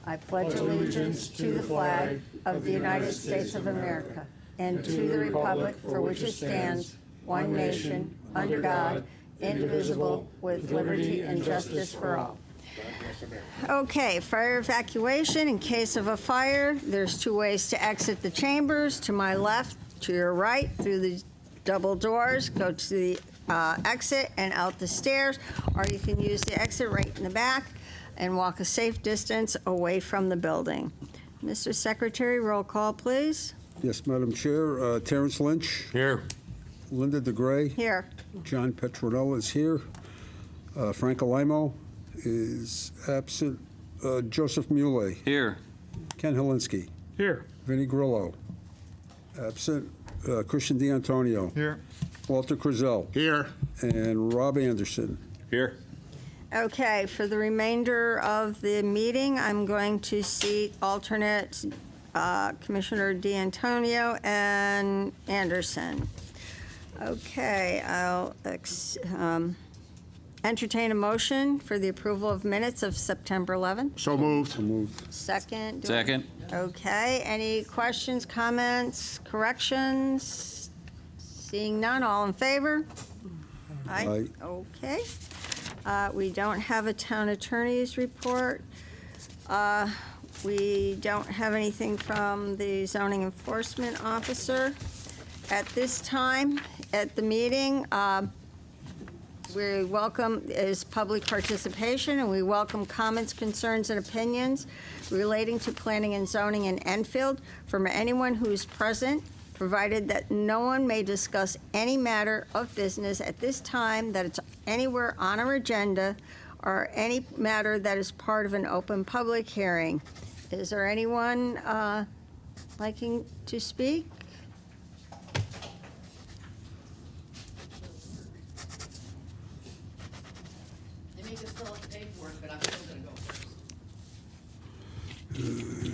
I pledge allegiance to the flag of the United States of America and to the republic for which it stands, one nation, under God, indivisible, with liberty and justice for all. Okay, fire evacuation. In case of a fire, there's two ways to exit the chambers. To my left, to your right, through the double doors, go to the exit and out the stairs, or you can use the exit right in the back and walk a safe distance away from the building. Mr. Secretary, roll call, please. Yes, Madam Chair. Terrence Lynch. Here. Linda DeGray. Here. John Petronella is here. Frank Alimo is absent. Joseph Muley. Here. Ken Helinski. Here. Vinnie Grillo. Absent. Christian D'Antonio. Here. Walter Crizel. Here. And Rob Anderson. Here. Okay, for the remainder of the meeting, I'm going to seat alternate Commissioner D'Antonio and Anderson. Okay, I'll entertain a motion for the approval of minutes of September 11th. So moved. So moved. Second. Second. Okay, any questions, comments, corrections? Seeing none, all in favor? Aye. Okay. We don't have a town attorney's report. We don't have anything from the zoning enforcement officer. At this time, at the meeting, we welcome is public participation, and we welcome comments, concerns, and opinions relating to planning and zoning in Enfield from anyone who is present, provided that no one may discuss any matter of business at this time that it's anywhere on our agenda or any matter that is part of an open public hearing. Is there anyone liking to speak? They make us fill out the paperwork, but I'm still gonna go first.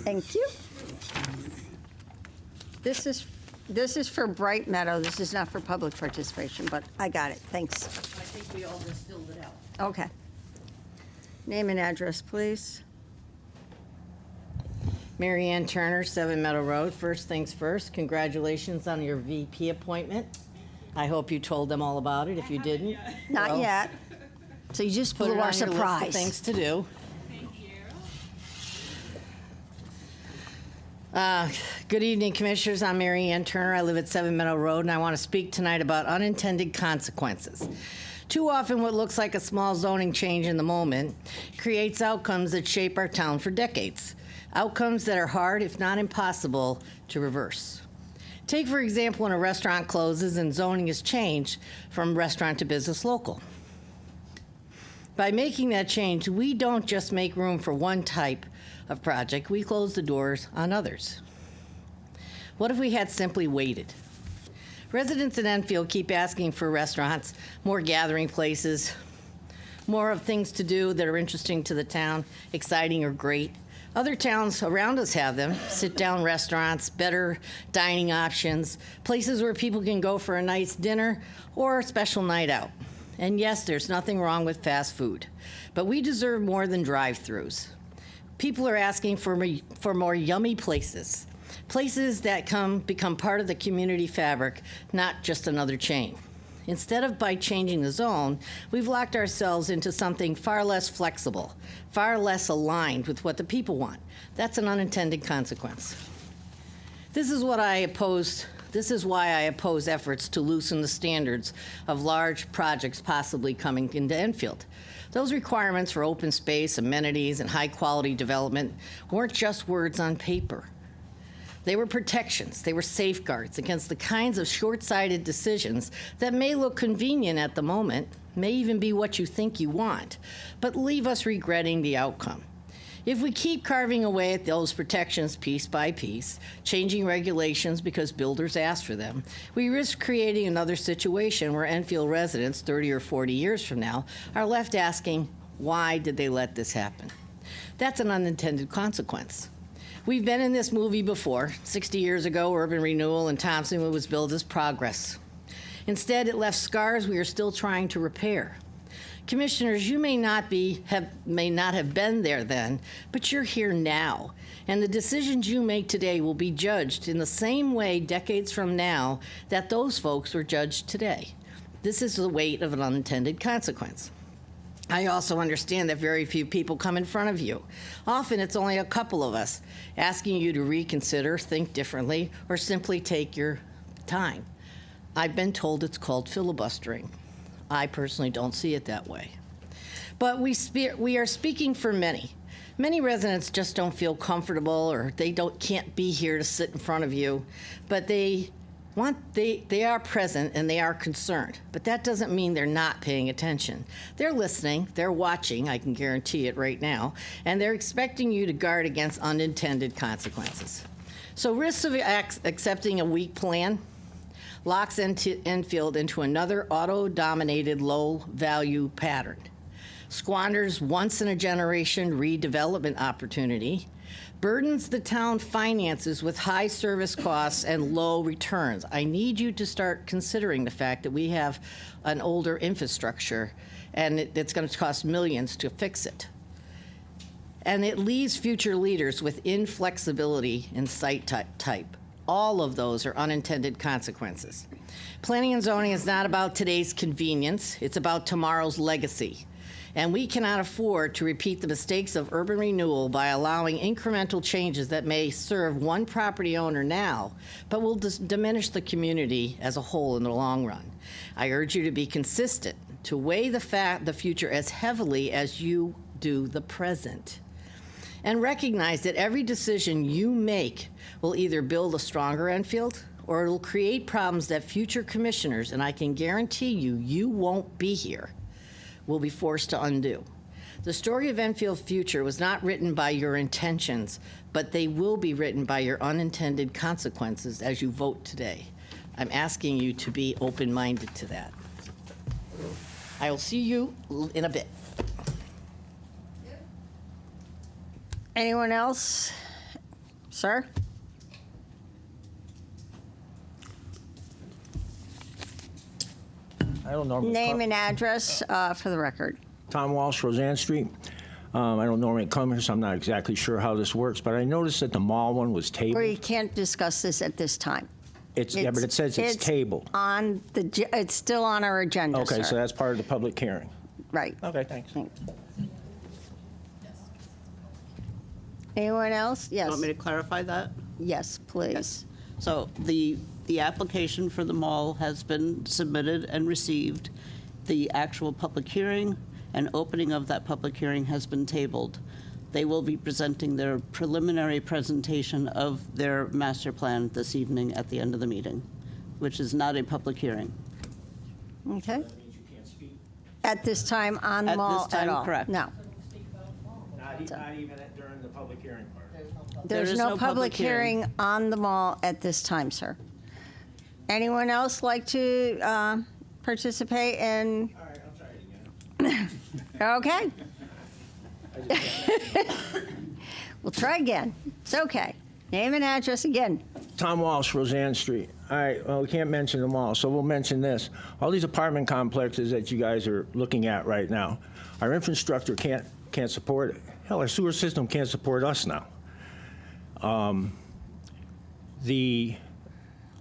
Thank you. This is for Bright Meadow. This is not for public participation, but I got it. Thanks. I think we all distilled it out. Okay. Name and address, please. Mary Ann Turner, 7 Meadow Road. First things first, congratulations on your VP appointment. I hope you told them all about it. If you didn't, Not well, yet. So you just put blew it our on your list of surprise. things to do. Good evening, Commissioners. I'm Mary Ann Turner. I live at 7 Meadow Road, and I want to speak tonight about unintended consequences. Too often, what looks like a small zoning change in the moment creates outcomes that shape our town for decades. Outcomes that are hard, if not impossible, to reverse. Take, for example, when a restaurant closes and zoning is changed from restaurant to business local. By making that change, we don't just make room for one type of project, we close the doors on others. What if we had simply waited? Residents in Enfield keep asking for restaurants, more gathering places, more of things to do that are interesting to the town, exciting or great. Other towns around us have them, sit-down restaurants, better dining options, places where people can go for a nice dinner or a special night out. And yes, there's nothing wrong with fast food, but we deserve more than drive-thrus. People are asking for more yummy places, places that become part of the community fabric, not just another chain. Instead of by changing the zone, we've locked ourselves into something far less flexible, far less aligned with what the people want. That's an unintended consequence. This is why I oppose efforts to loosen the standards of large projects possibly coming into Enfield. Those requirements for open space, amenities, and high-quality development weren't just words on paper. They were protections. They were safeguards against the kinds of short-sighted decisions that may look convenient at the moment, may even be what you think you want, but leave us regretting the outcome. If we keep carving away at those protections piece by piece, changing regulations because builders asked for them, we risk creating another situation where Enfield residents 30 or 40 years from now are left asking, why did they let this happen? That's an unintended consequence. We've been in this movie before. 60 years ago, urban renewal in Thompson was billed as progress. Instead, it left scars we are still trying to repair. Commissioners, you may not have been there then, but you're here now. And the decisions you make today will be judged in the same way decades from now that those folks were judged today. This is the weight of an unintended consequence. I also understand that very few people come in front of you. Often it's only a couple of us asking you to reconsider, think differently, or simply take your time. I've been told it's called filibustering. I personally don't see it that way. But we are speaking for many. Many residents just don't feel comfortable, or they can't be here to sit in front of you, but they are present and they are concerned. But that doesn't mean they're not paying attention. They're listening, they're watching, I can guarantee it right now, and they're expecting you to guard against unintended consequences. So risks of accepting a weak plan locks Enfield into another auto-dominated low-value pattern, squanders once-in-a-generation redevelopment opportunity, burdens the town finances with high service costs and low returns. I need you to start considering the fact that we have an older infrastructure and it's going to cost millions to fix it. And it leaves future leaders with inflexibility in site type. All of those are unintended consequences. Planning and zoning is not about today's convenience, it's about tomorrow's legacy. And we cannot afford to repeat the mistakes of urban renewal by allowing incremental changes that may serve one property owner now, but will diminish the community as a whole in the long run. I urge you to be consistent, to weigh the future as heavily as you do the present. And recognize that every decision you make will either build a stronger Enfield or it'll create problems that future commissioners, and I can guarantee you won't be here, will be forced to undo. The story of Enfield's future was not written by your intentions, but they will be written by your unintended consequences as you vote today. I'm asking you to be open-minded to that. I will see you in a bit. Anyone else? Sir? I don't know. Name and address for the record. Tom Walsh, Roseanne Street. I don't normally come here, so I'm not exactly sure how this works, but I noticed that the mall one was tabled. We can't discuss this at this time. Yeah, but it says it's tabled. It's still on our agenda, Okay, sir. so that's part of the public hearing. Right. Okay, thanks. Anyone else? Yes. You want me to clarify that? Yes, please. So the application for the mall has been submitted and received. The actual public hearing and opening of that public hearing has been tabled. They will be presenting their preliminary presentation of their master plan this evening at the end of the meeting, which is not a public hearing. Okay. At this time on the At mall this time, at all? correct. No. Not even during the public hearing part. There's is no no public public hearing. hearing on the mall at this time, sir. Anyone else like to participate in? All right, I'll try it again. Okay. We'll try again. It's okay. Name and address again. Tom Walsh, Roseanne Street. All right, well, we can't mention them all, so we'll mention this. All these apartment complexes that you guys are looking at right now, our infrastructure can't support it. Hell, our sewer system can't support us now.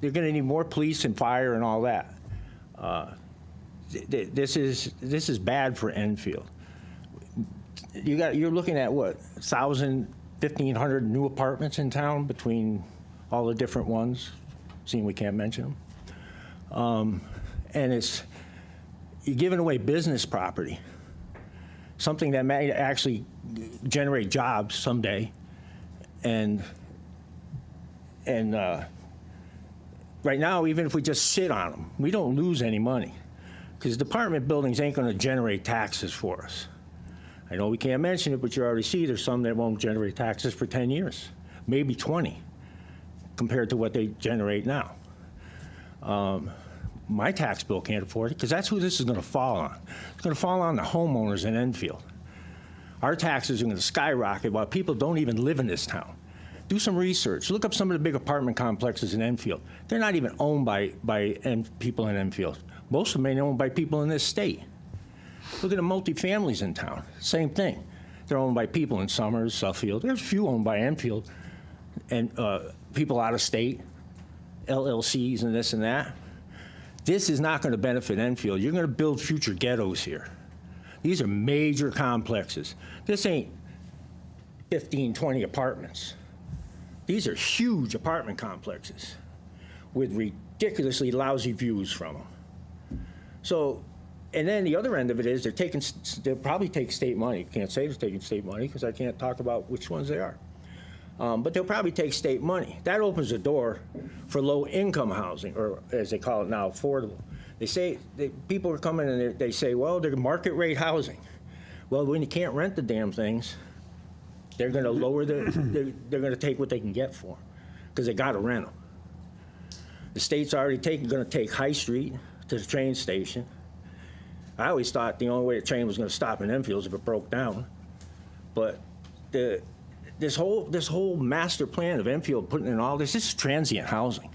They're going to need more police and fire and all that. This is bad for Enfield. You're looking at what, 1,000, 1,500 new apartments in town between all the different ones, seeing we can't mention them. And you're giving away business property, something that may actually generate jobs someday. And right now, even if we just sit on them, we don't lose any money because apartment buildings ain't going to generate taxes for us. I know we can't mention it, but you already see there's some that won't generate taxes for 10 years, maybe 20, compared to what they generate now. My tax bill can't afford it because that's who this is going to fall on. It's going to fall on the homeowners in Enfield. Our taxes are going to skyrocket while people don't even live in this town. Do some research. Look up some of the big apartment complexes in Enfield. They're not even owned by people in Enfield. Most of them ain't owned by people in this state. Look at the multifamilies in town. Same thing. They're owned by people in Summers, Suffield. There's a few owned by Enfield and people out of state, LLCs and this and that. This is not going to benefit Enfield. You're going to build future ghettos here. These are major complexes. This ain't 15, 20 apartments. These are huge apartment complexes with ridiculously lousy views from them. So, and then the other end of it is they'll probably take state money. Can't say they're taking state money because I can't talk about which ones they are. But they'll probably take state money. That opens the door for low-income housing, or as they call it now, affordable. They say, people are coming and they say, well, they're market rate housing. Well, when you can't rent the damn things, they're going to lower they're going to take what they can get for them because they got to rent them. The state's already going to take High Street to the train station. I always thought the only way the train was going to stop in Enfield is if it broke down. But this whole master plan of Enfield putting in all this is transient housing.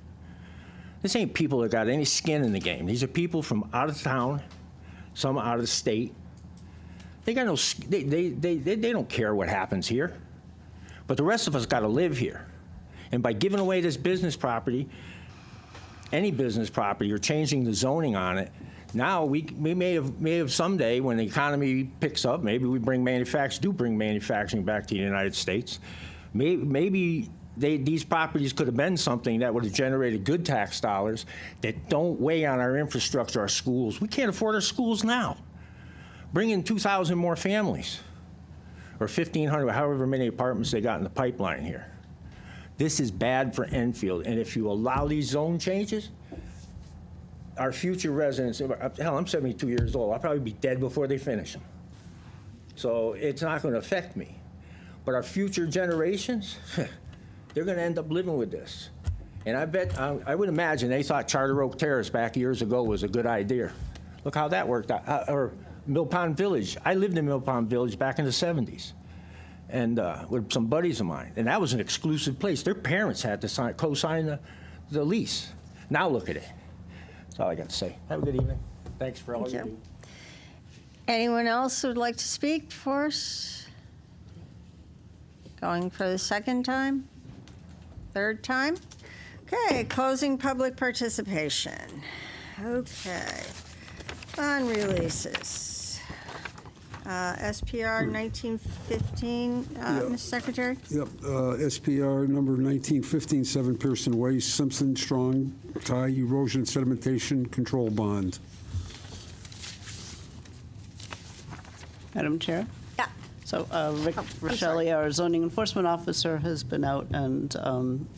This ain't people that got any skin in the game. These are people from out of town, some out of the state. They got no. They don't care what happens here, but the rest of us got to live here. And by giving away this business property, any business property, or changing the zoning on it, now we may have someday, when the economy picks up, maybe we bring manufacturing back to the United States. Maybe these properties could have been something that would have generated good tax dollars that don't weigh on our infrastructure, our schools. We can't afford our schools now. Bring in 2,000 more families, or 1,500, however many apartments they got in the pipeline here. This is bad for Enfield, and if you allow these zone changes, our future residents, hell, I'm 72 years old. I'll probably be dead before they finish them. So it's not going to affect me. But our future generations, they're going to end up living with this. And I bet, I would imagine they thought Charter Oak Terrace back years ago was a good idea. Look how that worked out. Or Mill Pond Village. I lived in Mill Pond Village back in the 70s. And with some buddies of mine. And that was an exclusive place. Their parents had to co-sign the lease. Now look at it. That's all I got to say. Have a good evening. Thanks for all you do. Anyone else who would like to speak for us? Going for the second time? Third time? Okay, closing public participation. Okay. Bond releases. SPR 1915, Mr. Secretary? Yep, SPR number 1915, 7 Pearson Way, Simpson Strong Tie Erosion Sedimentation Control Bond. Madam Chair? Yeah. So Rick I'm Rochelle, sorry. our zoning enforcement officer, has been out, and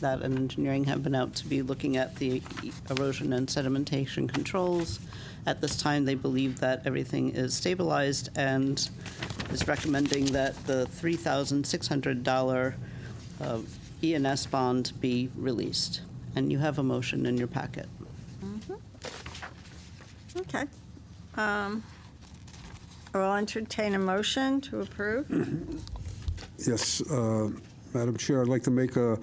that and engineering have been out to be looking at the erosion and sedimentation controls. At this time, they believe that everything is stabilized and is recommending that the $3,600 E&S bond be released. And you have a motion in your packet. Okay. I will entertain a motion to approve. Yes, Madam Chair, I'd like to make a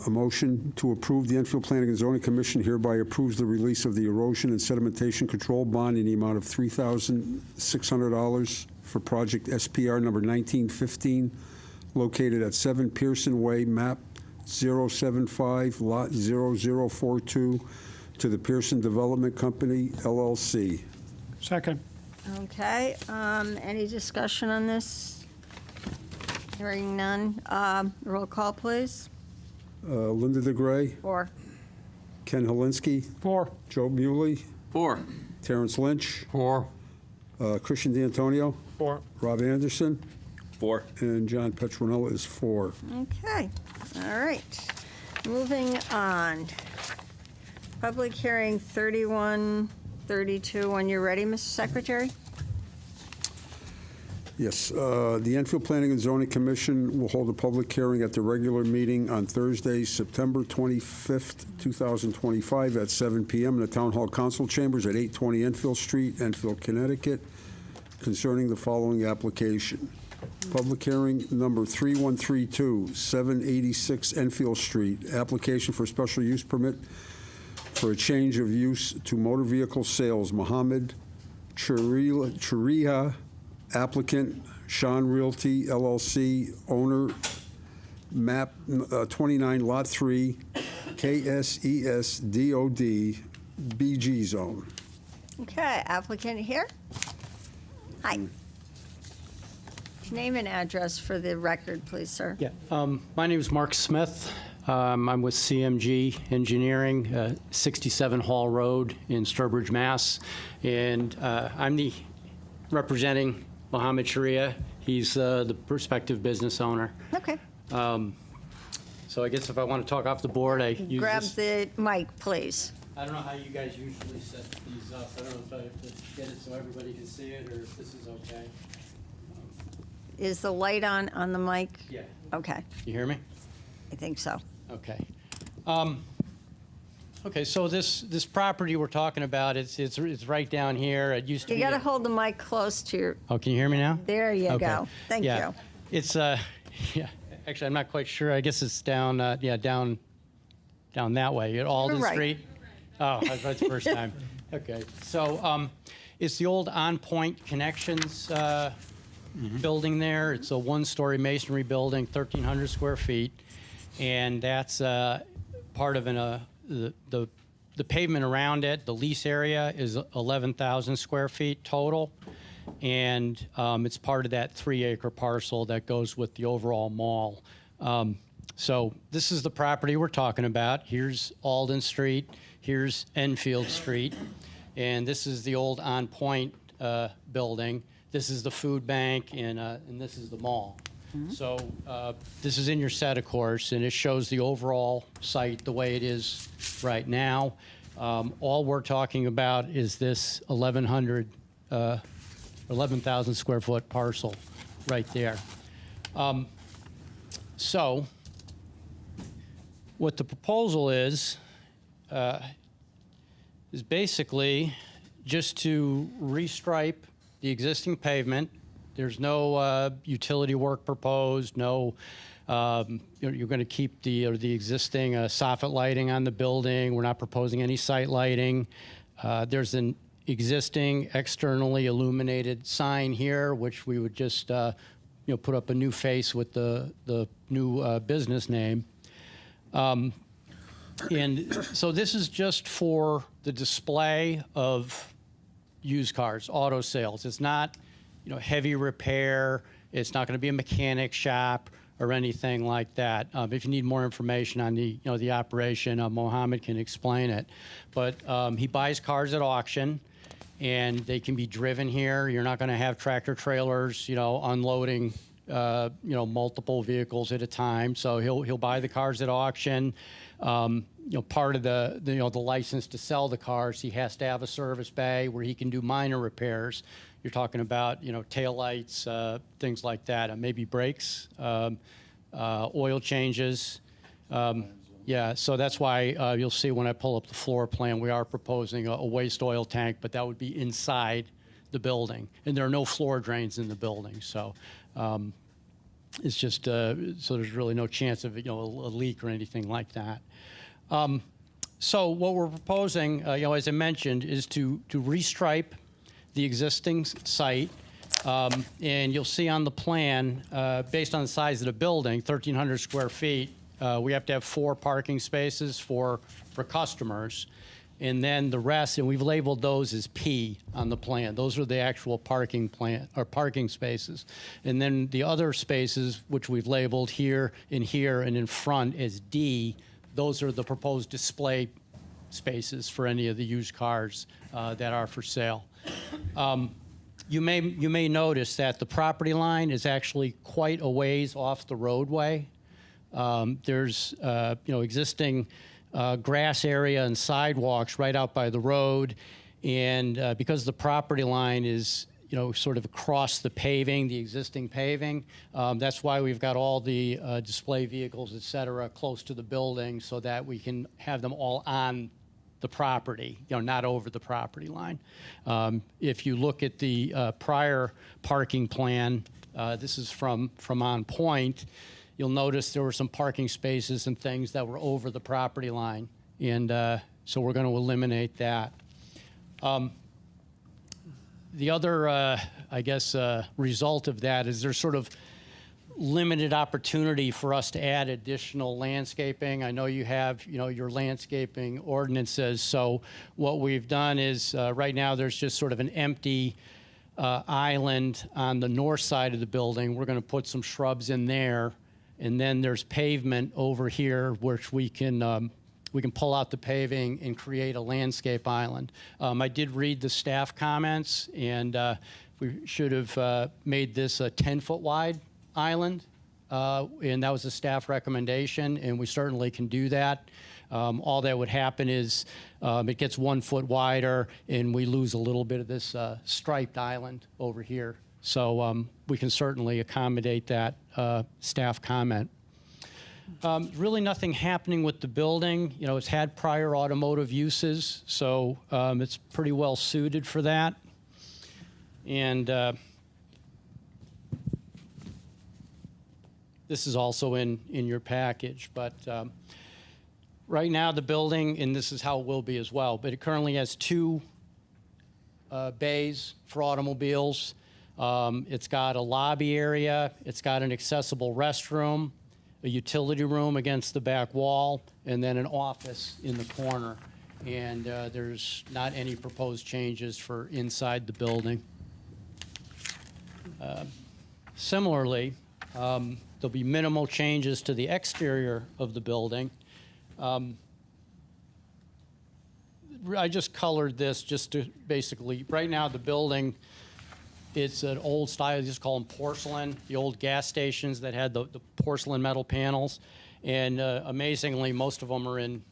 motion to approve. The Enfield Planning and Zoning Commission hereby approves the release of the erosion and sedimentation control bond in the amount of $3,600 for project SPR number 1915, located at 7 Pearson Way, map 075, lot 0042, to the Pearson Development Company, LLC. Second. Okay, any discussion on this? Hearing none. Roll call, please. Linda DeGray, Four. Ken Helinski, 4. Joe Muley, 4. Terrence Lynch, 4. Christian D'Antonio, 4. Rob Anderson, 4. and John Petronella is 4. Okay, all right. Moving on. Public hearing 3132, when you're ready, Mr. Secretary. Yes, the Enfield Planning and Zoning Commission will hold a public hearing at the regular meeting on Thursday, September 25th, 2025, at 7 p.m. in the Town Hall Council Chambers at 820 Enfield Street, Enfield, Connecticut, concerning the following application. Public hearing number 3132, 786 Enfield Street, application for special use permit for a change of use to motor vehicle sales, Mohammed Chiriha, applicant, Sean Realty LLC, owner, map 29, lot 3, KSES DOD, BG zone. Okay, applicant here. Hi. Name and address for the record, please, sir. Yeah, my name is Mark Smith. I'm with CMG Engineering, 67 Hall Road in Sturbridge, Mass. And I'm the representing Mohammed Sharia. He's the prospective business owner. Okay. So I guess if I want to talk off the board, I use Grab this. the mic, please. I don't know how you guys usually set these up. I don't know if I have to get it so everybody can see it or if this is okay. Is the light on the mic? Yeah. Okay, You hear me? I think so. Okay. Okay, so this property we're talking about, it's right down here. It used to You be. got to hold the mic close to your, Oh, can you hear me now? there you Okay. go. Thank Yeah. you. It's, yeah, actually, I'm not quite sure. I guess it's down, down that way, at Alden right. Street. Oh, that's the first time. Okay, so it's the old On Point Connections building there. It's a one-story masonry building, 1,300 square feet. And that's part of the pavement around it. The lease area is 11,000 square feet total. And it's part of that 3-acre parcel that goes with the overall mall. So this is the property we're talking about. Here's Alden Street. Here's Enfield Street. And this is the old On Point building. This is the food bank, and this is the mall. So this is in your set, of course, and it shows the overall site the way it is right now. All we're talking about is this 11,000 square foot parcel right there. So what the proposal is basically just to restripe the existing pavement. There's no utility work proposed, no, you're going to keep the existing soffit lighting on the building. We're not proposing any site lighting. There's an existing externally illuminated sign here, which we would just put up a new face with the new business name. And so this is just for the display of used cars, auto sales. It's not heavy repair. It's not going to be a mechanic shop or anything like that. If you need more information on the operation, Mohammed can explain it. But he buys cars at auction, and they can be driven here. You're not going to have tractor trailers, unloading, multiple vehicles at a time. So he'll buy the cars at auction. Part of the license to sell the cars, he has to have a service bay where he can do minor repairs. You're talking about, taillights, things like that, maybe brakes, oil changes. Yeah, so that's why you'll see when I pull up the floor plan, we are proposing a waste oil tank, but that would be inside the building. And there are no floor drains in the building, so it's just, so there's really no chance of, a leak or anything like that. So what we're proposing, as I mentioned, is to restripe the existing site. And you'll see on the plan, based on the size of the building, 1,300 square feet, we have to have 4 parking spaces for customers. And then the rest, and we've labeled those as P on the plan. Those are the actual parking spaces. And then the other spaces, which we've labeled here and in front as D, those are the proposed display spaces for any of the used cars that are for sale. You may notice that the property line is actually quite a ways off the roadway. There's existing grass area and sidewalks right out by the road, and because the property line is sort of across the paving, the existing paving, that's why we've got all the display vehicles, et cetera, close to the building so that we can have them all on the property, not over the property line. If you look at the prior parking plan, this is from On Point, you'll notice there were some parking spaces and things that were over the property line, and so we're going to eliminate that. The other, I guess, result of that is there's sort of limited opportunity for us to add additional landscaping. I know you have, your landscaping ordinances. So what we've done is right now there's just sort of an empty island on the north side of the building. We're going to put some shrubs in there, and then there's pavement over here, which we can pull out the paving and create a landscape island. I did read the staff comments, and we should have made this a 10-foot wide island, and that was a staff recommendation, and we certainly can do that. All that would happen is it gets 1 foot wider, and we lose a little bit of this striped island over here. So we can certainly accommodate that staff comment. Really nothing happening with the building. It's had prior automotive uses, so it's pretty well suited for that. And this is also in your package, but right now the building, and this is how it will be as well, but it currently has 2 bays for automobiles. It's got a lobby area, it's got an accessible restroom, a utility room against the back wall, and then an office in the corner. And there's not any proposed changes for inside the building. Similarly, there'll be minimal changes to the exterior of the building. I just colored this just to basically, right now the building, it's an old style, you just call them porcelain, the old gas stations that had the porcelain metal panels. And amazingly, most of them are in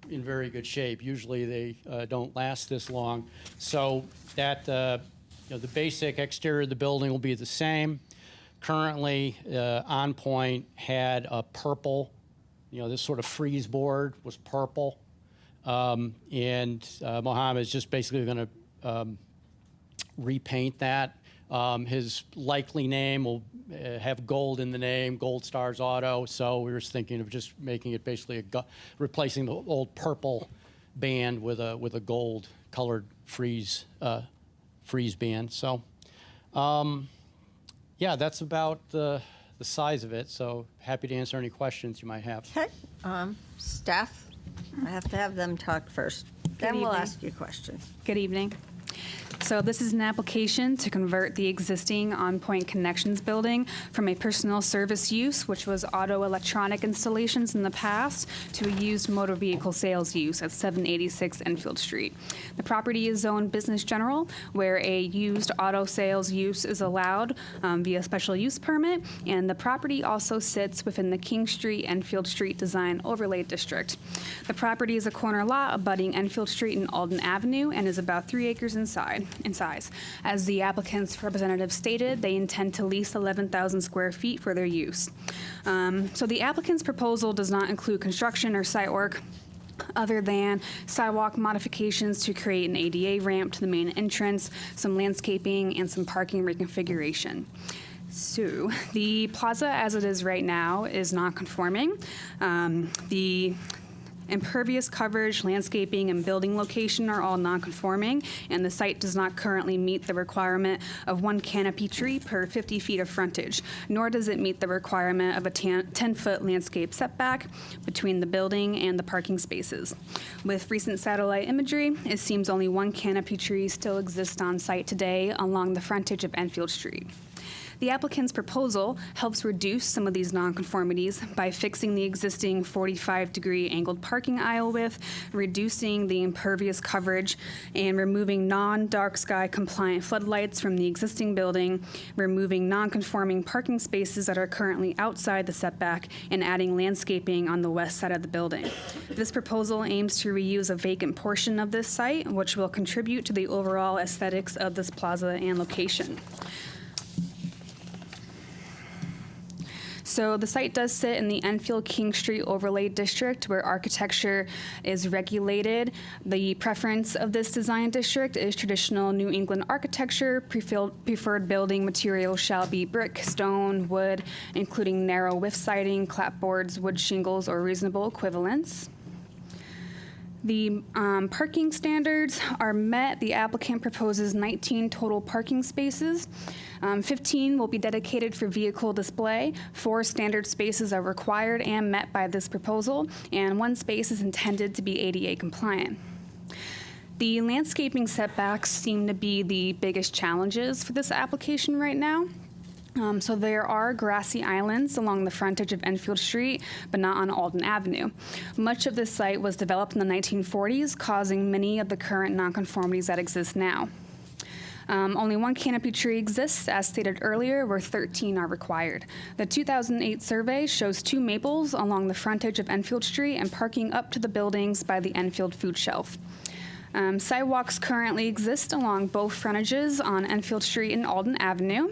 very good shape. Usually they don't last this long. So that, the basic exterior of the building will be the same. Currently, On Point had a purple, this sort of frieze board was purple. And Mohammed is just basically going to repaint that. His likely name will have gold in the name, Gold Stars Auto. So we were thinking of just making it basically replacing the old purple band with a gold colored frieze band. So, yeah, that's about the size of it. So happy to answer any questions you might have. Okay, staff, I have to have them talk first. Then we'll evening. ask you questions. Good evening. So this is an application to convert the existing On Point Connections building from a personal service use, which was auto electronic installations in the past, to a used motor vehicle sales use at 786 Enfield Street. The property is zoned business general, where a used auto sales use is allowed via special use permit, and the property also sits within the King Street, Enfield Street Design Overlay District. The property is a corner lot abutting Enfield Street and Alden Avenue and is about 3 acres in size. As the applicant's representative stated, they intend to lease 11,000 square feet for their use. So the applicant's proposal does not include construction or site work other than sidewalk modifications to create an ADA ramp to the main entrance, some landscaping, and some parking reconfiguration. So the plaza as it is right now is non-conforming. The impervious coverage, landscaping, and building location are all non-conforming, and the site does not currently meet the requirement of 1 canopy tree per 50 feet of frontage, nor does it meet the requirement of a 10-foot landscape setback between the building and the parking spaces. With recent satellite imagery, it seems only 1 canopy tree still exists on site today along the frontage of Enfield Street. The applicant's proposal helps reduce some of these nonconformities by fixing the existing 45-degree angled parking aisle width, reducing the impervious coverage, and removing non-dark sky compliant floodlights from the existing building, removing non-conforming parking spaces that are currently outside the setback, and adding landscaping on the west side of the building. This proposal aims to reuse a vacant portion of this site, which will contribute to the overall aesthetics of this plaza and location. So the site does sit in the Enfield King Street Overlay District, where architecture is regulated. The preference of this design district is traditional New England architecture. Preferred building materials shall be brick, stone, wood, including narrow width siding, clapboards, wood shingles, or reasonable equivalents. The parking standards are met. The applicant proposes 19 total parking spaces. 15 will be dedicated for vehicle display. 4 standard spaces are required and met by this proposal, and 1 space is intended to be ADA compliant. The landscaping setbacks seem to be the biggest challenges for this application right now. So there are grassy islands along the frontage of Enfield Street, but not on Alden Avenue. Much of this site was developed in the 1940s, causing many of the current nonconformities that exist now. Only 1 canopy tree exists, as stated earlier, where 13 are required. The 2008 survey shows 2 maples along the frontage of Enfield Street and parking up to the buildings by the Enfield Food Shelf. Sidewalks currently exist along both frontages on Enfield Street and Alden Avenue.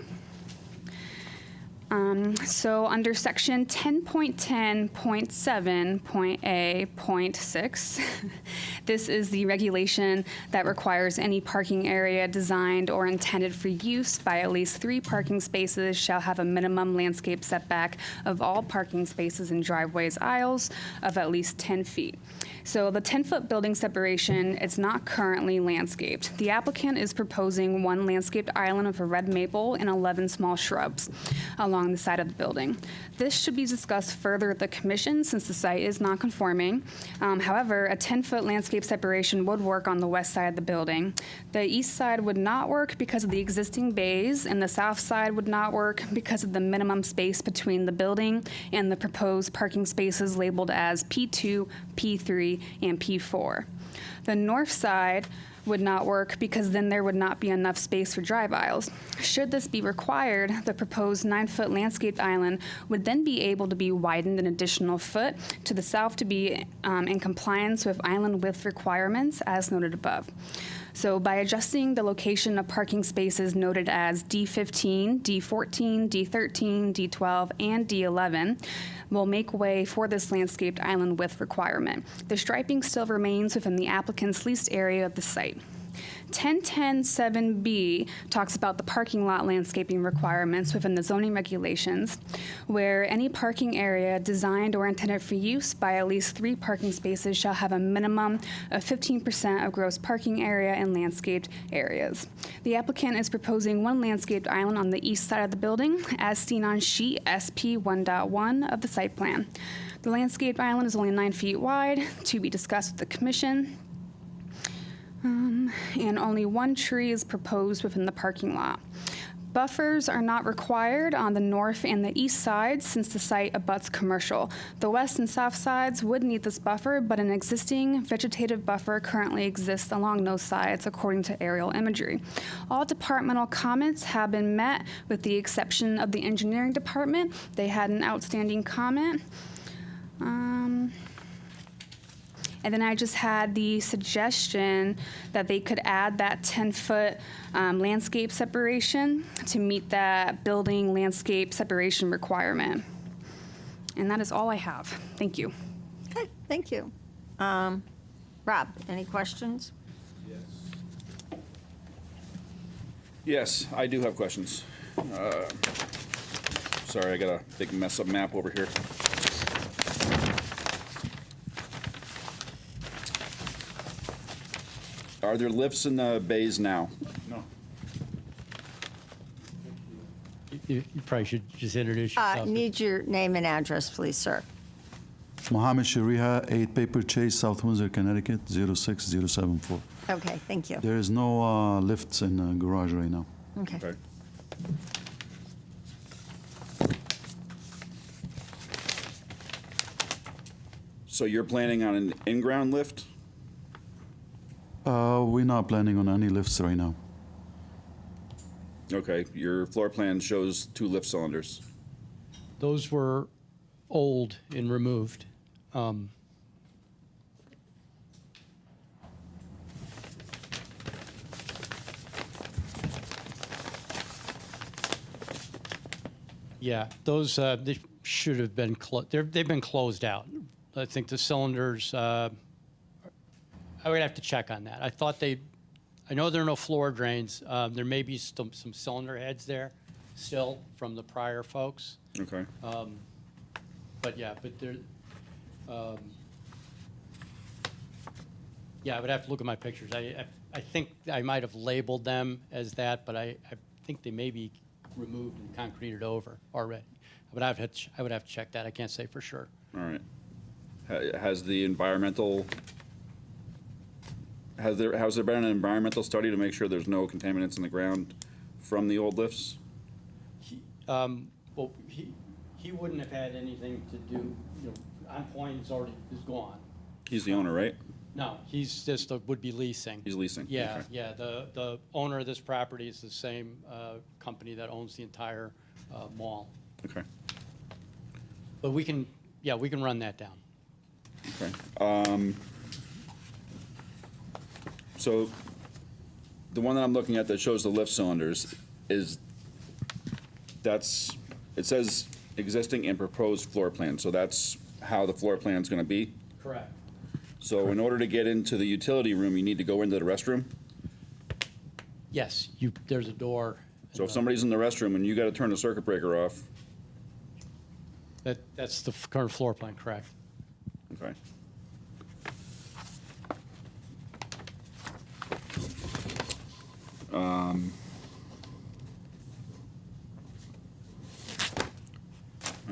So under section 10.10.7.a.6, this is the regulation that requires any parking area designed or intended for use by at least 3 parking spaces shall have a minimum landscape setback of all parking spaces and driveways aisles of at least 10 feet. So the 10-foot building separation is not currently landscaped. The applicant is proposing 1 landscaped island of a red maple and 11 small shrubs along the side of the building. This should be discussed further at the commission since the site is non-conforming. However, a 10-foot landscape separation would work on the west side of the building. The east side would not work because of the existing bays, and the south side would not work because of the minimum space between the building and the proposed parking spaces labeled as P2, P3, and P4. The north side would not work because then there would not be enough space for drive aisles. Should this be required, the proposed 9-foot landscaped island would then be able to be widened an additional foot to the south to be in compliance with island width requirements as noted above. So by adjusting the location of parking spaces noted as D15, D14, D13, D12, and D11, will make way for this landscaped island width requirement. The striping still remains within the applicant's leased area of the site. 10.10.7b talks about the parking lot landscaping requirements within the zoning regulations, where any parking area designed or intended for use by at least 3 parking spaces shall have a minimum of 15% of gross parking area in landscaped areas. The applicant is proposing 1 landscaped island on the east side of the building, as seen on sheet SP 1.1 of the site plan. The landscaped island is only 9 feet wide, to be discussed with the commission. And only 1 tree is proposed within the parking lot. Buffers are not required on the north and the east sides since the site abuts commercial. The west and south sides would need this buffer, but an existing vegetative buffer currently exists along those sides according to aerial imagery. All departmental comments have been met with the exception of the engineering department. They had an outstanding comment. And then I just had the suggestion that they could add that 10-foot landscape separation to meet that building landscape separation requirement. And that is all I have. Thank you. Okay, thank you. Rob, any questions? Yes, I do have questions. Sorry, I got a big mess up map over here. Are there lifts in the bays now? No. You probably should just introduce yourself. Need your name and address, please, sir. Mohammed Shariha, 8 Paper Chase, South Windsor, Connecticut, 06074. Okay, thank you. There is no lifts in the garage right now. Okay. Okay. So you're planning on an in-ground lift? We're not planning on any lifts right now. Okay, your floor plan shows 2 lift cylinders. Those were old and removed. Yeah, those they should have been they've been closed out. I think the cylinders. I would have to check on that. I know there are no floor drains. There may be some cylinder heads there still from the prior folks. Okay. But yeah, but there. Yeah, I would have to look at my pictures. I think I might have labeled them as that, but I think they may be removed and concreted over already. But I would have to check that. I can't say for sure. All right. Has there been an environmental study to make sure there's no contaminants in the ground from the old lifts? Well, he wouldn't have had anything to do, On Point is gone. He's the owner, right? No, he's just would be leasing. He's leasing. Yeah, Okay. yeah. The owner of this property is the same company that owns the entire mall. Okay. But we can run that down. Okay. So the one that I'm looking at that shows the lift cylinders it says existing and proposed floor plan. So that's how the floor plan is going to be. Correct. So in order to get into the utility room, you need to go into the restroom. Yes, there's a door. So if somebody's in the restroom and you got to turn the circuit breaker off, That's the current floor plan, correct? okay. All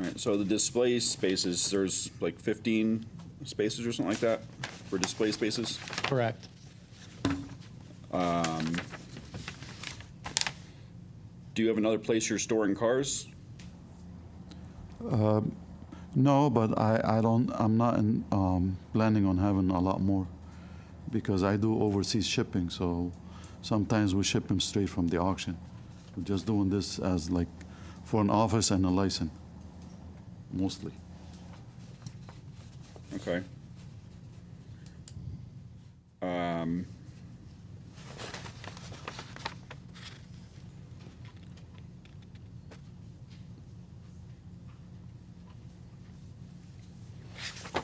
right, so the display spaces, there's like 15 spaces or something like that for display spaces? Correct. Do you have another place you're storing cars? No, but I'm not planning on having a lot more because I do overseas shipping, so sometimes we ship them straight from the auction. We're just doing this as like for an office and a license, mostly. Okay.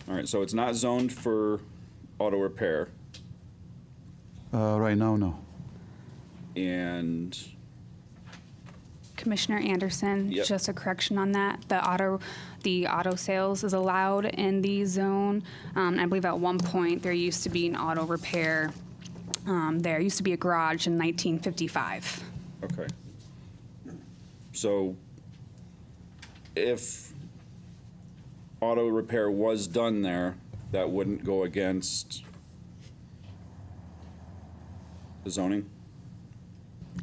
All right, so it's not zoned for auto repair, Right now, no. and Commissioner Anderson, Yep. just a correction on that. The auto sales is allowed in the zone. I believe at one point there used to be an auto repair. There used to be a garage in 1955. okay. So if auto repair was done there, that wouldn't go against the zoning?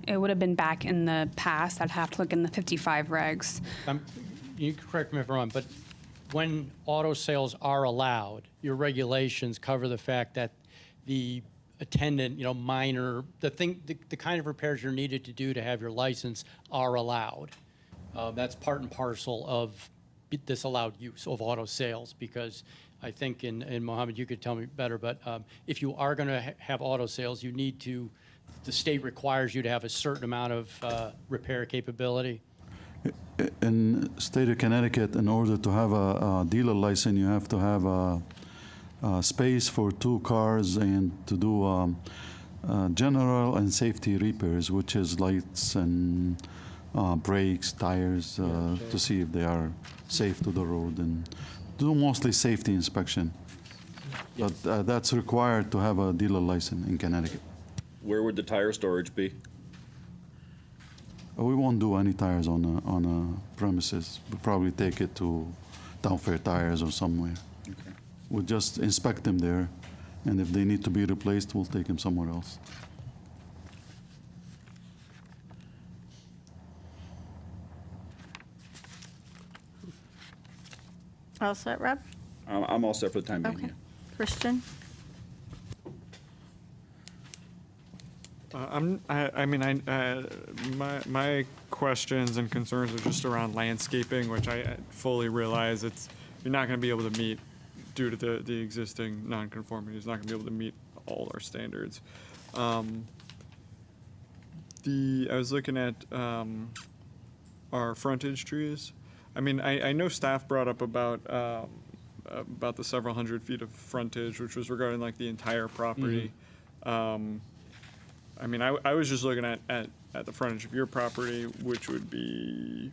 It would have been back in the past. I'd have to look in the 55 regs. You can correct me if I'm wrong, but when auto sales are allowed, your regulations cover the fact that the attendant, minor, the kind of repairs you're needed to do to have your license are allowed. That's part and parcel of disallowed use of auto sales, because I think, in Mohammed, you could tell me better, but if you are going to have auto sales, you need to, the state requires you to have a certain amount of repair capability. In state of Connecticut, in order to have a dealer license, you have to have a space for 2 cars and to do general and safety repairs, which is lights and brakes, tires, to see if they are safe to the road, and do mostly safety inspection. But that's required to have a dealer license in Connecticut. Where would the tire storage be? We won't do any tires on a premises. We'll probably take it to Downfair Tires or somewhere. Okay. We'll just inspect them there, and if they need to be replaced, we'll take them somewhere else. All set, Rob? I'm all set for the time being. Okay. Yeah. Christian? My questions and concerns are just around landscaping, which I fully realize you're not going to be able to meet due to the existing nonconformity. It's not going to be able to meet all our standards. I was looking at our frontage trees. I know staff brought up about the several hundred feet of frontage, which was regarding like the entire property. I was just looking at the frontage of your property, which would be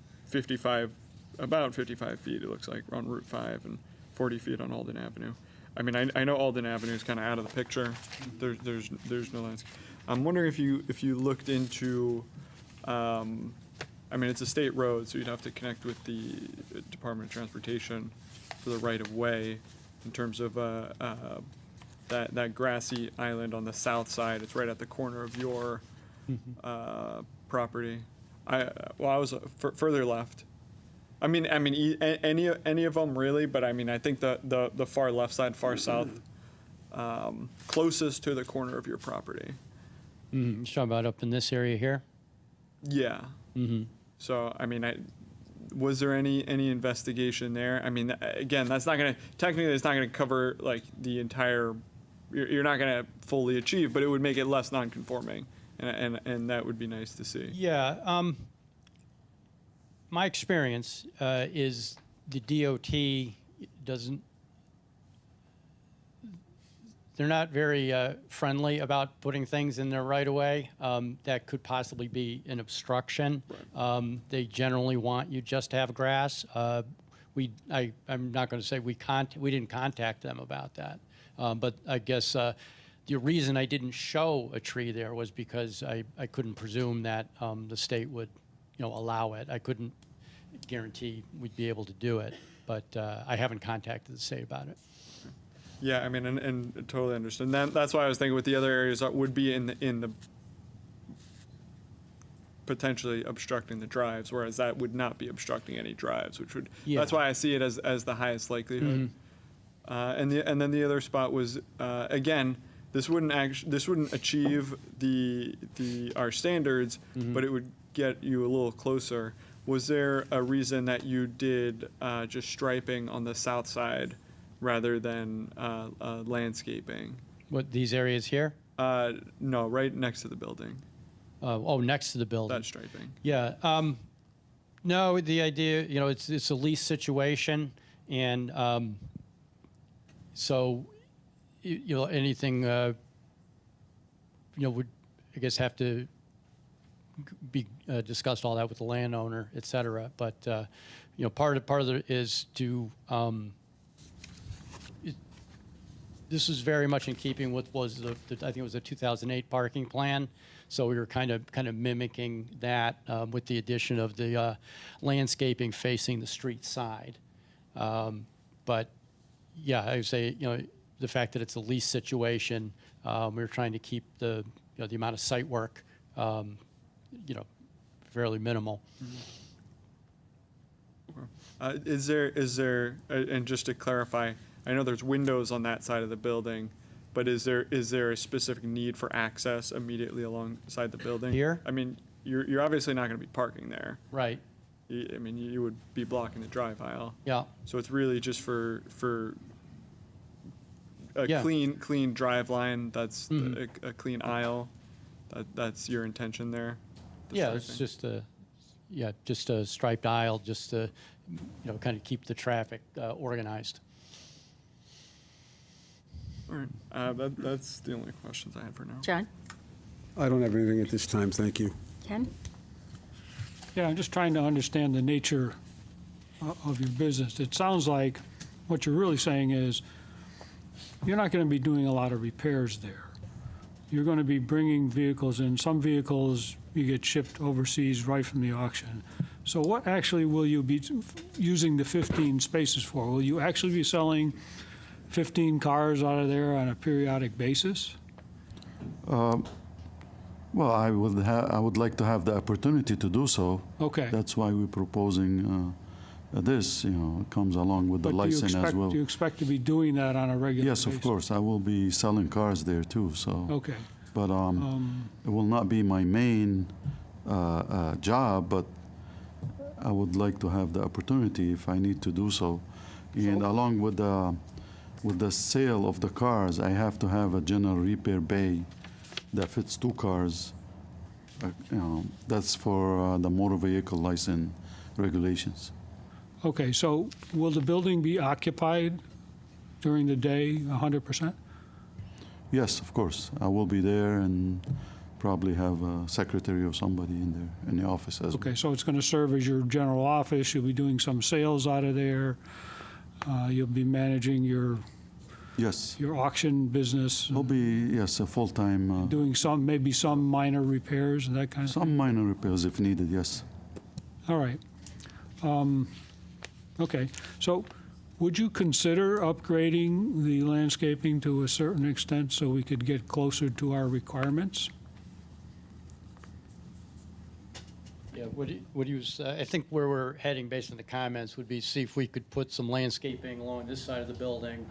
about 55 feet, it looks like, on Route 5 and 40 feet on Alden Avenue. I mean, I know Alden Avenue is kind of out of the picture. There's no landscape. I'm wondering if you looked into, I mean, it's a state road, so you'd have to connect with the Department of Transportation for the right of way in terms of that grassy island on the south side. It's right at the corner of your property. I was further left. I mean, any of them really, but I mean, I think the far left side, far south, closest to the corner of your property. You're talking about up in this area here? Yeah. So, I mean, was there any investigation there? I mean, again, that's not technically it's not gonna cover like the entire, you're not gonna fully achieve, but it would make it less non-conforming, and that would be nice to see. Yeah. My experience is the DOT doesn't, they're not very friendly about putting things in their right of way that could possibly be an obstruction. They generally want you just to have grass. I'm not going to say we didn't contact them about that, but I guess the reason I didn't show a tree there was because I couldn't presume that the state would, allow it. I couldn't guarantee we'd be able to do it, but I haven't contacted the state about it. Yeah, I mean, and totally understand. That's why I was thinking with the other areas that would be in the potentially obstructing the drives, whereas that would not be obstructing any drives, which would. Yeah. That's why I see it as the highest likelihood. And then the other spot was again, this wouldn't achieve our standards, but it would get you a little closer. Was there a reason that you did just striping on the south side rather than landscaping? What, these areas here? No, right next to the building, Next to the building. that striping. Yeah. No, the idea, it's a lease situation, and so anything, would I guess have to be discussed all that with the landowner, et cetera. But part of it is to. This is very much in keeping with was I think it was the 2008 parking plan. So we were kind of mimicking that with the addition of the landscaping facing the street side. But yeah, I would say the fact that it's a lease situation, we're trying to keep the the amount of site work fairly minimal. Is there and just to clarify, I know there's windows on that side of the building, but is there a specific need for access immediately alongside the building? Here? I mean, you're obviously not going to be parking there. Right. I mean, you would be blocking the drive aisle. Yeah. So it's really just for a Yeah. clean drive line. That's a clean aisle. That's your intention there. the Yeah, it's striping? just a striped aisle, just to kind of keep the traffic organized. All right. That's the only questions I had for now. John? I don't have anything at this time, thank you. Ken? Yeah, I'm just trying to understand the nature of your business. It sounds like what you're really saying is you're not going to be doing a lot of repairs there. You're going to be bringing vehicles in. Some vehicles you get shipped overseas right from the auction. So what actually will you be using the 15 spaces for? Will you actually be selling 15 cars out of there on a periodic basis? Well, I would like to have the opportunity to do so. Okay. That's why we're proposing this. It comes along with the license as well. Do you expect to be doing that on a regular Yes, basis? of course. I will be selling cars there too. So. Okay. But it will not be my main job. But I would like to have the opportunity if I need to do so. And along with the sale of the cars, I have to have a general repair bay that fits 2 cars. That's for the motor vehicle license regulations. Okay, so will the building be occupied during the day 100%? Yes, of course. I will be there and probably have a secretary or somebody in there in the office as well. Okay, so it's going to serve as your general office. You'll be doing some sales out of there. You'll be managing your Yes. your auction business, Will be, yes, a full-time, doing maybe some minor repairs and that kind of thing? some minor repairs if needed, yes. All right. Okay, so would you consider upgrading the landscaping to a certain extent so we could get closer to our requirements? Yeah, what he was, I think where we're heading based on the comments would be see if we could put some landscaping along this side of the building.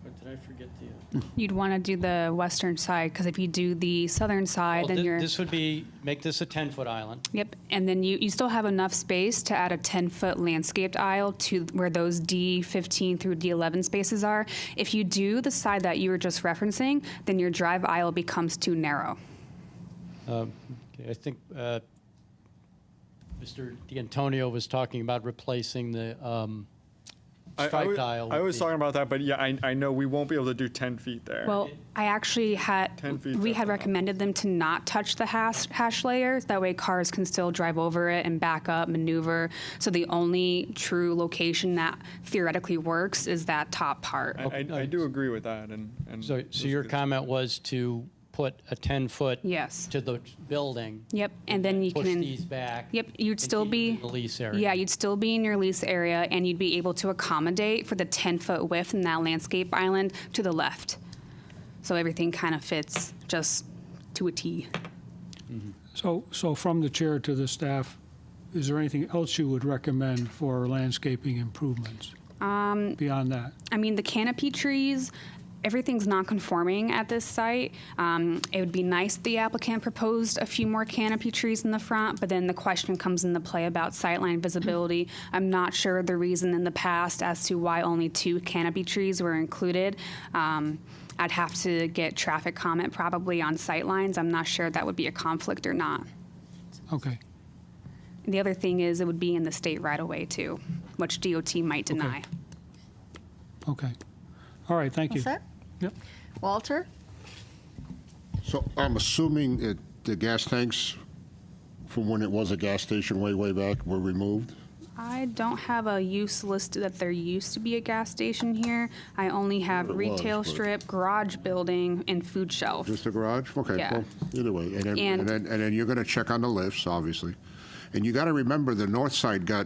What, did I forget the? You'd want to do the western side, because if you do the southern side, Well, then you're, This would be, make this a 10-foot island. yep, and then you still have enough space to add a 10-foot landscaped aisle to where those D15 through D11 spaces are. If you do the side that you were just referencing, then your drive aisle becomes too narrow. Okay, I think Mr. D'Antonio was talking about replacing the striped aisle. I with was the- talking about that, but yeah, I know we won't be able to do 10 feet there. Well, I actually 10 feet we is had enough. recommended them to not touch the hash layer. That way cars can still drive over it and back up, maneuver. So the only true location that theoretically works is that top part. I do agree with that, and So this your is- comment was to put a 10-foot Yes. to the building. Yep, and then you Push can. these back. Yep, you'd and still keep it be. in the lease area. Yeah, you'd still be in your lease area, and you'd be able to accommodate for the 10-foot width in that landscape island to the left. So everything kind of fits just to a T. So from the chair to the staff, is there anything else you would recommend for landscaping improvements? Beyond that? I mean, the canopy trees, everything's non-conforming at this site. It would be nice if the applicant proposed a few more canopy trees in the front, but then the question comes into play about sightline visibility. I'm not sure the reason in the past as to why only 2 canopy trees were included. I'd have to get traffic comment probably on sightlines. I'm not sure that would be a conflict or not. Okay, The other thing is it would be in the state right-of-way too, which DOT might deny. okay. All right, thank you. All set? Yep. Walter? So I'm assuming that the gas tanks from when it was a gas station way back were removed? I don't have a use listed that there used to be a gas station here. I only have It was, retail but- strip, garage building, and food shelf. Just a garage? Okay, Yeah. well, either way. And And- then you're gonna check on the lifts, obviously. And you gotta remember, the north side got,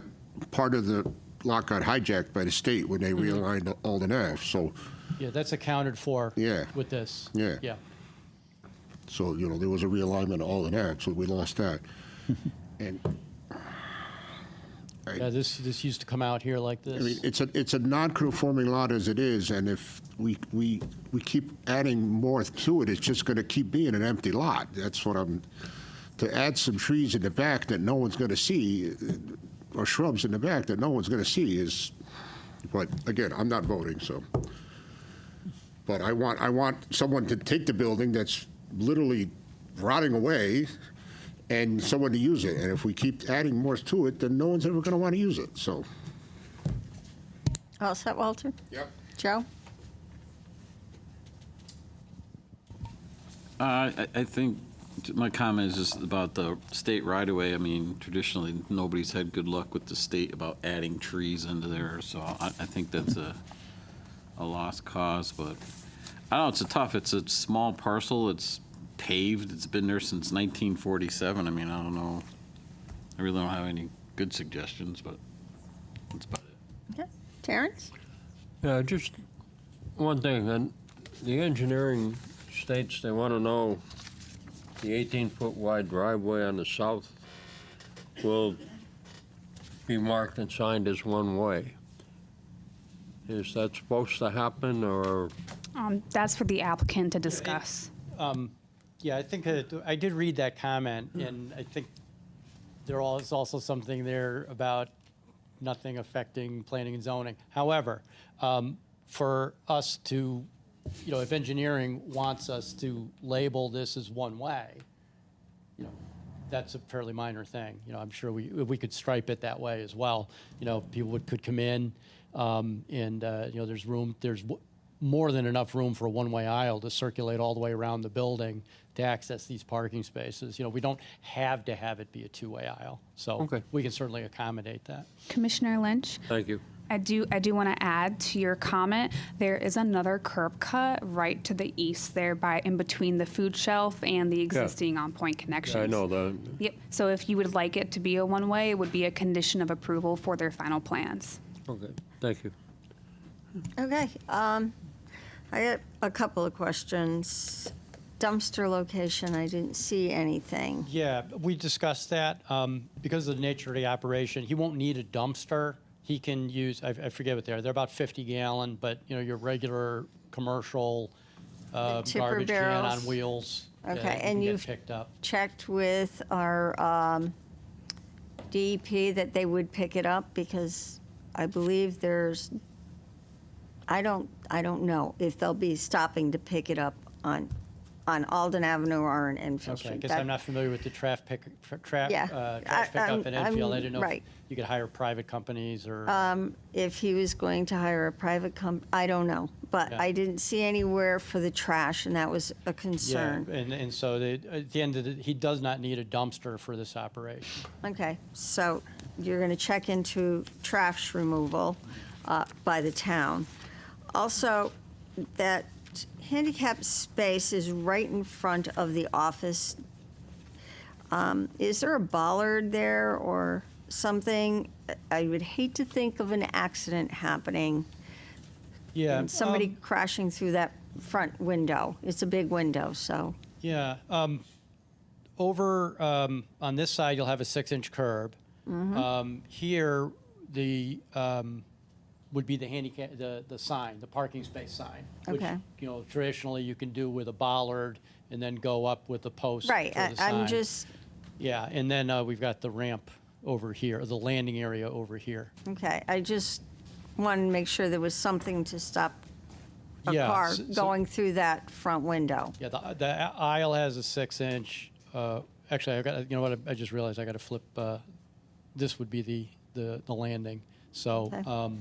part of the lot got hijacked by the state when they realigned Alden Ave, so, Yeah, that's accounted for. Yeah. With this. Yeah. Yeah. so, you know, there was a realignment of Alden Ave, so we lost that. And, Yeah, this used to come out here like I mean, this. it's a non-conforming lot as it is, and if we keep adding more to it, it's just gonna keep being an empty lot. That's what to add some trees in the back that no one's gonna see, or shrubs in the back that no one's gonna see is, but again, I'm not voting, so. But I want someone to take the building that's literally rotting away and someone to use it. And if we keep adding more to it, then no one's ever gonna wanna use it, so. All set, Walter? Yep. Joe? I think my comment is just about the state right-of-way. I mean, traditionally, nobody's had good luck with the state about adding trees into there, so I think that's a lost cause, but I don't know, it's a small parcel, it's paved, it's been there since 1947. I mean, I don't know. I really don't have any good suggestions, but that's about it. Okay. Terrence? Yeah, just one thing, and the engineering states they want to know the 18-foot wide driveway on the south will be marked and signed as one way. Is that supposed to happen, or? That's for the applicant to discuss. Yeah, I think I did read that comment, and I think there is also something there about nothing affecting planning and zoning. However, for us to, if engineering wants us to label this as one way, that's a fairly minor thing. I'm sure we could stripe it that way as well. People could come in, and there's room. There's more than enough room for a one-way aisle to circulate all the way around the building to access these parking spaces. We don't have to have it be a two-way aisle, so Okay. we can certainly accommodate that. Commissioner Lynch? Thank you. I do want to add to your comment, there is another curb cut right to the east there by in between the food shelf and the existing on-point connections. I know that. Yep, so if you would like it to be a one-way, it would be a condition of approval for their final plans. Okay, thank you. Okay, I got a couple of questions. Dumpster location, I didn't see anything. Yeah, we discussed that. Because of the nature of the operation, he won't need a dumpster. He can use, I forget what they're about 50 gallon, but you know, your regular commercial tipper garbage can on barrels. wheels. Okay, that and can get you've picked up. checked with our DEP that they would pick it up, because I believe there's, I don't know if they'll be stopping to pick it up on Alden Avenue or in Enfield Okay, Street. because That- I'm not familiar with the trash pickup I'm- in Enfield. I I'm- didn't know right. if you could hire private companies or. If he was going to hire a private I don't know, but Yeah. I didn't see anywhere for the trash, and that was a Yeah, concern. and so at the end of he does not need a dumpster for this operation. Okay, so you're going to check into trash removal by the town. Also, that handicap space is right in front of the office. Is there a bollard there or something? I would hate to think of an accident happening Yeah. and somebody crashing through that front window. It's a big window, so. Yeah. Over on this side, you'll have a 6-inch curb. Here, the would be the handicap, the sign, the parking space sign. Which, Okay. you know, traditionally you can do with a bollard and then go up with a post Right, for the sign. I'm just, Yeah, and then we've got the ramp over here, the landing area over here. okay, I just wanted to make sure there was something to stop a Yeah, car so- going through that front window. Yeah, the aisle has a 6-inch. Actually, I got, you know what? I just realized I got to flip. This would be the landing. So, Okay.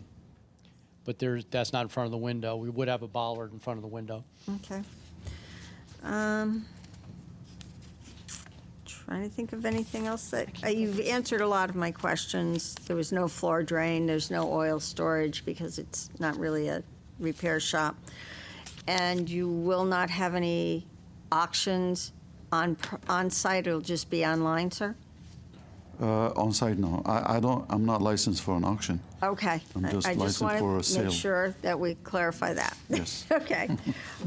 but that's not in front of the window. We would have a bollard in front of the window. Okay. Trying to think of anything else that, you've answered a lot of my questions. There was no floor drain, there's no oil storage because it's not really a repair shop. And you will not have any auctions on site, it'll just be online, sir? On site, no. I'm not licensed for an auction. Okay. I'm just I licensed wanted for a to sale. make sure that we clarify that. Yes. Okay.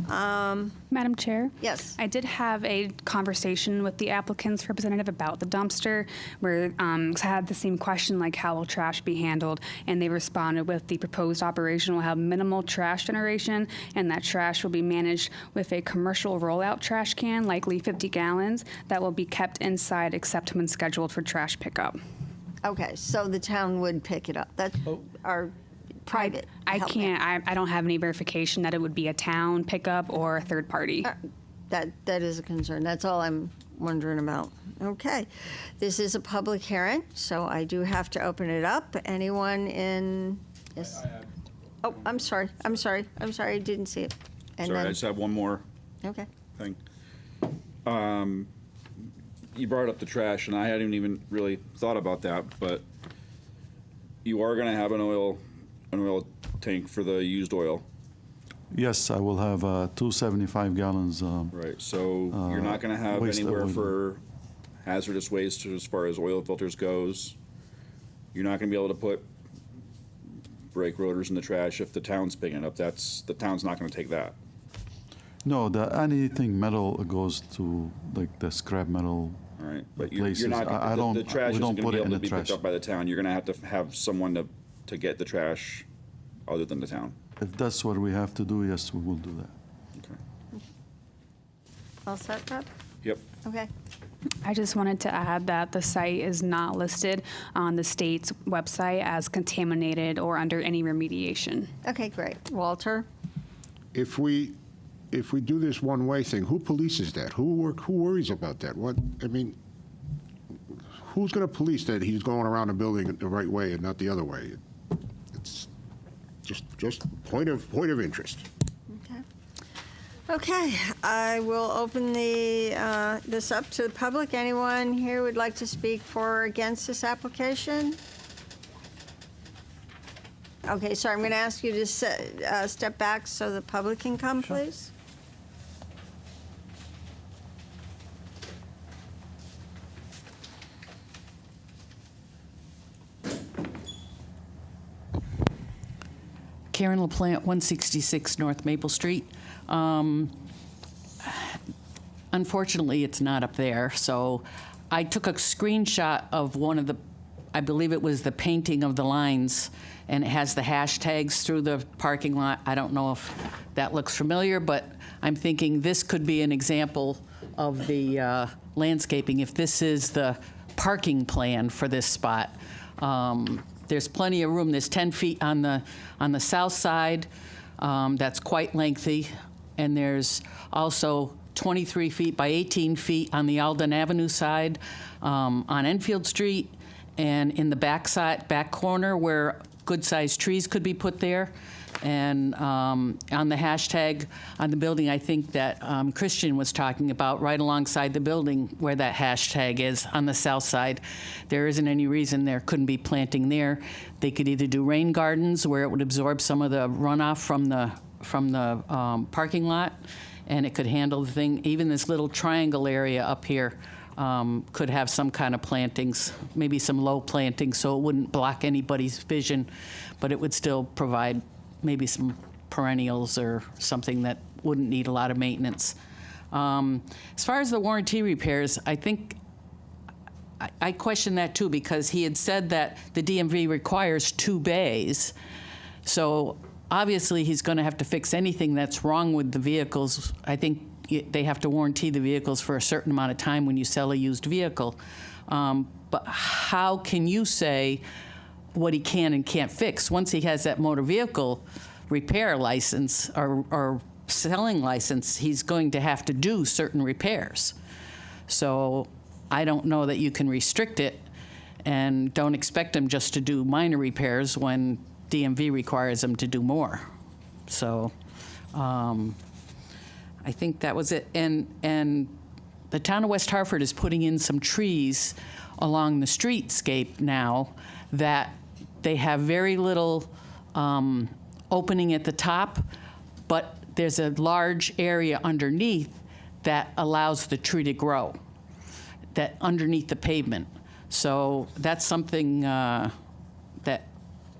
Madam Chair? Yes. I did have a conversation with the applicant's representative about the dumpster, where 'cause I had the same question, like how will trash be handled? And they responded with the proposed operation will have minimal trash generation, and that trash will be managed with a commercial rollout trash can, likely 50 gallons, that will be kept inside except when scheduled for trash pickup. Okay, so the town would pick it up. That's our private. I help. can't, I don't have any verification that it would be a town pickup or a third party. That is a concern. That's all I'm wondering about. Okay. This is a public hearing, so I do have to open it up. Anyone in, yes? Oh, I'm sorry, I didn't see it. And Sorry, I then, just have one more okay. thing. You brought up the trash, and I hadn't even really thought about that, but you are gonna have an oil tank for the used oil. Yes, I will have 275 gallons. Right, so you're not gonna have waste anywhere oil. for hazardous waste as far as oil filters goes. You're not gonna be able to put brake rotors in the trash if the town's picking it up. The town's not gonna take that. No, anything metal goes to like the scrap metal. All right, but places. you're not, I don't. the trash we isn't don't gonna put be it able in to the be picked trash. up by the town. You're gonna have to have someone to get the trash other than the town. If that's what we have to do, yes, we will do that. Okay. All set, Rob? Yep. Okay. I just wanted to add that the site is not listed on the state's website as contaminated or under any remediation. Okay, great. Walter? If we do this one-way thing, who polices that? Who worries about that? Who's going to police that he's going around the building the right way and not the other way? It's just point of interest. Okay. Okay, I will open this up to the public. Anyone here would like to speak for or against this application? Okay, so I'm going to ask you to step back so the public can come, please. Karen LaPlante, 166 North Maple Street. Unfortunately, it's not up there, so I took a screenshot of one of the, I believe it was the painting of the lines, and it has the hashtags through the parking lot. I don't know if that looks familiar, but I'm thinking this could be an example of the landscaping, if this is the parking plan for this spot. There's plenty of room. There's 10 feet on the south side. That's quite lengthy. And there's also 23 feet by 18 feet on the Alden Avenue side, on Enfield Street, and in the back corner where good-sized trees could be put there. And on the hashtag on the building, I think that Christian was talking about, right alongside the building where that hashtag is on the south side. There isn't any reason there couldn't be planting there. They could either do rain gardens where it would absorb some of the runoff from the parking lot, and it could handle the thing. Even this little triangle area up here could have some kind of plantings, maybe some low plantings, so it wouldn't block anybody's vision, but it would still provide maybe some perennials or something that wouldn't need a lot of maintenance. As far as the warranty repairs, I think I question that too, because he had said that the DMV requires 2 bays. So obviously he's going to have to fix anything that's wrong with the vehicles. I think they have to warranty the vehicles for a certain amount of time when you sell a used vehicle. But how can you say what he can and can't fix? Once he has that motor vehicle repair license or selling license, he's going to have to do certain repairs. So I don't know that you can restrict it, and don't expect him just to do minor repairs when DMV requires him to do more. So I think that was it. And the town of West Hartford is putting in some trees along the streetscape now that they have very little opening at the top, but there's a large area underneath that allows the tree to grow, that underneath the pavement. So that's something that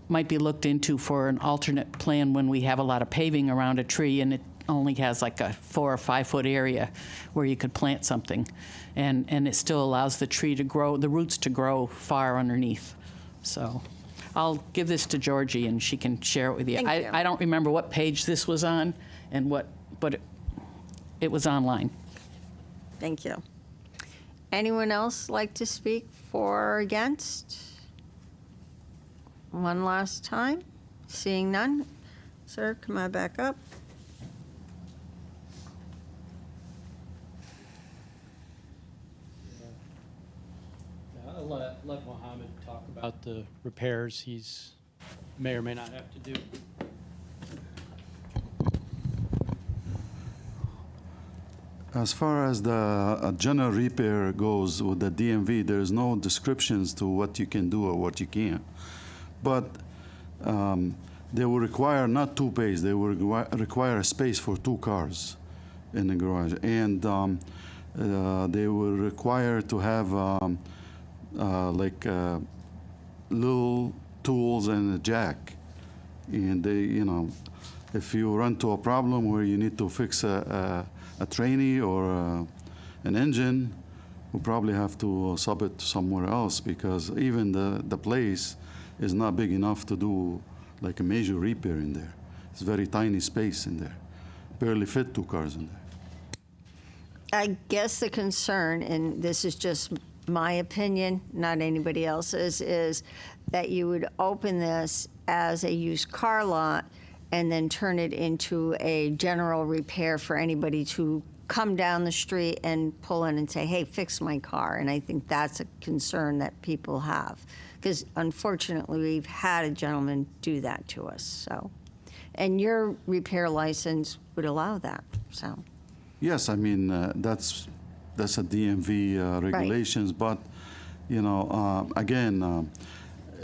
might be looked into for an alternate plan when we have a lot of paving around a tree and it only has like a 4 or 5 foot area where you could plant something. And it still allows the tree to grow, the roots to grow far underneath. So I'll give this to Georgie and she can share it with you. Thank you. I don't remember what page this was on and but it was online. Thank you. Anyone else like to speak for or against? One last time. Seeing none. Sir, come on back up. I'll let Mohammed talk about the repairs he's may or may not have to do. As far as the general repair goes with the DMV, there's no descriptions to what you can do or what you can't. But they will require not 2 bays, they will require a space for 2 cars in the garage. And they will require to have little tools and a jack. And they, if you run to a problem where you need to fix a trainee or an engine, we'll probably have to sub it somewhere else, because even the place is not big enough to do like a major repair in there. It's very tiny space in there. Barely fit 2 cars in there. I guess the concern, and this is just my opinion, not anybody else's, is that you would open this as a used car lot and then turn it into a general repair for anybody to come down the street and pull in and say, hey, fix my car. And I think that's a concern that people have. Because unfortunately, we've had a gentleman do that to us. So, and your repair license would allow that. So, yes, I mean that's a DMV regulations, but again,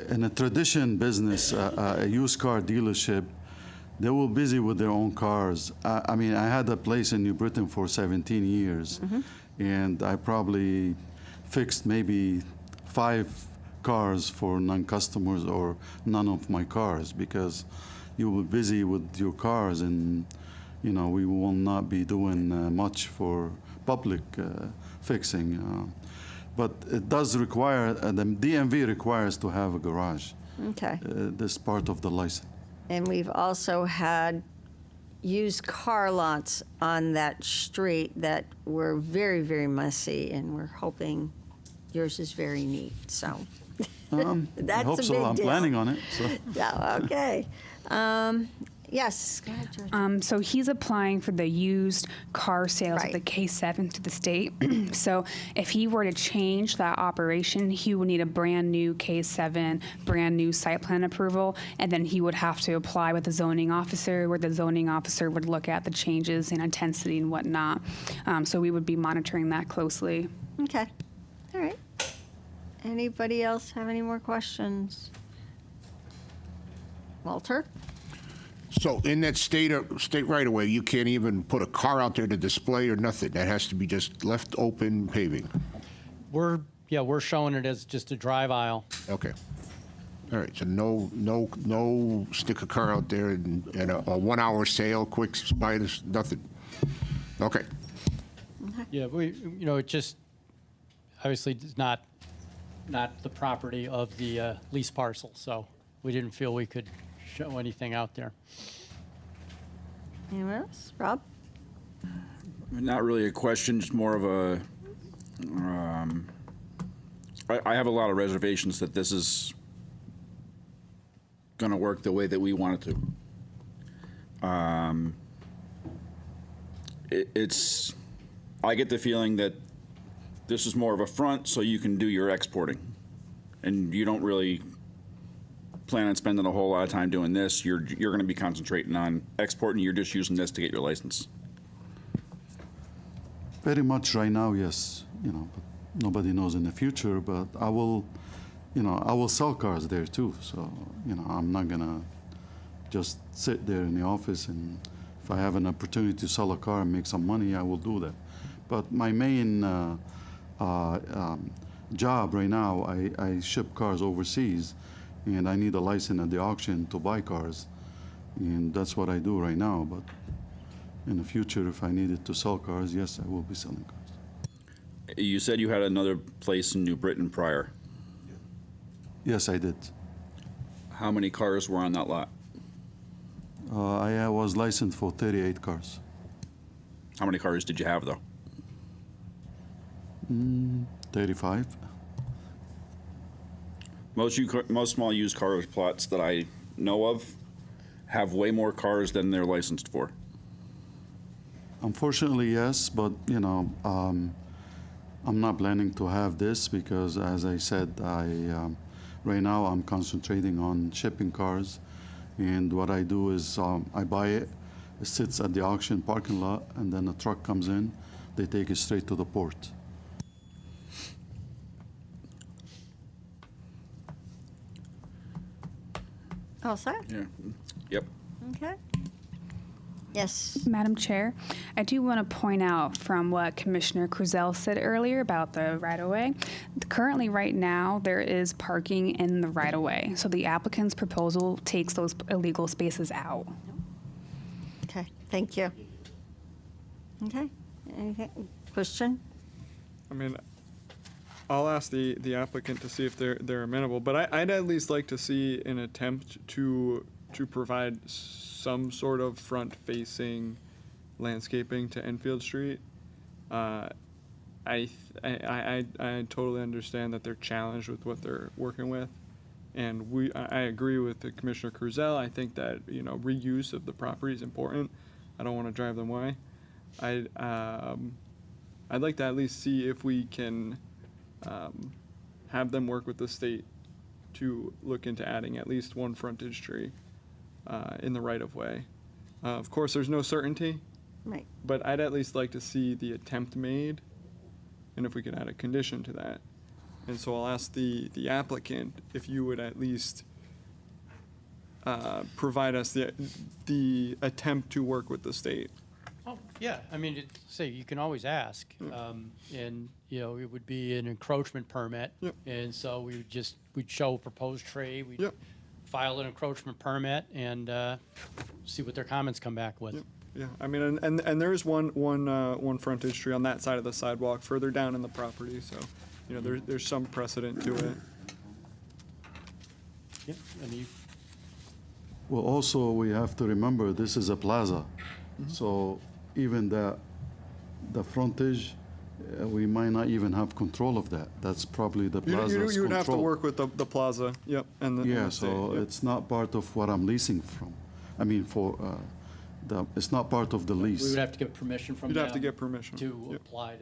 in a tradition business, a used car dealership, they were busy with their own cars. I mean, I had a place in New Britain for 17 years, and I probably fixed maybe 5 cars for non-customers or none of my cars because you were busy with your cars, and you know we will not be doing much for public fixing. But it does require, the DMV requires to have a garage. Okay. This part of the license. And we've also had used car lots on that street that were very, very messy, and we're hoping yours is very neat, so. That's I hope a so. big I'm deal. planning on it. So. Yeah, okay. Yes, go ahead, George. So he's applying for the used car sales Right. of the K7 to the state. So if he were to change that operation, he would need a brand new K7, brand new site plan approval, and then he would have to apply with the zoning officer, where the zoning officer would look at the changes in intensity and whatnot. So we would be monitoring that closely. Okay, all right. Anybody else have any more questions? Walter? So in that state right away, you can't even put a car out there to display or nothing. That has to be just left open paving. We're showing it as just a drive aisle. Okay. All right. So no stick a car out there and a 1 hour sale, quick buy this, nothing. Okay. Yeah, it just obviously is not the property of the lease parcel, so we didn't feel we could show anything out there. Anyone else? Rob? Not really a question, just more of a, I have a lot of reservations that this is going to work the way that we want it to. I get the feeling that this is more of a front so you can do your exporting. And you don't really plan on spending a whole lot of time doing this. You're going to be concentrating on exporting. You're just using this to get your license. Very much right now, yes. But nobody knows in the future. But I will sell cars there too. So I'm not gonna just sit there in the office. And if I have an opportunity to sell a car and make some money, I will do that. But my main job right now, I ship cars overseas. And I need a license at the auction to buy cars. And that's what I do right now. But in the future, if I needed to sell cars, yes, I will be selling cars. You said you had another place in New Britain prior. Yes, I did. How many cars were on that lot? I was licensed for 38 cars. How many cars did you have, though? 35. Most small used car plots that I know of have way more cars than they're licensed for. Unfortunately, yes, but I'm not planning to have this because, as I said, right now I'm concentrating on shipping cars, and what I do is I buy it, it sits at the auction parking lot, and then a truck comes in, they take it straight to the port. All set? Yeah. Yep. Okay. Yes. Madam Chair, I do want to point out from what Commissioner Cruzel said earlier about the right-of-way. Currently, right now, there is parking in the right-of-way. So the applicant's proposal takes those illegal spaces out. Okay, thank you. Okay, anything, question? I mean, I'll ask the applicant to see if they're amenable, but I'd at least like to see an attempt to provide some sort of front-facing landscaping to Enfield Street. I totally understand that they're challenged with what they're working with, and I agree with the Commissioner Cruzel. I think that reuse of the property is important. I don't want to drive them away. I'd like to at least see if we can have them work with the state to look into adding at least one frontage tree in the right-of-way. Of course, there's no certainty, Right. but I'd at least like to see the attempt made, and if we can add a condition to that. And so I'll ask the applicant if you would at least provide us the attempt to work with the state. Oh, yeah, I mean, say, you can always ask. And, you know, it would be an encroachment permit. Yep. And so we'd show a proposed tree, we'd Yep. file an encroachment permit and see what their comments come back with. Yep. Yeah, I mean, and there is one frontage tree on that side of the sidewalk further down in the property, so, you know, there's some precedent to it. Yep, and you, Well, also, we have to remember, this is a plaza. Mm-hmm. So even the frontage, we might not even have control of that. That's probably the plaza's You would have to control. work with the plaza, yep, and the. Yeah, and the state, so yep. it's not part of what I'm leasing from. I mean, it's not part of the we lease. would have to get permission from You'd them. have to get permission, To yep. Mm-hmm. apply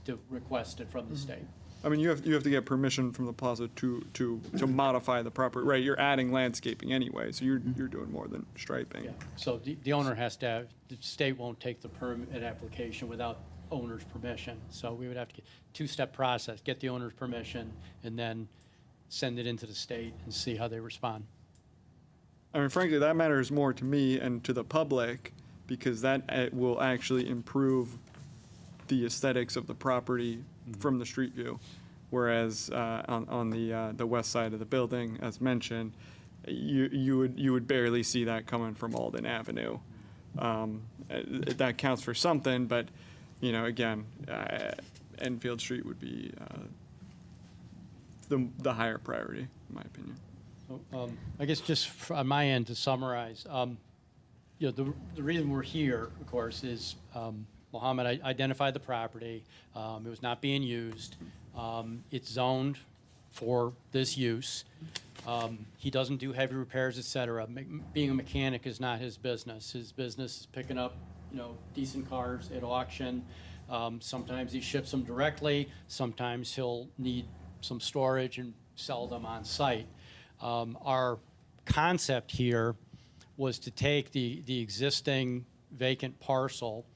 to request it from the state. I mean, you have to get permission from the plaza to modify the property, right? You're adding landscaping anyway, so you're doing more than striping. Yeah, so the owner has to have, the state won't take the permit application without owner's permission. So we would have to get two-step process, get the owner's permission, and then send it into the state and see how they respond. I mean, frankly, that matters more to me and to the public because that will actually improve the aesthetics of the property from the street view. Whereas on the west side of the building, as mentioned, you would barely see that coming from Alden Avenue. That counts for something, but you know, again, Enfield Street would be the higher priority, in my opinion. So, I guess just on my end to summarize, you know, the reason we're here, of course, is Mohammed identified the property. It was not being used. It's zoned for this use. He doesn't do heavy repairs, et cetera. Being a mechanic is not his business. His business is picking up, you know, decent cars at auction. Sometimes he ships them directly. Sometimes he'll need some storage and sell them on site. Our concept here was to take the existing vacant parcel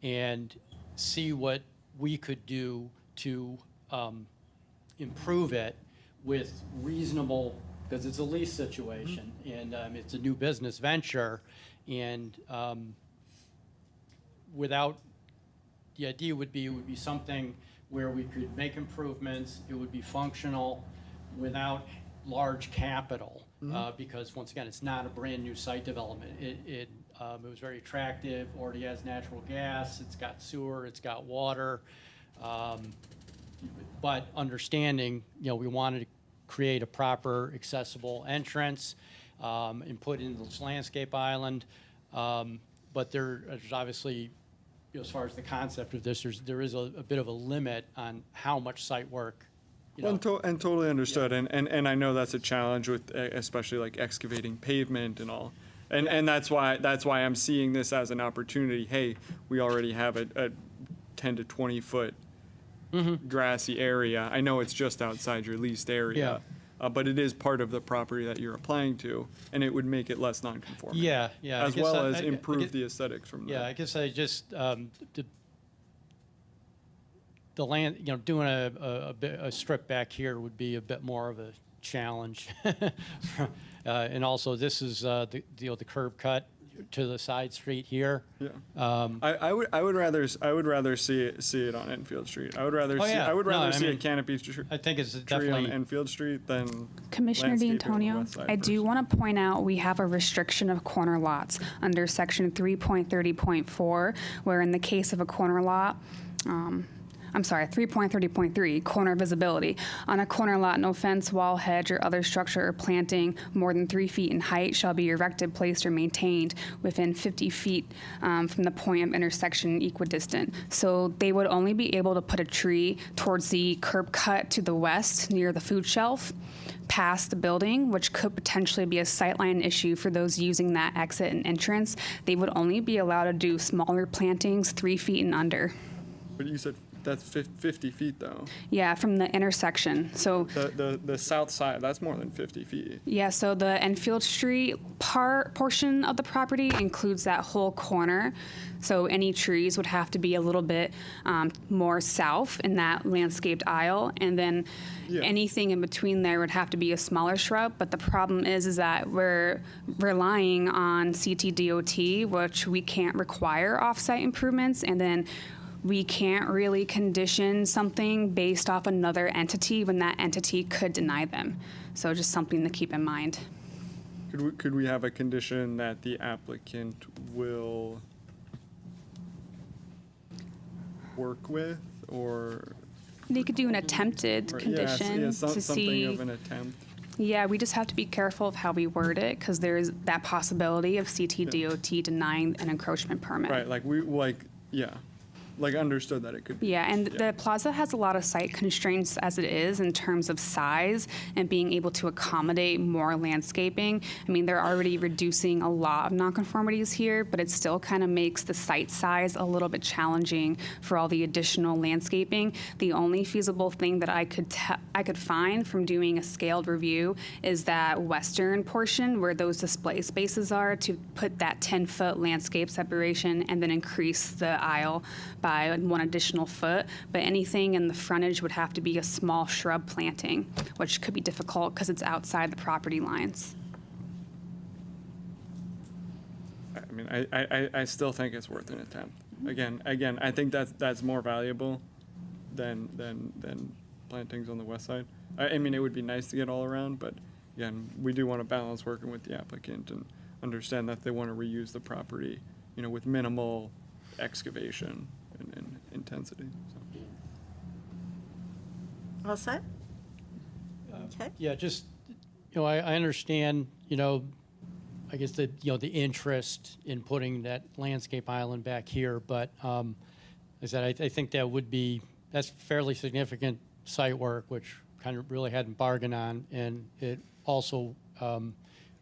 and see what we could do to improve it with reasonable, because it's a lease situation and it's a new business venture, and without, the idea would be, it would be something where we could make improvements, it would be functional without large capital, because once again, it's not a brand new site development. It was very attractive, already has natural gas, it's got sewer, it's got water. But understanding, you know, we wanted to create a proper accessible entrance and put in this landscape island. But there's obviously, you know, as far as the concept of this, there is a bit of a limit on how much site work. You know. And totally understood, and I know that's a challenge with especially like excavating pavement and all, and that's why I'm seeing this as an opportunity. Hey, we already have a 10 to 20 foot grassy area. I know it's just outside your leased area, but it is part of the property that you're applying to, and it would make it less non-conforming. Yeah. As well as improve the aesthetics from Yeah, the. I guess I just, the land, you know, doing a strip back here would be a bit more of a challenge. And also, this is the curb cut to the side street here. Yeah. I would rather see it on Enfield Street. I would rather Oh, see yeah. I would No, rather I see a mean, canopy I think it's tree definitely. on Enfield Street than Commissioner landscaping on the D'Antonio, west side I do personally. want to point out we have a restriction of corner lots under section 3.30.4, where in the case of a corner lot, 3.30.3, corner visibility. On a corner lot, no fence, wall, hedge, or other structure or planting more than 3 feet in height shall be erected, placed, or maintained within 50 feet from the point of intersection equidistant. So they would only be able to put a tree towards the curb cut to the west near the food shelf, past the building, which could potentially be a sightline issue for those using that exit and entrance. They would only be allowed to do smaller plantings 3 feet and under. But you said that's 50 feet though. Yeah, from the intersection. So The south side, that's more than 50 feet. yeah, so the Enfield Street portion of the property includes that whole corner. So any trees would have to be a little bit more south in that landscaped aisle, and then anything in between there would have to be a smaller shrub. But the problem is that we're relying on CTDOT, which we can't require off-site improvements, and then we can't really condition something based off another entity when that entity could deny them. So just something to keep in mind. Could we have a condition that the applicant will work with, or? They could do an attempted or- condition to something see. of an attempt. Yeah, we just have to be careful of how we word it because there's that possibility of CTDOT denying an encroachment permit. Right, like understood that it could be. Yeah, and the plaza has a lot of site constraints as it is in terms of size and being able to accommodate more landscaping. I mean, they're already reducing a lot of nonconformities here, but it still kind of makes the site size a little bit challenging for all the additional landscaping. The only feasible thing that I could find from doing a scaled review is that western portion where those display spaces are, to put that 10-foot landscape separation and then increase the aisle by 1 additional foot, but anything in the frontage would have to be a small shrub planting, which could be difficult because it's outside the property lines. I mean, I still think it's worth an attempt. Again, I think that's more valuable than plantings on the west side. I mean, it would be nice to get all around, but again, we do want to balance working with the applicant and understand that they want to reuse the property, with minimal excavation and intensity. So. All set? Okay. Yeah, just, I understand, I guess the interest in putting that landscape island back here, but I said, I think that's fairly significant site work, which kind of really hadn't bargained on, and it also,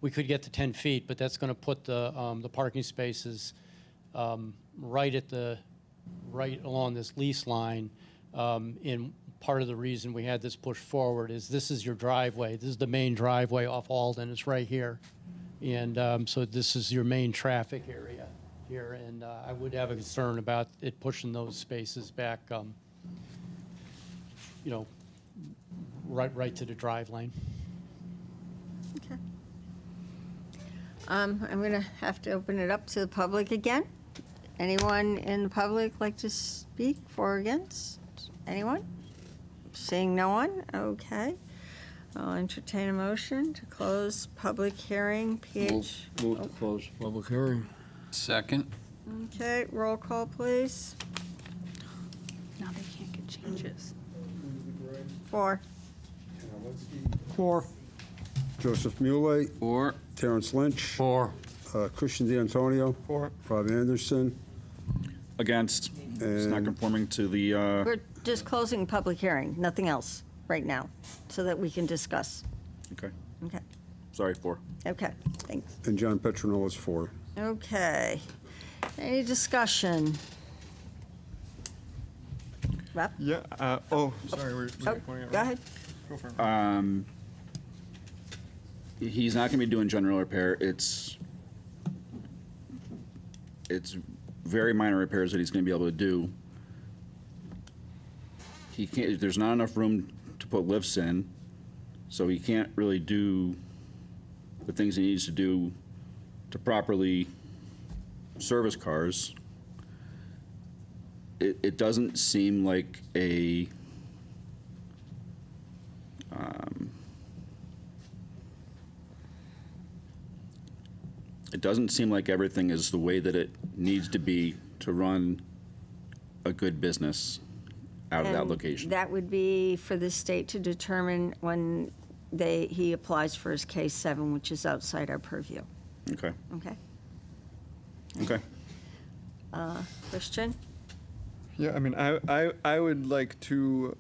we could get to 10 feet, but that's going to put the parking spaces right along this lease line. And part of the reason we had this push forward is this is your driveway. This is the main driveway off Alden. It's right here. And so this is your main traffic area here. And I would have a concern about it pushing those spaces back, right to the drive lane. Okay. I'm going to have to open it up to the public again. Anyone in the public like to speak for or against? Anyone? Seeing no one? Okay. I'll entertain a motion to close public hearing, PH. Move to close public hearing. Second. Okay, roll call, please. Now they can't get changes. 4. 4. Joseph Muley, Or Terrence Lynch, 4. Christian D'Antonio, For. Bob Anderson, Against. It's not And- conforming to the, We're just closing public hearing, nothing else right now, so that we can discuss. okay, Okay, sorry, 4. okay, thanks. and John Petronella is 4. Okay. Any discussion? Rob? Yeah. Sorry. We're Oh, pointing out. go ahead. Go for it. He's not gonna be doing general repair. It's very minor repairs that he's gonna be able to do. He can't, there's not enough room to put lifts in, so he can't really do the things he needs to do to properly service cars. It doesn't seem like a, it doesn't seem like everything is the way that it needs to be to run a good business out of that And location. That would be for the state to determine when he applies for his K-7, which is outside our purview. Okay, Okay? okay. Christian? Yeah, I mean, I would like to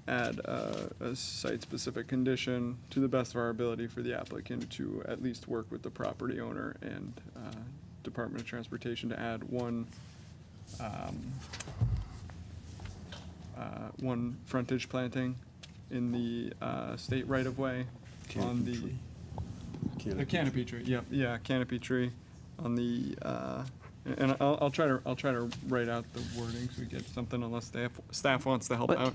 add a site-specific condition to the best of our ability for the applicant to at least work with the property owner and Department of Transportation to add one one frontage planting in the state right-of-way on the canopy tree. Yep, yeah, canopy tree on the. And I'll try to write out the wording so we get something unless staff wants to help But out.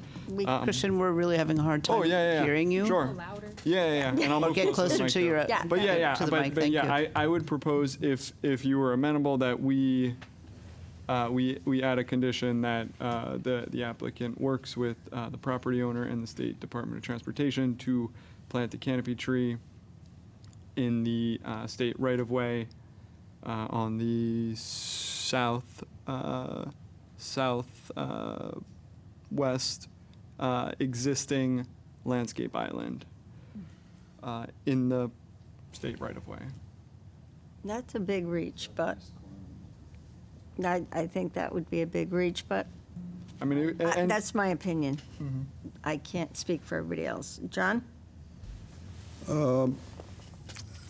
Christian, we're really having a hard time Oh, yeah. hearing you. Sure. Yeah. And I'll move Get closer mic to there. your, Yeah. But to the mic, but thank yeah, you. I would propose if you were amenable that we add a condition that the applicant works with the property owner and the State Department of Transportation to plant a canopy tree in the state right-of-way on the southwest existing landscape island in the state right-of-way. That's a big reach, but I think that would be a big reach, but I mean, and that's my opinion. I can't speak for everybody else. John?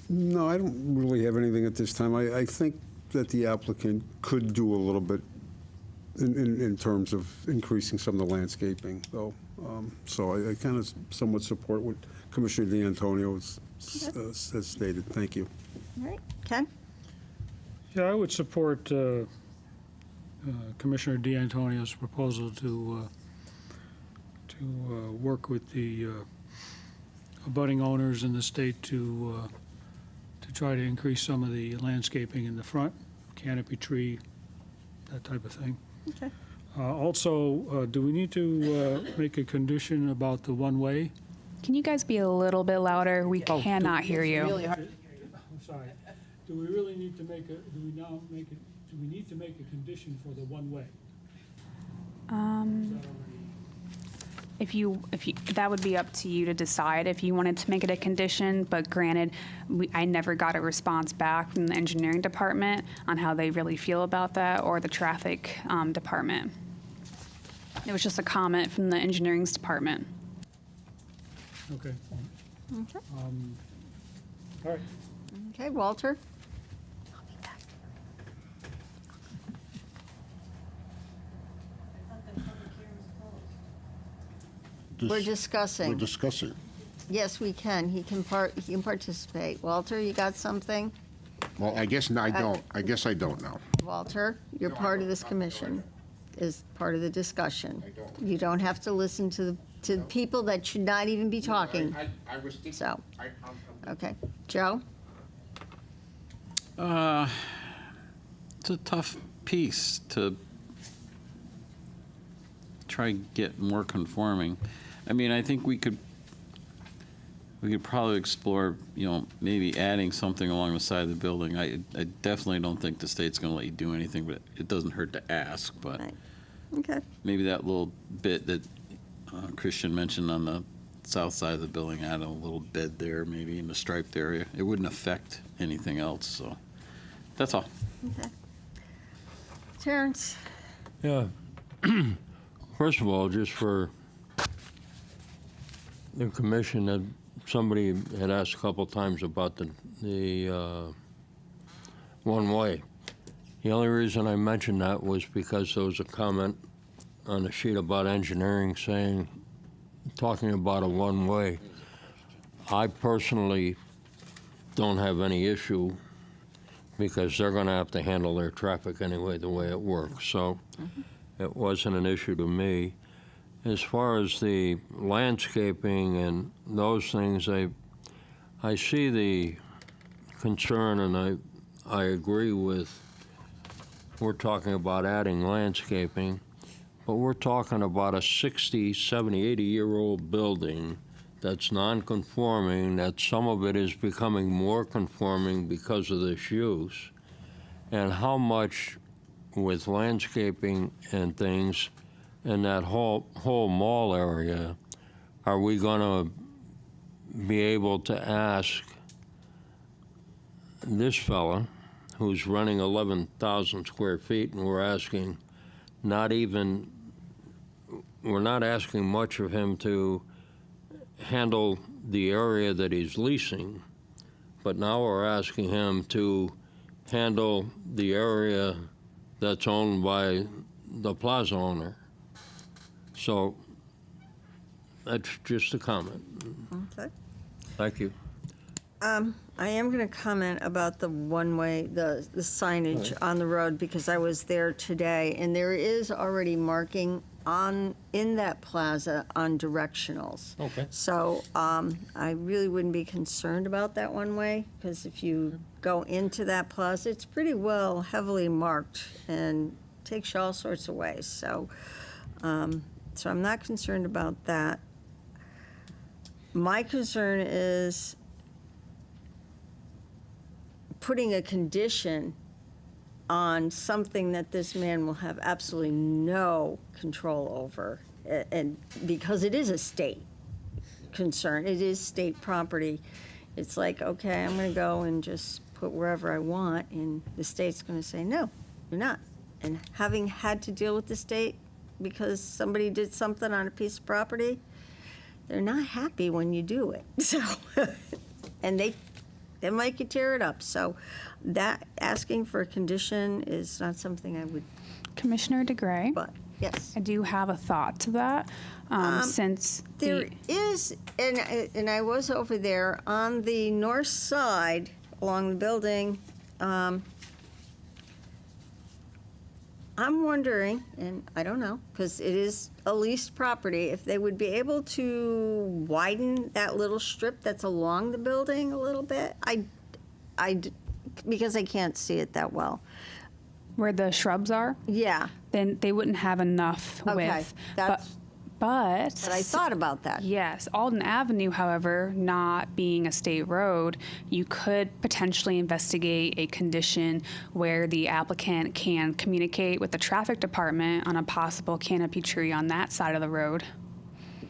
No, I don't really have anything at this time. I think that the applicant could do a little bit in terms of increasing some of the landscaping, though. So I kind of somewhat support what Commissioner D'Antonio has stated. Thank you. All right, Ken? Yeah, I would support Commissioner D'Antonio's proposal to work with the abutting owners in the state to try to increase some of the landscaping in the front, canopy tree, that type of thing. Okay. Also, do we need to make a condition about the one-way? Can you guys be a little bit louder? We cannot hear you. I'm sorry. Do we really need to make do we need to make a condition for the one-way? If you, that would be up to you to decide if you wanted to make it a condition, but granted, I never got a response back from the engineering department on how they really feel about that, or the traffic department. It was just a comment from the engineering's department. Okay. Okay. All right. Okay, Walter? We're discussing. We're discussing. Yes, we can. He can participate. Walter, you got something? Well, I guess I don't. I guess I don't know. Walter, you're part of this commission, is part of the discussion. You don't have to listen to the people that should not even be talking. I was thinking. So, okay. Joe? It's a tough piece to try and get more conforming. I mean, I think we could probably explore, maybe adding something along the side of the building. I definitely don't think the state's going to let you do anything, but it doesn't hurt to ask. But Right. Okay. maybe that little bit that Christian mentioned on the south side of the building, add a little bed there, maybe in the striped area. It wouldn't affect anything else, so that's all. Okay. Terrence? Yeah. First of all, just for the commission, that somebody had asked a couple times about the one-way. The only reason I mentioned that was because there was a comment on the sheet about engineering talking about a one-way. I personally don't have any issue because they're going to have to handle their traffic anyway the way it works. So it wasn't an issue to me. As far as the landscaping and those things, I see the concern, and I agree with, we're talking about adding landscaping, but we're talking about a 60, 70, 80-year-old building that's non-conforming, that some of it is becoming more conforming because of this use, and how much with landscaping and things in that whole mall area are we going to be able to ask this fella who's running 11,000 square feet, and we're not asking much of him to handle the area that he's leasing, but now we're asking him to handle the area that's owned by the plaza owner. So that's just a comment. Okay. Thank you. I am going to comment about the one-way, the signage on the road, because I was there today, and there is already marking in that plaza on directionals. Okay. So I really wouldn't be concerned about that one-way, because if you go into that plaza, it's pretty well heavily marked and takes you all sorts of ways. So, so I'm not concerned about that. My concern is putting a condition on something that this man will have absolutely no control over, and because it is a state concern, it is state property. It's like, okay, I'm going to go and just put wherever I want, and the state's going to say, no, you're not. And having had to deal with the state because somebody did something on a piece of property, they're not happy when you do it. So, and they make you tear it up. So that, asking for a condition is not something I would, Commissioner DeGray, but yes. I do have a thought to that. Since There is, and I was over there on the north side along the building. I'm wondering, and I don't know, because it is a leased property, if they would be able to widen that little strip that's along the building a little bit. Because I can't see it that well. where the shrubs are, Yeah, then they wouldn't have enough okay, width. that's, But I thought about that. yes, Alden Avenue, however, not being a state road, you could potentially investigate a condition where the applicant can communicate with the traffic department on a possible canopy tree on that side of the road.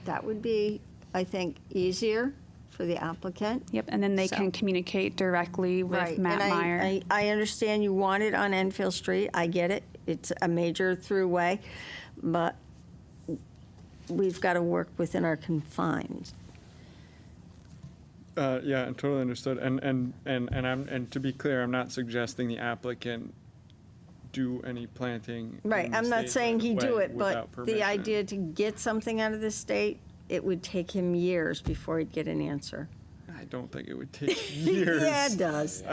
That would be, I think, easier for the applicant. Yep, and then they So- can communicate directly with Right, Matt and Meyer. I understand you want it on Enfield Street, I get it, it's a major throughway, but we've got to work within our confines. Yeah, totally understood. And to be clear, I'm not suggesting the applicant do any planting. in Right, the I'm not state saying he do right-of-way it, but without the permission. idea to get something out of the state, it would take him years before he'd get an answer. I don't think it would take years. Yeah, it does.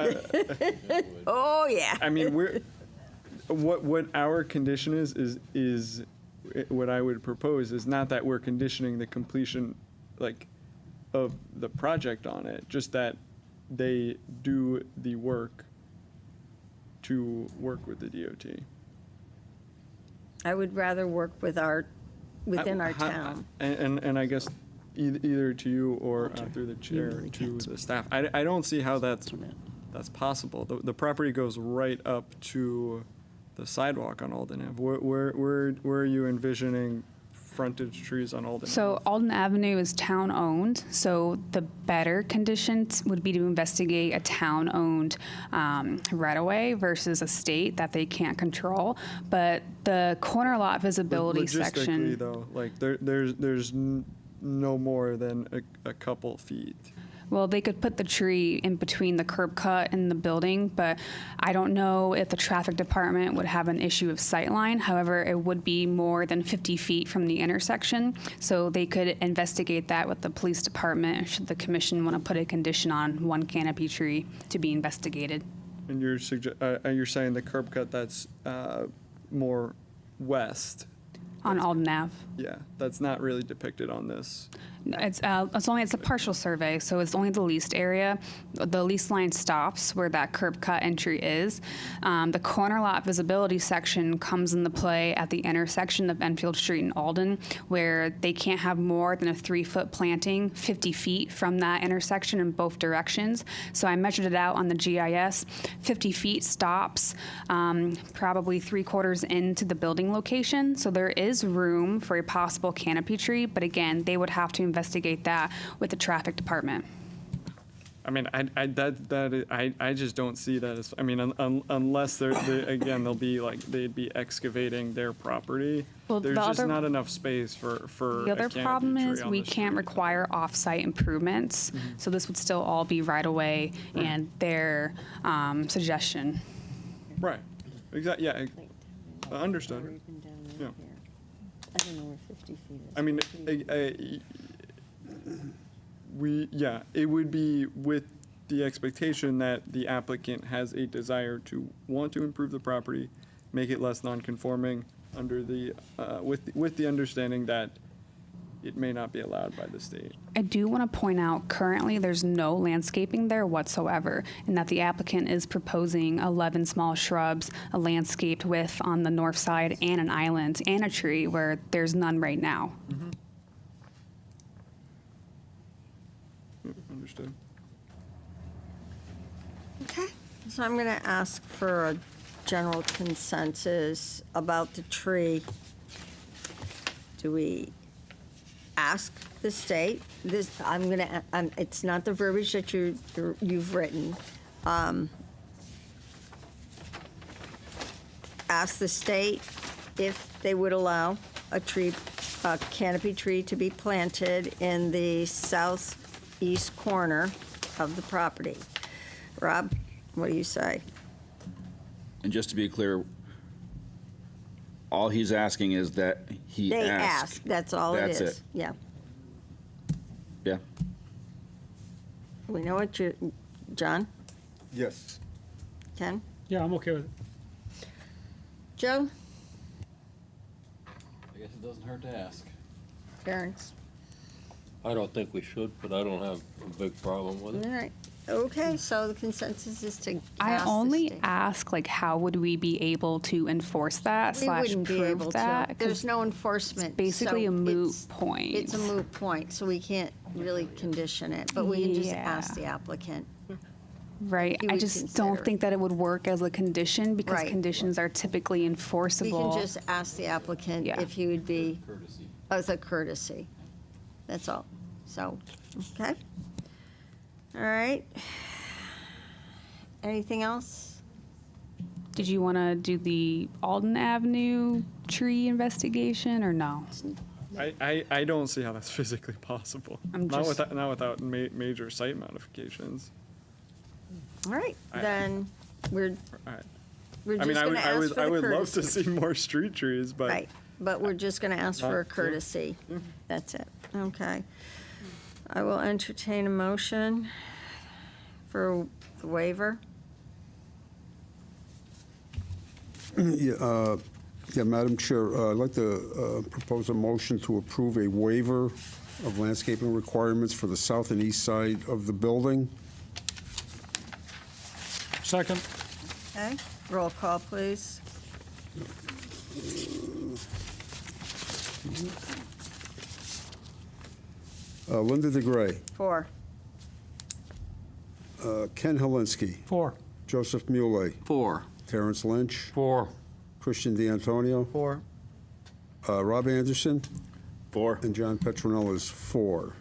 Oh, yeah. I mean, what our condition is what I would propose is not that we're conditioning the completion, like, of the project on it, just that they do the work to work with the DOT. I would rather work with within our town. And I guess either to you or through the chair to the staff. I don't see how that's possible. The property goes right up to the sidewalk on Alden Ave. Where are you envisioning frontage trees on Alden Ave? So Alden Avenue is town-owned, so the better conditions would be to investigate a town-owned right-of-way versus a state that they can't control. But the corner lot visibility section. Logistically, though, like there's no more than a couple feet. Well, they could put the tree in between the curb cut and the building, but I don't know if the traffic department would have an issue of sightline. However, it would be more than 50 feet from the intersection, so they could investigate that with the police department should the commission want to put a condition on one canopy tree to be investigated. And you're saying the curb cut that's more west. On Alden Ave. Yeah, that's not really depicted on this. It's a partial survey, so it's only the leased area. The lease line stops where that curb cut entry is. The corner lot visibility section comes into play at the intersection of Enfield Street and Alden, where they can't have more than a 3-foot planting 50 feet from that intersection in both directions. So I measured it out on the GIS. 50 feet stops probably 3/4 into the building location. So there is room for a possible canopy tree, but again, they would have to investigate that with the traffic department. I mean, I just don't see that as, I mean, unless again, they'd be excavating their property. Well, There's the just other- not enough space for The a other canopy problem tree is on we the can't street. require off-site improvements, so this would still all be right-of-way and their suggestion. Right, exactly, yeah, understood, yeah. I don't know where 50 feet is. I mean, it would be with the expectation that the applicant has a desire to want to improve the property, make it less non-conforming under the, with the understanding that it may not be allowed by the state. I do want to point out currently there's no landscaping there whatsoever, and that the applicant is proposing 11 small shrubs, a landscaped width on the north side, and an island and a tree where there's none right now. Understood. Okay, so I'm going to ask for a general consensus about the tree. Do we ask the state? This, I'm going to, it's not the verbiage that you've written. Ask the state if they would allow a tree, a canopy tree to be planted in the southeast corner of the property. Rob, what do you say? And just to be clear, all he's asking is that he They ask. ask, that's all it is. That's it. Yeah. Yeah. We know what you, John, Yes. Ken, Yeah, I'm okay with it. Joe, I guess it doesn't hurt to ask. Terrence. I don't think we should, but I don't have a big problem with it. All right. Okay, so the consensus is to I ask the only state. ask, like, how would we be able to enforce that We slash wouldn't be able prove to. that? 'Cause There's no enforcement. basically so a moot it's- point. It's a moot point, so we can't really condition it, but we can just Yeah. ask the applicant. Right, you I would just consider don't it. think that it would work as a condition because Right. conditions are typically We enforceable. can just ask the applicant Yeah. if he would be, as a courtesy. That's all. So, okay. All right. Anything else? Did you want to do the Alden Avenue tree investigation or no? I don't see how that's physically possible. I'm Not just- without major site modifications. All right, I- then we're All right. we're I just mean, going to ask for the I would love to courtesy. see more street trees, but Right, but we're just going to ask for a Yeah. courtesy. That's it. Okay. I will entertain a motion for the waiver. Yeah, Madam Chair, I'd like to propose a motion to approve a waiver of landscaping requirements for the south and east side of the building. Second. Okay, roll call, please. Linda DeGray, 4. Ken Helinski, 4. Joseph Muley, 4. Terrence Lynch, 4. Christian D'Antonio, 4. Rob Anderson, 4. and John Petronella is 4.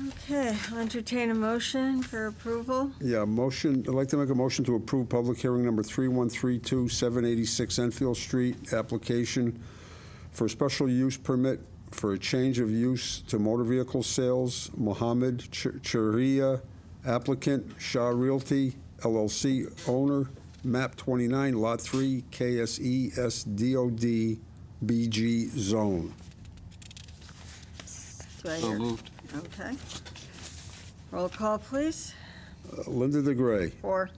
Okay, I'll entertain a motion for approval. Yeah, motion, I'd like to make a motion to approve public hearing number 3132, 786 Enfield Street, application for a special use permit for a change of use to motor vehicle sales, Mohammed Charia, applicant, Shah Realty, LLC, owner, map 29, lot 3, KSE SDOD BG zone. Do I So hear? moved. Okay. Roll call, please. Linda DeGray, 4.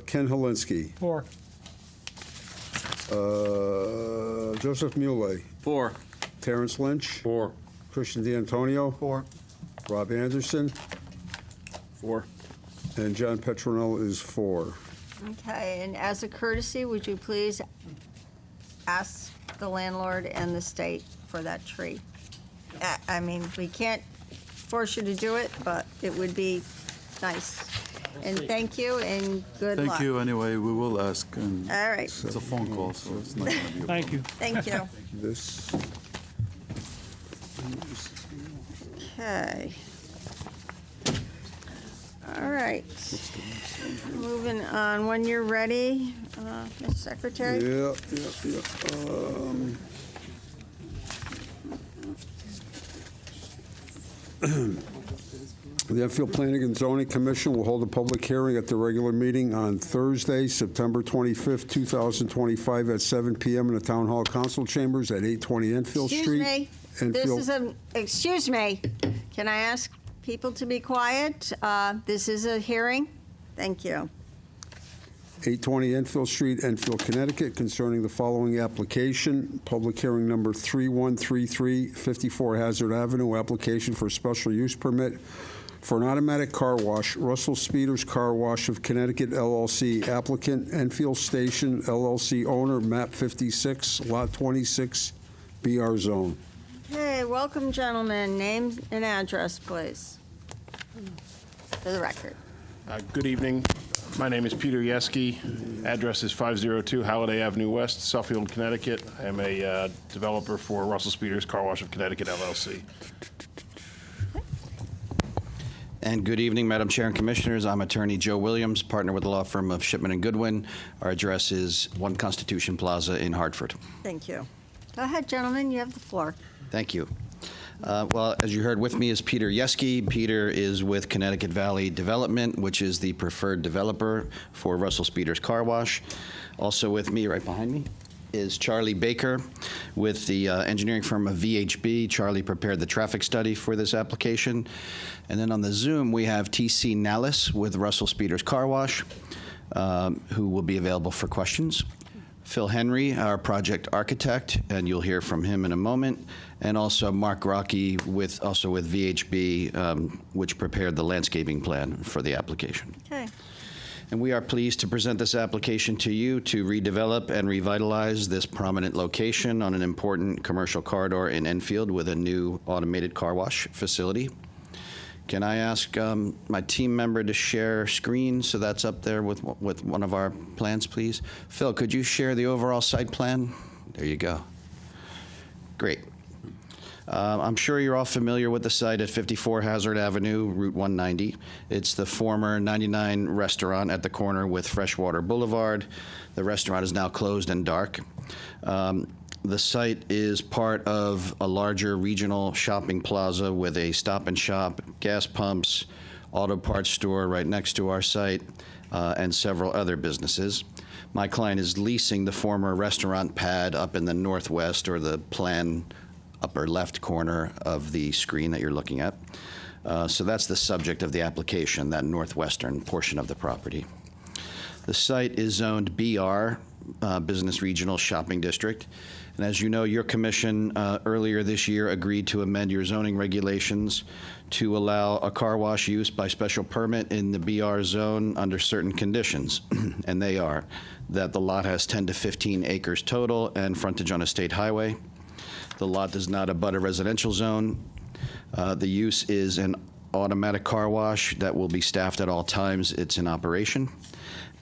Ken Helinski, 4. Joseph Muley, 4. Terrence Lynch, 4. Christian D'Antonio, 4. Rob Anderson, 4. and John Petronella is 4. Okay, and as a courtesy, would you please ask the landlord and the state for that tree? I mean, we can't force you to do it, but it would be nice. And thank you and good luck. Thank you anyway, we will ask, and All right, it's a phone call, so it's not gonna be a Thank you. thank you. This, Okay. All right. Moving on, when you're ready, Ms. Secretary? yeah. The Enfield Planning and Zoning Commission will hold a public hearing at the regular meeting on Thursday, September 25th, 2025, at 7 p.m. in the Town Hall Council Chambers at 820 Enfield Street. Excuse me. Can I ask people to be quiet? This is a hearing. Thank you. 820 Enfield Street, Enfield, Connecticut, concerning the following application. Public hearing number 3133, 54 Hazard Avenue, application for special use permit for an automatic car wash, Russell Speeders Car Wash of Connecticut, LLC. Applicant, Enfield Station, LLC owner, map 56, lot 26, BR zone. Hey, welcome, gentlemen. Name and address, please, for the record. Good evening. My name is Peter Yeske. Address is 502 Halliday Avenue West, Suffield, Connecticut. I am a developer for Russell Speeders Car Wash of Connecticut, LLC. And good evening, Madam Chair and Commissioners. I'm Attorney Joe Williams, partner with the law firm of Shipman & Goodwin. Our address is 1 Constitution Plaza in Hartford. Thank you. Go ahead, gentlemen. You have the floor. Thank you. Well, as you heard, with me is Peter Yeske. Peter is with Connecticut Valley Development, which is the preferred developer for Russell Speeders Car Wash. Also with me, right behind me, is Charlie Baker with the engineering firm of VHB. Charlie prepared the traffic study for this application. And then on the Zoom, we have TC Nallis with Russell Speeders Car Wash, who will be available for questions. Phil Henry, our project architect, and you'll hear from him in a moment. And also Mark Rocky, with VHB, which prepared the landscaping plan for the application. Okay. And we are pleased to present this application to you to redevelop and revitalize this prominent location on an important commercial corridor in Enfield with a new automated car wash facility. Can I ask my team member to share screen, so that's up there with one of our plans, please? Phil, could you share the overall site plan? There you go. Great. I'm sure you're all familiar with the site at 54 Hazard Avenue, Route 190. It's the former 99 restaurant at the corner with Freshwater Boulevard. The restaurant is now closed and dark. The site is part of a larger regional shopping plaza with a Stop and Shop, gas pumps, auto parts store right next to our site, and several other businesses. My client is leasing the former restaurant pad up in the northwest, or the plan upper left corner of the screen that you're looking at. So that's the subject of the application, that northwestern portion of the property. The site is zoned BR, Business Regional Shopping District. And as you know, your commission earlier this year agreed to amend your zoning regulations to allow a car wash use by special permit in the BR zone under certain conditions. And they are that the lot has 10 to 15 acres total and frontage on a state highway. The lot does not abut a residential zone. The use is an automatic car wash that will be staffed at all times it's in operation.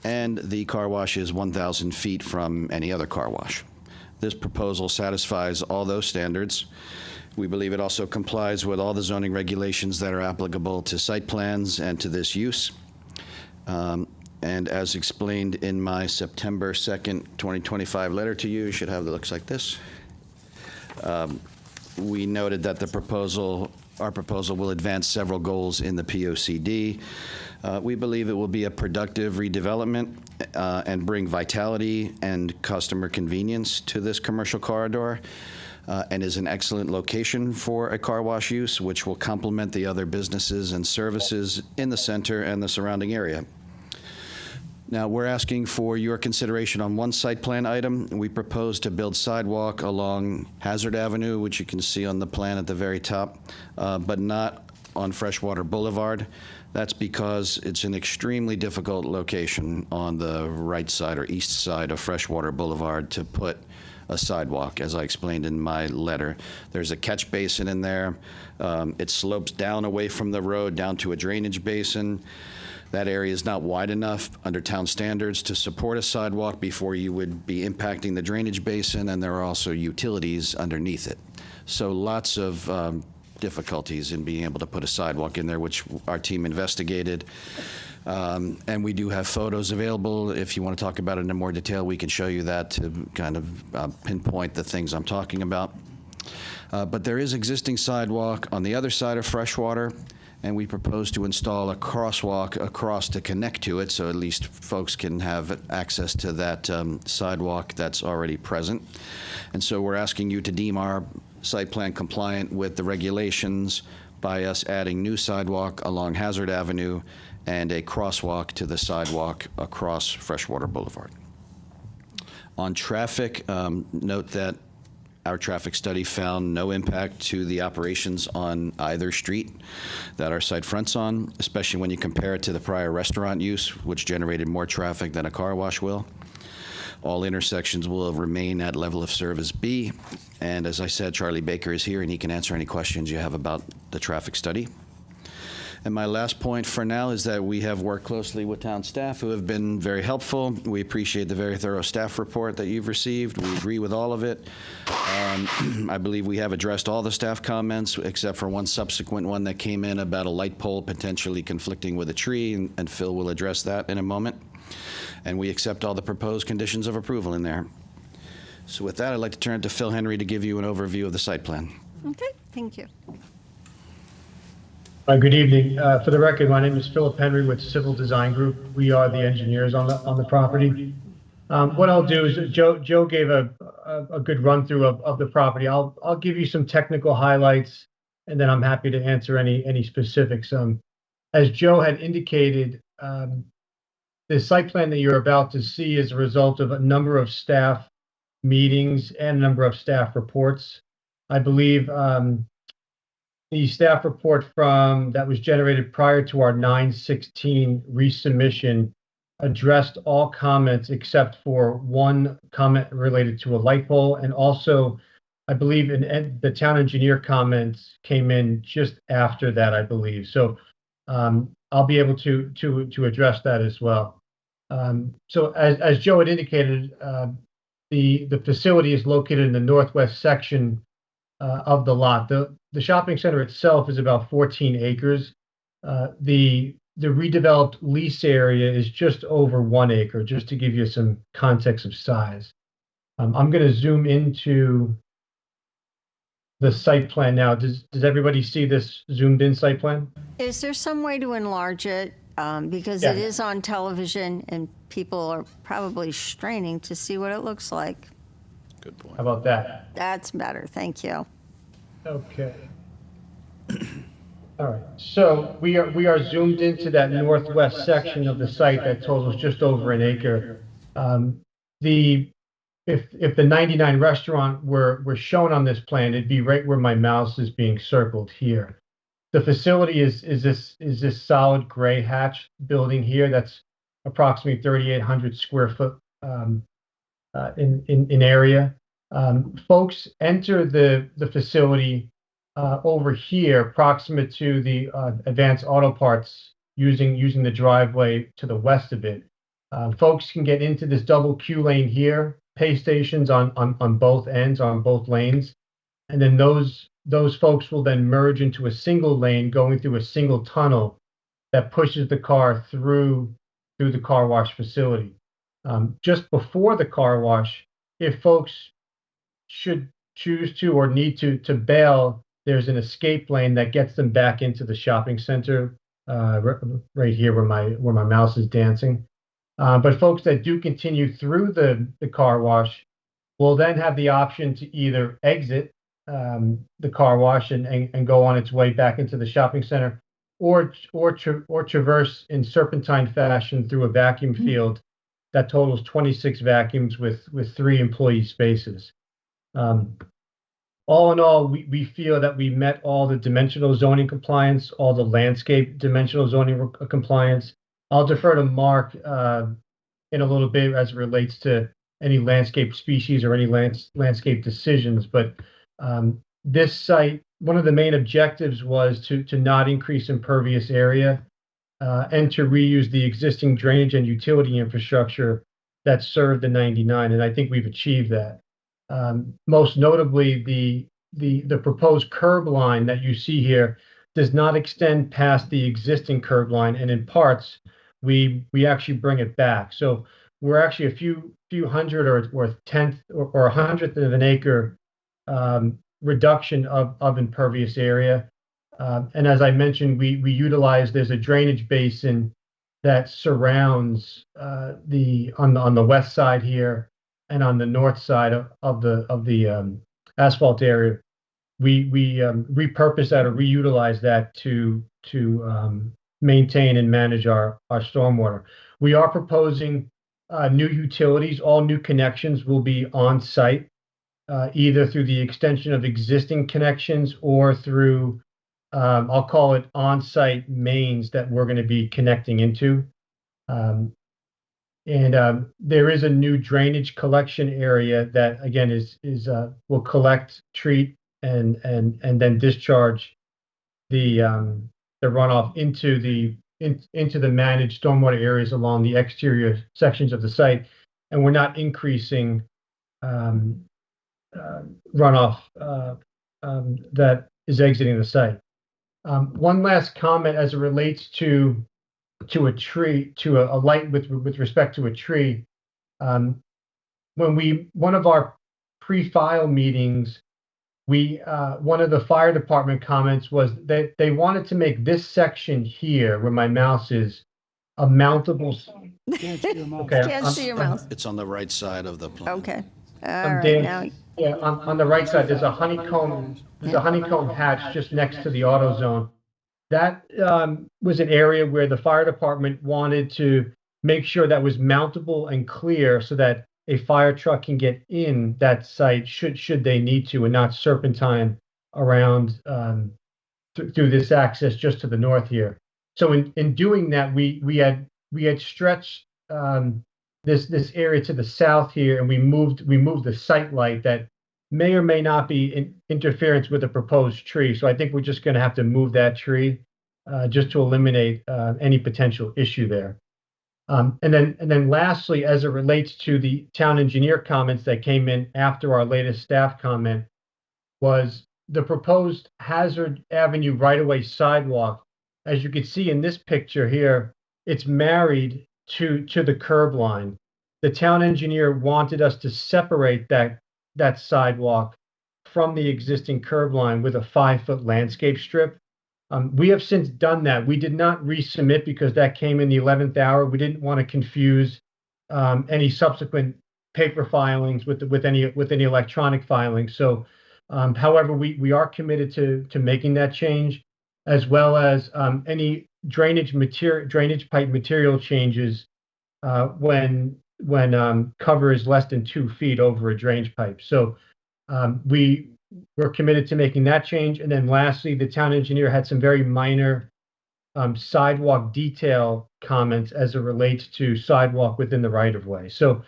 And the car wash is 1,000 feet from any other car wash. This proposal satisfies all those standards. We believe it also complies with all the zoning regulations that are applicable to site plans and to this use. And as explained in my September 2nd, 2025 letter to you, you should have that looks like this. We noted that our proposal will advance several goals in the POCD. We believe it will be a productive redevelopment and bring vitality and customer convenience to this commercial corridor, and is an excellent location for a car wash use, which will complement the other businesses and services in the center and the surrounding area. Now, we're asking for your consideration on one site plan item. We propose to build sidewalk along Hazard Avenue, which you can see on the plan at the very top, but not on Freshwater Boulevard. That's because it's an extremely difficult location on the right side or east side of Freshwater Boulevard to put a sidewalk, as I explained in my letter. There's a catch basin in there. It slopes down away from the road down to a drainage basin. That area is not wide enough under town standards to support a sidewalk before you would be impacting the drainage basin, and there are also utilities underneath it. So lots of difficulties in being able to put a sidewalk in there, which our team investigated. And we do have photos available. If you want to talk about it in more detail, we can show you that to kind of pinpoint the things I'm talking about. But there is existing sidewalk on the other side of Freshwater, and we propose to install a crosswalk across to connect to it, so at least folks can have access to that sidewalk that's already present. And so we're asking you to deem our site plan compliant with the regulations by us adding new sidewalk along Hazard Avenue and a crosswalk to the sidewalk across Freshwater Boulevard. On traffic, note that our traffic study found no impact to the operations on either street that our site fronts on, especially when you compare it to the prior restaurant use, which generated more traffic than a car wash will. All intersections will remain at level of service B. And as I said, Charlie Baker is here, and he can answer any questions you have about the traffic study. And my last point for now is that we have worked closely with town staff who have been very helpful. We appreciate the very thorough staff report that you've received. We agree with all of it. I believe we have addressed all the staff comments except for one subsequent one that came in about a light pole potentially conflicting with a tree, and Phil will address that in a moment. And we accept all the proposed conditions of approval in there. So with that, I'd like to turn it to Phil Henry to give you an overview of the site plan. Okay, thank you. Good evening. For the record, my name is Philip Henry with Civil Design Group. We are the engineers on the property. What I'll do is, Joe gave a good run through of the property. I'll give you some technical highlights, and then I'm happy to answer any specifics. As Joe had indicated, the site plan that you're about to see is a result of a number of staff meetings and a number of staff reports. I believe the staff report that was generated prior to our 9/16 resubmission addressed all comments except for one comment related to a light pole, and also I believe the town engineer comments came in just after that, I believe. So I'll be able to address that as well. So as Joe had indicated, the facility is located in the northwest section of the lot. The shopping center itself is about 14 acres. The redeveloped lease area is just over 1 acre, just to give you some context of size. I'm going to zoom into the site plan now. Does everybody see this zoomed in site plan? Is there some way to enlarge it? Because Yeah. it is on television and people are probably straining to see what it looks like. Good point. How about that? That's better, thank you. Okay. All right. So we are zoomed into that northwest section of the site that totals just over 1 acre. If the 99 restaurant were shown on this plan, it'd be right where my mouse is being circled here. The facility is this solid gray hatch building here that's approximately 3,800 square foot in area. Folks enter the facility over here, proximate to the Advanced Auto Parts, using the driveway to the west of it. Folks can get into this double queue lane here, pay stations on both ends, on both lanes, and then those folks will then merge into a single lane going through a single tunnel that pushes the car through the car wash facility. Just before the car wash, if folks should choose to or need to bail, there's an escape lane that gets them back into the shopping center right here where my mouse is dancing. But folks that do continue through the car wash will then have the option to either exit the car wash and go on its way back into the shopping center, or traverse in serpentine fashion through a vacuum field that totals 26 vacuums with 3 employee spaces. All in all, we feel that we met all the dimensional zoning compliance, all the landscape dimensional zoning compliance. I'll defer to Mark in a little bit as it relates to any landscape species or any landscape decisions, but this site, one of the main objectives was to not increase impervious area and to reuse the existing drainage and utility infrastructure that served the 99, and I think we've achieved that. Most notably, the proposed curb line that you see here does not extend past the existing curb line, and in parts, we actually bring it back. So we're actually a few hundred or a tenth or a hundredth of an acre reduction of impervious area. And as I mentioned, we utilize, there's a drainage basin that surrounds on the west side here and on the north side of the asphalt area. We repurpose that or reutilize that to maintain and manage our stormwater. We are proposing new utilities. All new connections will be on site, either through the extension of existing connections or through, I'll call it on-site mains that we're going to be connecting into. There is a new drainage collection area that, again, will collect, treat, and then discharge the runoff into the managed stormwater areas along the exterior sections of the site, and we're not increasing runoff that is exiting the site. One last comment as it relates to a tree, to a light with respect to a tree. One of our pre-file meetings, one of the fire department comments was that they wanted to make this section here, where my mouse is, a mountable. Can't see your mouse. Okay, Can't see your mouse. It's on the right side of the plan. Okay. All I'm right, Dan. now, Yeah, on the right side, there's a honeycomb hatch just next to the auto zone. That was an area where the fire department wanted to make sure that was mountable and clear so that a fire truck can get in that site should they need to, and not serpentine around through this access just to the north here. So in doing that, we had stretched this area to the south here, and we moved the site light that may or may not be in interference with the proposed tree. So I think we're just going to have to move that tree just to eliminate any potential issue there. And then lastly, as it relates to the town engineer comments that came in after our latest staff comment, was the proposed Hazard Avenue right-of-way sidewalk. As you can see in this picture here, it's married to the curb line. The town engineer wanted us to separate that sidewalk from the existing curb line with a 5-foot landscape strip. We have since done that. We did not resubmit because that came in the 11th hour. We didn't want to confuse any subsequent paper filings with any electronic filings. So, however, we are committed to making that change, as well as any drainage pipe material changes when cover is less than 2 feet over a drainage pipe. So we're committed to making that change. And then lastly, the town engineer had some very minor sidewalk detail comments as it relates to sidewalk within the right of way. So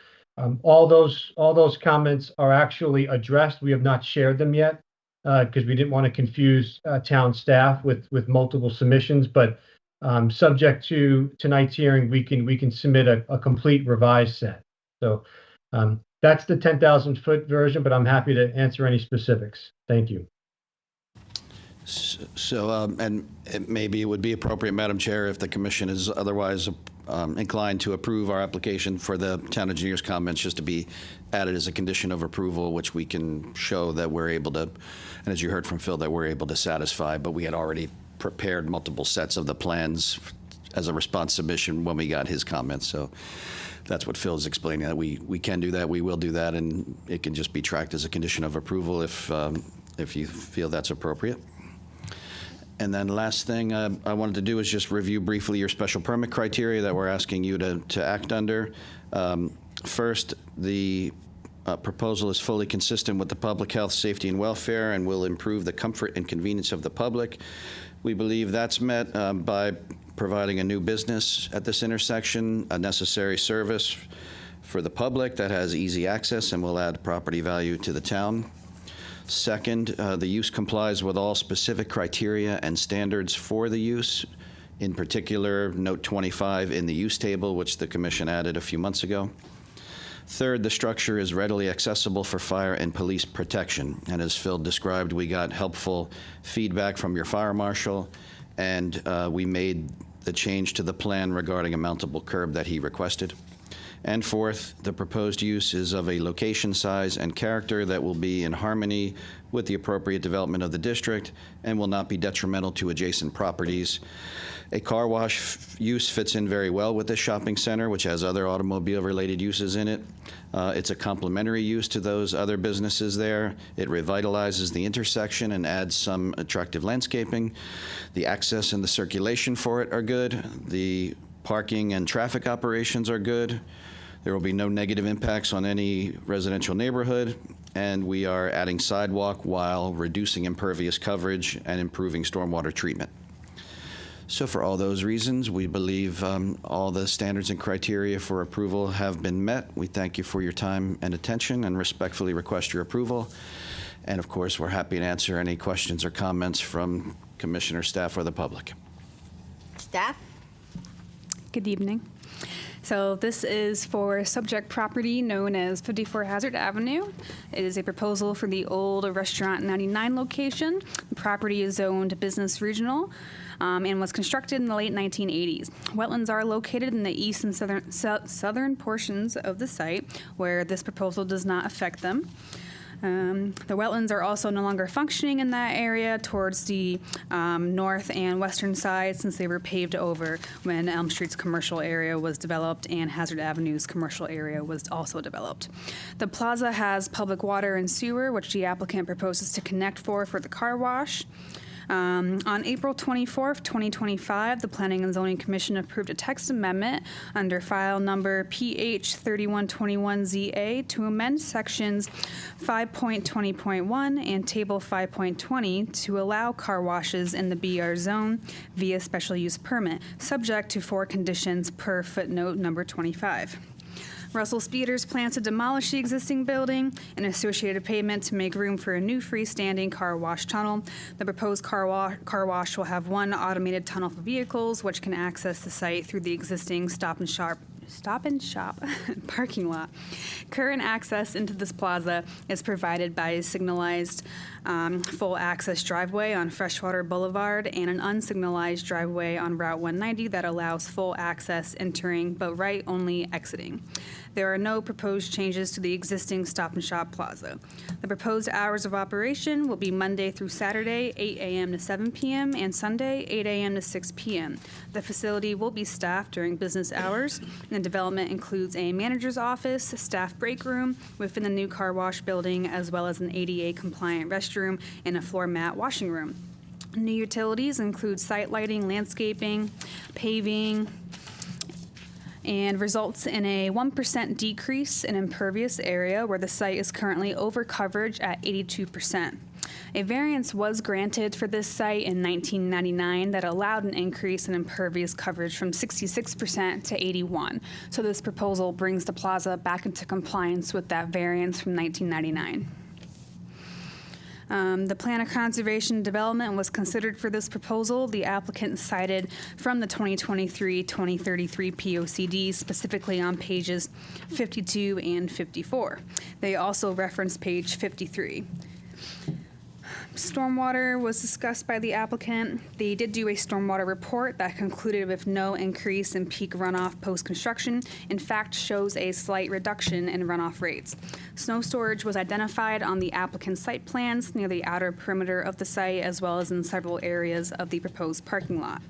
all those comments are actually addressed. We have not shared them yet because we didn't want to confuse town staff with multiple submissions. But subject to tonight's hearing, we can submit a complete revised set. So that's the 10,000-foot version, but I'm happy to answer any specifics. Thank you. So, and maybe it would be appropriate, Madam Chair, if the commission is otherwise inclined to approve our application for the town engineer's comments, just to be added as a condition of approval, which we can show that we're able to, and as you heard from Phil, that we're able to satisfy, but we had already prepared multiple sets of the plans as a response submission when we got his comments. So that's what Phil is explaining, that we can do that, we will do that, and it can just be tracked as a condition of approval if you feel that's appropriate. And then last thing I wanted to do is just review briefly your special permit criteria that we're asking you to act under. First, the proposal is fully consistent with the public health, safety, and welfare and will improve the comfort and convenience of the public. We believe that's met by providing a new business at this intersection, a necessary service for the public that has easy access and will add property value to the town. Second, the use complies with all specific criteria and standards for the use, in particular, note 25 in the use table, which the commission added a few months ago. Third, the structure is readily accessible for fire and police protection. And as Phil described, we got helpful feedback from your fire marshal, and we made the change to the plan regarding a mountable curb that he requested. And fourth, the proposed use is of a location, size, and character that will be in harmony with the appropriate development of the district and will not be detrimental to adjacent properties. A car wash use fits in very well with this shopping center, which has other automobile-related uses in it. It's a complementary use to those other businesses there. It revitalizes the intersection and adds some attractive landscaping. The access and the circulation for it are good. The parking and traffic operations are good. There will be no negative impacts on any residential neighborhood, and we are adding sidewalk while reducing impervious coverage and improving stormwater treatment. So for all those reasons, we believe all the standards and criteria for approval have been met. We thank you for your time and attention and respectfully request your approval. And of course, we're happy to answer any questions or comments from commissioner, staff, or the public. Staff? Good evening. So this is for subject property known as 54 Hazard Avenue. It is a proposal for the old Restaurant 99 location. The property is zoned business regional and was constructed in the late 1980s. Wetlands are located in the east and southern portions of the site where this proposal does not affect them. The wetlands are also no longer functioning in that area towards the north and western side since they were paved over when Elm Street's commercial area was developed and Hazard Avenue's commercial area was also developed. The plaza has public water and sewer, which the applicant proposes to connect for the car wash. On April 24th, 2025, the Planning and Zoning Commission approved a text amendment under file number PH 3121ZA to amend sections 5.20.1 and table 5.20 to allow car washes in the BR zone via special use permit, subject to 4 conditions per footnote number 25. Russell Speeders plans to demolish the existing building and associated pavement to make room for a new freestanding car wash tunnel. The proposed car wash will have 1 automated tunnel for vehicles, which can access the site through the existing Stop and Shop parking lot. Current access into this plaza is provided by a signalized full access driveway on Freshwater Boulevard and an unsignalized driveway on Route 190 that allows full access entering but right only exiting. There are no proposed changes to the existing Stop and Shop plaza. The proposed hours of operation will be Monday through Saturday, 8 a.m. to 7 p.m., and Sunday, 8 a.m. to 6 p.m. The facility will be staffed during business hours. The development includes a manager's office, staff break room within the new car wash building, as well as an ADA-compliant restroom and a floor mat washing room. New utilities include site lighting, landscaping, paving, and results in a 1% decrease in impervious area where the site is currently over coverage at 82%. A variance was granted for this site in 1999 that allowed an increase in impervious coverage from 66% to 81%. So this proposal brings the plaza back into compliance with that variance from 1999. The plan of conservation and development was considered for this proposal. The applicant cited from the 2023-2033 POCD, specifically on pages 52 and 54. They also referenced page 53. Stormwater was discussed by the applicant. They did do a stormwater report that concluded with no increase in peak runoff post-construction. In fact, shows a slight reduction in runoff rates. Snow storage was identified on the applicant's site plans near the outer perimeter of the site, as well as in several areas of the proposed parking lot.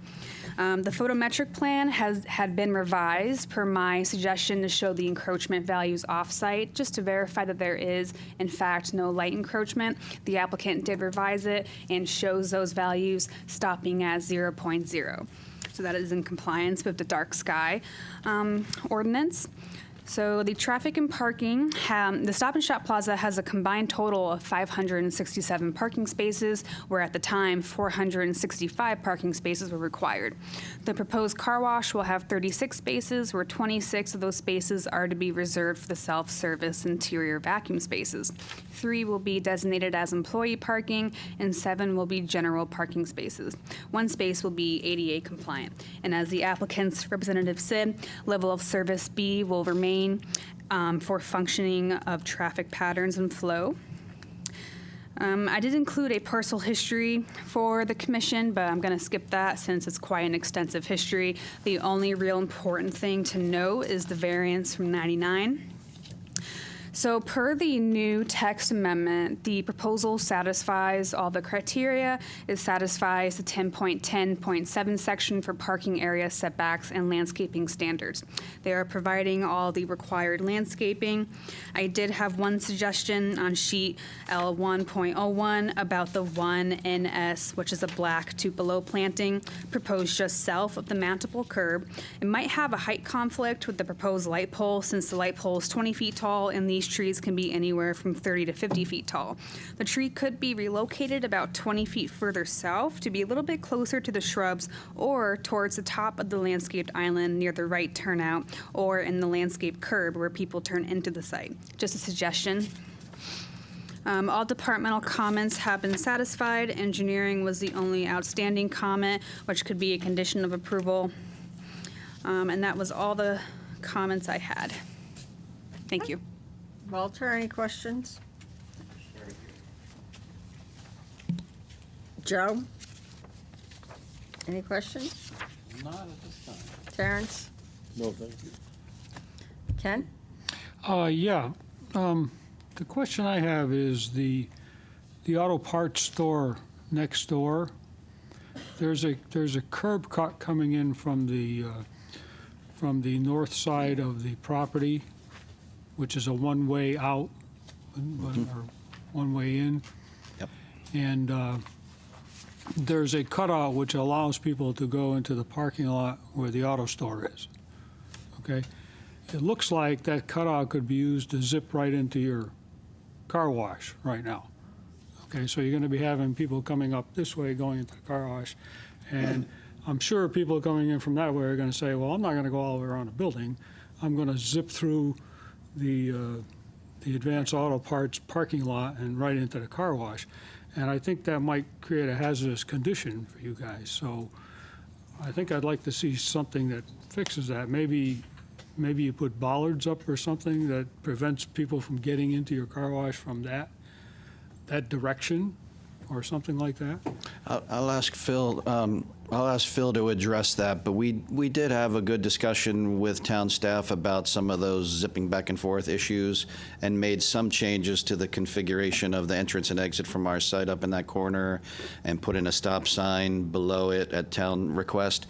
The photometric plan had been revised per my suggestion to show the encroachment values off-site, just to verify that there is, in fact, no light encroachment. The applicant did revise it and shows those values stopping at 0.0. So that is in compliance with the dark sky ordinance. So the traffic and parking, the Stop and Shop Plaza has a combined total of 567 parking spaces, where at the time 465 parking spaces were required. The proposed car wash will have 36 spaces, where 26 of those spaces are to be reserved for the self-service interior vacuum spaces. 3 will be designated as employee parking, and 7 will be general parking spaces. 1 space will be ADA compliant. And as the applicant's representative said, level of service B will remain for functioning of traffic patterns and flow. I did include a parcel history for the commission, but I'm going to skip that since it's quite an extensive history. The only real important thing to note is the variance from 99. So per the new text amendment, the proposal satisfies all the criteria. It satisfies the 10.10.7 section for parking area setbacks and landscaping standards. They are providing all the required landscaping. I did have one suggestion on sheet L1.01 about the 1NS, which is a black tupelo planting proposed just south of the mountable curb. It might have a height conflict with the proposed light pole since the light pole is 20 feet tall and these trees can be anywhere from 30 to 50 feet tall. The tree could be relocated about 20 feet further south to be a little bit closer to the shrubs or towards the top of the landscaped island near the right turnout or in the landscape curb where people turn into the site. Just a suggestion. All departmental comments have been satisfied. Engineering was the only outstanding comment, which could be a condition of approval. And that was all the comments I had. Thank you. Walter, any questions? Joe? Any questions? Not at this time. Terrence? No, thank you. Ken? Yeah. The question I have is the auto parts store next door. There's a curb cut coming in from the north side of the property, which is a one-way out or one-way in. Yep. And there's a cutout which allows people to go into the parking lot where the auto store is. Okay? It looks like that cutout could be used to zip right into your car wash right now. Okay, so you're going to be having people coming up this way going into the car wash. And I'm sure people coming in from that way are going to say, well, I'm not going to go all the way around the building. I'm going to zip through the Advanced Auto Parts parking lot and right into the car wash. And I think that might create a hazardous condition for you guys. So I think I'd like to see something that fixes that. Maybe you put bollards up or something that prevents people from getting into your car wash from that direction or something like that. I'll ask Phil. I'll ask Phil to address that. But we did have a good discussion with town staff about some of those zipping back and forth issues, and made some changes to the configuration of the entrance and exit from our site up in that corner, and put in a stop sign below it at town request.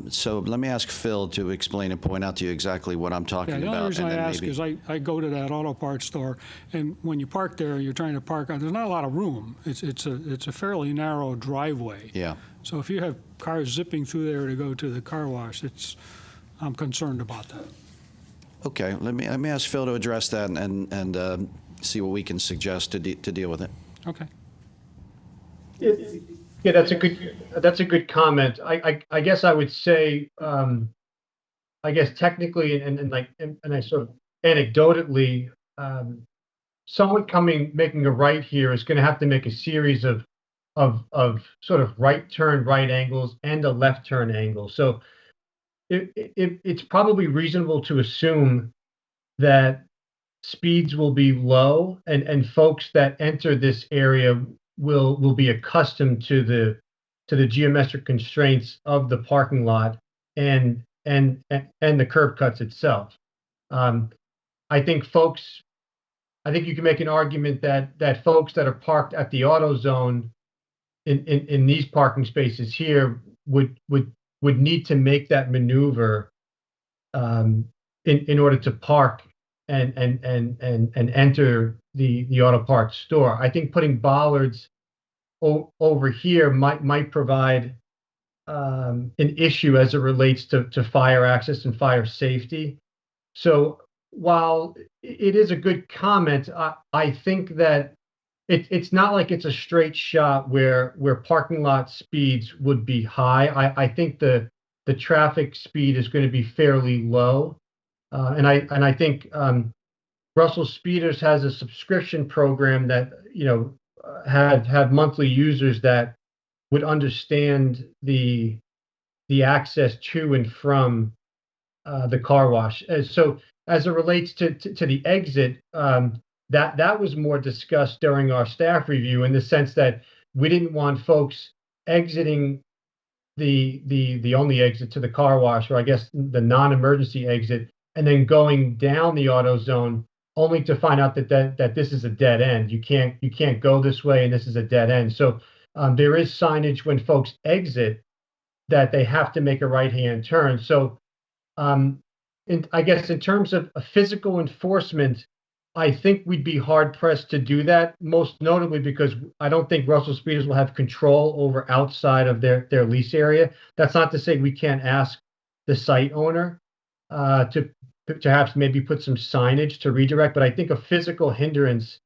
So let me ask Phil to explain and point out to you exactly what I'm talking The about. only reason and I then ask maybe- is I go to that auto parts store, and when you park there, you're trying to park, there's not a lot of room. It's a fairly narrow driveway. Yeah. So if you have cars zipping through there to go to the car wash, I'm concerned about that. Okay, let me ask Phil to address that and see what we can suggest to deal with it. Okay. Yeah, that's a good comment. I guess I would say, I guess technically and I sort of anecdotally, someone making a right here is going to have to make a series of sort of right turn right angles and a left turn angle. So it's probably reasonable to assume that speeds will be low and folks that enter this area will be accustomed to the geometric constraints of the parking lot and the curb cuts itself. I think you can make an argument that folks that are parked at the auto zone in these parking spaces here would need to make that maneuver in order to park and enter the auto parts store. I think putting bollards over here might provide an issue as it relates to fire access and fire safety. So while it is a good comment, I think that it's not like it's a straight shot where parking lot speeds would be high. I think the traffic speed is going to be fairly low, and I think Russell Speeders has a subscription program that have monthly users that would understand the access to and from the car wash. So as it relates to the exit, that was more discussed during our staff review, in the sense that we didn't want folks exiting the only exit to the car wash, or I guess the non-emergency exit, and then going down the auto zone only to find out that this is a dead end. You can't go this way, and this is a dead end. So there is signage when folks exit that they have to make a right-hand turn. So I guess in terms of a physical enforcement, I think we'd be hard pressed to do that, most notably because I don't think Russell Speeders will have control over outside of their lease area. That's not to say we can't ask the site owner to perhaps maybe put some signage to redirect, but I think a physical hindrance,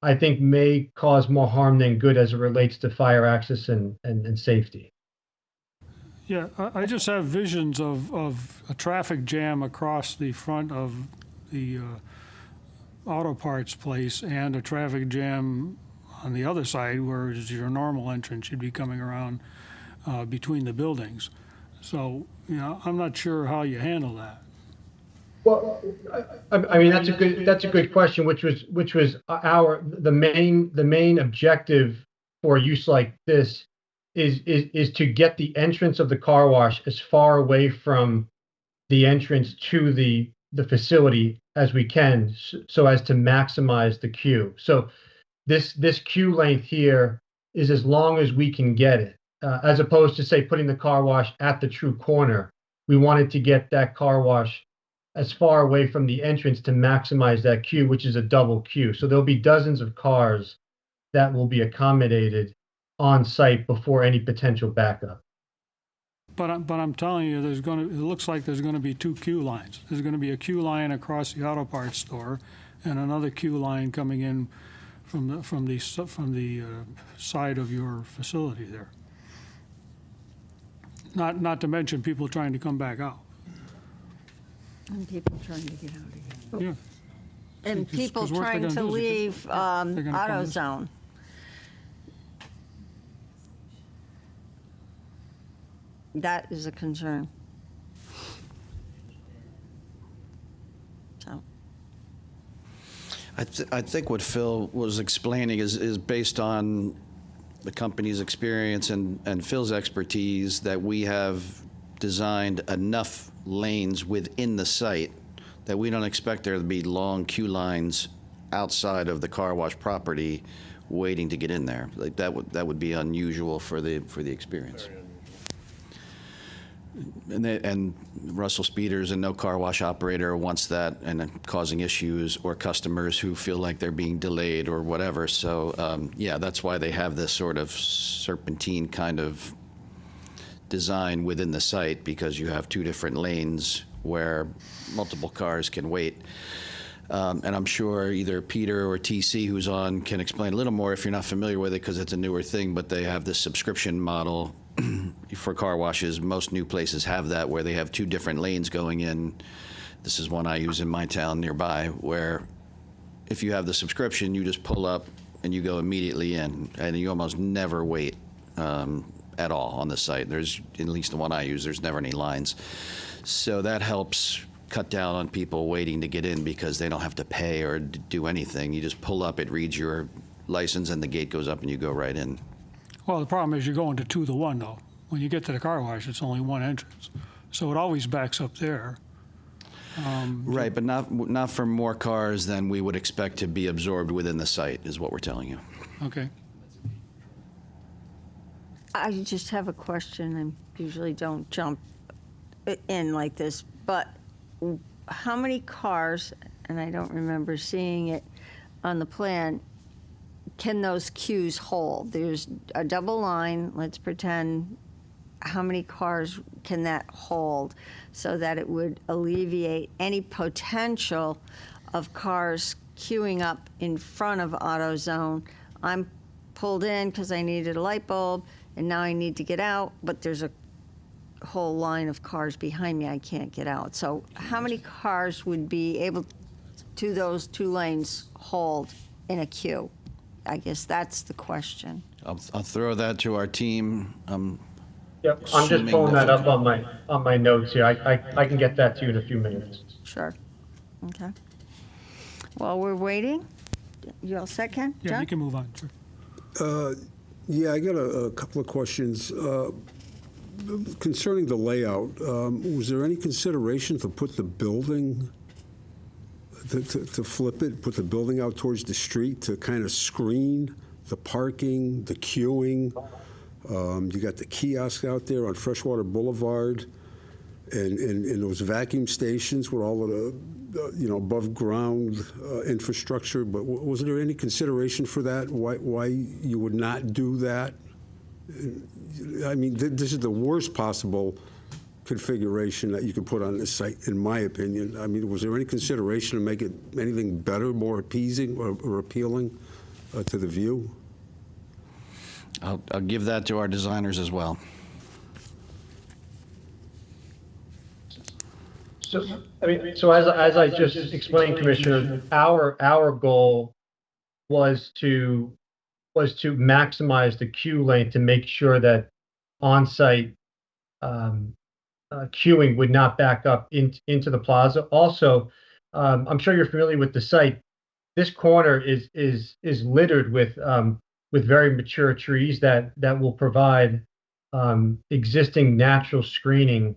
I think, may cause more harm than good as it relates to fire access and safety. Yeah, I just have visions of a traffic jam across the front of the auto parts place, and a traffic jam on the other side where is your normal entrance. You'd be coming around between the buildings. So, I'm not sure how you handle that. Well, I mean, that's a good question, which was the main objective for use like this is to get the entrance of the car wash as far away from the entrance to the facility as we can, so as to maximize the queue. So this queue length here is as long as we can get it, as opposed to, say, putting the car wash at the true corner. We wanted to get that car wash as far away from the entrance to maximize that queue, which is a double queue. So there'll be dozens of cars that will be accommodated on site before any potential backup. But I'm telling you, it looks like there's going to be two queue lines. There's going to be a queue line across the auto parts store, and another queue line coming in from the side of your facility there. Not to mention people trying to come back out. And people trying to get out again. Yeah. And people 'cause what they're trying gonna to do is leave gonna come auto this- zone. That is a concern. So, I think what Phil was explaining is based on the company's experience and Phil's expertise, that we have designed enough lanes within the site that we don't expect there to be long queue lines outside of the car wash property waiting to get in there. Like that would be unusual for the experience. And Russell Speeders and no car wash operator wants that, and causing issues, or customers who feel like they're being delayed or whatever. So yeah, that's why they have this sort of serpentine kind of design within the site, because you have two different lanes where multiple cars can wait. And I'm sure either Peter or TC, who's on, can explain a little more if you're not familiar with it, because it's a newer thing, but they have this subscription model for car washes. Most new places have that, where they have two different lanes going in. This is one I use in my town nearby, where if you have the subscription, you just pull up and you go immediately in, and you almost never wait at all on the site. There's, at least the one I use, there's never any lines. So that helps cut down on people waiting to get in, because they don't have to pay or do anything. You just pull up, it reads your license, and the gate goes up, and you go right in. Well, the problem is you're going to 2 to 1, though. When you get to the car wash, it's only one entrance. So it always backs up there. Right, but not for more cars than we would expect to be absorbed within the site, is what we're telling you. Okay. I just have a question. I usually don't jump in like this, but how many cars, and I don't remember seeing it on the plan, can those queues hold? There's a double line, let's pretend. How many cars can that hold, so that it would alleviate any potential of cars queuing up in front of AutoZone? I'm pulled in because I needed a light bulb, and now I need to get out, but there's a whole line of cars behind me I can't get out. So how many cars would be able to those 2 lanes hold in a queue? I guess that's the question. I'll throw that to our team. Yep, I'm just pulling that up on my notes here. I can get that to you in a few minutes. Sure. Okay. While we're waiting, You all set, Ken? Yeah, John? you can move on, sure. Yeah, I got a couple of questions. Concerning the layout, was there any consideration to put the building, to flip it, put the building out towards the street to kind of screen the parking, the queuing? You got the kiosk out there on Freshwater Boulevard, and those vacuum stations with all of the, above-ground infrastructure. But was there any consideration for that? Why you would not do that? I mean, this is the worst possible configuration that you could put on this site, in my opinion. I mean, was there any consideration to make it anything better, more appeasing or appealing to the view? I'll give that to our designers as well. So, as I just explained, Commissioner, our goal was to maximize the queue length to make sure that on-site queuing would not back up into the plaza. Also, I'm sure you're familiar with the site. This corner is littered with very mature trees that will provide existing natural screening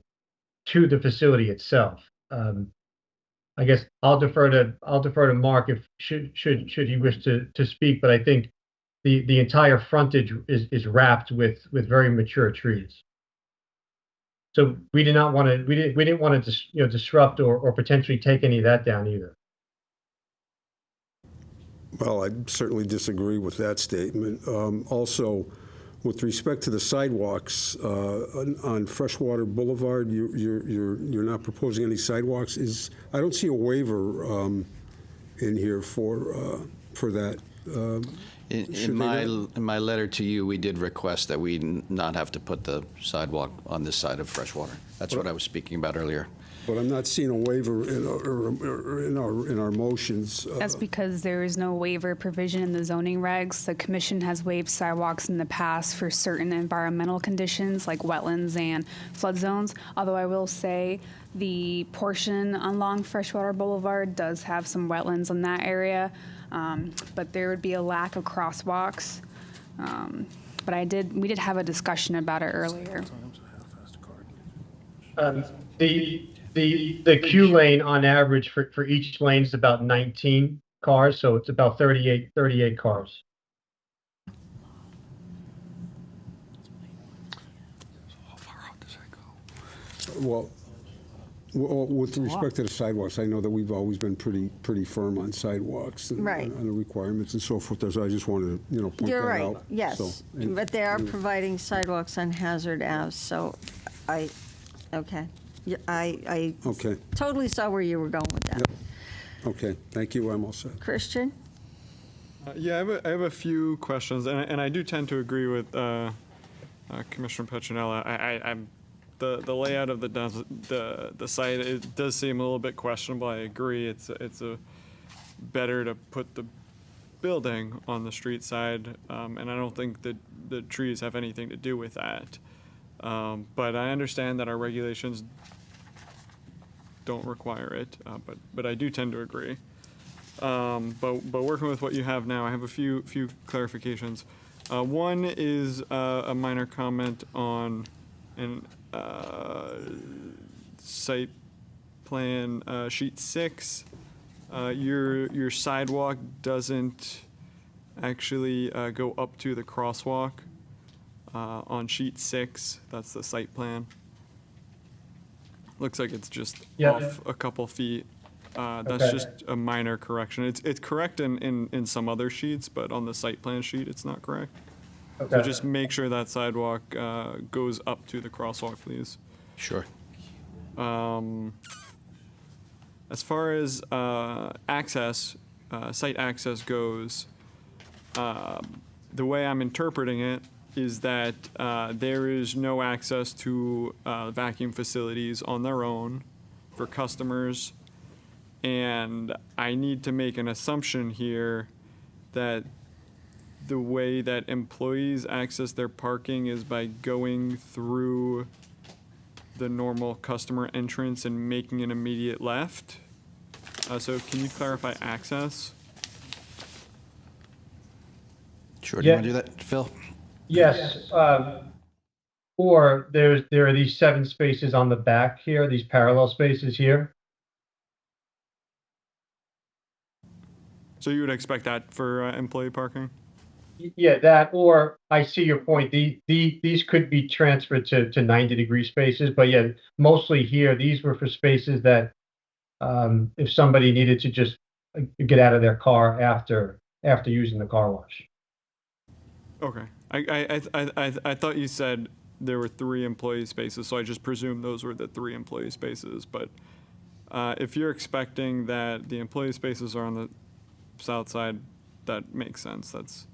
to the facility itself. I guess I'll defer to Mark if should he wish to speak, but I think the entire frontage is wrapped with very mature trees. So we didn't want to disrupt or potentially take any of that down either. Well, I certainly disagree with that statement. Also, with respect to the sidewalks on Freshwater Boulevard, you're not proposing any sidewalks. I don't see a waiver in here for that. In my letter to you, we did request that we not have to put the sidewalk on this side of Freshwater. That's what I was speaking about earlier. But I'm not seeing a waiver in our motions. That's because there is no waiver provision in the zoning regs. The commission has waived sidewalks in the past for certain environmental conditions like wetlands and flood zones. Although I will say the portion along Freshwater Boulevard does have some wetlands in that area, but there would be a lack of crosswalks. But we did have a discussion about it earlier. The queue lane on average for each lane is about 19 cars, so it's about 38 cars. Well, with respect to the sidewalks, I know that we've always been pretty firm on sidewalks and Right. on the requirements and so forth. So I just wanted to, point that out. You're right, yes. So, But they are providing sidewalks on Hazard Ave, so okay. Yeah, I Okay. totally saw where you were going with that. Okay, thank you. I'm all set. Christian? Yeah, I have a few questions, and I do tend to agree with Commissioner Petronella. The layout of the site, it does seem a little bit questionable. I agree. It's better to put the building on the street side, and I don't think that the trees have anything to do with that. But I understand that our regulations don't require it, but I do tend to agree. But working with what you have now, I have a few clarifications. One is a minor comment on an site plan sheet 6. Your sidewalk doesn't actually go up to the crosswalk on sheet 6. That's the site plan. Looks like it's just off a couple feet. That's Okay. just a minor correction. It's correct in some other sheets, but on the site plan sheet, it's not correct. So Okay. just make sure that sidewalk goes up to the crosswalk, please. Sure. As far as access, site access goes, the way I'm interpreting it is that there is no access to vacuum facilities on their own for customers. And I need to make an assumption here that the way that employees access their parking is by going through the normal customer entrance and making an immediate left. So can you clarify access? Sure. Do you want to do that, Phil? Yes. Or there are these 7 spaces on the back here, these parallel spaces here. So you would expect that for employee parking? Yeah, that, or I see your point. These could be transferred to 90-degree spaces, but yeah, mostly here, these were for spaces that if somebody needed to just get out of their car after using the car wash. Okay. I thought you said there were 3 employee spaces, so I just presumed those were the 3 employee spaces. But if you're expecting that the employee spaces are on the south side, that makes sense. That's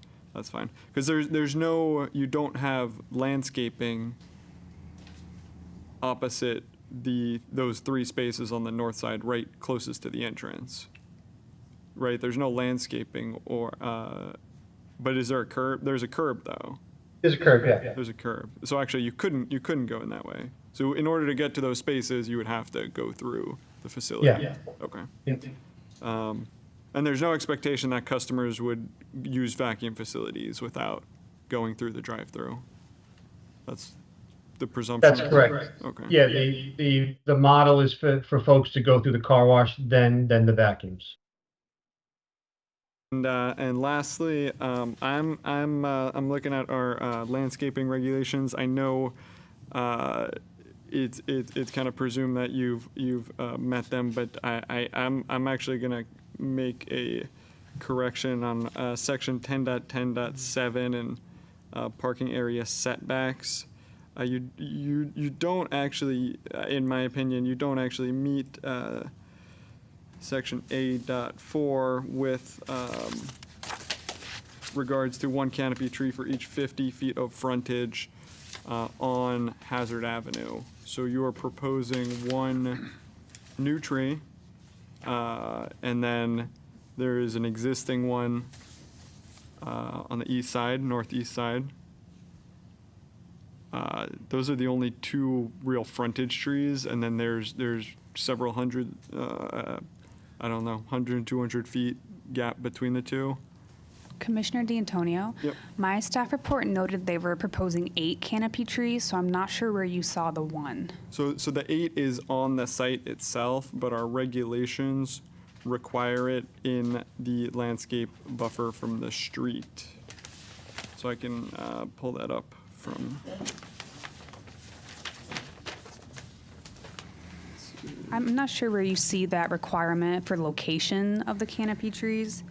fine. Because you don't have landscaping opposite those 3 spaces on the north side, right closest to the entrance. Right. There's no landscaping but is there a curb? There's a curb though. There's a curb, yeah. There's a curb. So actually, you couldn't go in that way. So in order to get to those spaces, you would have to go through the facility. Yeah. Okay. Yeah. And there's no expectation that customers would use vacuum facilities without going through the drive-through. That's the presumption. That's correct. Okay. Yeah, the model is for folks to go through the car wash, then the vacuums. And lastly, I'm looking at our landscaping regulations. I know it's kind of presumed that you've met them, but I'm actually gonna make a correction on section 10.10.7 and parking area setbacks. You don't actually, in my opinion, you don't actually meet section A.4 with regards to 1 canopy tree for each 50 feet of frontage on Hazard Avenue. So you are proposing 1 new tree, and then there is an existing one on the east side, northeast side. Those are the only 2 real frontage trees, and then there's several hundred, I don't know, 100, 200 feet gap between the 2. Commissioner D'Antonio, Yep. my staff report noted they were proposing 8 canopy trees, so I'm not sure where you saw the 1. So the 8 is on the site itself, but our regulations require it in the landscape buffer from the street. So I can pull that up from. I'm not sure where you see that requirement for location of the canopy trees.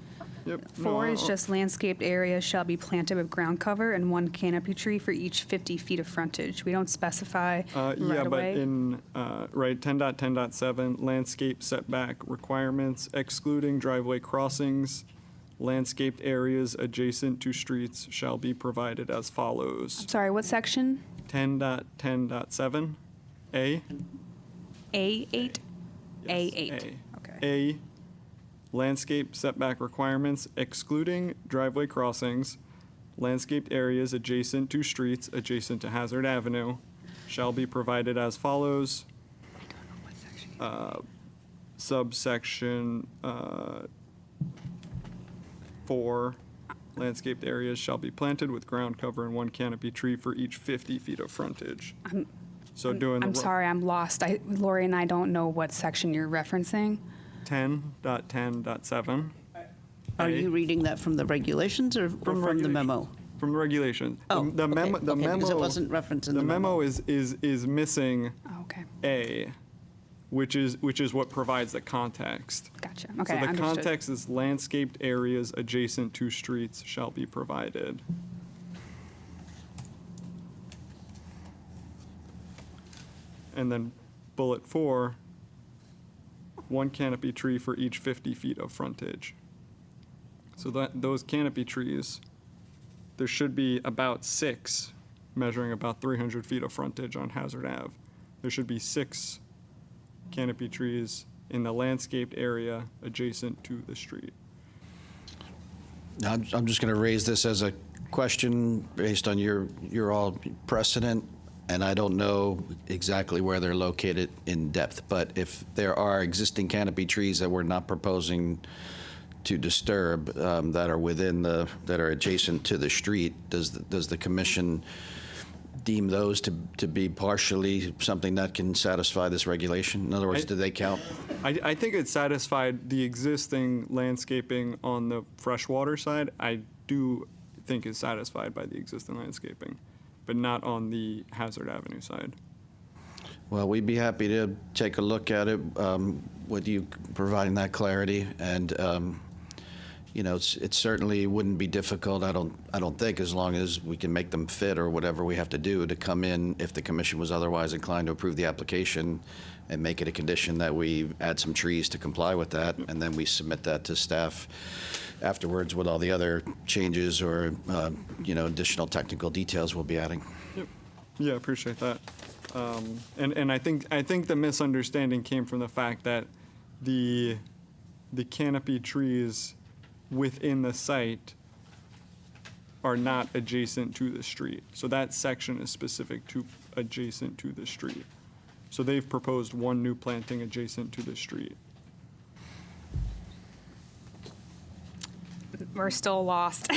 Yep. 4 is just landscaped areas shall be planted with ground cover and 1 canopy tree for each 50 feet of frontage. We don't specify right Yeah, but away. in, right, 10.10.7, landscape setback requirements excluding driveway crossings, landscaped areas adjacent to streets shall be provided as follows. Sorry, what section? 10.10.7, A. A8? Yes, A8. Okay. A, landscape setback requirements excluding driveway crossings, landscaped areas adjacent to streets adjacent to Hazard Avenue shall be provided as follows. Subsection 4, landscaped areas shall be planted with ground cover and 1 canopy tree for each 50 feet of frontage. So doing I'm the sorry, I'm lost. Lori and I don't know what section you're referencing. 10.10.7. Are you reading that from the regulations or from the memo? From the regulation. Oh, The memo, okay, because it wasn't referenced in the memo. is missing Okay. A, which is what provides the context. Gotcha. Okay, So the understood. context is landscaped areas adjacent to streets shall be provided. And then bullet 4, 1 canopy tree for each 50 feet of frontage. So those canopy trees, there should be about 6, measuring about 300 feet of frontage on Hazard Ave. There should be 6 canopy trees in the landscaped area adjacent to the street. Now, I'm just going to raise this as a question based on your all precedent, and I don't know exactly where they're located in depth, but if there are existing canopy trees that we're not proposing to disturb that are adjacent to the street, does the commission deem those to be partially something that can satisfy this regulation? In other words, do they count? I think it satisfied the existing landscaping on the freshwater side. I do think is satisfied by the existing landscaping, but not on the Hazard Avenue side. Well, we'd be happy to take a look at it with you providing that clarity. And, you know, it certainly wouldn't be difficult, I don't think, as long as we can make them fit or whatever we have to do to come in if the commission was otherwise inclined to approve the application and make it a condition that we add some trees to comply with that, and then we submit that to staff afterwards with all the other changes or, you know, additional technical details we'll be adding. Yep. Yeah, appreciate that. And I think the misunderstanding came from the fact that the canopy trees within the site are not adjacent to the street. So that section is specific to adjacent to the street. So they've proposed one new planting adjacent to the street. We're still lost.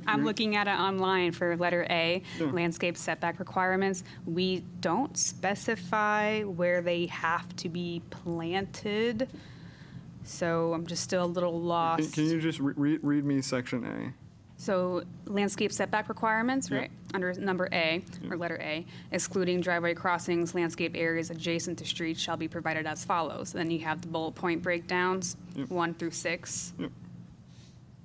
I'm looking at it online for letter A, landscape setback requirements. We don't specify where they have to be planted. So I'm just still a little lost. Can you just read me section A? So landscape setback requirements, right? Under number A, or letter A, excluding driveway crossings, landscape areas adjacent to streets shall be provided as follows. Then you have the bullet point breakdowns, 1 through 6. Yep.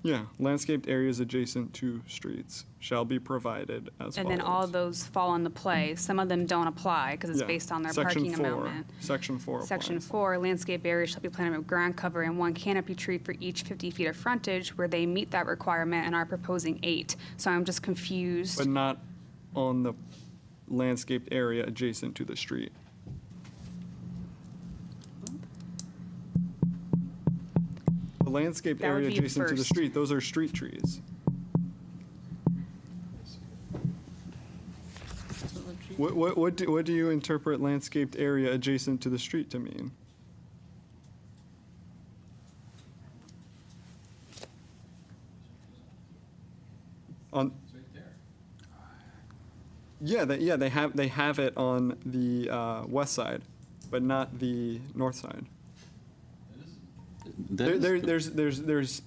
Yeah, landscaped areas adjacent to streets shall be provided as follows. And then all of those fall into play. Some of them don't apply because it's Yeah. based on their Section parking 4. amount. Section 4 Section applies. 4, landscape areas shall be planted with ground cover and 1 canopy tree for each 50 feet of frontage where they meet that requirement and are proposing 8. So I'm just confused. But not on the landscaped area adjacent to the street. The landscaped That would area be adjacent to the first. street, those are street trees. What do you interpret landscaped area adjacent to the street to mean? On. Yeah, they have it on the west side, but not the north side. There's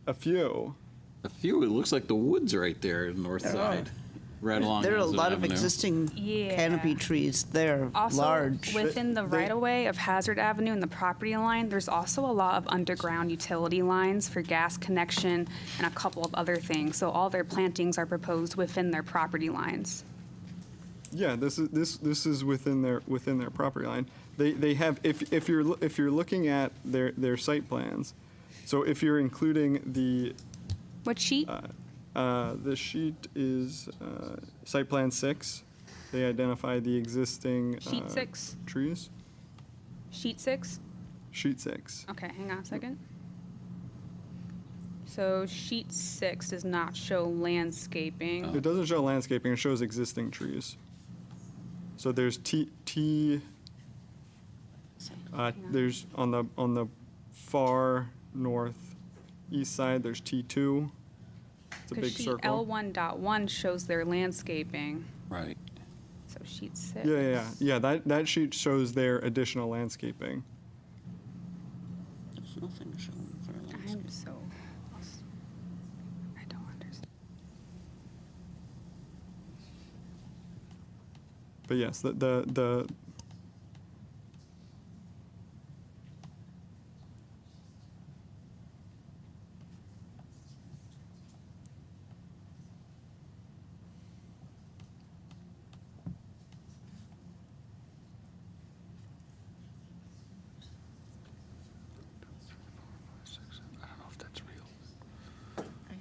a few. A few, it looks like the woods right there, north side, right along. There are a Hazard lot of Avenue. existing canopy trees there, Also, large. within the right-of-way of Hazard Avenue and the property line, there's also a lot of underground utility lines for gas connection and a couple of other things. So all their plantings are proposed within their property lines. Yeah, this is within their property line. They have, if you're looking at their site plans, so if you're including the What sheet? the sheet is site plan 6. They identify the existing Sheet 6? trees. Sheet 6? Sheet 6. Okay, hang on a second. So sheet 6 does not show landscaping. It doesn't show landscaping. It shows existing trees. So there's there's on the far northeast side. There's T2. It's a big Because sheet circle. L1.1 shows their landscaping. Right. So sheet 6. Yeah. That sheet shows their additional landscaping. There's nothing shown for landscape. I'm so lost. I don't understand. But yes, the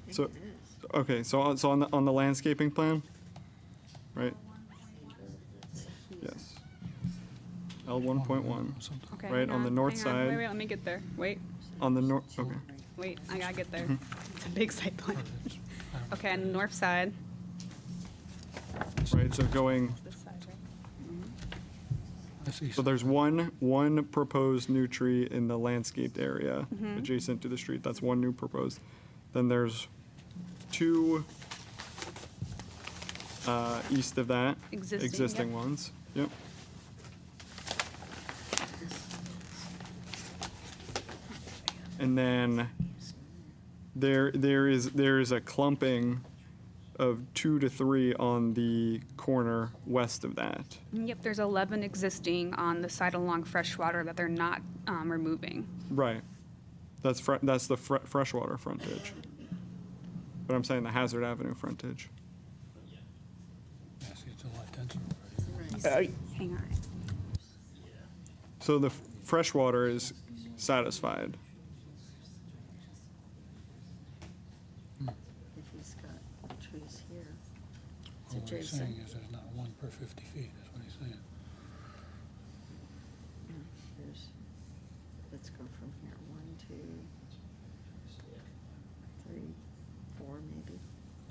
So, okay, so on the landscaping plan, right? Yes. L1.1. Okay, Right, hang on the north hang on. side. Wait, let me get there. Wait, On the north, okay. wait, I gotta get there. It's a big site plan. Okay, on the north side. Right, so going, This side, right? I see. So there's one proposed new tree in the landscaped area Mhm. adjacent to the street. That's one new proposed. Then there's two east of that. Existing, yep. ones. Yep. And then there is a clumping of 2 to 3 on the corner west of that. Yep, there's 11 existing on the side along Freshwater that they're not removing. Right. That's the freshwater frontage. But I'm saying the Hazard Avenue frontage. Yeah, see, it's a lot denser. Hang on. So the freshwater is satisfied. If he's got trees here, it's Well, what he's adjacent. saying is there's not one per 50 feet, that's what he's saying. Here's, let's go from here, 1, 2, 3, 4 maybe.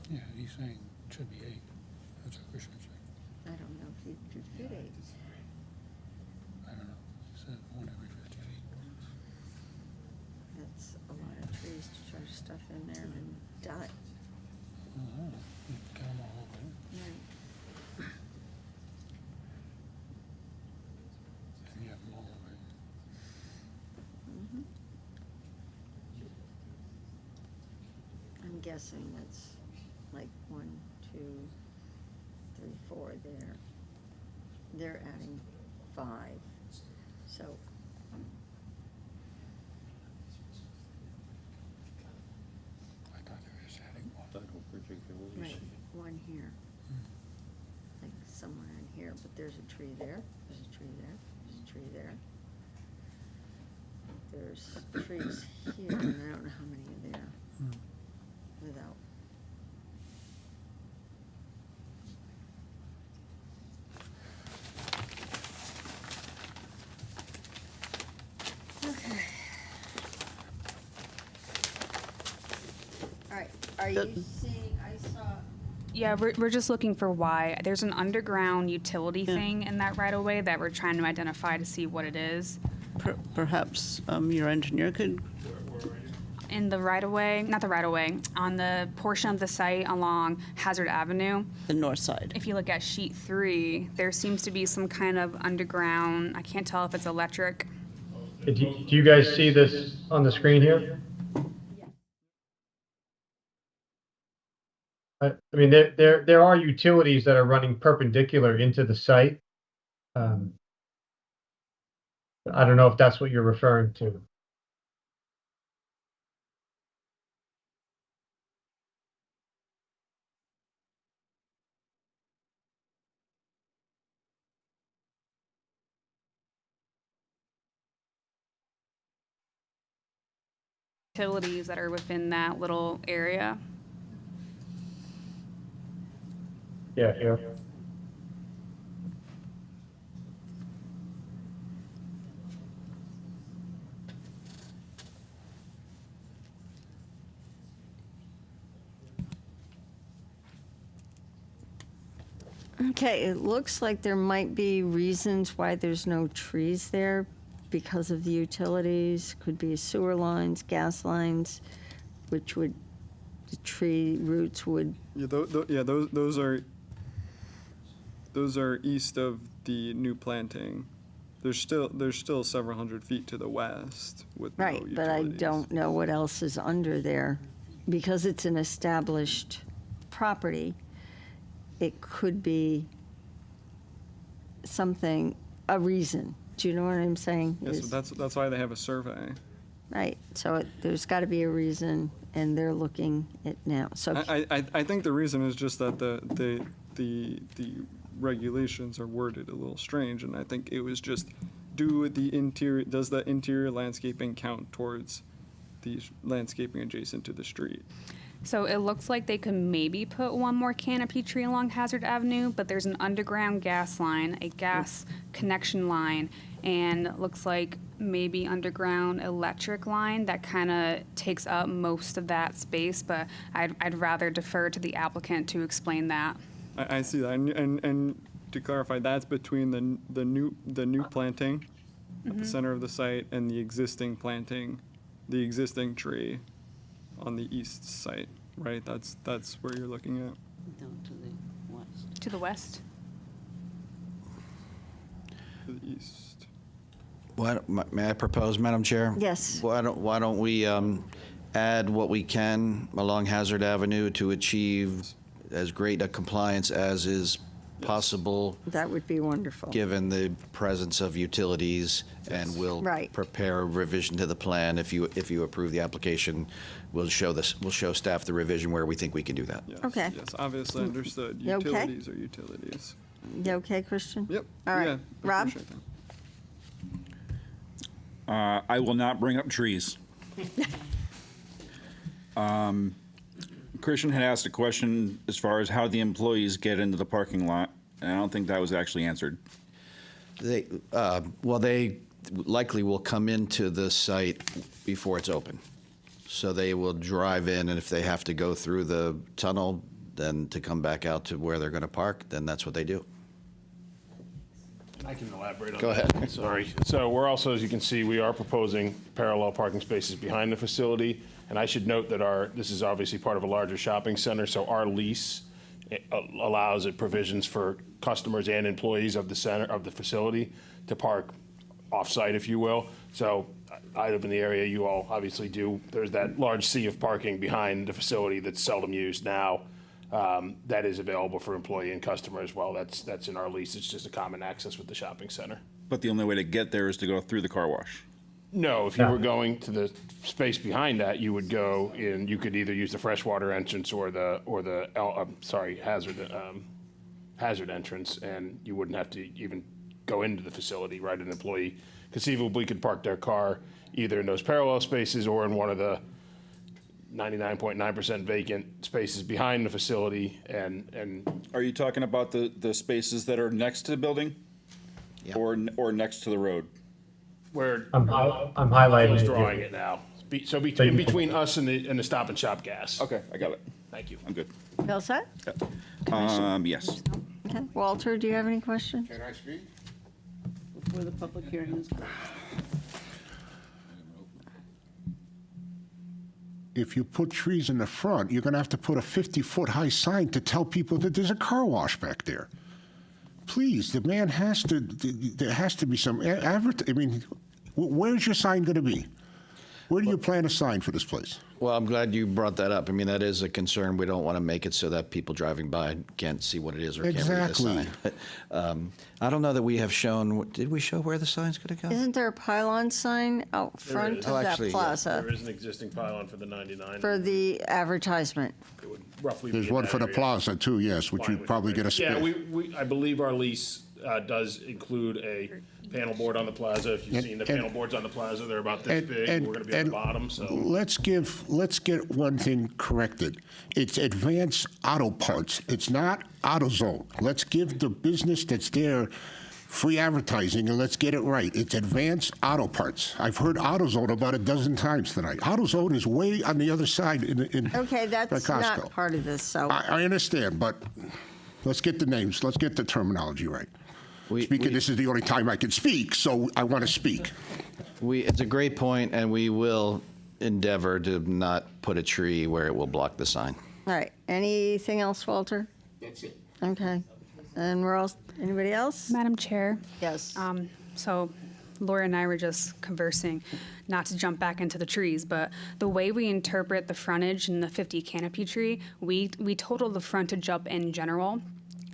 Yeah, he's saying it should be 8. That's what Christian's saying. I don't know if he could fit 8. I don't know. He said 1 every 50 feet. That's a lot of trees to try to stuff in there and die. Well, I don't know. You can count them all over there. Right. And you have them all over here. Mhm. I'm guessing that's like 1, 2, 3, 4 there. They're adding 5, so. I thought they were just adding one. Right, 1 here. Like somewhere in here, but there's a tree there, there's a tree there, there's a tree there. There's trees here, and I don't know how many are there without. Okay. All right, are you seeing, I saw. Yeah, we're just looking for why. There's an underground utility thing in that right of way that we're trying to identify to see what it is. Perhaps your engineer could, In the right of way, not the right of way, on the portion of the site along Hazard Avenue. the north side. If you look at sheet 3, there seems to be some kind of underground, I can't tell if it's electric. Do you guys see this on the screen here? I mean, there are utilities that are running perpendicular into the site. I don't know if that's what you're referring to. Utilities that are within that little area. Yeah, here. Okay, it looks like there might be reasons why there's no trees there because of the utilities. Could be sewer lines, gas lines, which would, the tree roots would, Yeah, those are east of the new planting. There's still several hundred feet to the west with no right, but I utilities. don't know what else is under there. Because it's an established property, it could be something, a reason. Do you know what I'm saying? Yes, Is- that's why they have a survey. Right, so there's got to be a reason, and they're looking at now, so. I think the reason is just that the regulations are worded a little strange, and I think it was just does the interior landscaping count towards the landscaping adjacent to the street? So it looks like they could maybe put one more canopy tree along Hazard Avenue, but there's an underground gas line, a gas connection line, and it looks like maybe underground electric line that kind of takes up most of that space, but I'd rather defer to the applicant to explain that. I see that, and to clarify, that's between the new planting at the center of the site and the existing planting, the existing tree on the east site, right? That's where you're looking at. Down to the west. To the west? To the east. May I propose, Madam Chair? Yes. Why don't we add what we can along Hazard Avenue to achieve as great a compliance as is possible, That would be wonderful. given the presence of utilities, and we'll Right. prepare a revision to the plan. If you approve the application, we'll show staff the revision where we think we can do that. Yes, Okay. Yes, obviously understood. You okay? Utilities are utilities. You okay, Christian? Yep. All right. Yeah, I Rob? appreciate that. I will not bring up trees. Christian had asked a question as far as how the employees get into the parking lot, and I don't think that was actually answered. They likely will come into the site before it's open. So they will drive in, and if they have to go through the tunnel, then to come back out to where they're going to park, then that's what they do. I can elaborate on Go that. ahead. Sorry. So we're also, as you can see, we are proposing parallel parking spaces behind the facility. And I should note that this is obviously part of a larger shopping center, so our lease allows it provisions for customers and employees of the center, of the facility, to park off-site, if you will. So I live in the area, you all obviously do. There's that large sea of parking behind the facility that's seldom used now. That is available for employee and customer as well. That's in our lease. It's just a common access with the shopping center. But the only way to get there is to go through the car wash. No, if you were going to the space behind that, you would go in, you could either use the freshwater entrance or the hazard entrance, and you wouldn't have to even go into the facility, right? An employee conceivably could park their car either in those parallel spaces or in one of the 99.9% vacant spaces behind the facility, and Are you talking about the spaces that are next to the building? Yeah. Or next to the road? where I'm highlighting I was it. drawing it now. So between us and the Stop and Shop gas. Okay, I got it. Thank you. I'm good. Bill set? Yes. Okay. Walter, do you have any questions? Can I speak? Before the public hearing is closed. If you put trees in the front, you're going to have to put a 50-foot high sign to tell people that there's a car wash back there. Please, the man has to, there has to be some I mean, where's your sign going to be? Where do you plan a sign for this place? Well, I'm glad you brought that up. I mean, that is a concern. We don't want to make it so that people driving by can't see what it is or can't read the sign. Exactly. I don't know that we have shown, did we show where the sign's going to go? Isn't there a pylon sign out front is. of Oh, that actually, yeah. plaza There is an existing pylon for the 99. for the advertisement? It would roughly be There's in one that for the area. plaza too, yes, which Fine you'd with probably you, get a right? spare. Yeah, I believe our lease does include a panel board on the plaza. If you've seen the panel boards on the plaza, they're about this big. We're going to be on the bottom, so. Let's get one thing corrected. It's Advanced Auto Parts. It's not AutoZone. Let's give the business that's there free advertising, and let's get it right. It's Advanced Auto Parts. I've heard AutoZone about a dozen times tonight. AutoZone is way on the other side in Okay, that's Costco. not part of this, so. I understand, but let's get the names. Let's get the terminology right. This is the only time I can speak, so I want to speak. It's a great point, and we will endeavor to not put a tree where it will block the sign. All right. Anything else, Walter? That's it. Okay. And we're all, anybody else? Madam Chair, Yes. so Laura and I were just conversing, not to jump back into the trees, but the way we interpret the frontage in the 50 canopy tree, we total the frontage up in general,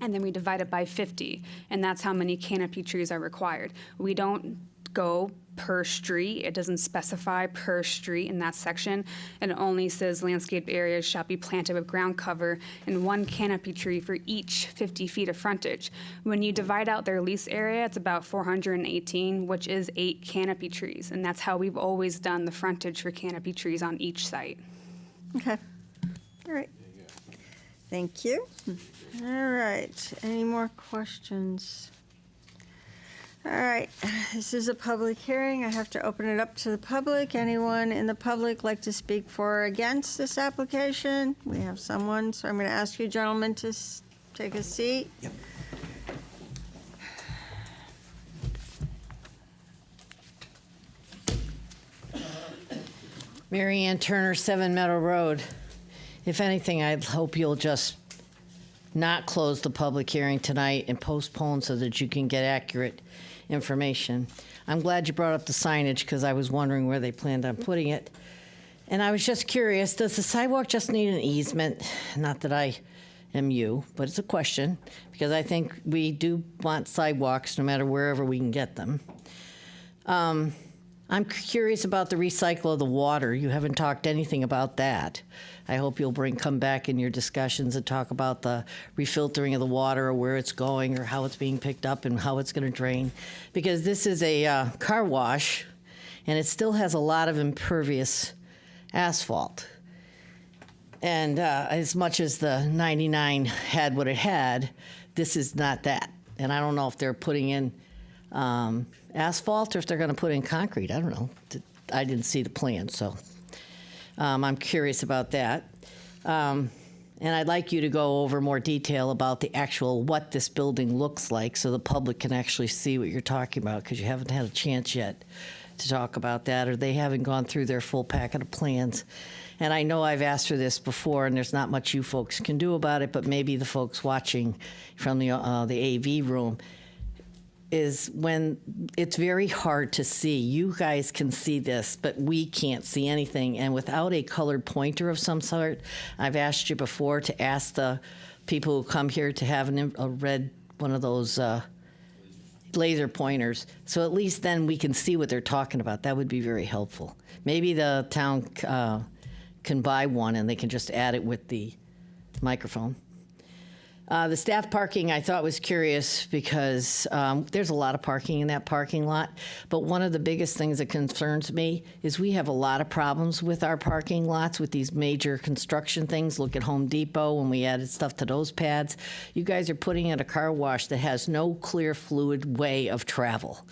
and then we divide it by 50, and that's how many canopy trees are required. We don't go per street. It doesn't specify per street in that section. It only says landscape areas shall be planted with ground cover and one canopy tree for each 50 feet of frontage. When you divide out their lease area, it's about 418, which is 8 canopy trees, and that's how we've always done the frontage for canopy trees on each site. Okay. All right. Thank you. All right. Any more questions? All right. This is a public hearing. I have to open it up to the public. Anyone in the public like to speak for or against this application? We have someone, so I'm going to ask you gentlemen to take a seat. Yep. Mary Ann Turner, 7 Meadow Road. If anything, I hope you'll just not close the public hearing tonight and postpone so that you can get accurate information. I'm glad you brought up the signage because I was wondering where they planned on putting it. And I was just curious, does the sidewalk just need an easement? Not that I am you, but it's a question because I think we do want sidewalks no matter wherever we can get them. I'm curious about the recycle of the water. You haven't talked anything about that. I hope you'll come back in your discussions and talk about the refiltering of the water or where it's going or how it's being picked up and how it's going to drain. Because this is a car wash and it still has a lot of impervious asphalt. And as much as the 99 had what it had, this is not that. And I don't know if they're putting in asphalt or if they're going to put in concrete. I don't know. I didn't see the plan, so I'm curious about that. And I'd like you to go over more detail about the actual what this building looks like so the public can actually see what you're talking about because you haven't had a chance yet to talk about that or they haven't gone through their full packet of plans. And I know I've asked for this before and there's not much you folks can do about it, but maybe the folks watching from the AV room is when it's very hard to see. You guys can see this, but we can't see anything. And without a colored pointer of some sort, I've asked you before to ask the people who come here to have a red, one of those laser pointers. So at least then we can see what they're talking about. That would be very helpful. Maybe the town can buy one and they can just add it with the microphone. The staff parking I thought was curious because there's a lot of parking in that parking lot, but one of the biggest things that concerns me is we have a lot of problems with our parking lots with these major construction things. Look at Home Depot when we added stuff to those pads. You guys are putting in a car wash that has no clear fluid way of travel,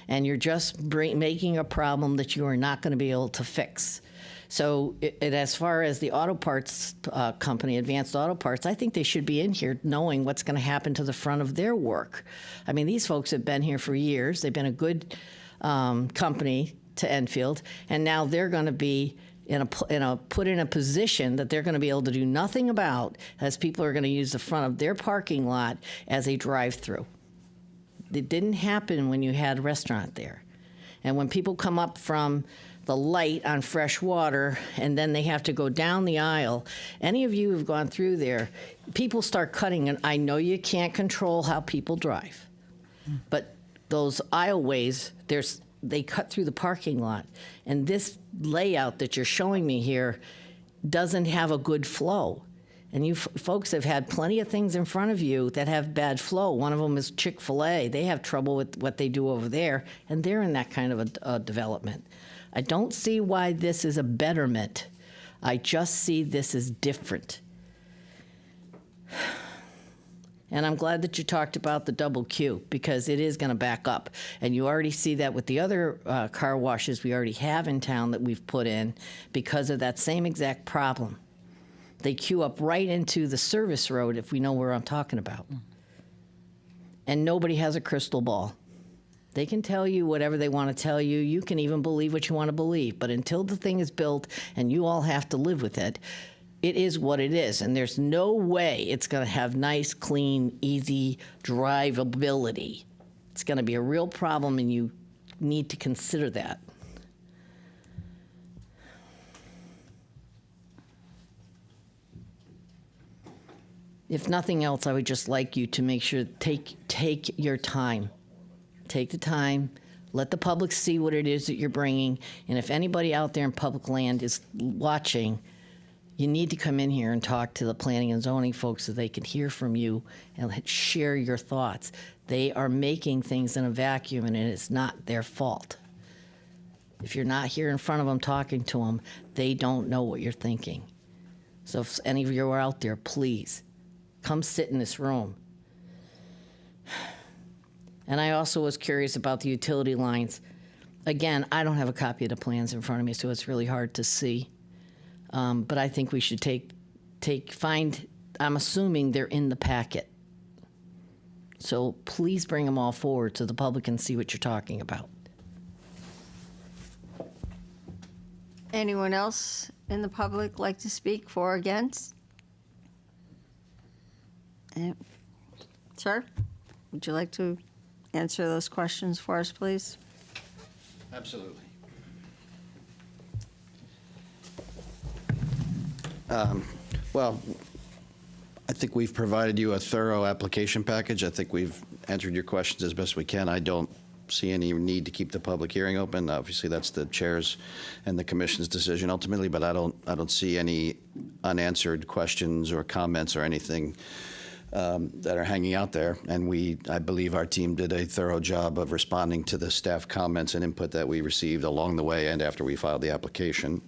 and you're just making a problem that you are not going to be able to fix. So as far as the auto parts company, Advanced Auto Parts, I think they should be in here knowing what's going to happen to the front of their work. I mean, these folks have been here for years. They've been a good company to Enfield, and now they're going to be put in a position that they're going to be able to do nothing about as people are going to use the front of their parking lot as a drive-through. It didn't happen when you had a restaurant there. And when people come up from the light on fresh water, and then they have to go down the aisle. Any of you who've gone through there, people start cutting, and I know you can't control how people drive, but those aisleways, they cut through the parking lot, and this layout that you're showing me here doesn't have a good flow. And you folks have had plenty of things in front of you that have bad flow. One of them is Chick-fil-A. They have trouble with what they do over there, and they're in that kind of a development. I don't see why this is a betterment. I just see this as different. And I'm glad that you talked about the double queue because it is going to back up. And you already see that with the other car washes we already have in town that we've put in because of that same exact problem. They queue up right into the service road if we know where I'm talking about. And nobody has a crystal ball. They can tell you whatever they want to tell you. You can even believe what you want to believe. But until the thing is built and you all have to live with it, it is what it is. And there's no way it's going to have nice, clean, easy drivability. It's going to be a real problem, and you need to consider that. If nothing else, I would just like you to make sure, take your time. Take the time, let the public see what it is that you're bringing, and if anybody out there in public land is watching, you need to come in here and talk to the planning and zoning folks so they can hear from you and share your thoughts. They are making things in a vacuum, and it's not their fault. If you're not here in front of them talking to them, they don't know what you're thinking. So if any of you are out there, please, come sit in this room. And I also was curious about the utility lines. Again, I don't have a copy of the plans in front of me, so it's really hard to see. But I think we should I'm assuming they're in the packet. So please bring them all forward so the public can see what you're talking about. Anyone else in the public like to speak for or against? Sir, would you like to answer those questions for us, please? Absolutely. Well, I think we've provided you a thorough application package. I think we've answered your questions as best we can. I don't see any need to keep the public hearing open. Obviously, that's the chair's and the commission's decision ultimately, but I don't see any unanswered questions or comments or anything that are hanging out there. And I believe our team did a thorough job of responding to the staff comments and input that we received along the way and after we filed the application.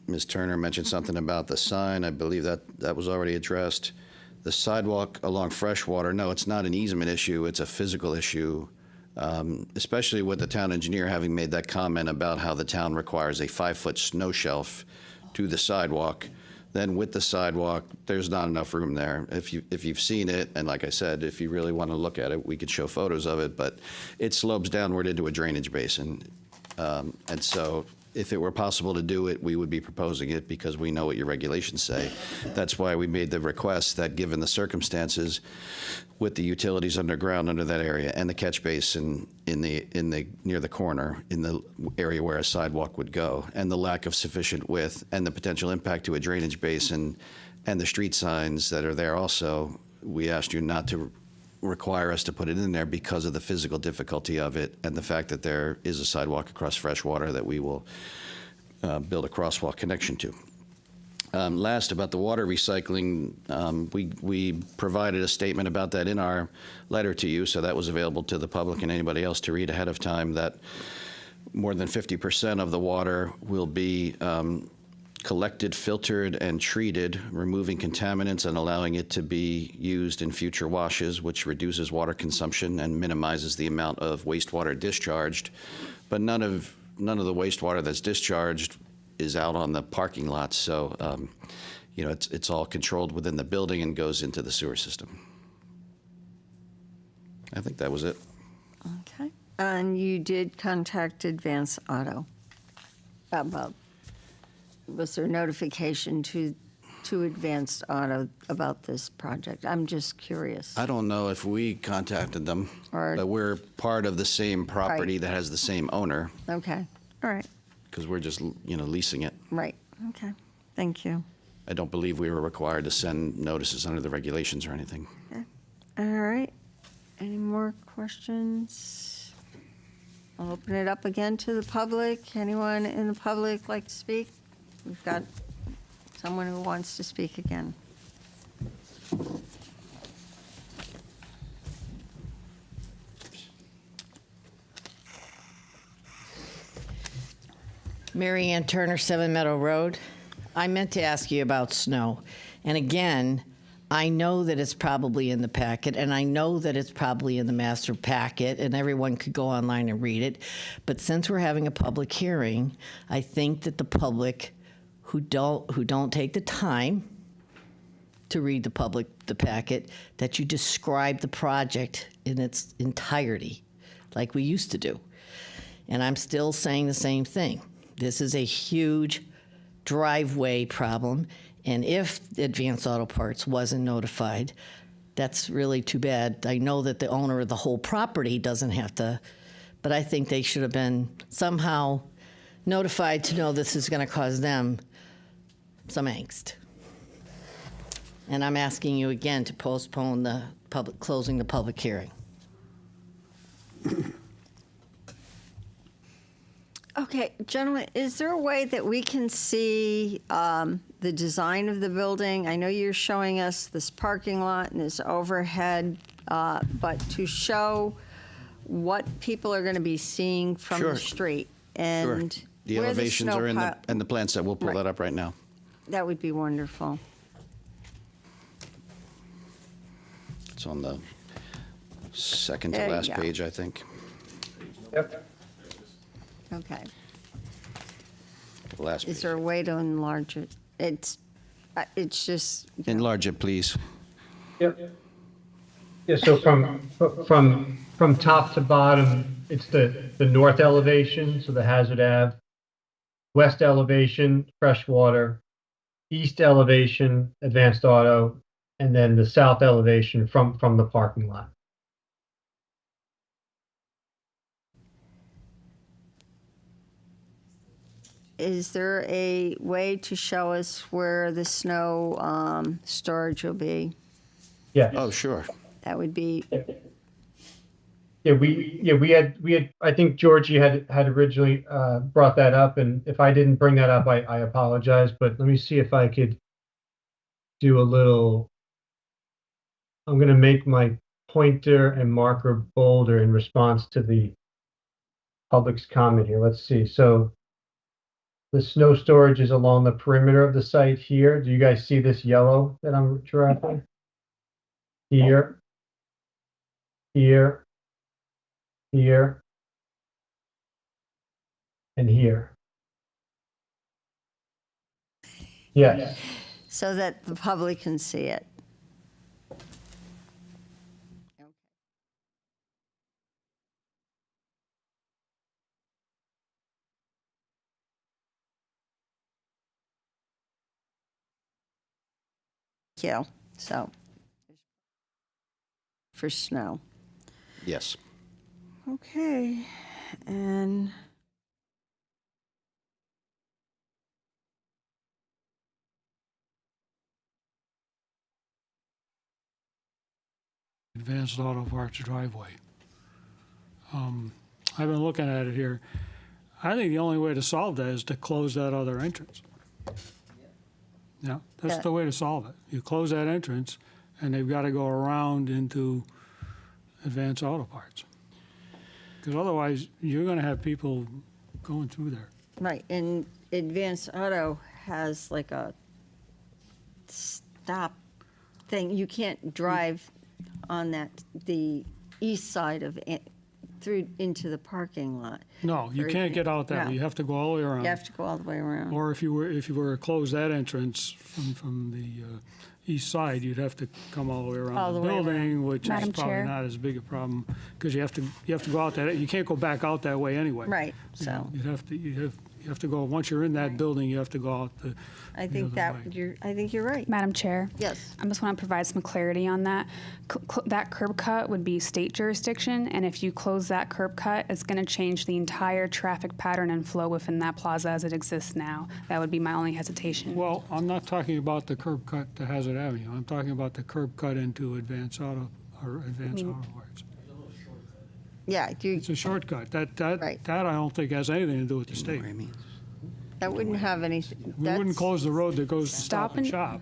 Ms. Turner mentioned something about the sign. I believe that was already addressed. The sidewalk along Freshwater, no, it's not an easement issue. It's a physical issue, especially with the town engineer having made that comment about how the town requires a 5-foot snow shelf to the sidewalk. Then with the sidewalk, there's not enough room there. If you've seen it, and like I said, if you really want to look at it, we could show photos of it, but it slopes downward into a drainage basin. And so if it were possible to do it, we would be proposing it because we know what your regulations say. That's why we made the request that given the circumstances with the utilities underground under that area and the catch basin near the corner in the area where a sidewalk would go and the lack of sufficient width and the potential impact to a drainage basin and the street signs that are there also, we asked you not to require us to put it in there because of the physical difficulty of it and the fact that there is a sidewalk across Freshwater that we will build a crosswalk connection to. Last, about the water recycling, we provided a statement about that in our letter to you, so that was available to the public and anybody else to read ahead of time, that more than 50% of the water will be collected, filtered, and treated, removing contaminants and allowing it to be used in future washes, which reduces water consumption and minimizes the amount of wastewater discharged. But none of the wastewater that's discharged is out on the parking lots, so it's all controlled within the building and goes into the sewer system. I think that was it. Okay. And you did contact Advance Auto about, was there notification to Advanced Auto about this project? I'm just curious. I don't know if we contacted them, but we're part of the same property that has the same owner. Okay, all right, Because we're just, leasing it. right, okay, thank you. I don't believe we were required to send notices under the regulations or anything. Okay. All right, any more questions? I'll open it up again to the public. Anyone in the public like to speak? We've got someone who wants to speak again. Mary Ann Turner, 7 Meadow Road. I meant to ask you about snow. And again, I know that it's probably in the packet, and I know that it's probably in the master packet, and everyone could go online and read it. But since we're having a public hearing, I think that the public who don't take the time to read the packet, that you describe the project in its entirety, like we used to do. And I'm still saying the same thing. This is a huge driveway problem, and if Advanced Auto Parts wasn't notified, that's really too bad. I know that the owner of the whole property doesn't have to, but I think they should have been somehow notified to know this is going to cause them some angst. And I'm asking you again to postpone the closing the public hearing. Okay, gentlemen, is there a way that we can see the design of the building? I know you're showing us this parking lot and this overhead, but to show what people are going to be seeing from Sure. the street Sure. and The where elevations snow are in pile- the plan set. We'll pull Right. that up right now. That would be wonderful. It's on the second to There you last go. page, I think. Yep. Okay. Last Is page. there a way to enlarge it? It's just, Enlarge it, please. Yep. Yeah, so from top to bottom, it's the north elevation, so the Hazard Ave west elevation, freshwater, east elevation, advanced auto, and then the south elevation from the parking lot. Is there a way to show us where the snow storage will be? Yeah. Oh, sure. That would be, Yeah, we had, I think Georgie had originally brought that up, and if I didn't bring that up, I apologize, but let me see if I could do a little, I'm gonna make my pointer and marker bolder in response to the public's comment here. Let's see, so the snow storage is along the perimeter of the site here. Do you guys see this yellow that I'm drafting? Here, here, here, and here. Yes. so that the public can see it. Yeah, so, for snow. Yes. Okay, and Advanced Auto Parts driveway. I've been looking at it here. I think the only way to solve that is to close that other entrance. Yeah, that's Yeah. the way to solve it. You close that entrance, and they've got to go around into Advanced Auto Parts. Because otherwise, you're going to have people going through there. right, and Advanced Auto has like a stop thing. You can't drive on the east side of it through into the parking lot. No, you Or- can't get out that no. way. You have to go all the way around. You have to go all the way around. Or if you were to close that entrance from the east side, you'd have to come all the way All around the the way around. building, which is Madam probably Chair. not as big a problem, because you have to go out that, you can't go back out that way anyway. Right, You know, so you have to go, once you're in that building, you have to go out the I the think other that, way. I think you're right. Madam Chair? Yes. I just want to provide some clarity on that. That curb cut would be state jurisdiction, and if you close that curb cut, it's going to change the entire traffic pattern and flow within that plaza as it exists now. That would be my only hesitation. Well, I'm not talking about the curb cut to Hazard Avenue. I'm talking about the curb cut into Advanced Auto, or Advanced Auto Parts. Yeah, It's a shortcut. That I don't think has anything to do with the state. that wouldn't have any. We wouldn't close the road that goes to Stop and Shop.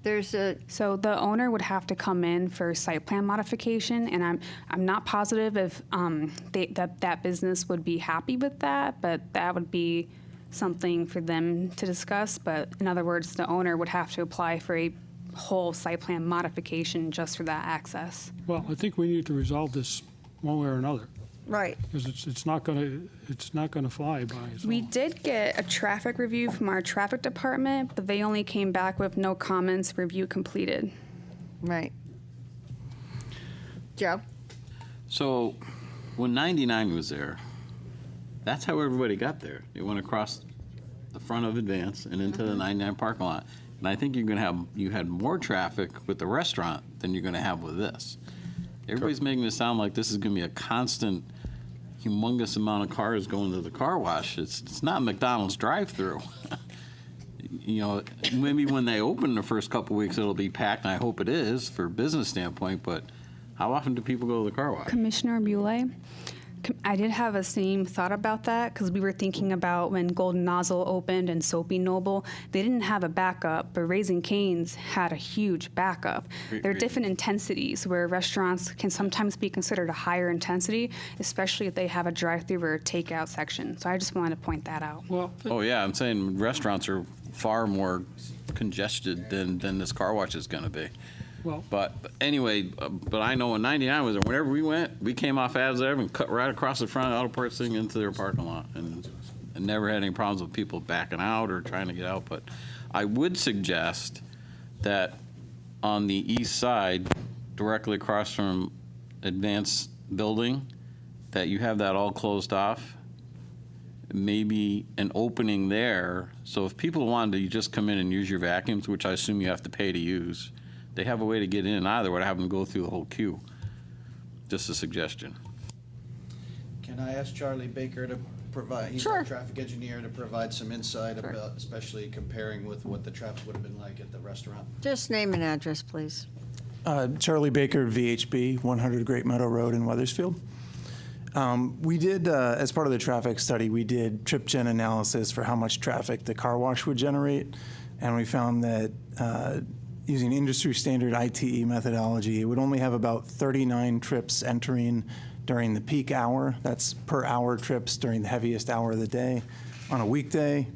There's a. So the owner would have to come in for site plan modification, and I'm not positive if that business would be happy with that, but that would be something for them to discuss. But in other words, the owner would have to apply for a whole site plan modification just for that access. Well, I think we need to resolve this one way or another, Right. because it's not gonna fly by itself. We did get a traffic review from our traffic department, but they only came back with no comments, review completed. Right. Joe? So when 99 was there, that's how everybody got there. They went across the front of Advance and into the 99 parking lot. And I think you had more traffic with the restaurant than you're gonna have with this. Everybody's making it sound like this is gonna be a constant, humongous amount of cars going to the car wash. It's not McDonald's drive-through. You know, maybe when they open the first couple weeks, it'll be packed, and I hope it is for a business standpoint, but how often do people go to the car wash? Commissioner Bule, I did have a same thought about that because we were thinking about when Golden Nozzle opened and Soapy Noble, they didn't have a backup, but Raising Cane's had a huge backup. There are different intensities where restaurants can sometimes be considered a higher intensity, especially if they have a drive-through or a takeout section. So I just wanted to point that out. Well, Oh, yeah, I'm saying restaurants are far more congested than this car wash is gonna be. Well, But anyway, but I know in 99 was there, whenever we went, we came off Adams Avenue and cut right across the front of Auto Parts thing into their parking lot. And never had any problems with people backing out or trying to get out. But I would suggest that on the east side, directly across from Advance Building, that you have that all closed off maybe an opening there. So if people wanted to just come in and use your vacuums, which I assume you have to pay to use, they have a way to get in and out of there without having to go through the whole queue. Just a suggestion. Can I ask Charlie Baker to provide, he's our traffic engineer, to provide some insight about, especially comparing with what the traffic would have been like at the restaurant? Just name and address, please. Charlie Baker, VHB, 100 Great Meadow Road in Weathersfield. We did, as part of the traffic study, we did trip gen analysis for how much traffic the car wash would generate, and we found that using industry standard ITE methodology, it would only have about 39 trips entering during the peak hour. That's per hour trips during the heaviest hour of the day on a weekday,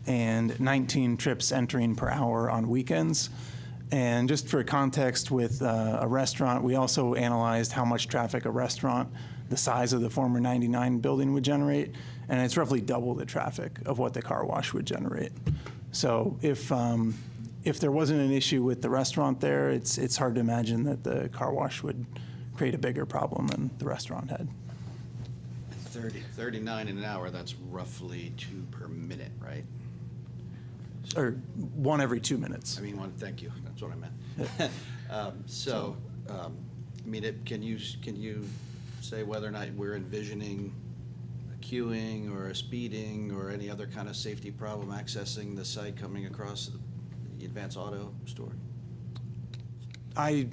and 19 trips entering per hour on weekends. And just for context, with a restaurant, we also analyzed how much traffic a restaurant the size of the former 99 building would generate, and it's roughly double the traffic of what the car wash would generate. So if there wasn't an issue with the restaurant there, it's hard to imagine that the car wash would create a bigger problem than the restaurant had. 39 in an hour, that's roughly 2 per minute, right? Or 1 every 2 minutes. I mean, thank you, that's what I meant. I mean, can you say whether or not we're envisioning a queuing or a speeding or any other kind of safety problem accessing the site coming across the Advance Auto store? I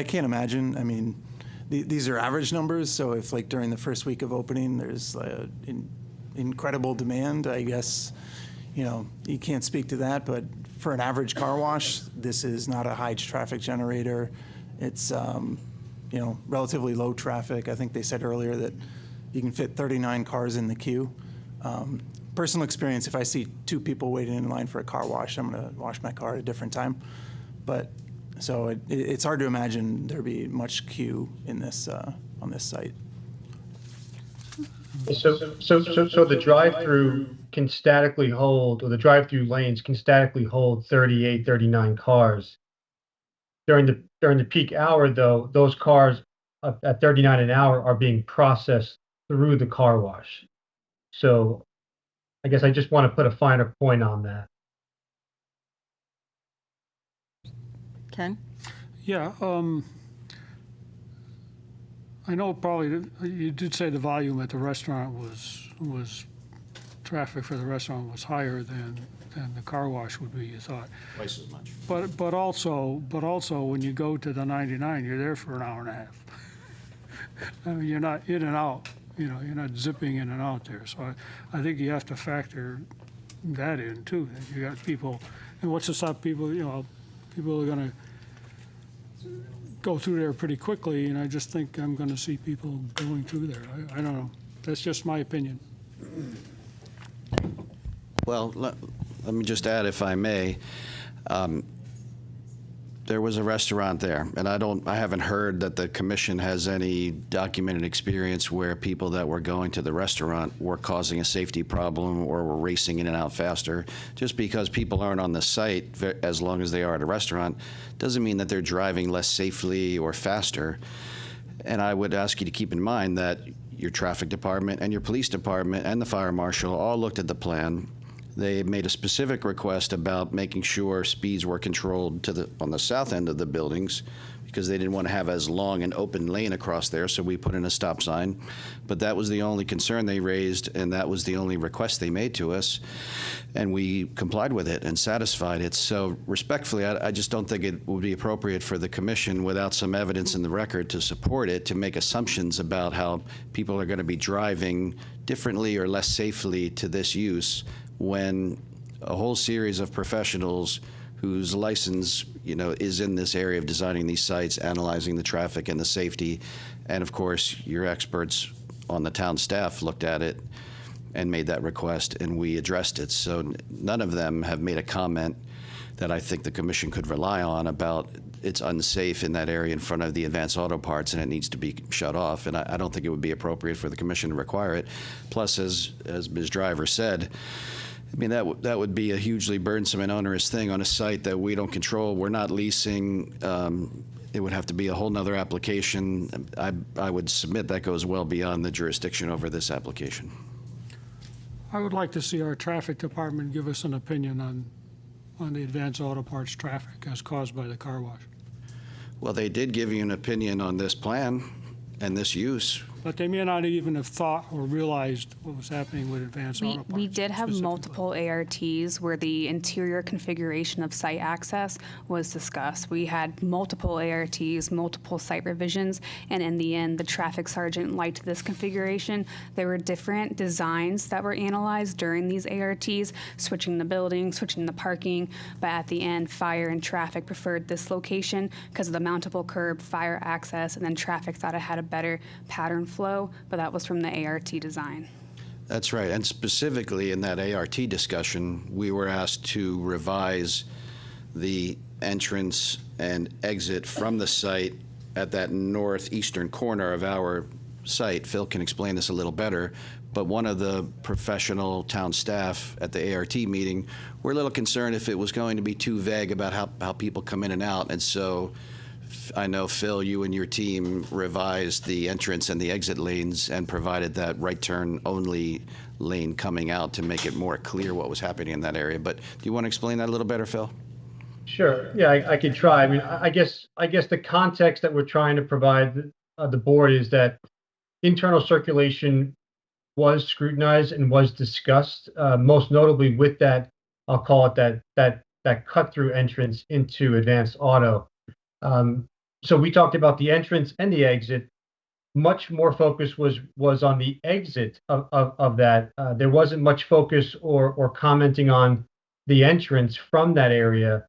can't imagine. I mean, these are average numbers, so if like during the first week of opening there's incredible demand, I guess, you know, you can't speak to that, but for an average car wash, this is not a high traffic generator. It's, you know, relatively low traffic. I think they said earlier that you can fit 39 cars in the queue. Personal experience, if I see 2 people waiting in line for a car wash, I'm gonna wash my car at a different time. But, so it's hard to imagine there'd be much queue in this, on this site. So the drive-through can statically hold, or the drive-through lanes can statically hold 38, 39 cars. During the peak hour, though, those cars at 39 an hour are being processed through the car wash. So I guess I just want to put a finer point on that. Ken? Yeah, I know probably, you did say the volume at the restaurant was traffic for the restaurant was higher than the car wash would be, you thought. Twice as much. But also when you go to the 99, you're there for an hour and a half. I mean, you're not in and out, you know, you're not zipping in and out there. So I think you have to factor that in too. That you got people, and what's to stop people, you know, people are gonna go through there pretty quickly, and I just think I'm gonna see people going through there. I don't know. That's just my opinion. Well, let me just add, if I may, there was a restaurant there, and I haven't heard that the commission has any documented experience where people that were going to the restaurant were causing a safety problem or were racing in and out faster. Just because people aren't on the site as long as they are at a restaurant doesn't mean that they're driving less safely or faster. And I would ask you to keep in mind that your traffic department and your police department and the fire marshal all looked at the plan. They made a specific request about making sure speeds were controlled on the south end of the buildings, because they didn't want to have as long an open lane across there, so we put in a stop sign. But that was the only concern they raised, and that was the only request they made to us, and we complied with it and satisfied it. So respectfully, I just don't think it would be appropriate for the commission, without some evidence in the record to support it, to make assumptions about how people are going to be driving differently or less safely to this use, when a whole series of professionals whose license, you know, is in this area of designing these sites, analyzing the traffic and the safety, and of course your experts on the town staff looked at it and made that request, and we addressed it. So none of them have made a comment that I think the commission could rely on about it's unsafe in that area in front of the Advance Auto Parts and it needs to be shut off. And I don't think it would be appropriate for the commission to require it. Plus, as Ms. Driver said, I mean, that would be a hugely burdensome and onerous thing on a site that we don't control. We're not leasing. It would have to be a whole nother application. I would submit that goes well beyond the jurisdiction over this application. I would like to see our traffic department give us an opinion on the Advance Auto Parts traffic as caused by the car wash. Well, they did give you an opinion on this plan and this use. But they may not even have thought or realized what was happening with Advance Auto Parts. We did have multiple ARTs where the interior configuration of site access was discussed. We had multiple ARTs, multiple site revisions, and in the end, the traffic sergeant liked this configuration. There were different designs that were analyzed during these ARTs, switching the building, switching the parking, but at the end, fire and traffic preferred this location because of the mountable curb, fire access, and then traffic thought it had a better pattern flow, but that was from the ART design. That's right. And specifically in that ART discussion, we were asked to revise the entrance and exit from the site at that northeastern corner of our site. Phil can explain this a little better, but one of the professional town staff at the ART meeting were a little concerned if it was going to be too vague about how people come in and out. And so I know, Phil, you and your team revised the entrance and the exit lanes and provided that right turn only lane coming out to make it more clear what was happening in that area. But do you want to explain that a little better, Phil? Sure. Yeah, I could try. I mean, I guess the context that we're trying to provide the board is that internal circulation was scrutinized and was discussed, most notably with that, I'll call it that cut-through entrance into Advanced Auto. So we talked about the entrance and the exit. Much more focus was on the exit of that. There wasn't much focus or commenting on the entrance from that area.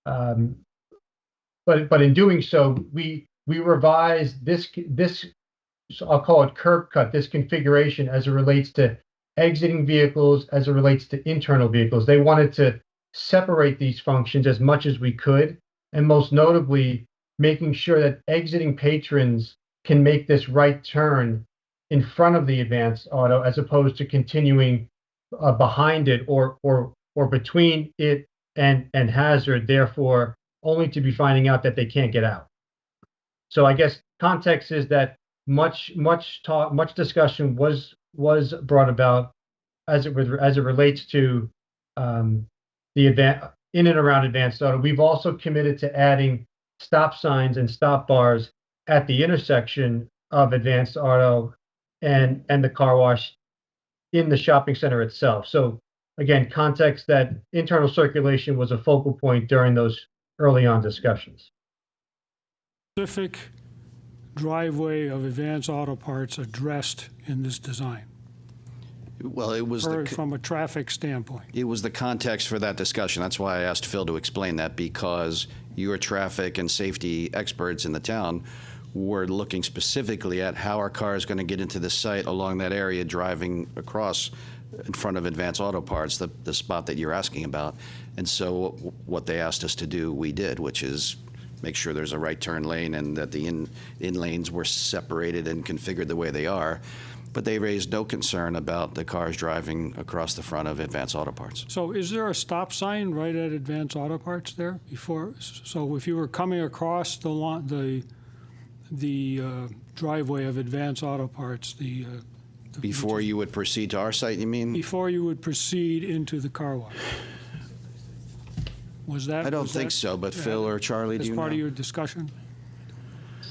But in doing so, we revised this I'll call it curb cut, this configuration as it relates to exiting vehicles, as it relates to internal vehicles. They wanted to separate these functions as much as we could, and most notably, making sure that exiting patrons can make this right turn in front of the Advanced Auto as opposed to continuing behind it or between it and Hazard, therefore only to be finding out that they can't get out. So I guess context is that much discussion was brought about as it relates to the in and around Advanced Auto. We've also committed to adding stop signs and stop bars at the intersection of Advanced Auto and the car wash in the shopping center itself. So again, context that internal circulation was a focal point during those early on discussions. Specific driveway of Advance Auto Parts addressed in this design? Well, it was from a traffic standpoint. It was the context for that discussion. That's why I asked Phil to explain that, because your traffic and safety experts in the town were looking specifically at how our car is going to get into the site along that area, driving across in front of Advance Auto Parts, the spot that you're asking about. And so what they asked us to do, we did, which is make sure there's a right turn lane and that the in lanes were separated and configured the way they are. But they raised no concern about the cars driving across the front of Advance Auto Parts. So is there a stop sign right at Advance Auto Parts there before? So if you were coming across the driveway of Advance Auto Parts, before you would proceed to our site, you mean? Before you would proceed into the car wash. Was that? I don't think so, but Phil or Charlie, do you know? As part of your discussion?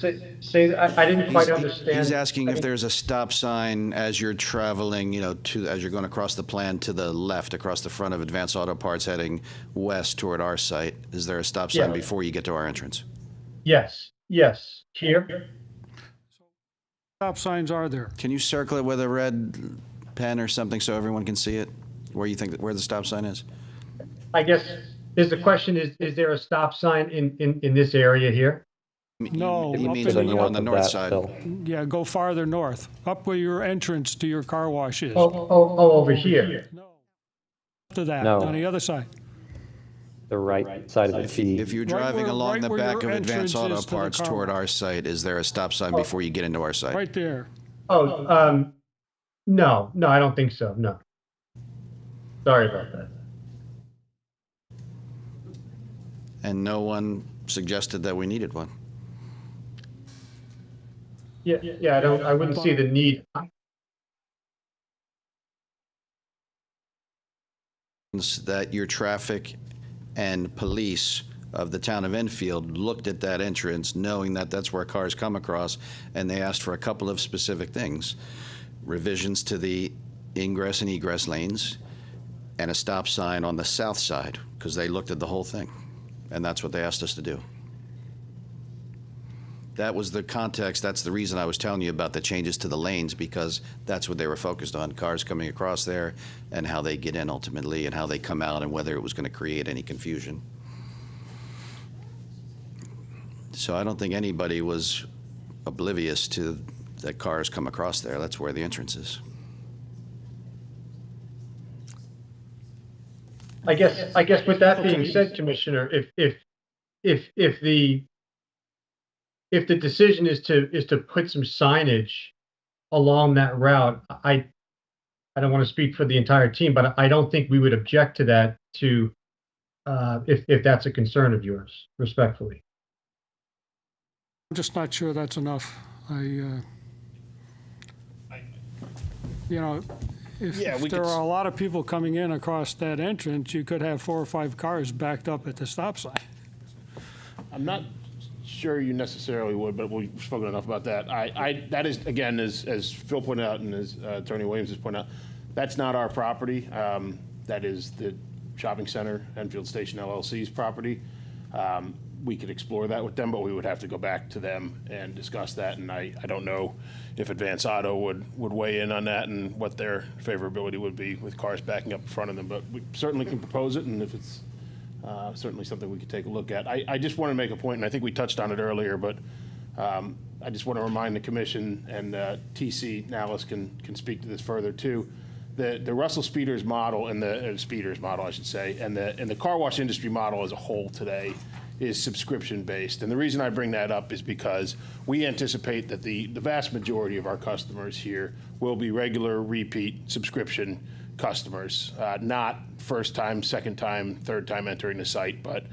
I didn't quite understand. He's asking if there's a stop sign as you're traveling, as you're going across the plan to the left, across the front of Advance Auto Parts, heading west toward our site. Is there a stop sign before you get to our entrance? Yes. Here. Stop signs are there. Can you circle it with a red pen or something so everyone can see it? Where the stop sign is? I guess the question is there a stop sign in this area here? No, he means on the north side. Yeah, go farther north, up where your entrance to your car wash is. Oh, over here. No. To that, No. on the other side. The right side of the T. If you're driving along the back of Advance Auto entrance is to the Parts car toward wash. our site, is there a stop sign before you get into our site? Right there. No, I don't think so. No. Sorry about that. And no one suggested that we needed one. Yeah, I wouldn't see the need. that your traffic and police of the town of Enfield looked at that entrance, knowing that that's where cars come across, and they asked for a couple of specific things: revisions to the ingress and egress lanes, and a stop sign on the south side, because they looked at the whole thing, and that's what they asked us to do. That was the context. That's the reason I was telling you about the changes to the lanes, because that's what they were focused on, cars coming across there and how they get in ultimately and how they come out and whether it was going to create any confusion. So I don't think anybody was oblivious to that cars come across there. That's where the entrance is. I guess with that being said, Commissioner, if the decision is to put some signage along that route, I don't want to speak for the entire team, but I don't think we would object to that if that's a concern of yours, respectfully. I'm just not sure that's enough. If there are a lot of people coming in across that entrance, you could have 4 or 5 cars backed up at the stop sign. I'm not sure you necessarily would, but we've spoken enough about that. That is, again, as Phil pointed out and as Attorney Williams has pointed out, that's not our property. That is the shopping center, Enfield Station LLC's property. We could explore that with them, but we would have to go back to them and discuss that. And I don't know if Advance Auto would weigh in on that and what their favorability would be with cars backing up in front of them. But we certainly can propose it, and if it's certainly something we could take a look at. I just want to make a point, and I think we touched on it earlier, but I just want to remind the commission, and TC Nallis can speak to this further too. The Russell Speeders model and the Speeders model, I should say, and the car wash industry model as a whole today is subscription based. And the reason I bring that up is because we anticipate that the vast majority of our customers here will be regular repeat subscription customers, not first time, second time, third time entering the site, but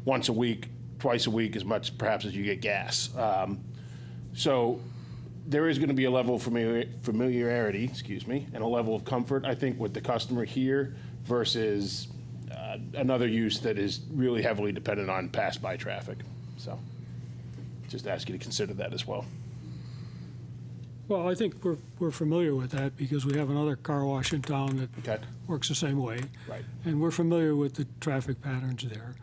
once a week, twice a week, as much perhaps as you get gas. So there is going to be a level of familiarity, and a level of comfort, I think, with the customer here versus another use that is really heavily dependent on pass-by traffic. So just ask you to consider that as well. Well, I think we're familiar with that because we have another car wash in town that works the same way. Right. And we're familiar with the traffic patterns there.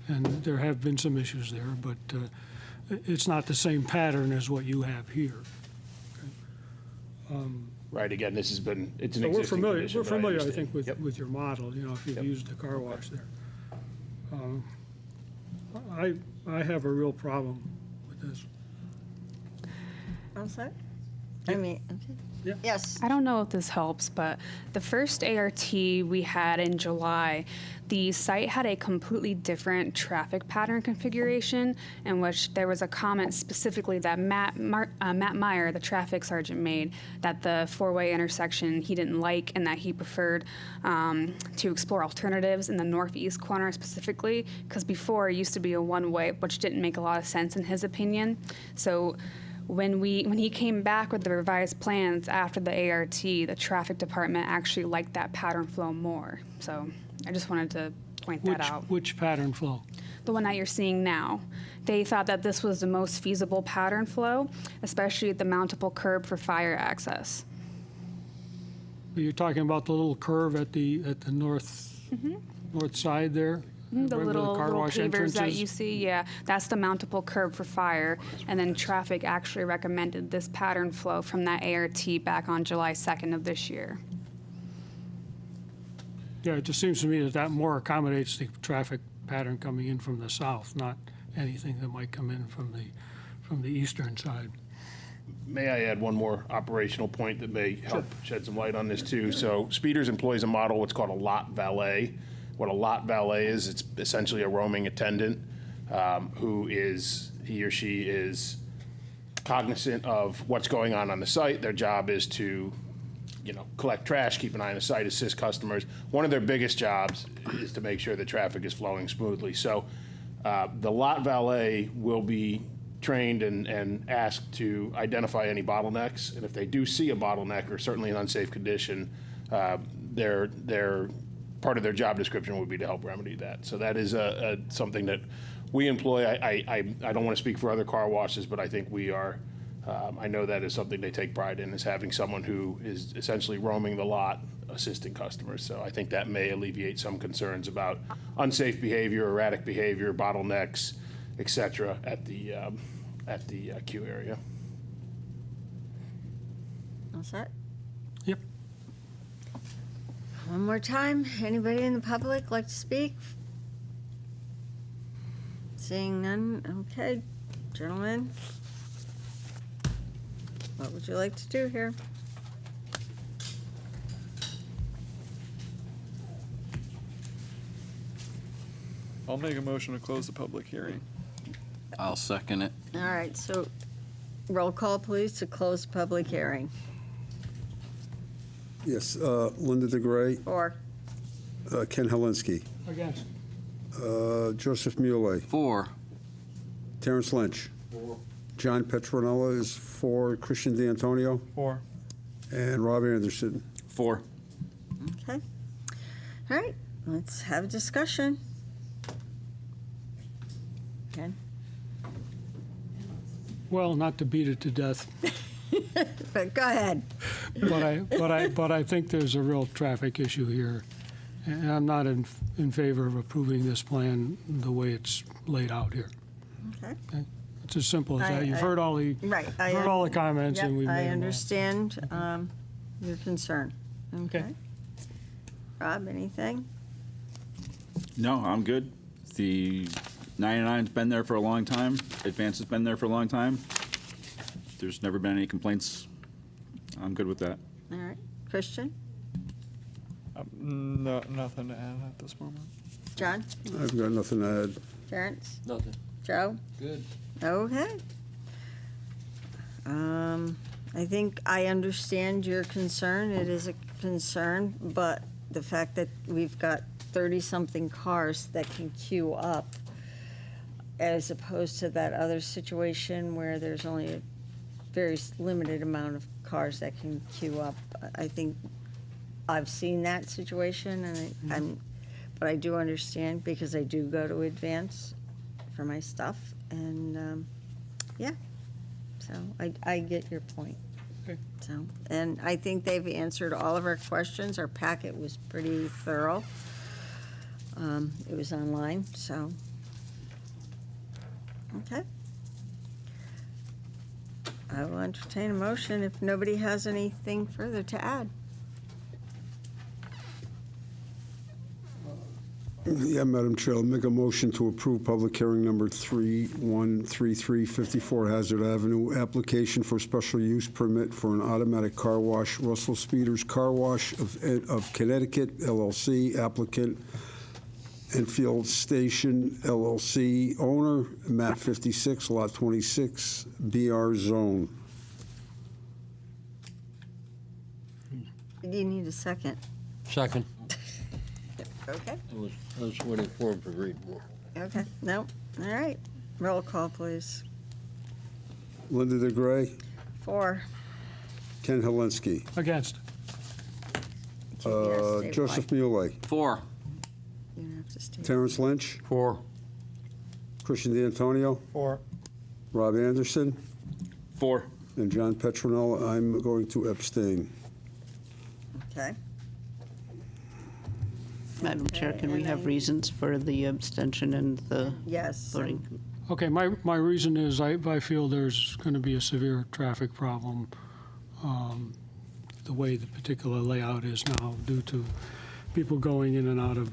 And there have been some issues there, but it's not the same pattern as what you have here. Right, again, it's an So existing we're familiar, condition, I but think, understand. with your model, if you've used the car wash there. I have a real problem with this. I'm sorry? I mean, okay. Yes. I don't know if this helps, but the first ART we had in July, the site had a completely different traffic pattern configuration in which there was a comment specifically that Matt Meyer, the traffic sergeant, made that the 4-way intersection he didn't like and that he preferred to explore alternatives in the northeast corner specifically, because before it used to be a 1-way, which didn't make a lot of sense in his opinion. So when he came back with the revised plans after the ART, the traffic department actually liked that pattern flow more. So I just wanted to point that out. Which pattern flow? The one that you're seeing now. They thought that this was the most feasible pattern flow, especially at the mountable curb for fire access. You're talking about the little curve at the north side there? The Right where little car wash pavers entrance that is? you see, yeah, that's the mountable curb for fire. And then traffic actually recommended this pattern flow from that ART back on July 2nd of this year. Yeah, it just seems to me that more accommodates the traffic pattern coming in from the south, not anything that might come in from the eastern side. May I add one more operational point that may help shed some light on this too? So Speeders employs a model, what's called a lot valet. What a lot valet is, it's essentially a roaming attendant who he or she is cognizant of what's going on the site. Their job is to, collect trash, keep an eye on the site, assist customers. One of their biggest jobs is to make sure the traffic is flowing smoothly. So the lot valet will be trained and asked to identify any bottlenecks. And if they do see a bottleneck or certainly an unsafe condition, they're part of their job description would be to help remedy that. So that is something that we employ. I don't want to speak for other car washes, but I think we are, I know that is something they take pride in, is having someone who is essentially roaming the lot, assisting customers. So I think that may alleviate some concerns about unsafe behavior, erratic behavior, bottlenecks, et cetera, at the queue area. All set? Yep. One more time, anybody in the public like to speak? Seeing none, okay. Gentlemen, what would you like to do here? I'll make a motion to close the public hearing. I'll second it. All right, so roll call, please, to close public hearing. Yes, Linda DeGray, Or, Ken Helinski, Against. Joseph Muley, 4. Terrence Lynch. John Petronella is for, Christian D'Antonio, 4. and Rob Anderson. 4. okay. All right, let's have a discussion. Ken? Well, not to beat it to death, But go ahead. but I think there's a real traffic issue here. And I'm not in favor of approving this plan the way it's laid out here. Okay. It's as simple as that. You've heard all the, Right. heard all the comments, Yep, and we've made I them all. understand your concern. Okay. Rob, anything? No, I'm good. The 99's been there for a long time. Advance has been there for a long time. There's never been any complaints. I'm good with that. All right. Christian? No, nothing to add at this moment. John? I've got nothing to add. Terrence? Nothing. Joe? Good. Okay. I think I understand your concern. It is a concern, but the fact that we've got 30-something cars that can queue up as opposed to that other situation where there's only a very limited amount of cars that can queue up. I think I've seen that situation, and but I do understand because I do go to Advance for my stuff, and yeah, so I get your point. Okay. So, and I think they've answered all of our questions. Our packet was pretty thorough. It was online, so. Okay. I will entertain a motion if nobody has anything further to add. Yeah, Madam Chair, I'll make a motion to approve public hearing number 3133, 54 Hazard Avenue, application for special use permit for an automatic car wash, Russell Speeders Car Wash of Connecticut LLC, applicant Enfield Station LLC, owner, map 56, lot 26, BR zone. You need a second. Second. Okay. I was waiting for him to read more. Okay. No. All right. Roll call, please. Linda DeGray, 4. Ken Helinski, Against. Joseph Muley, 4. You don't have to state. Terrence Lynch, 4. Christian D'Antonio, 4. Rob Anderson, 4. and John Petronella. I'm going to abstain. Okay. Madam Chair, can we and have I- reasons for the abstention and the Yes. voting? Okay, my reason is I feel there's going to be a severe traffic problem the way the particular layout is now due to people going in and out of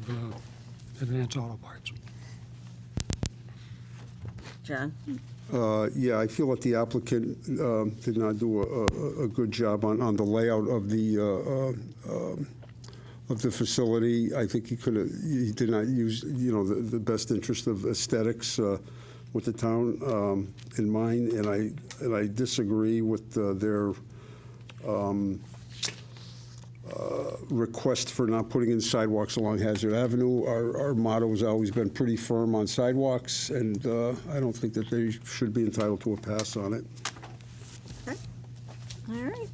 Advance Auto Parts. John? Yeah, I feel that the applicant did not do a good job on the layout of the facility. I think he did not use, the best interest of aesthetics with the town in mind, and I disagree with their request for not putting in sidewalks along Hazard Avenue. Our motto has always been pretty firm on sidewalks, and I don't think that they should be entitled to a pass on it. Okay. All right.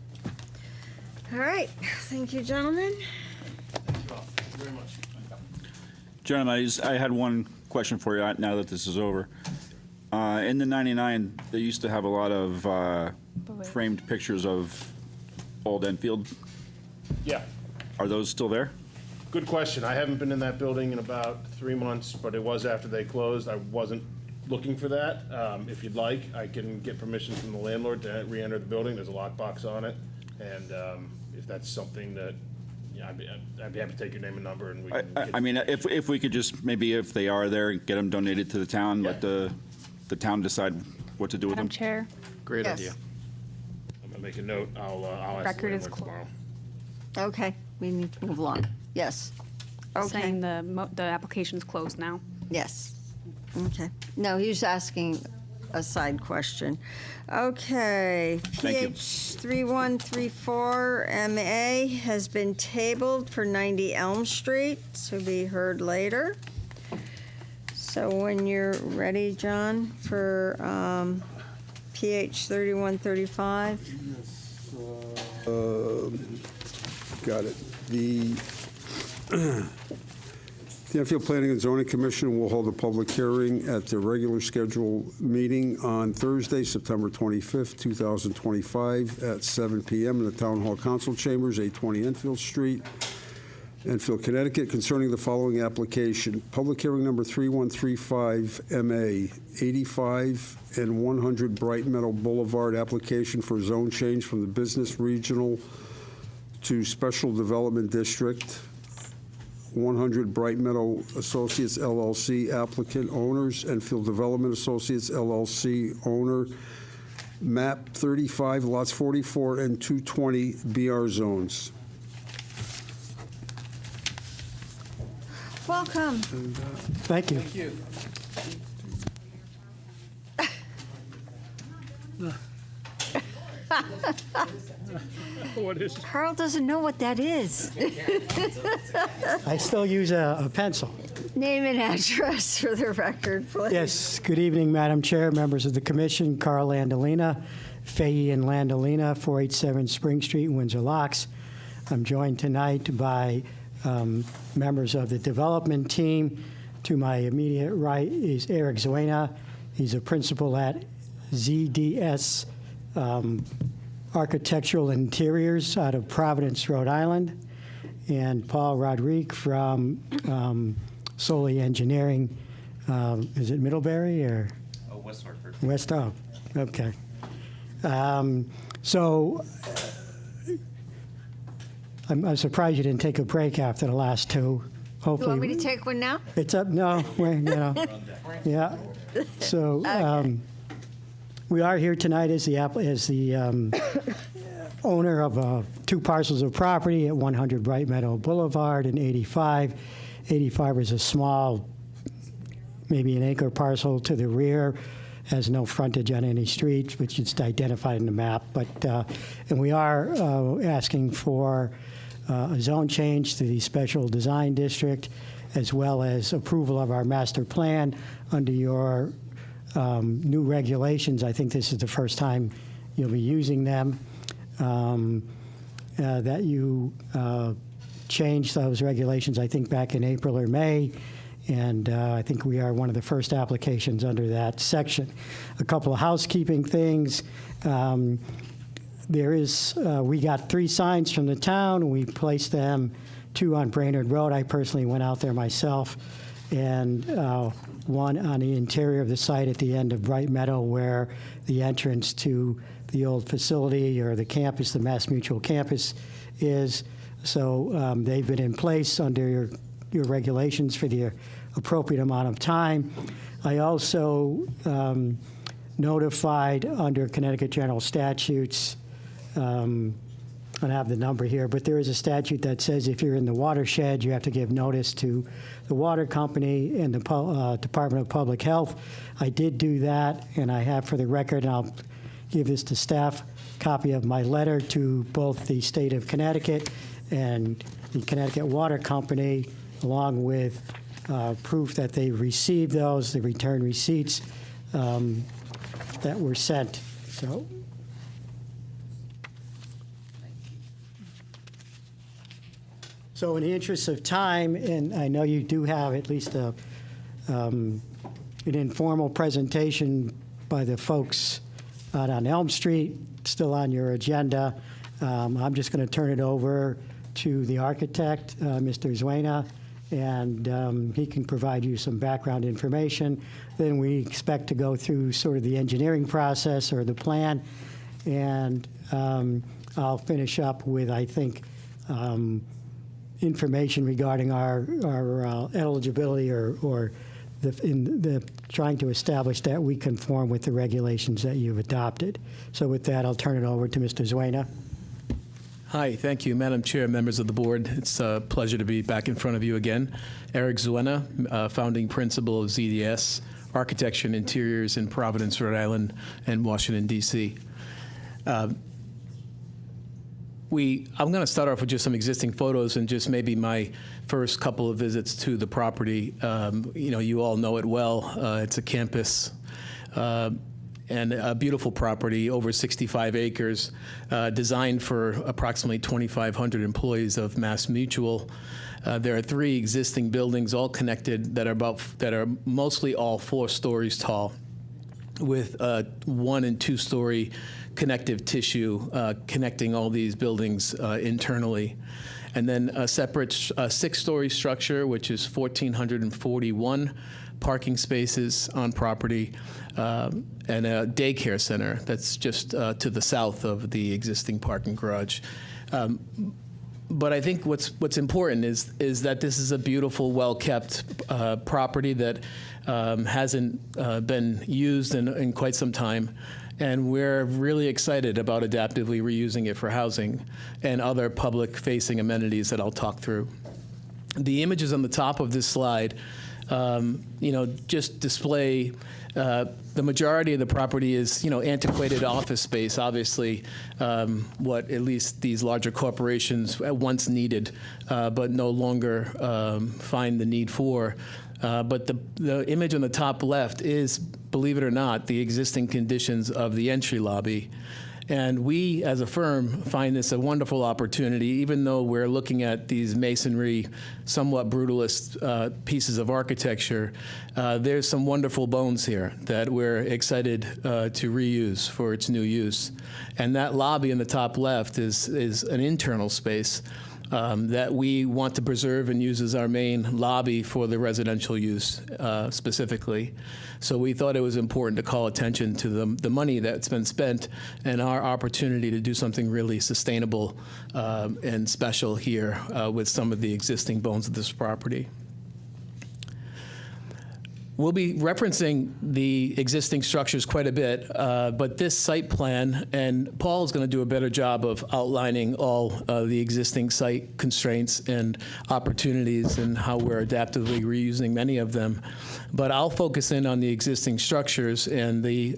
All right. Thank you, gentlemen. Thank you all very much. Gentlemen, I had one question for you now that this is over. In the 99, they used to have a lot of framed pictures of old Enfield. Yeah. Are those still there? Good question. I haven't been in that building in about 3 months, but it was after they closed. I wasn't looking for that. If you'd like, I can get permission from the landlord to re-enter the building. There's a lockbox on it. And if that's something that, yeah, I'd be happy to take your name and number and we can. I mean, if we could just, maybe if they are there, get them donated to the town, let the town decide what to do with Madam them. Chair, Great Yes. idea. I'm gonna make a note. I'll ask the Record is landlord tomorrow. Okay, we need to move along. Yes. Okay. saying the application's closed now. Yes. Okay. No, he was asking a side question. Okay. Thank you. PH 3134 MA has been tabled for 90 Elm Street to be heard later. So when you're ready, John, for PH 3135. Got it. The Enfield Planning and Zoning Commission will hold a public hearing at their regular scheduled meeting on Thursday, September 25th, 2025, at 7 p.m. in the Town Hall Council Chambers, 820 Enfield Street, Enfield, Connecticut, concerning the following application. Public hearing number 3135 MA, 85 and 100 Bright Meadow Boulevard, application for zone change from the Business Regional to Special Development District. 100 Bright Meadow Associates LLC applicant owners, Enfield Development Associates LLC owner, map 35, lots 44 and 220 BR zones. Welcome. Thank you. What is? Carl doesn't know what that is. I still use a pencil. Name and address for the record, please. Yes, good evening, Madam Chair, members of the commission, Carl Landolina, Fahey and Landolina, 487 Spring Street, Windsor Locks. I'm joined tonight by members of the development team. To my immediate right is Eric Zuena. He's a principal at ZDS Architectural Interiors out of Providence, Rhode Island. And Paul Rodrigue from Solely Engineering. Is it Middlebury or? Oh, West Hartford. West, oh, okay. So I'm surprised you didn't take a break after the last two. You Hopefully. want me to take one now? It's up, no, yeah. So we are here tonight as the owner of two parcels of property at 100 Bright Meadow Boulevard and 85. 85 is a small, maybe an acre parcel to the rear, has no frontage on any streets, which is identified in the map. But and we are asking for a zone change to the special design district, as well as approval of our master plan under your new regulations. I think this is the first time you'll be using them. That you changed those regulations, I think, back in April or May. And I think we are one of the first applications under that section. A couple of housekeeping things. We got 3 signs from the town. We placed them, 2 on Brainerd Road. I personally went out there myself. And 1 on the interior of the site at the end of Bright Meadow, where the entrance to the old facility or the campus, the Mass Mutual campus, is. So they've been in place under your regulations for the appropriate amount of time. I also notified under Connecticut General Statutes, I don't have the number here, but there is a statute that says if you're in the watershed, you have to give notice to the water company and the Department of Public Health. I did do that, and I have for the record, and I'll give this to staff, copy of my letter to both the state of Connecticut and the Connecticut Water Company, along with proof that they received those, the return receipts that were sent. So in the interest of time, and I know you do have at least an informal presentation by the folks out on Elm Street, still on your agenda. I'm just going to turn it over to the architect, Mr. Zuena, and he can provide you some background information. Then we expect to go through sort of the engineering process or the plan, and I'll finish up with, I think, information regarding our eligibility or the trying to establish that we conform with the regulations that you've adopted. So with that, I'll turn it over to Mr. Zuena. Hi, thank you, Madam Chair, members of the board. It's a pleasure to be back in front of you again. Eric Zuena, founding principal of ZDS Architecture and Interiors in Providence, Rhode Island, and Washington, D.C. I'm going to start off with just some existing photos and just maybe my first couple of visits to the property. You all know it well. It's a campus and a beautiful property, over 65 acres, designed for approximately 2,500 employees of MassMutual. There are 3 existing buildings, all connected, that are mostly all 4 stories tall, with 1- and 2-story connective tissue connecting all these buildings internally. And then a separate 6-story structure, which is 1,441 parking spaces on property, and a daycare center that's just to the south of the existing parking garage. But I think what's important is that this is a beautiful, well-kept property that hasn't been used in quite some time. And we're really excited about adaptively reusing it for housing and other public-facing amenities that I'll talk through. The images on the top of this slide, just display the majority of the property is, antiquated office space, obviously, what at least these larger corporations once needed, but no longer find the need for. But the image on the top left is, believe it or not, the existing conditions of the entry lobby. And we, as a firm, find this a wonderful opportunity, even though we're looking at these masonry, somewhat brutalist pieces of architecture. There's some wonderful bones here that we're excited to reuse for its new use. And that lobby in the top left is an internal space that we want to preserve and use as our main lobby for the residential use specifically. So we thought it was important to call attention to the money that's been spent and our opportunity to do something really sustainable and special here with some of the existing bones of this property. We'll be referencing the existing structures quite a bit, but this site plan, and Paul is going to do a better job of outlining all the existing site constraints and opportunities and how we're adaptively reusing many of them. But I'll focus in on the existing structures, and the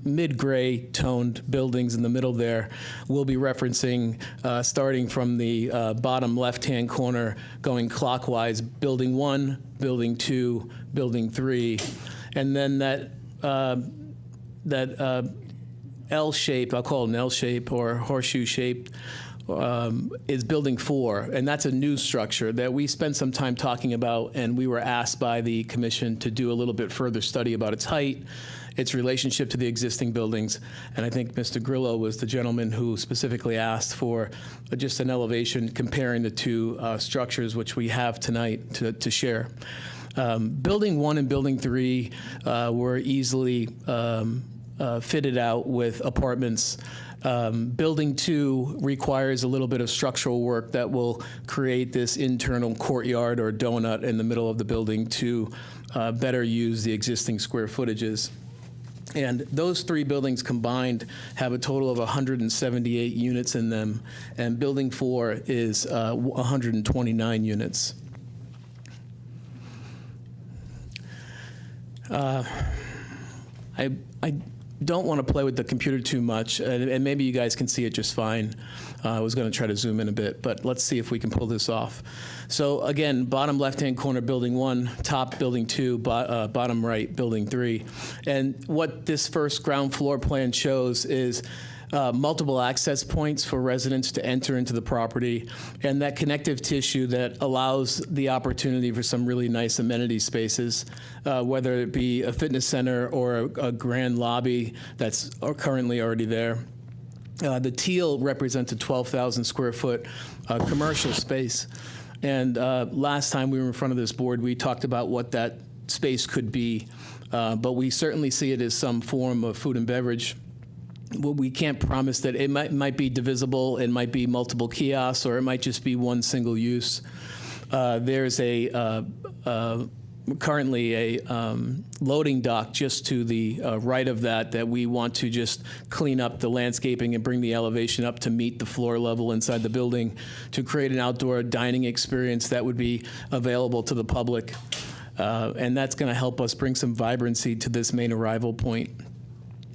mid-gray toned buildings in the middle there we'll be referencing starting from the bottom left-hand corner going clockwise, Building 1, Building 2, Building 3, and then that L shape, I'll call it an L shape or horseshoe shape, is Building 4, and that's a new structure that we spent some time talking about, and we were asked by the commission to do a little bit further study about its height, its relationship to the existing buildings, and I think Mr. Grillo was the gentleman who specifically asked for just an elevation comparing the two structures, which we have tonight to share. Building 1 and Building 3 were easily fitted out with apartments. Building 2 requires a little bit of structural work that will create this internal courtyard or donut in the middle of the building to better use the existing square footages. And those 3 buildings combined have a total of 178 units in them, and Building 4 is 129 units. I don't want to play with the computer too much, and maybe you guys can see it just fine. I was going to try to zoom in a bit, but let's see if we can pull this off. So again, bottom left-hand corner, Building 1, top Building 2, bottom right, Building 3. And what this first ground floor plan shows is multiple access points for residents to enter into the property, and that connective tissue that allows the opportunity for some really nice amenity spaces, whether it be a fitness center or a grand lobby that's currently already there. The teal represents a 12,000 square foot commercial space. And last time we were in front of this board, we talked about what that space could be. But we certainly see it as some form of food and beverage. Well, we can't promise that it might be divisible, it might be multiple kiosks, or it might just be one single use. There's currently a loading dock just to the right of that we want to just clean up the landscaping and bring the elevation up to meet the floor level inside the building to create an outdoor dining experience that would be available to the public. And that's going to help us bring some vibrancy to this main arrival point.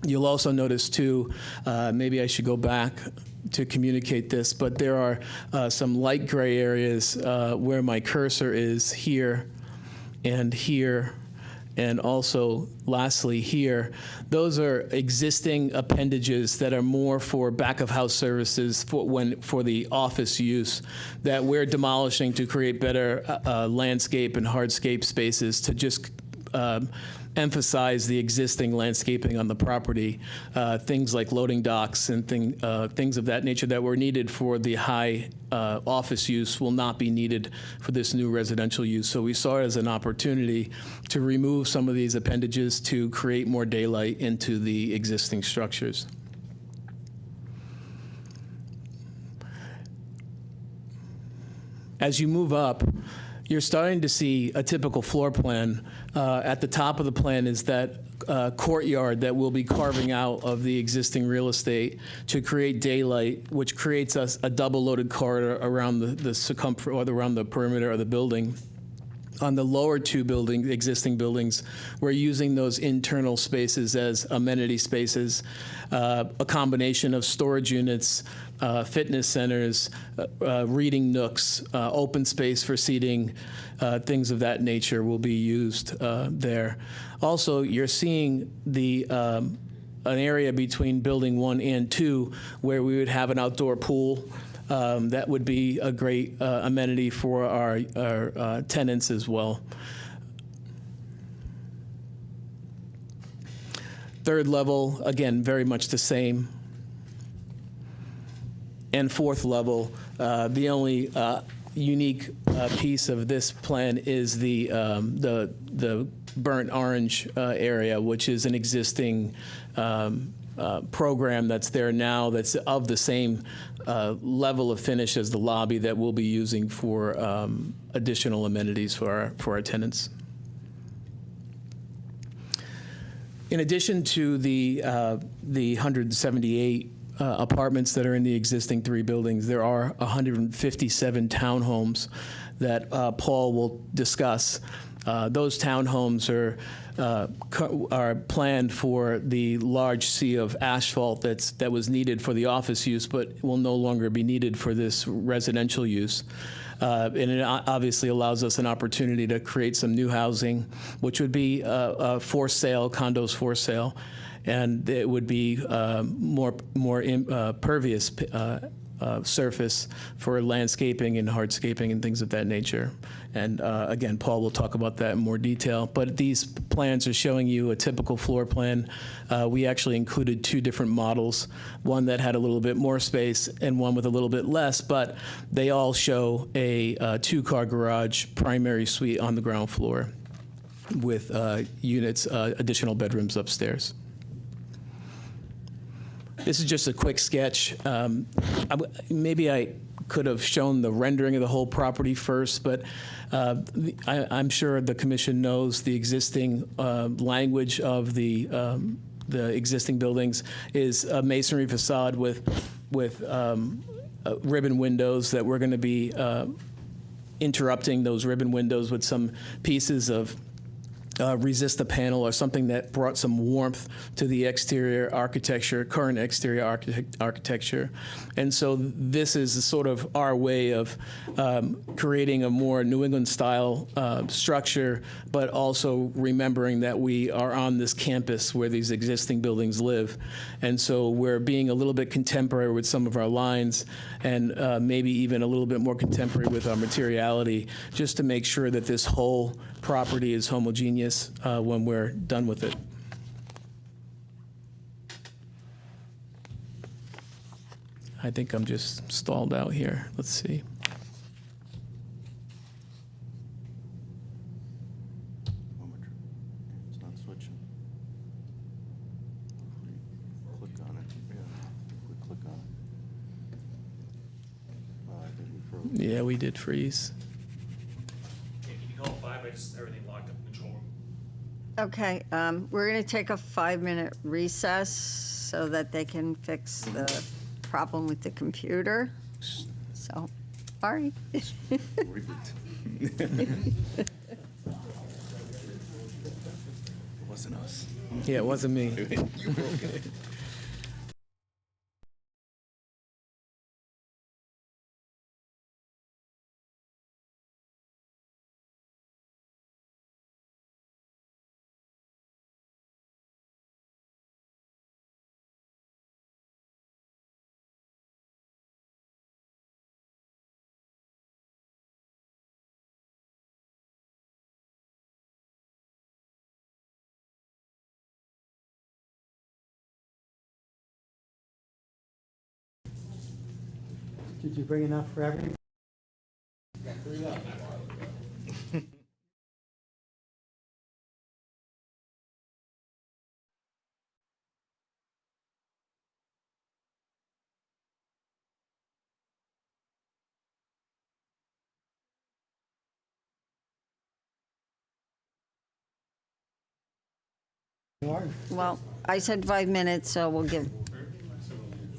You'll also notice too, maybe I should go back to communicate this, but there are some light gray areas where my cursor is here, and also lastly here. Those are existing appendages that are more for back of house services for the office use that we're demolishing to create better landscape and hardscape spaces to just emphasize the existing landscaping on the property, things like loading docks and things of that nature that were needed for the high office use will not be needed for this new residential use. So we saw it as an opportunity to remove some of these appendages to create more daylight into the existing structures. As you move up, you're starting to see a typical floor plan. At the top of the plan is that courtyard that we'll be carving out of the existing real estate to create daylight, which creates us a double-loaded corridor around the circumference or around the perimeter of the building. On the lower two existing buildings, we're using those internal spaces as amenity spaces, a combination of storage units, fitness centers, reading nooks, open space for seating, things of that nature will be used there. Also, you're seeing an area between building 1 and 2 where we would have an outdoor pool. That would be a great amenity for our tenants as well. Third level, again, very much the same. And fourth level, the only unique piece of this plan is the burnt orange area, which is an existing program that's there now that's of the same level of finish as the lobby that we'll be using for additional amenities for our tenants. In addition to the 178 apartments that are in the existing 3 buildings, there are 157 townhomes that Paul will discuss. Those townhomes are planned for the large sea of asphalt that was needed for the office use, but will no longer be needed for this residential use. And it obviously allows us an opportunity to create some new housing, which would be for sale, condos for sale, and it would be more pervious surface for landscaping and hardscaping and things of that nature. And again, Paul will talk about that in more detail. But these plans are showing you a typical floor plan. We actually included 2 different models, one that had a little bit more space and one with a little bit less, but they all show a 2-car garage primary suite on the ground floor with units, additional bedrooms upstairs. This is just a quick sketch. Maybe I could have shown the rendering of the whole property first, but I'm sure the commission knows the existing language of the existing buildings is a masonry facade with ribbon windows that we're going to be interrupting those ribbon windows with some pieces of resist a panel or something that brought some warmth to the exterior architecture, current exterior architecture. And so this is sort of our way of creating a more New England style structure, but also remembering that we are on this campus where these existing buildings live. And so we're being a little bit contemporary with some of our lines and maybe even a little bit more contemporary with our materiality, just to make sure that this whole property is homogeneous when we're done with it. I think I'm just stalled out here. Let's see. It's not switching. Click on it. Yeah, click on it. I think we froze. Yeah, we did freeze. Can you call 5? I just, everything locked up in the control room. Okay, we're going to take a 5-minute recess so that they can fix the problem with the computer. So, sorry. Wasn't us. Yeah, it wasn't me. You broke it. Did you bring enough for everyone? Well, I said 5 minutes, so we'll give.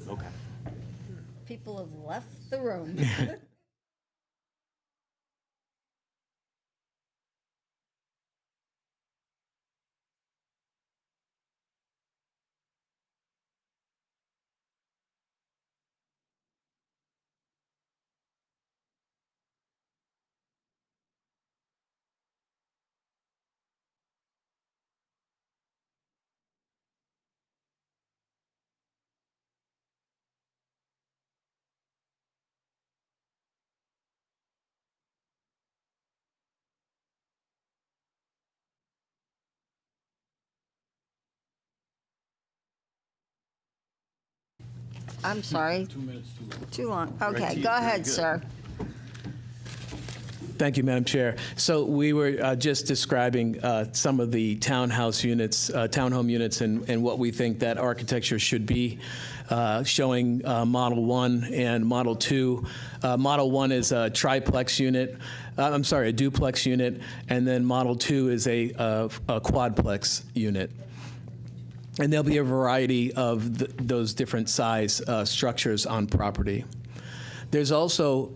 Okay. People have left the room. I'm sorry. 2 minutes too long. Too long. Okay, Right, go very ahead, good. sir. Thank you, Madam Chair. So we were just describing some of the townhouse units, townhome units, and what we think that architecture should be, showing Model 1 and Model 2. Model 1 is a triplex unit, I'm sorry, a duplex unit, and then Model 2 is a quadplex unit. And there'll be a variety of those different size structures on property. There's also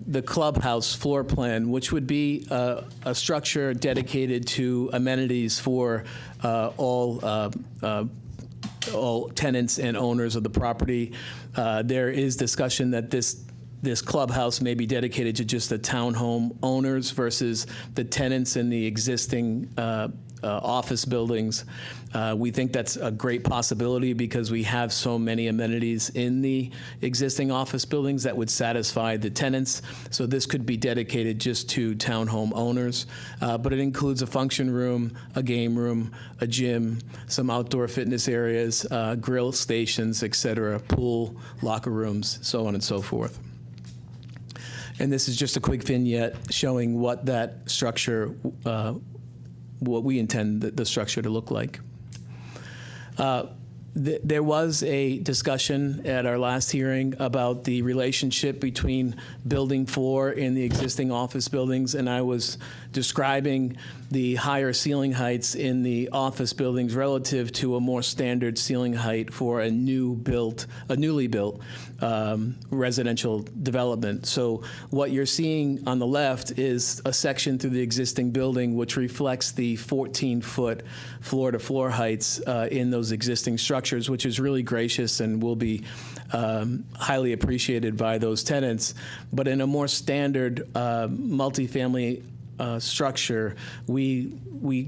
the clubhouse floor plan, which would be a structure dedicated to amenities for all tenants and owners of the property. There is discussion that this clubhouse may be dedicated to just the townhome owners versus the tenants in the existing office buildings. We think that's a great possibility because we have so many amenities in the existing office buildings that would satisfy the tenants. So this could be dedicated just to townhome owners, but it includes a function room, a game room, a gym, some outdoor fitness areas, grill stations, et cetera, pool, locker rooms, so on and so forth. And this is just a quick vignette showing what that structure, what we intend the structure to look like. There was a discussion at our last hearing about the relationship between Building 4 and the existing office buildings, and I was describing the higher ceiling heights in the office buildings relative to a more standard ceiling height for a newly built residential development. So what you're seeing on the left is a section through the existing building which reflects the 14-foot floor-to-floor heights in those existing structures, which is really gracious and will be highly appreciated by those tenants. But in a more standard multifamily structure, we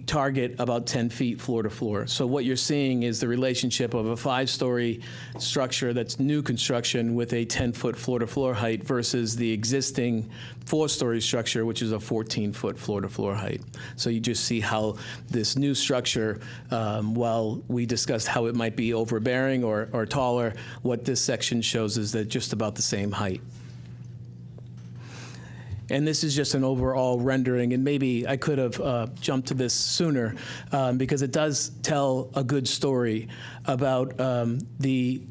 target about 10 feet floor to floor. So what you're seeing is the relationship of a 5-story structure that's new construction with a 10-foot floor to floor height versus the existing 4-story structure, which is a 14-foot floor to floor height. So you just see how this new structure, while we discussed how it might be overbearing or taller, what this section shows is that just about the same height. And this is just an overall rendering, and maybe I could have jumped to this sooner because it does tell a good story about the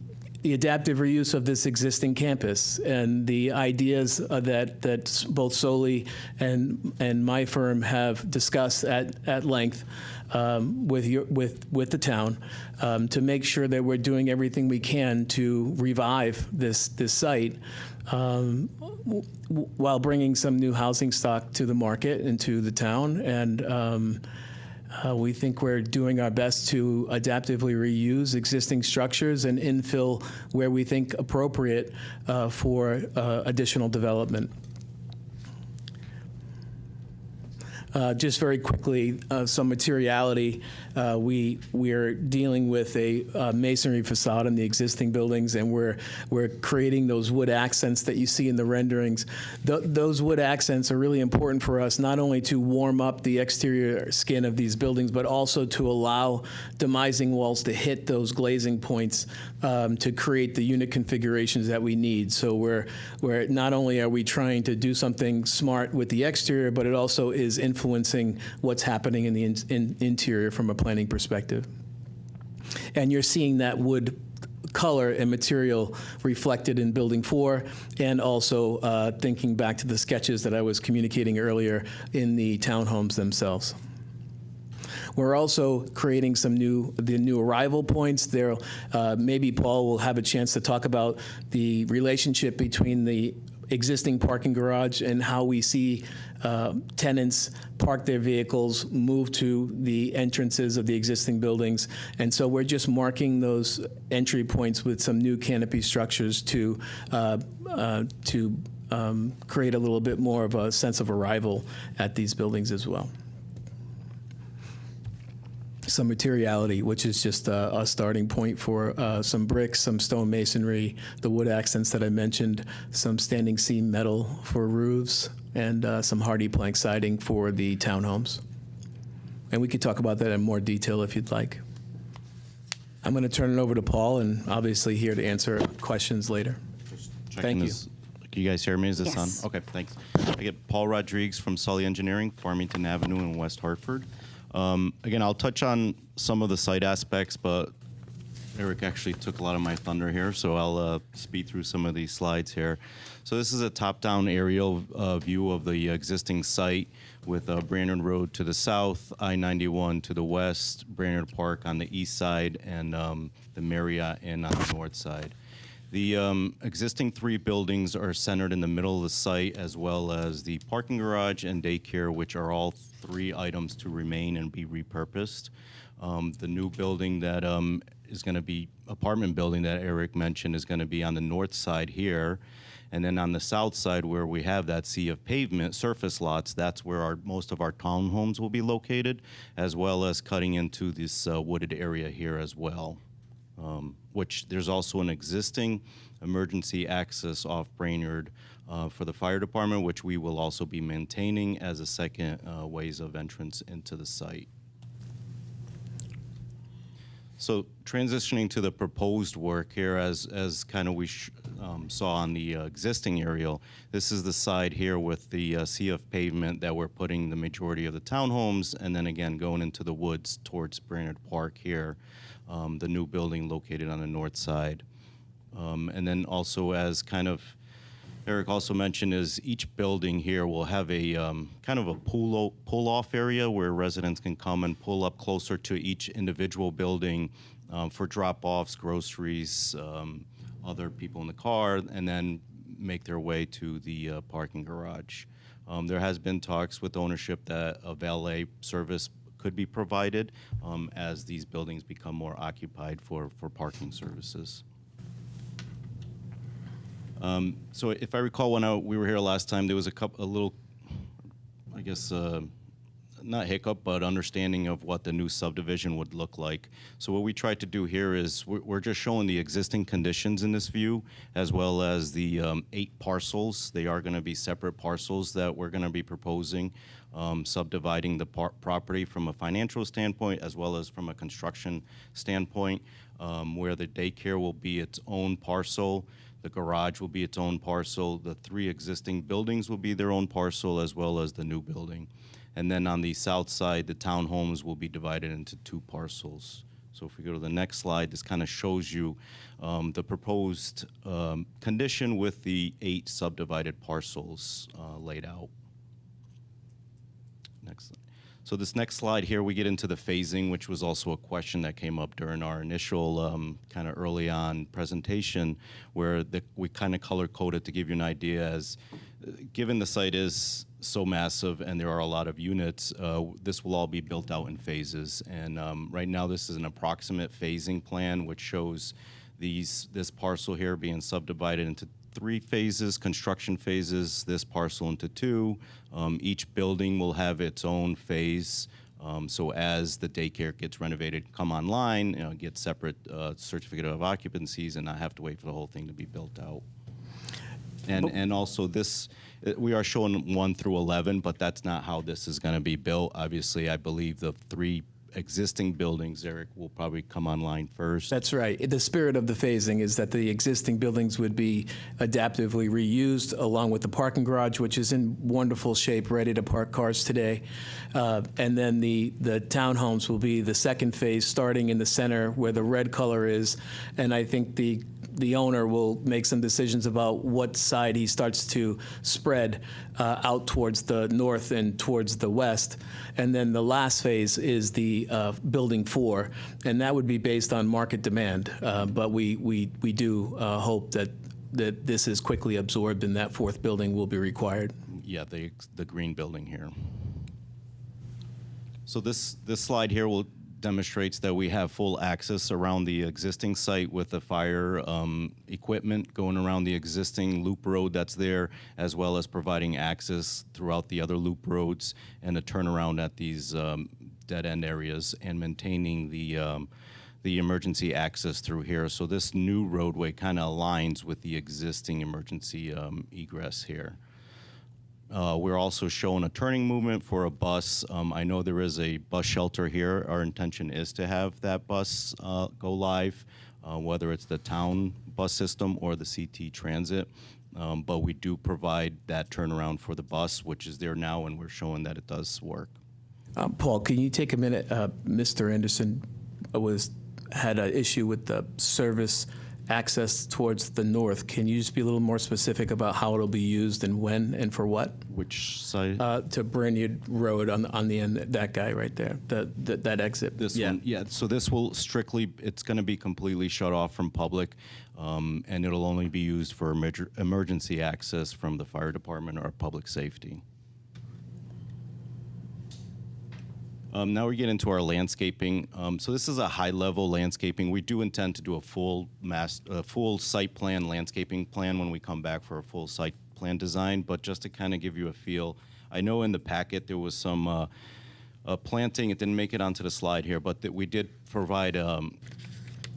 adaptive reuse of this existing campus and the ideas that both Soli and my firm have discussed at length with the town to make sure that we're doing everything we can to revive this site. While bringing some new housing stock to the market and to the town. And we think we're doing our best to adaptively reuse existing structures and infill where we think appropriate for additional development. Just very quickly, some materiality. We are dealing with a masonry facade in the existing buildings, and we're creating those wood accents that you see in the renderings. Those wood accents are really important for us, not only to warm up the exterior skin of these buildings, but also to allow demising walls to hit those glazing points to create the unit configurations that we need. So we're not only are we trying to do something smart with the exterior, but it also is influencing what's happening in the interior from a planning perspective. And you're seeing that wood color and material reflected in Building 4, and also thinking back to the sketches that I was communicating earlier in the townhomes themselves. We're also creating the new arrival points. There, maybe Paul will have a chance to talk about the relationship between the existing parking garage and how we see tenants park their vehicles, move to the entrances of the existing buildings. And so we're just marking those entry points with some new canopy structures to create a little bit more of a sense of arrival at these buildings as well. Some materiality, which is just a starting point for some bricks, some stone masonry, the wood accents that I mentioned, some standing seam metal for roofs, and some hardy plank siding for the townhomes. And we could talk about that in more detail if you'd like. I'm going to turn it over to Paul, and obviously here to answer questions later. Thank you. Can you guys hear me? Is this Yes. on? Okay, thanks. I get Paul Rodriguez from Sully Engineering, Farmington Avenue in West Hartford. Again, I'll touch on some of the site aspects, but Eric actually took a lot of my thunder here, so I'll speed through some of these slides here. So this is a top-down aerial view of the existing site with Brainerd Road to the south, I-91 to the west, Brainerd Park on the east side, and the Marriott Inn on the north side. The existing 3 buildings are centered in the middle of the site, as well as the parking garage and daycare, which are all 3 items to remain and be repurposed. The new building that is going to be, apartment building that Eric mentioned, is going to be on the north side here. And then on the south side, where we have that sea of pavement, surface lots, that's where most of our townhomes will be located, as well as cutting into this wooded area here as well. Which there's also an existing emergency access off Brainerd for the fire department, which we will also be maintaining as a second ways of entrance into the site. So transitioning to the proposed work here, as kind of we saw on the existing aerial, this is the side here with the sea of pavement that we're putting the majority of the townhomes, and then again going into the woods towards Brainerd Park here. The new building located on the north side. And then also as kind of Eric also mentioned is each building here will have a kind of a pull-off area where residents can come and pull up closer to each individual building for drop-offs, groceries, other people in the car, and then make their way to the parking garage. There has been talks with ownership that a valet service could be provided as these buildings become more occupied for parking services. So if I recall, when we were here last time, there was a little, I guess, not hiccup, but understanding of what the new subdivision would look like. So what we tried to do here is we're just showing the existing conditions in this view, as well as the 8 parcels. They are going to be separate parcels that we're going to be proposing, subdividing the property from a financial standpoint, as well as from a construction standpoint, where the daycare will be its own parcel. The garage will be its own parcel. The 3 existing buildings will be their own parcel, as well as the new building. And then on the south side, the townhomes will be divided into 2 parcels. So if we go to the next slide, this kind of shows you the proposed condition with the 8 subdivided parcels laid out. Next slide. So this next slide here, we get into the phasing, which was also a question that came up during our initial kind of early on presentation, where we kind of color-coded to give you an idea as, given the site is so massive and there are a lot of units, this will all be built out in phases. And right now, this is an approximate phasing plan, which shows this parcel here being subdivided into 3 phases, construction phases, this parcel into 2. Each building will have its own phase. So as the daycare gets renovated, come online, get separate certificate of occupancies and not have to wait for the whole thing to be built out. And also this, we are showing 1 through 11, but that's not how this is going to be built. Obviously, I believe the 3 existing buildings, Eric, will probably come online first. That's right. The spirit of the phasing is that the existing buildings would be adaptively reused along with the parking garage, which is in wonderful shape, ready to park cars today. And then the townhomes will be the second phase, starting in the center where the red color is. And I think the owner will make some decisions about what side he starts to spread out towards the north and towards the west. And then the last phase is the building 4, and that would be based on market demand. But we do hope that this is quickly absorbed and that 4th building will be required. Yeah, the green building here. So this slide here demonstrates that we have full access around the existing site with the fire equipment going around the existing loop road that's there, as well as providing access throughout the other loop roads and a turnaround at these dead-end areas and maintaining the emergency access through here. So this new roadway kind of aligns with the existing emergency egress here. We're also showing a turning movement for a bus. I know there is a bus shelter here. Our intention is to have that bus go live, whether it's the town bus system or the CT Transit. But we do provide that turnaround for the bus, which is there now, and we're showing that it does work. Paul, can you take a minute? Mr. Anderson had an issue with the service access towards the north. Can you just be a little more specific about how it'll be used and when and for what? Which side? To Branyard Road on the end, that guy right there, that exit. This one, yeah. So this will strictly, it's going to be completely shut off from public, and it'll only be used for emergency access from the fire department or public safety. Now we get into our landscaping. So this is a high-level landscaping. We do intend to do a full site plan, landscaping plan when we come back for a full site plan design. But just to kind of give you a feel, I know in the packet there was some planting. It didn't make it onto the slide here, but that we did provide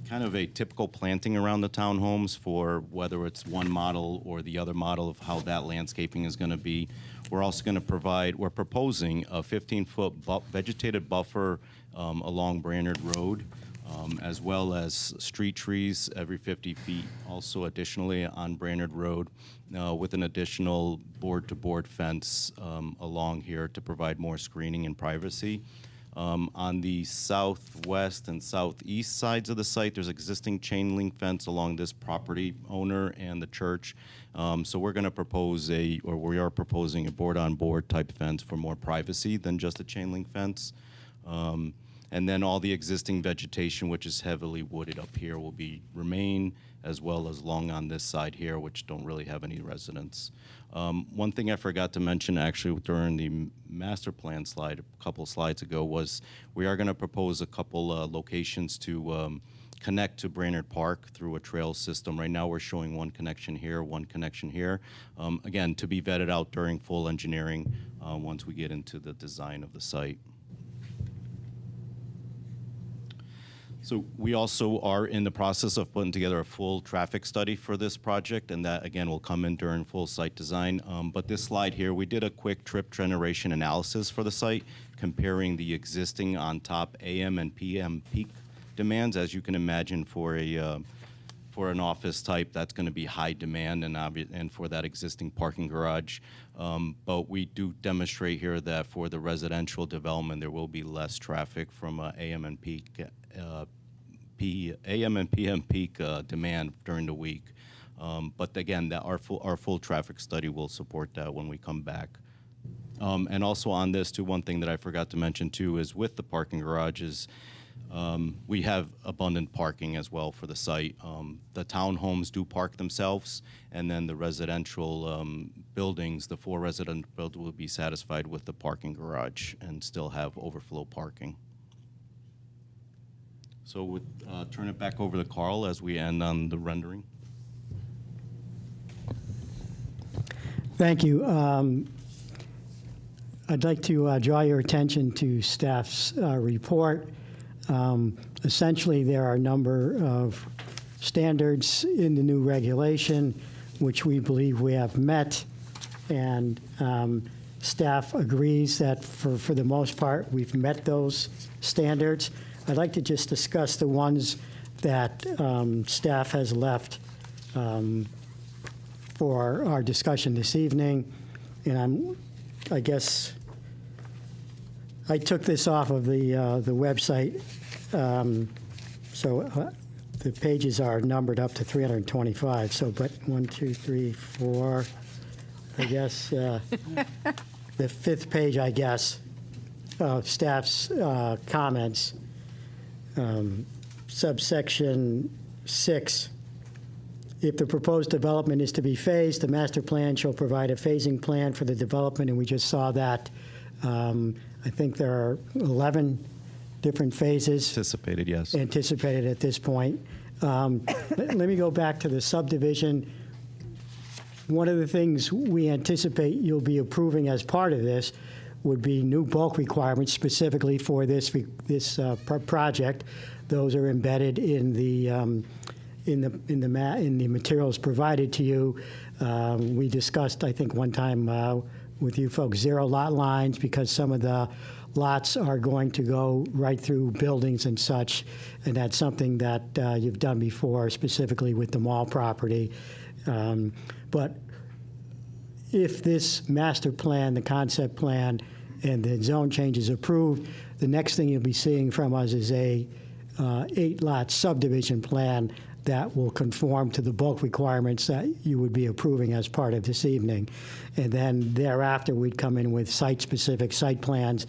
kind of a typical planting around the townhomes for whether it's one model or the other model of how that landscaping is going to be. We're also going to provide, we're proposing a 15-foot vegetated buffer along Branyard Road, as well as street trees every 50 feet, also additionally on Branyard Road, with an additional board-to-board fence along here to provide more screening and privacy. On the southwest and southeast sides of the site, there's existing chain link fence along this property owner and the church. So we're going to propose we are proposing a board-on-board type fence for more privacy than just a chain link fence. And then all the existing vegetation, which is heavily wooded up here, will remain, as well as along on this side here, which don't really have any residents. One thing I forgot to mention actually during the master plan slide a couple slides ago was we are going to propose a couple locations to connect to Brainerd Park through a trail system. Right now we're showing one connection here, one connection here. Again, to be vetted out during full engineering once we get into the design of the site. So we also are in the process of putting together a full traffic study for this project, and that, again, will come in during full site design. But this slide here, we did a quick trip generation analysis for the site, comparing the existing on-top AM and PM peak demands. As you can imagine, for an office type, that's going to be high demand, and for that existing parking garage. But we do demonstrate here that for the residential development, there will be less traffic from AM and peak. AM and PM peak demand during the week. But again, our full traffic study will support that when we come back. And also on this too, one thing that I forgot to mention too is with the parking garages, we have abundant parking as well for the site. The townhomes do park themselves, and then the residential buildings, the 4 resident buildings will be satisfied with the parking garage and still have overflow parking. So we'll turn it back over to Carl as we end on the rendering. Thank you. I'd like to draw your attention to staff's report. Essentially, there are a number of standards in the new regulation which we believe we have met, and staff agrees that for the most part we've met those standards. I'd like to just discuss the ones that staff has left for our discussion this evening. And I guess I took this off of the website, so the pages are numbered up to 325. So, but 1, 2, 3, 4. I guess the 5th page, I guess, of staff's comments. Subsection 6, if the proposed development is to be phased, the master plan shall provide a phasing plan for the development, and we just saw that. I think there are 11 different phases. Anticipated, yes. Anticipated at this point. Let me go back to the subdivision. One of the things we anticipate you'll be approving as part of this would be new bulk requirements specifically for this project. Those are embedded in the materials provided to you. We discussed, I think, one time with you folks, 0 lot lines, because some of the lots are going to go right through buildings and such, and that's something that you've done before, specifically with the mall property. But if this master plan, the concept plan, and the zone change is approved, the next thing you'll be seeing from us is a 8-lot subdivision plan that will conform to the bulk requirements that you would be approving as part of this evening. And then thereafter, we'd come in with site-specific site plans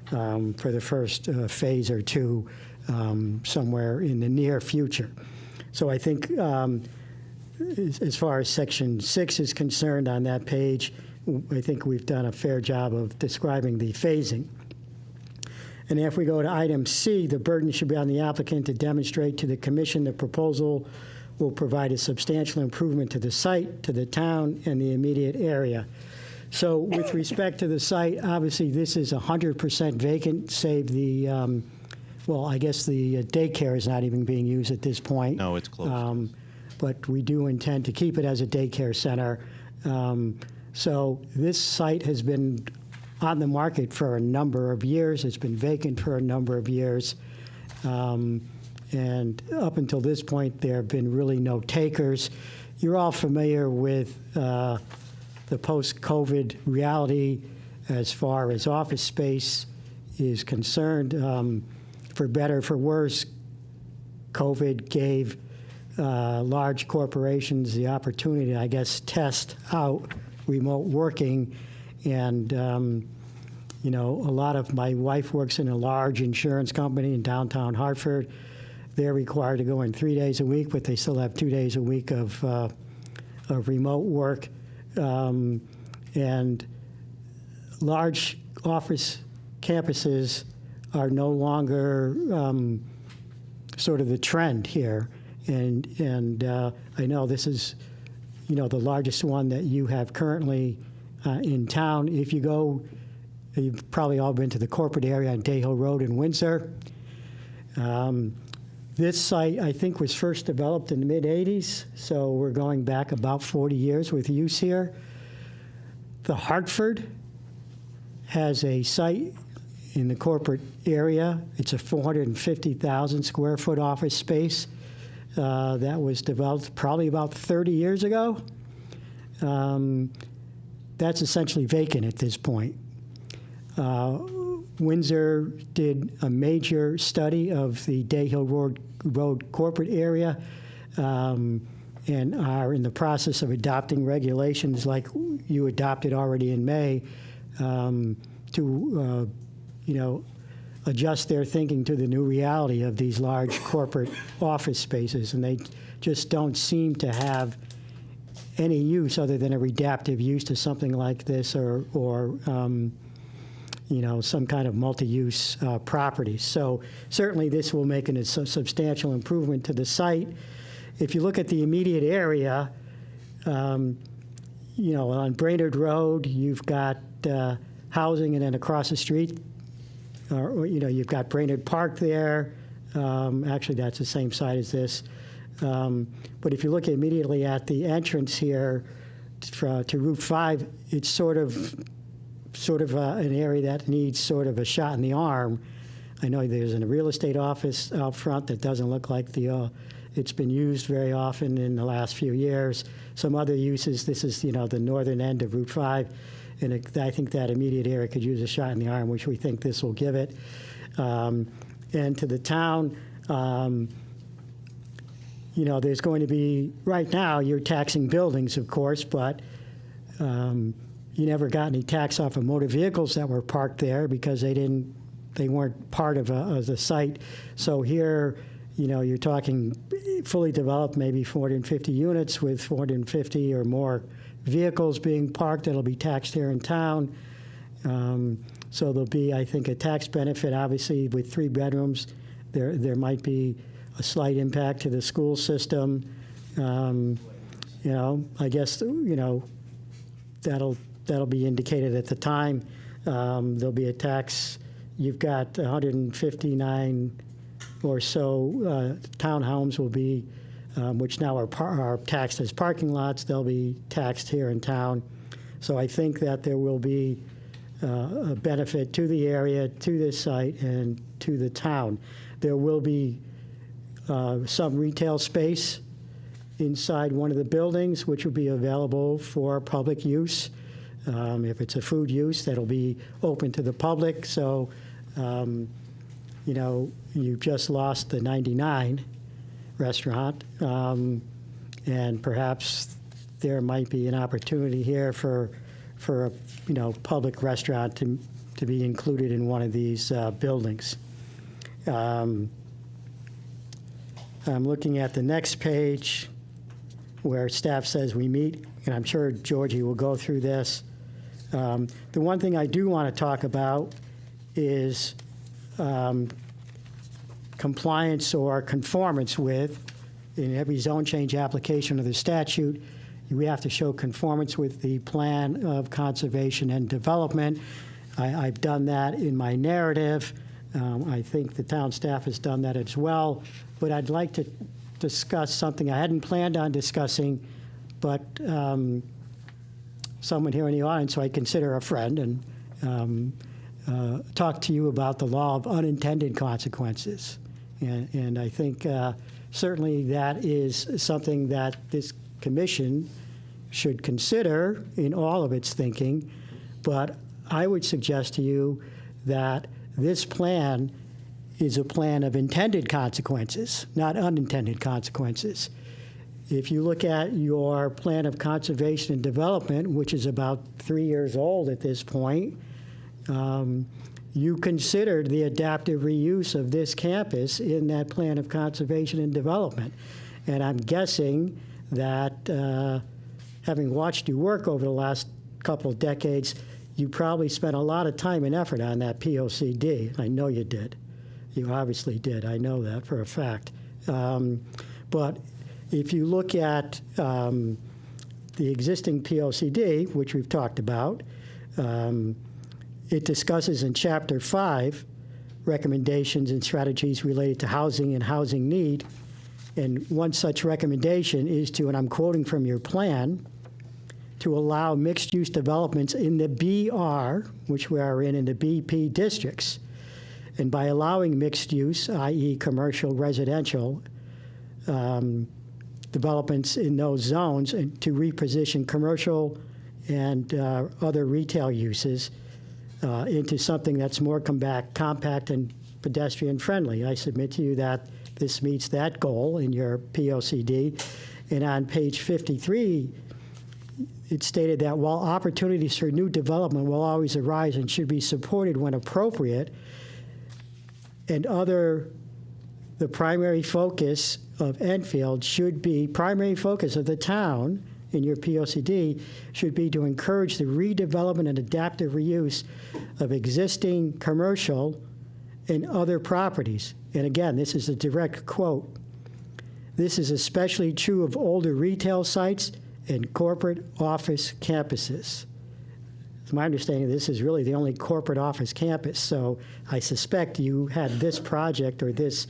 for the first phase or two somewhere in the near future. So I think as far as Section 6 is concerned on that page, I think we've done a fair job of describing the phasing. And if we go to item C, the burden should be on the applicant to demonstrate to the commission the proposal will provide a substantial improvement to the site, to the town, and the immediate area. So with respect to the site, obviously this is 100% vacant, save the, well, I guess the daycare is not even being used at this point. No, it's closed. But we do intend to keep it as a daycare center. So this site has been on the market for a number of years. It's been vacant for a number of years. And up until this point, there have been really no takers. You're all familiar with the post-COVID reality as far as office space is concerned. For better, for worse, COVID gave large corporations the opportunity, I guess, test out remote working. And, you know, a lot of my wife works in a large insurance company in downtown Hartford. They're required to go in 3 days a week, but they still have 2 days a week of remote work. And large office campuses are no longer sort of the trend here. And I know this is, you know, the largest one that you have currently in town. If you go, you've probably all been to the corporate area on Day Hill Road in Windsor. This site, I think, was first developed in the mid-'80s, so we're going back about 40 years with use here. The Hartford has a site in the corporate area. It's a 450,000 square foot office space that was developed probably about 30 years ago. That's essentially vacant at this point. Windsor did a major study of the Day Hill Road corporate area and are in the process of adopting regulations like you adopted already in May to, you know, adjust their thinking to the new reality of these large corporate office spaces. And they just don't seem to have any use other than a redaptive use to something like this or you know, some kind of multi-use property. So certainly this will make a substantial improvement to the site. If you look at the immediate area, you know, on Brainerd Road, you've got housing, and then across the street, you know, you've got Brainerd Park there. Actually, that's the same site as this. But if you look immediately at the entrance here to Route 5, it's sort of an area that needs sort of a shot in the arm. I know there's a real estate office out front that doesn't look like it's been used very often in the last few years. Some other uses, this is, you know, the northern end of Route 5, and I think that immediate area could use a shot in the arm, which we think this will give it. And to the town, you know, there's going to be, right now, you're taxing buildings, of course, but you never got any tax off of motor vehicles that were parked there because they weren't part of the site. So here, you know, you're talking fully developed, maybe 450 units with 450 or more vehicles being parked that'll be taxed here in town. So there'll be, I think, a tax benefit. Obviously, with 3 bedrooms, there might be a slight impact to the school system. You know, I guess, you know, that'll be indicated at the time. There'll be a tax. You've got 159 or so townhomes will be, which now are taxed as parking lots. They'll be taxed here in town. So I think that there will be a benefit to the area, to this site, and to the town. There will be some retail space inside one of the buildings, which will be available for public use. If it's a food use, that'll be open to the public. So, you know, you just lost the 99 restaurant, and perhaps there might be an opportunity here for a, you know, public restaurant to be included in one of these buildings. I'm looking at the next page where staff says we meet, and I'm sure Georgie will go through this. The one thing I do want to talk about is compliance or conformance with, in every zone change application of the statute, we have to show conformance with the plan of conservation and development. I've done that in my narrative. I think the town staff has done that as well. But I'd like to discuss something I hadn't planned on discussing, but someone here in the audience who I consider a friend, and talk to you about the law of unintended consequences. And I think certainly that is something that this commission should consider in all of its thinking. But I would suggest to you that This plan is a plan of intended consequences, not unintended consequences. If you look at your plan of conservation and development, which is about 3 years old at this point, you considered the adaptive reuse of this campus in that plan of conservation and development. And I'm guessing that, having watched you work over the last couple of decades, you probably spent a lot of time and effort on that POCD. I know you did. You obviously did. I know that for a fact. But if you look at the existing POCD, which we've talked about, it discusses in Chapter 5 recommendations and strategies related to housing and housing need. And one such recommendation is to, and I'm quoting from your plan, to allow mixed-use developments in the BR, which we are in the BP districts. And by allowing mixed use, i.e. commercial, residential, developments in those zones, and to reposition commercial and other retail uses into something that's more compact and pedestrian-friendly. I submit to you that this meets that goal in your POCD. And on page 53, it stated that while opportunities for new development will always arise and should be supported when appropriate, and the primary focus of Enfield should be, primary focus of the town in your POCD should be to encourage the redevelopment and adaptive reuse of existing commercial and other properties. And again, this is a direct quote. This is especially true of older retail sites and corporate office campuses. It's my understanding this is really the only corporate office campus, so I suspect you had this project or this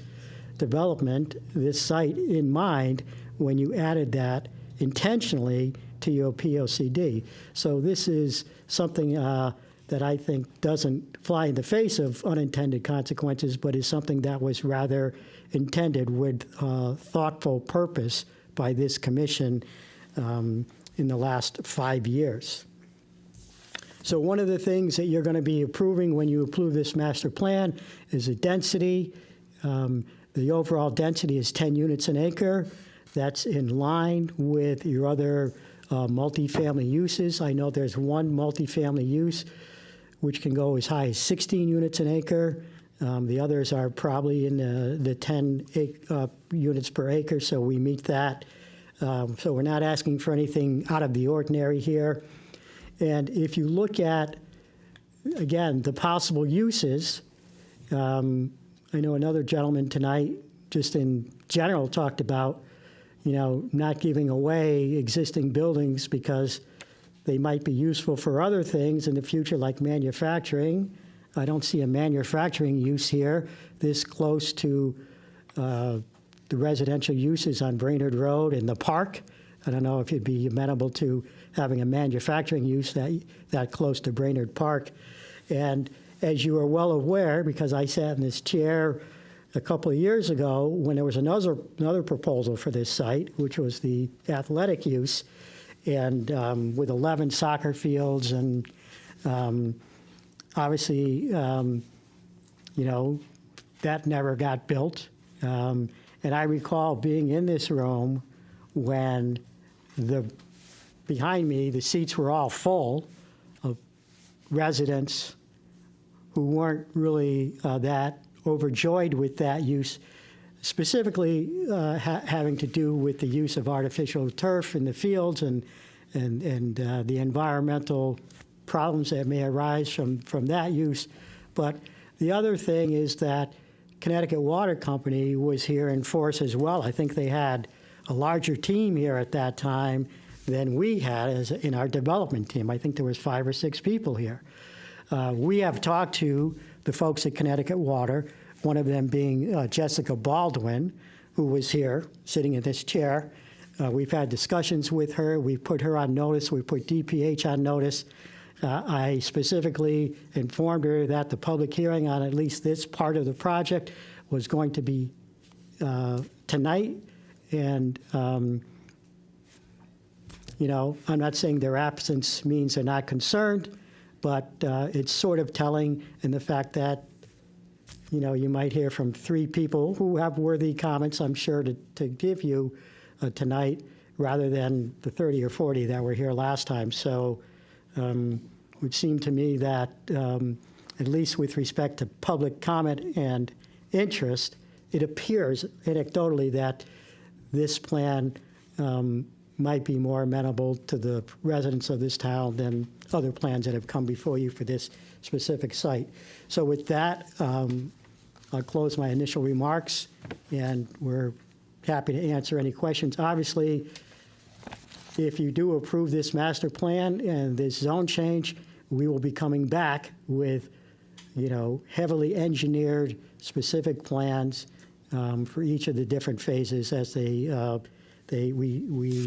development, this site in mind when you added that intentionally to your POCD. So this is something that I think doesn't fly in the face of unintended consequences, but is something that was rather intended with thoughtful purpose by this commission in the last 5 years. So one of the things that you're going to be approving when you approve this master plan is a density. The overall density is 10 units an acre. That's in line with your other multifamily uses. I know there's one multifamily use which can go as high as 16 units an acre. The others are probably in the 10 units per acre, so we meet that. So we're not asking for anything out of the ordinary here. And if you look at, again, the possible uses, I know another gentleman tonight, just in general, talked about, not giving away existing buildings because they might be useful for other things in the future, like manufacturing. I don't see a manufacturing use here this close to the residential uses on Brainerd Road and the park. I don't know if you'd be amenable to having a manufacturing use that close to Brainerd Park. And as you are well aware, because I sat in this chair a couple of years ago when there was another proposal for this site, which was the athletic use, and with 11 soccer fields, and obviously, that never got built. And I recall being in this room when behind me, the seats were all full of residents who weren't really that overjoyed with that use, specifically having to do with the use of artificial turf in the fields and the environmental problems that may arise from that use. But the other thing is that Connecticut Water Company was here in force as well. I think they had a larger team here at that time than we had in our development team. I think there was 5 or 6 people here. We have talked to the folks at Connecticut Water, one of them being Jessica Baldwin, who was here sitting in this chair. We've had discussions with her. We've put her on notice. We put DPH on notice. I specifically informed her that the public hearing on at least this part of the project was going to be tonight. And, I'm not saying their absence means they're not concerned, but it's sort of telling in the fact that you might hear from 3 people who have worthy comments, I'm sure, to give you tonight, rather than the 30 or 40 that were here last time. So it would seem to me that, at least with respect to public comment and interest, it appears anecdotally that this plan might be more amenable to the residents of this town than other plans that have come before you for this specific site. So with that, I'll close my initial remarks, and we're happy to answer any questions. Obviously, if you do approve this master plan and this zone change, we will be coming back with, heavily engineered specific plans for each of the different phases as we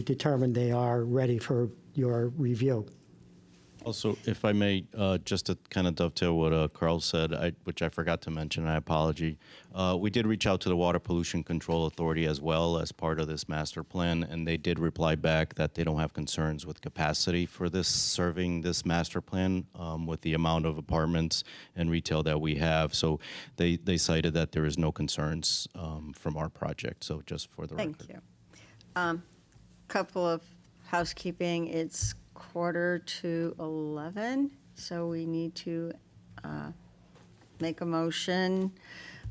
determine they are ready for your review. Also, if I may, just to kind of dovetail what Carl said, which I forgot to mention, I apologize. We did reach out to the Water Pollution Control Authority as well as part of this master plan, and they did reply back that they don't have concerns with capacity for this, serving this master plan with the amount of apartments and retail that we have. So they cited that there is no concerns from our project. So just for the record. Thank you. Couple of housekeeping. It's 11:45, so we need to make a motion.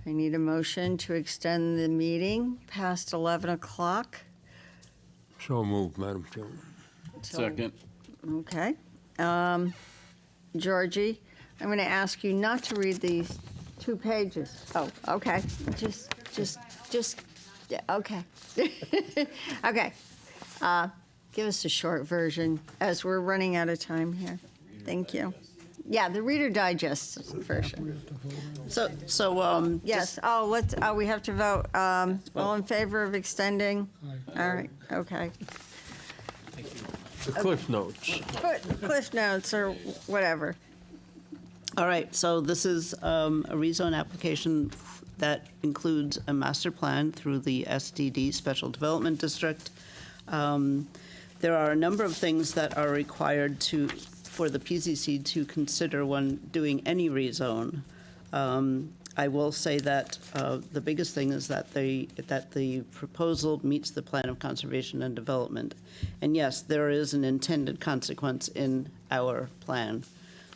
I need a motion to extend the meeting past 11 o'clock. So moved, Madam Chairman. Second. Okay. Georgie, I'm going to ask you not to read these 2 pages. Oh, okay. Just, okay. Okay. Give us a short version, as we're running out of time here. Thank you. Yeah, the Reader Digest version. So, Yes, we have to vote. All in favor of extending? All right, okay. The Cliff Notes. Cliff Notes or whatever. All right, so this is a rezone application that includes a master plan through the SDD, Special Development District. There are a number of things that are required for the PCC to consider when doing any rezone. I will say that the biggest thing is that the proposal meets the Plan of Conservation and Development. And yes, there is an intended consequence in our plan.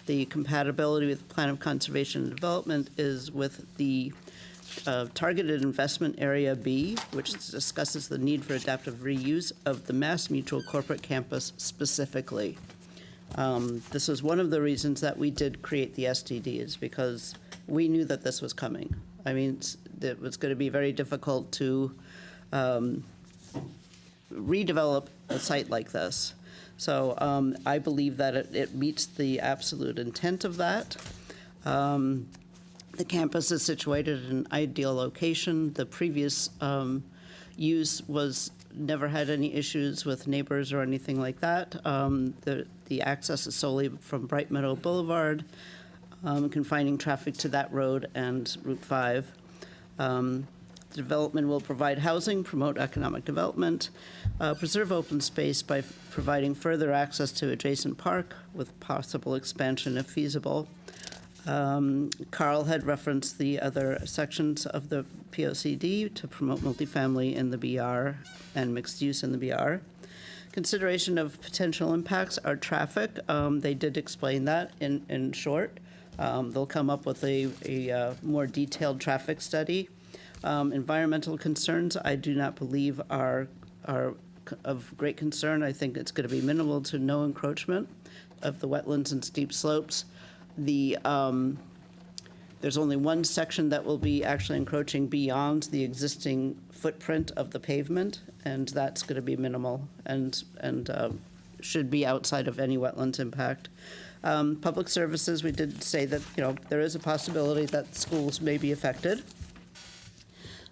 The compatibility with the Plan of Conservation and Development is with the Targeted Investment Area B, which discusses the need for adaptive reuse of the Mass Mutual corporate campus specifically. This was one of the reasons that we did create the SDD, is because we knew that this was coming. I mean, it was going to be very difficult to redevelop a site like this. So I believe that it meets the absolute intent of that. The campus is situated in an ideal location. The previous use never had any issues with neighbors or anything like that. The access is solely from Bright Meadow Boulevard, confining traffic to that road and Route 5. Development will provide housing, promote economic development, preserve open space by providing further access to adjacent park with possible expansion if feasible. Carl had referenced the other sections of the POCD to promote multifamily in the BR and mixed use in the BR. Consideration of potential impacts are traffic. They did explain that in short. They'll come up with a more detailed traffic study. Environmental concerns, I do not believe are of great concern. I think it's going to be minimal to no encroachment of the wetlands and steep slopes. There's only one section that will be actually encroaching beyond the existing footprint of the pavement, and that's going to be minimal and should be outside of any wetlands impact. Public services, we did say that there is a possibility that schools may be affected.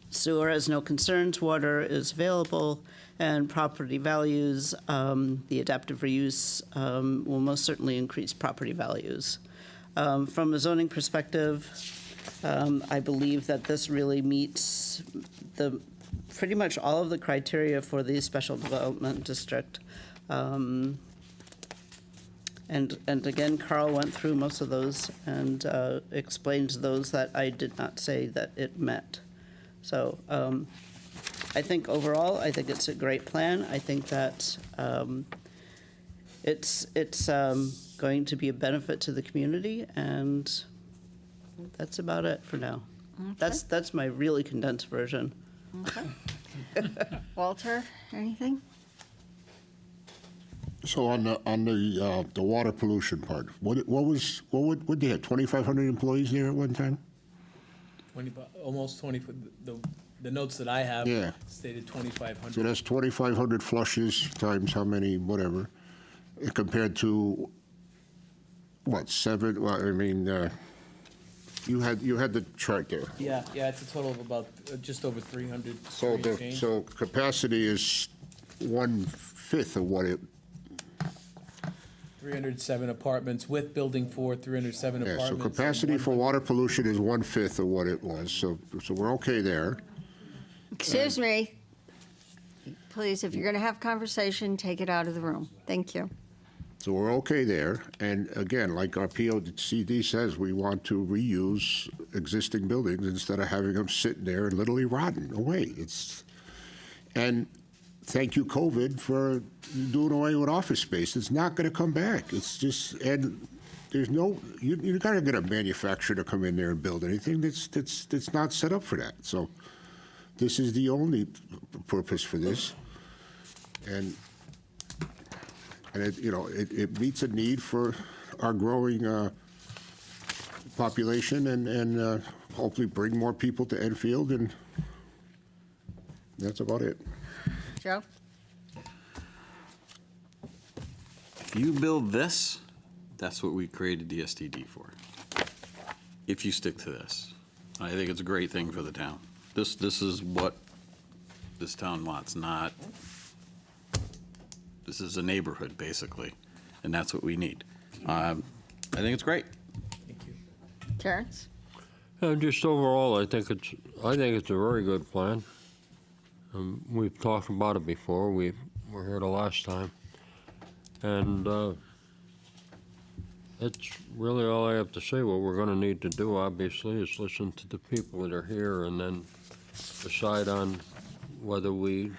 Sewer has no concerns, water is available, and property values, the adaptive reuse will most certainly increase property values. From a zoning perspective, I believe that this really meets pretty much all of the criteria for the special development district. And again, Carl went through most of those and explained those that I did not say that it met. So I think overall, I think it's a great plan. I think that it's going to be a benefit to the community, and that's about it for now. That's my really condensed version. Okay. Walter, anything? So on the water pollution part, what would they have? 2,500 employees there at one time? Almost 20. The notes that I have Yeah. stated 2,500. So that's 2,500 flushes times how many, whatever, compared to what, 7? Well, I mean, you had the chart there. Yeah, it's a total of about just over 300. So capacity is 1/5 of what it. 307 apartments with Building 4, 307 Yeah, apartments. so capacity for water pollution is 1/5 of what it was. So we're okay there. Excuse me. Please, if you're going to have conversation, take it out of the room. Thank you. So we're okay there. And again, like our POCD says, we want to reuse existing buildings instead of having them sitting there and literally rotting away. And thank you, COVID, for doing away with office space. It's not going to come back. It's just, and there's no, you're not going to get a manufacturer to come in there and build anything that's not set up for that. So this is the only purpose for this. And it meets a need for our growing population and hopefully bring more people to Enfield, and that's about it. Joe? If you build this, that's what we created the STD for. If you stick to this, I think it's a great thing for the town. This is what this town wants, not, this is a neighborhood, basically, and that's what we need. I think it's great. Terrence? Just overall, I think it's a very good plan. We've talked about it before. We were here the last time, and that's really all I have to say. What we're going to need to do, obviously, is listen to the people that are here, and then decide on whether we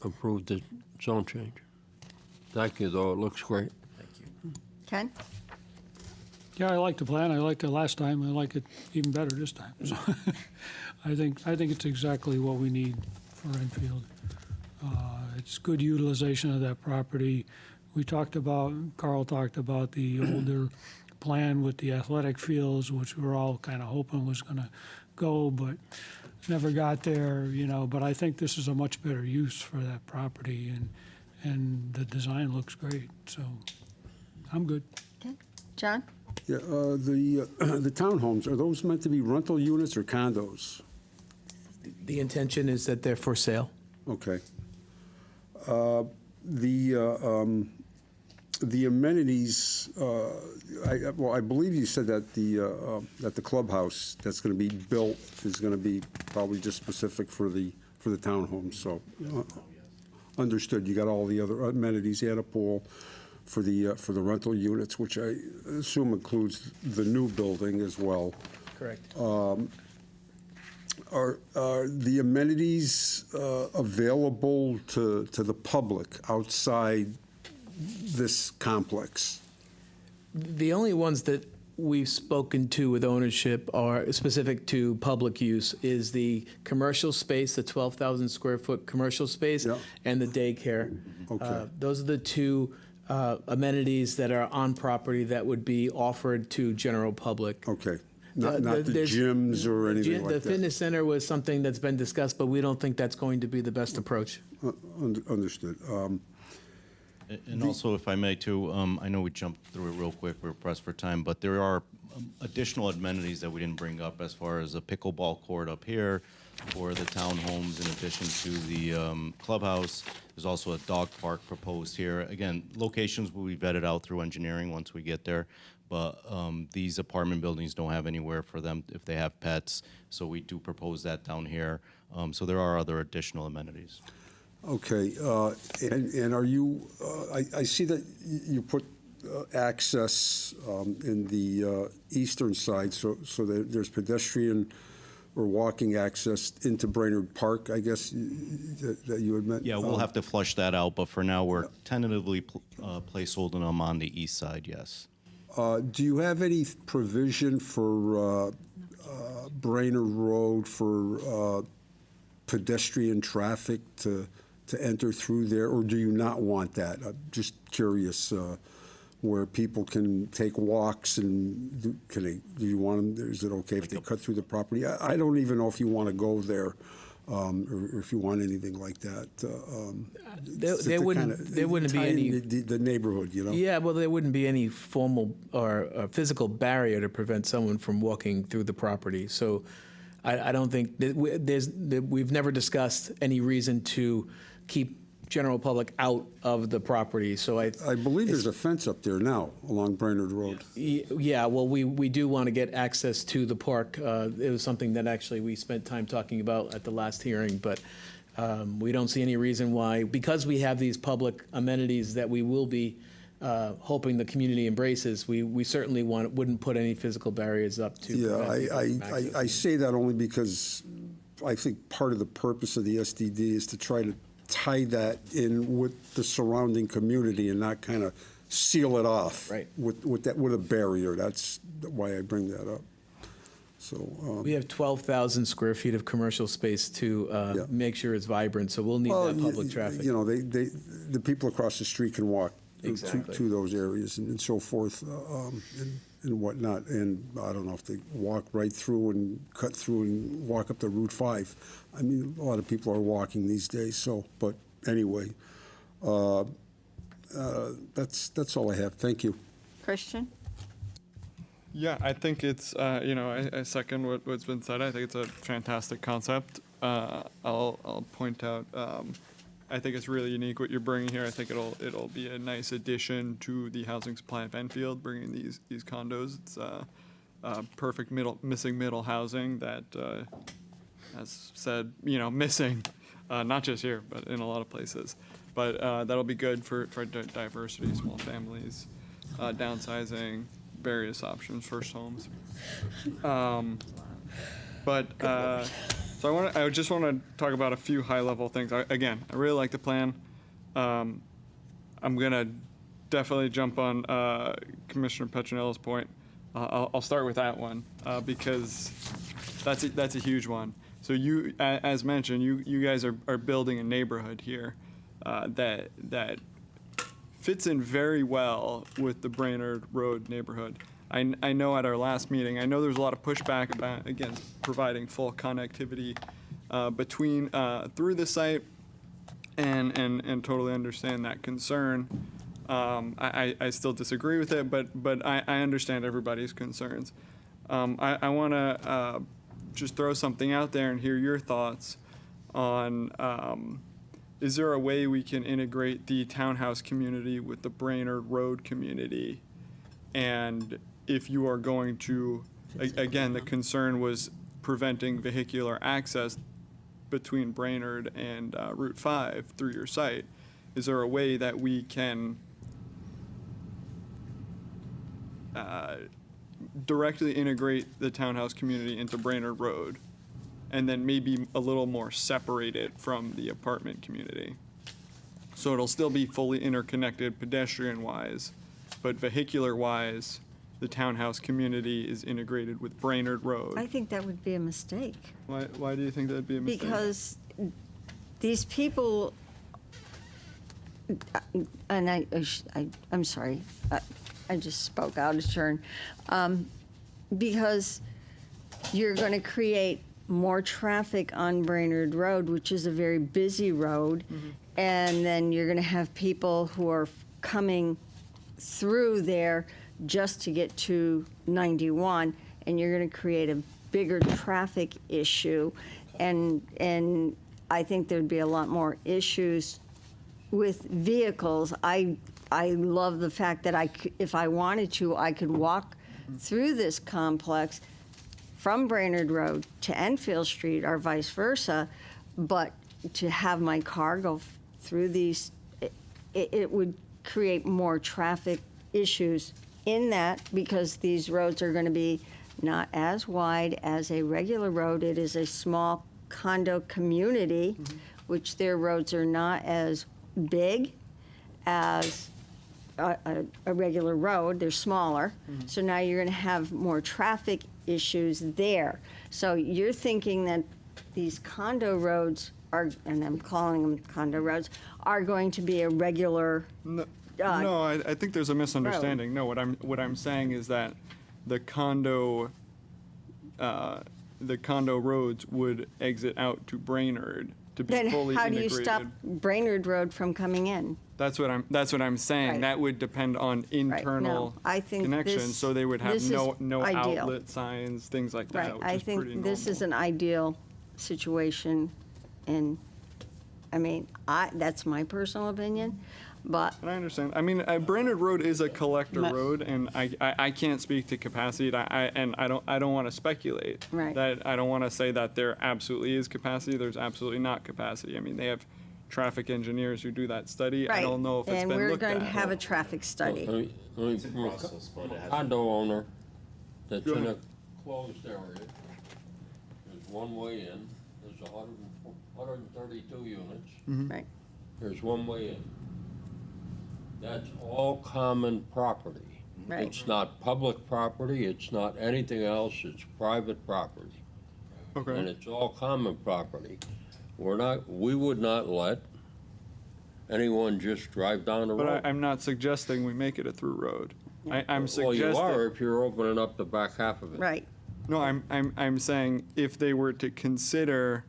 approve the zone change. Thank you, though. It looks great. Ken? Yeah, I like the plan. I liked it last time. I like it even better this time. So I think it's exactly what we need for Enfield. It's good utilization of that property. Carl talked about the older plan with the athletic fields, which we were all kind of hoping was going to go, but never got there, But I think this is a much better use for that property, and the design looks great. So I'm good. Okay. John? Yeah, the townhomes, are those meant to be rental units or condos? The intention is that they're for sale. Okay. The amenities, I believe you said that the clubhouse that's going to be built is going to be probably just specific for the townhomes, so understood. You got all the other amenities. You had a pool for the rental units, which I assume includes the new building as well. Correct. Are the amenities available to the public outside this complex? The only ones that we've spoken to with ownership are specific to public use is the commercial space, the 12,000 square foot commercial space, and the daycare. Okay. Those are the two amenities that are on property that would be offered to general public. Okay. Not the gyms or anything like The that? fitness center was something that's been discussed, but we don't think that's going to be the best approach. Understood. And also, if I may too, I know we jumped through it real quick, we're pressed for time, but there are additional amenities that we didn't bring up as far as a pickleball court up here for the townhomes in addition to the clubhouse. There's also a dog park proposed here. Again, locations will be vetted out through engineering once we get there, but these apartment buildings don't have anywhere for them if they have pets, so we do propose that down here. So there are other additional amenities. Okay, and are you, I see that you put access in the eastern side, so that there's pedestrian or walking access into Brainerd Park, I guess, that you had meant? Yeah, we'll have to flush that out, but for now, we're tentatively placeholding them on the east side, yes. Do you have any provision for Brainerd Road for pedestrian traffic to enter through there, or do you not want that? I'm just curious where people can take walks and do you want them? Is it okay if they cut through the property? I don't even know if you want to go there. Or if you want anything like that. There wouldn't be any the neighborhood, you know. Yeah, well, there wouldn't be any formal or physical barrier to prevent someone from walking through the property. So, I don't think we've never discussed any reason to keep general public out of the property. So I believe there's a fence up there now along Brainerd Road. Yeah, well, we do want to get access to the park. It was something that actually we spent time talking about at the last hearing, but we don't see any reason why, because we have these public amenities that we will be hoping the community embraces, we certainly wouldn't put any physical barriers up to prevent people from accessing. I say that only because I think part of the purpose of the SDD is to try to tie that in with the surrounding community and not kind of seal it off with a barrier. That's why I bring that up. So we have 12,000 square feet of commercial space to make sure it's vibrant. So we'll need that public traffic. You know, the people across the street can walk to those areas and so forth and whatnot. And I don't know if they walk right through and cut through and walk up to Route 5. I mean, a lot of people are walking these days. So, but anyway, that's all I have. Thank you. Christian? Yeah, I think it's, I second what's been said. I think it's a fantastic concept. I'll point out, I think it's really unique what you're bringing here. I think it'll be a nice addition to the housing supply of Enfield, bringing these condos. It's perfect missing middle housing that, as said, missing, not just here, but in a lot of places. But that'll be good for diversity, small families, downsizing, various options, first homes. So I just want to talk about a few high-level things. I really like the plan. I'm gonna definitely jump on Commissioner Petronella's point. I'll start with that one because that's a huge one. So you, as mentioned, you guys are building a neighborhood here that fits in very well with the Brainerd Road neighborhood. I know at our last meeting, I know there's a lot of pushback against providing full connectivity between through the site, and totally understand that concern. I still disagree with it, but I understand everybody's concerns. I want to just throw something out there and hear your thoughts on, is there a way we can integrate the townhouse community with the Brainerd Road community? And if you are going to, again, the concern was preventing vehicular access between Brainerd and Route 5 through your site. Is there a way that we can directly integrate the townhouse community into Brainerd Road and then maybe a little more separated from the apartment community? So it'll still be fully interconnected pedestrian-wise, but vehicular-wise, the townhouse community is integrated with Brainerd Road. I think that would be a mistake. Why do you think that'd be a mistake? Because these people, and I'm sorry, I just spoke out of turn, because you're going to create more traffic on Brainerd Road, which is a very busy road, and then you're going to have people who are coming through there just to get to 91, and you're going to create a bigger traffic issue, and I think there'd be a lot more issues with vehicles. I love the fact that if I wanted to, I could walk through this complex from Brainerd Road to Enfield Street or vice versa, but to have my car go through these, it would create more traffic issues in that, because these roads are going to be not as wide as a regular road. It is a small condo community, which their roads are not as big as a regular road. They're smaller. So now you're going to have more traffic issues there. So you're thinking that these condo roads are, and I'm calling them condo roads, are going to be a regular. No, I think there's a misunderstanding. No, what I'm saying is that the condo roads would exit out to Brainerd to be Then fully how do you integrated. stop Brainerd Road from coming in? That's what I'm saying. Right. That would depend on internal I think connections, this- so they would have this is no ideal. outlet signs, things like that. Right, which I is pretty think this is normal. an ideal situation, and, I mean, that's my personal opinion, but And I understand. I mean, Brainerd Road is a collector road, and I can't speak to capacity. I don't want to speculate. Right. That I don't want to say that there absolutely is capacity. There's absolutely not capacity. I mean, they have traffic engineers who do that study. I right, don't know if it's and been we're looked going to at. have a traffic study. From a condo owner that's Go in a ahead. closed area, there's one way in, there's 132 units. Right. There's one way in. That's all common property. Right. It's not public property, it's not anything else, it's private property. Okay. And it's all common property. We would not let anyone just drive down the road. But I'm not suggesting we make it a through road. I'm Well, you suggesting. are if you're opening up the back half of it. Right. No, I'm saying if they were to consider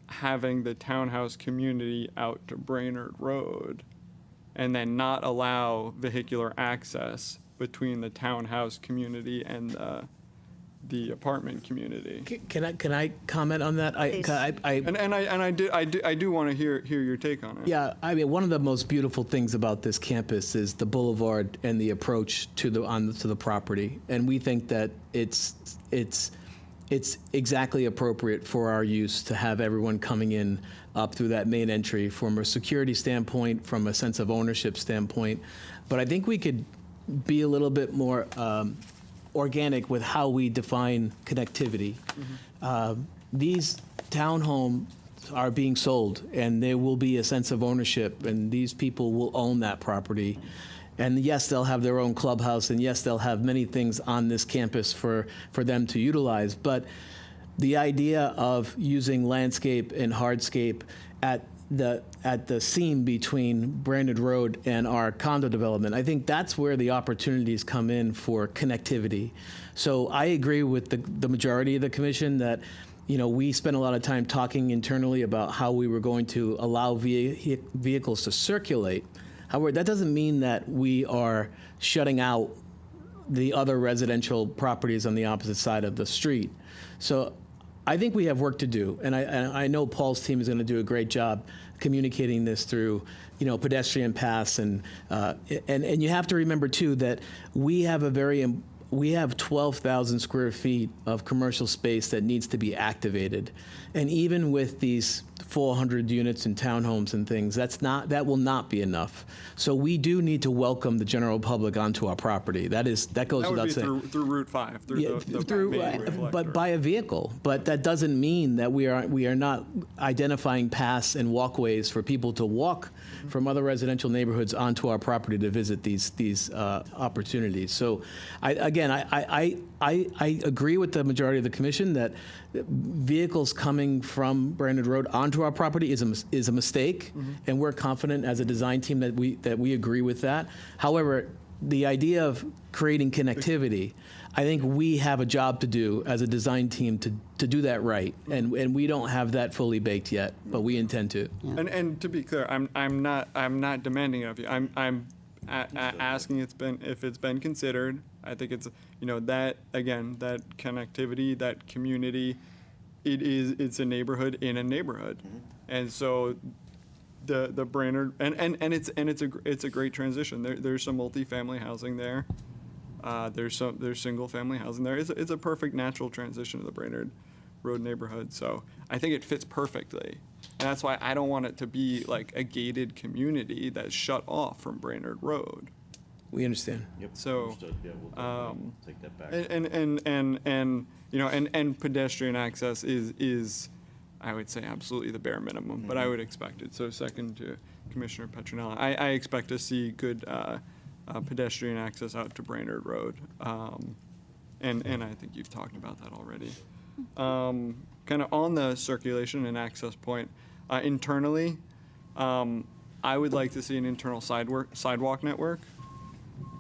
having the townhouse community out to Brainerd Road and then not allow vehicular access between the townhouse community and the apartment community. Can I comment on that? Please. I do want to hear your take on it. Yeah, I mean, one of the most beautiful things about this campus is the boulevard and the approach to the property, and we think that it's exactly appropriate for our use to have everyone coming in up through that main entry from a security standpoint, from a sense of ownership standpoint. But I think we could be a little bit more organic with how we define connectivity. These townhomes are being sold, and there will be a sense of ownership, and these people will own that property. And yes, they'll have their own clubhouse, and yes, they'll have many things on this campus for them to utilize. But the idea of using landscape and hardscape at the seam between Brainerd Road and our condo development, I think that's where the opportunities come in for connectivity. So I agree with the majority of the commission that, you know, we spent a lot of time talking internally about how we were going to allow vehicles to circulate. However, that doesn't mean that we are shutting out the other residential properties on the opposite side of the street. So I think we have work to do, and I know Paul's team is going to do a great job communicating this through, you know, pedestrian paths, and you have to remember too that we have 12,000 square feet of commercial space that needs to be activated, and even with these 400 units in townhomes and things, that will not be enough. So we do need to welcome the general public onto our property. That goes That would without be saying. through Route 5, through Yeah, the main reflector. but by a vehicle. But that doesn't mean that we are not identifying paths and walkways for people to walk from other residential neighborhoods onto our property to visit these opportunities. So, I agree with the majority of the commission that vehicles coming from Brainerd Road onto our property is a mistake, and we're confident as a design team that we agree with that. However, the idea of creating connectivity, I think we have a job to do as a design team to do that right, and we don't have that fully baked yet, but we intend to. And to be clear, I'm not demanding it of you. I'm asking if it's been considered. I think it's, you know, that again, that connectivity, that community, it's a neighborhood in a neighborhood, and so the Brainerd and it's a great transition. There's some multifamily housing there. There's single family housing there. It's a perfect natural transition to the Brainerd Road neighborhood. So I think it fits perfectly. And that's why I don't want it to be like a gated community that's shut off from Brainerd Road. We understand. So, Understood. Yeah, we'll definitely take that back. and you know, and pedestrian access is, I would say, absolutely the bare minimum, but I would expect it. So second to Commissioner Petronella, I expect to see good pedestrian access out to Brainerd Road. And I think you've talked about that already. Kind of on the circulation and access point, internally, I would like to see an internal sidewalk network.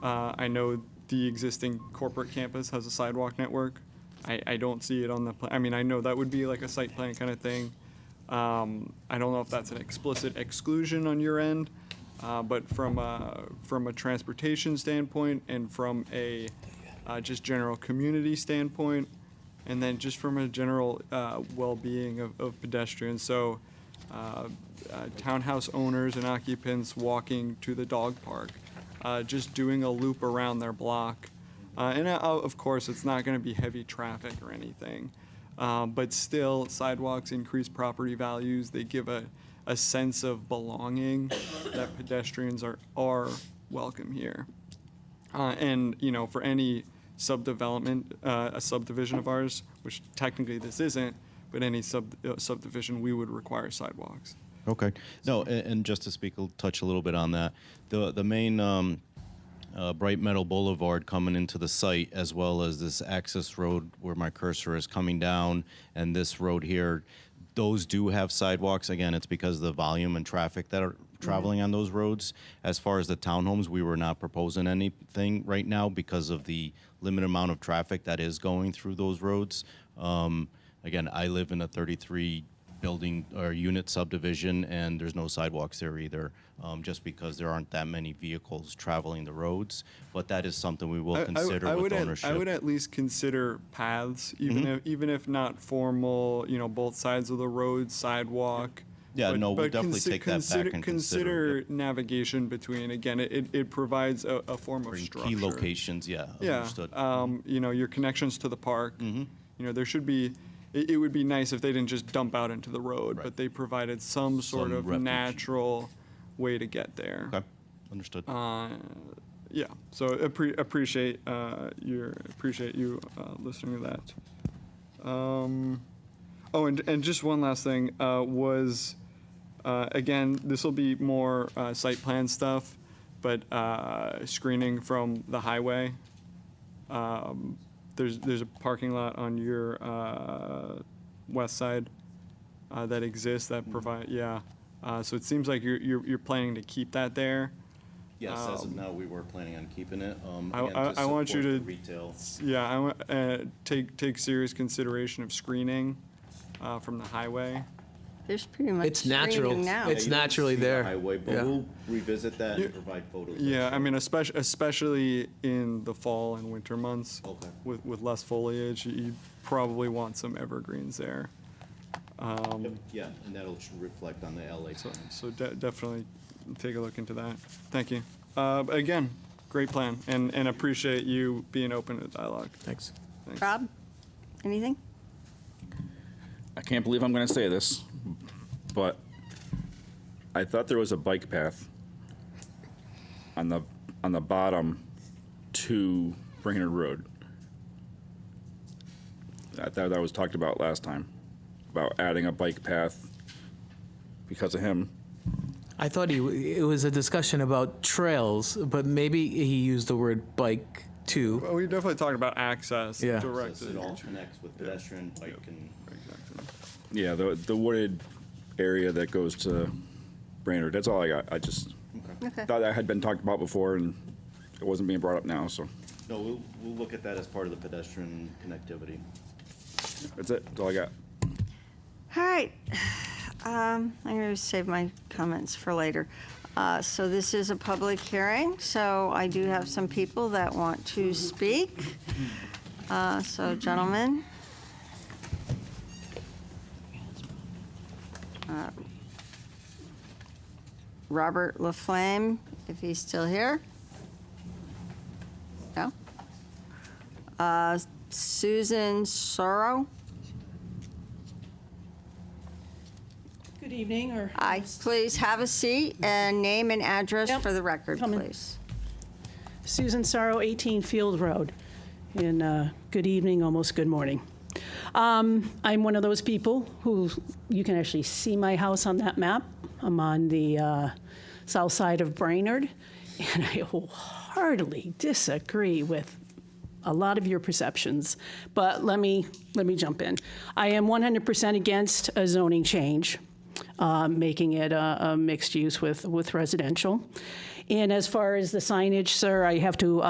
I know the existing corporate campus has a sidewalk network. I don't see it on the, I mean, I know that would be like a site plan kind of thing. I don't know if that's an explicit exclusion on your end, but from a transportation standpoint and from a just general community standpoint, and then just from a general well-being of pedestrians. So townhouse owners and occupants walking to the dog park, just doing a loop around their block. And of course, it's not going to be heavy traffic or anything, but still, sidewalks increase property values. They give a sense of belonging that pedestrians are welcome here. And you know, for any subdevelopment, a subdivision of ours, which technically this isn't, but any subdivision, we would require sidewalks. Okay. No, and just to touch a little bit on that, the main Bright Meadow Boulevard coming into the site, as well as this access road where my cursor is coming down, and this road here, those do have sidewalks. Again, it's because of the volume and traffic that are traveling on those roads. As far as the townhomes, we were not proposing anything right now because of the limited amount of traffic that is going through those roads. Again, I live in a 33 building or unit subdivision, and there's no sidewalks there either, just because there aren't that many vehicles traveling the roads. But that is something we will consider with ownership. I would at least consider paths, even if not formal, you know, both sides of the road, sidewalk. Yeah, no, we'll definitely take that back and consider navigation between. Again, it provides a form of structure. Key locations, yeah, Yeah, understood. you know, your connections to the park. You know, there should be. It would be nice if they didn't just dump out into the road, but they provided some sort of refuge. natural way to get there. Okay, understood. Yeah, so appreciate you listening to that. Oh, and just one last thing was, again, this will be more site plan stuff, but screening from the highway. There's a parking lot on your west side that exists that provide, yeah. So it seems like you're planning to keep that there. Yes, as of now, we were planning on keeping it. I want you to retail. Yeah, I want take serious consideration of screening from the highway. There's pretty much It's natural. screening now. It's naturally there. Highway, but Yeah. we'll revisit that and provide photos. Yeah, I mean, especially in the fall and winter months. Okay. With less foliage, you probably want some evergreens there. Yeah, and that'll reflect on the LA plan. So definitely take a look into that. Thank you. Again, great plan, and appreciate you being open to dialogue. Thanks. Rob, anything? I can't believe I'm going to say this, but I thought there was a bike path on the bottom to Brainerd Road. I thought that was talked about last time, about adding a bike path because of him. I thought it was a discussion about trails, but maybe he used the word bike too. Well, we definitely talked about access. Yeah. Directed. It all connects with pedestrian, bike, and Yeah, the wooded area that goes to Brainerd. That's all I got. I just Okay. thought that had been talked about before, and it wasn't being brought up now, so no, we'll look at that as part of the pedestrian connectivity. that's it. That's all I got. All right. I'm going to save my comments for later. So this is a public hearing, so I do have some people that want to speak. So gentlemen. Robert Laflamme, if he's still here. No? Susan Sorrow. Good evening, or... Please have a seat and name and address for the record, please. Susan Sorrow, 18 Field Road. And good evening, almost good morning. I'm one of those people who, you can actually see my house on that map. I'm on the south side of Brainerd, and I wholeheartedly disagree with a lot of your perceptions. But let me jump in. I am 100% against a zoning change, making it a mixed use with residential. And as far as the signage, sir, I have to,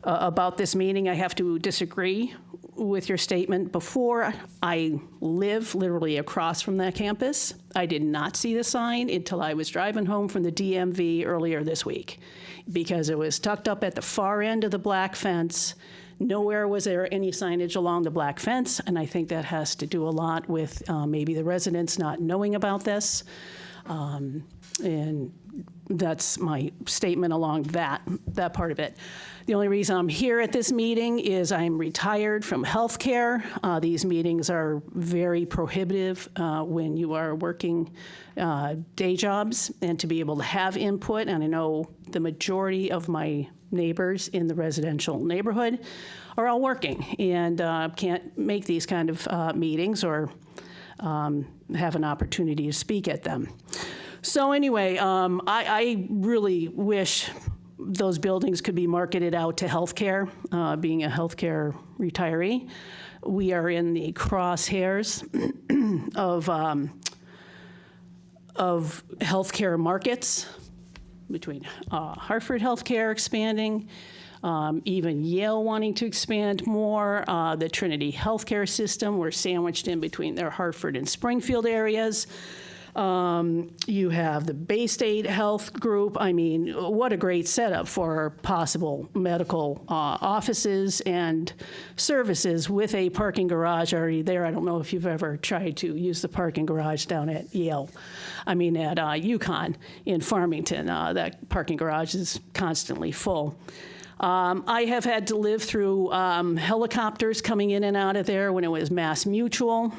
about this meeting, I have to disagree with your statement. Before, I live literally across from that campus. I did not see the sign until I was driving home from the DMV earlier this week, because it was tucked up at the far end of the black fence. Nowhere was there any signage along the black fence, and I think that has to do a lot with maybe the residents not knowing about this. And that's my statement along that part of it. The only reason I'm here at this meeting is I'm retired from healthcare. These meetings are very prohibitive when you are working day jobs, and to be able to have input. And I know the majority of my neighbors in the residential neighborhood are all working and can't make these kind of meetings or have an opportunity to speak at them. So anyway, I really wish those buildings could be marketed out to healthcare, being a healthcare retiree. We are in the crosshairs of healthcare markets, between Hartford Healthcare expanding, even Yale wanting to expand more, the Trinity Healthcare System, we're sandwiched in between their Hartford and Springfield areas. You have the Bay State Health Group. I mean, what a great setup for possible medical offices and services with a parking garage already there. I don't know if you've ever tried to use the parking garage down at Yale. I mean, at UConn in Farmington, that parking garage is constantly full. I have had to live through helicopters coming in and out of there when it was Mass Mutual.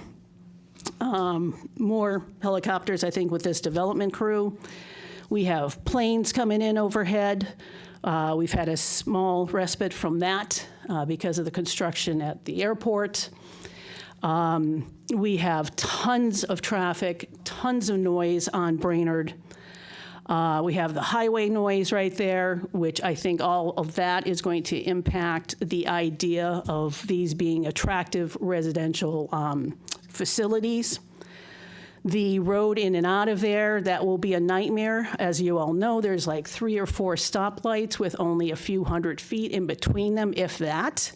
More helicopters, I think, with this development crew. We have planes coming in overhead. We've had a small respite from that because of the construction at the airport. We have tons of traffic, tons of noise on Brainerd. We have the highway noise right there, which I think all of that is going to impact the idea of these being attractive residential facilities. The road in and out of there, that will be a nightmare. As you all know, there's like 3 or 4 stoplights with only a few hundred feet in between them, if that,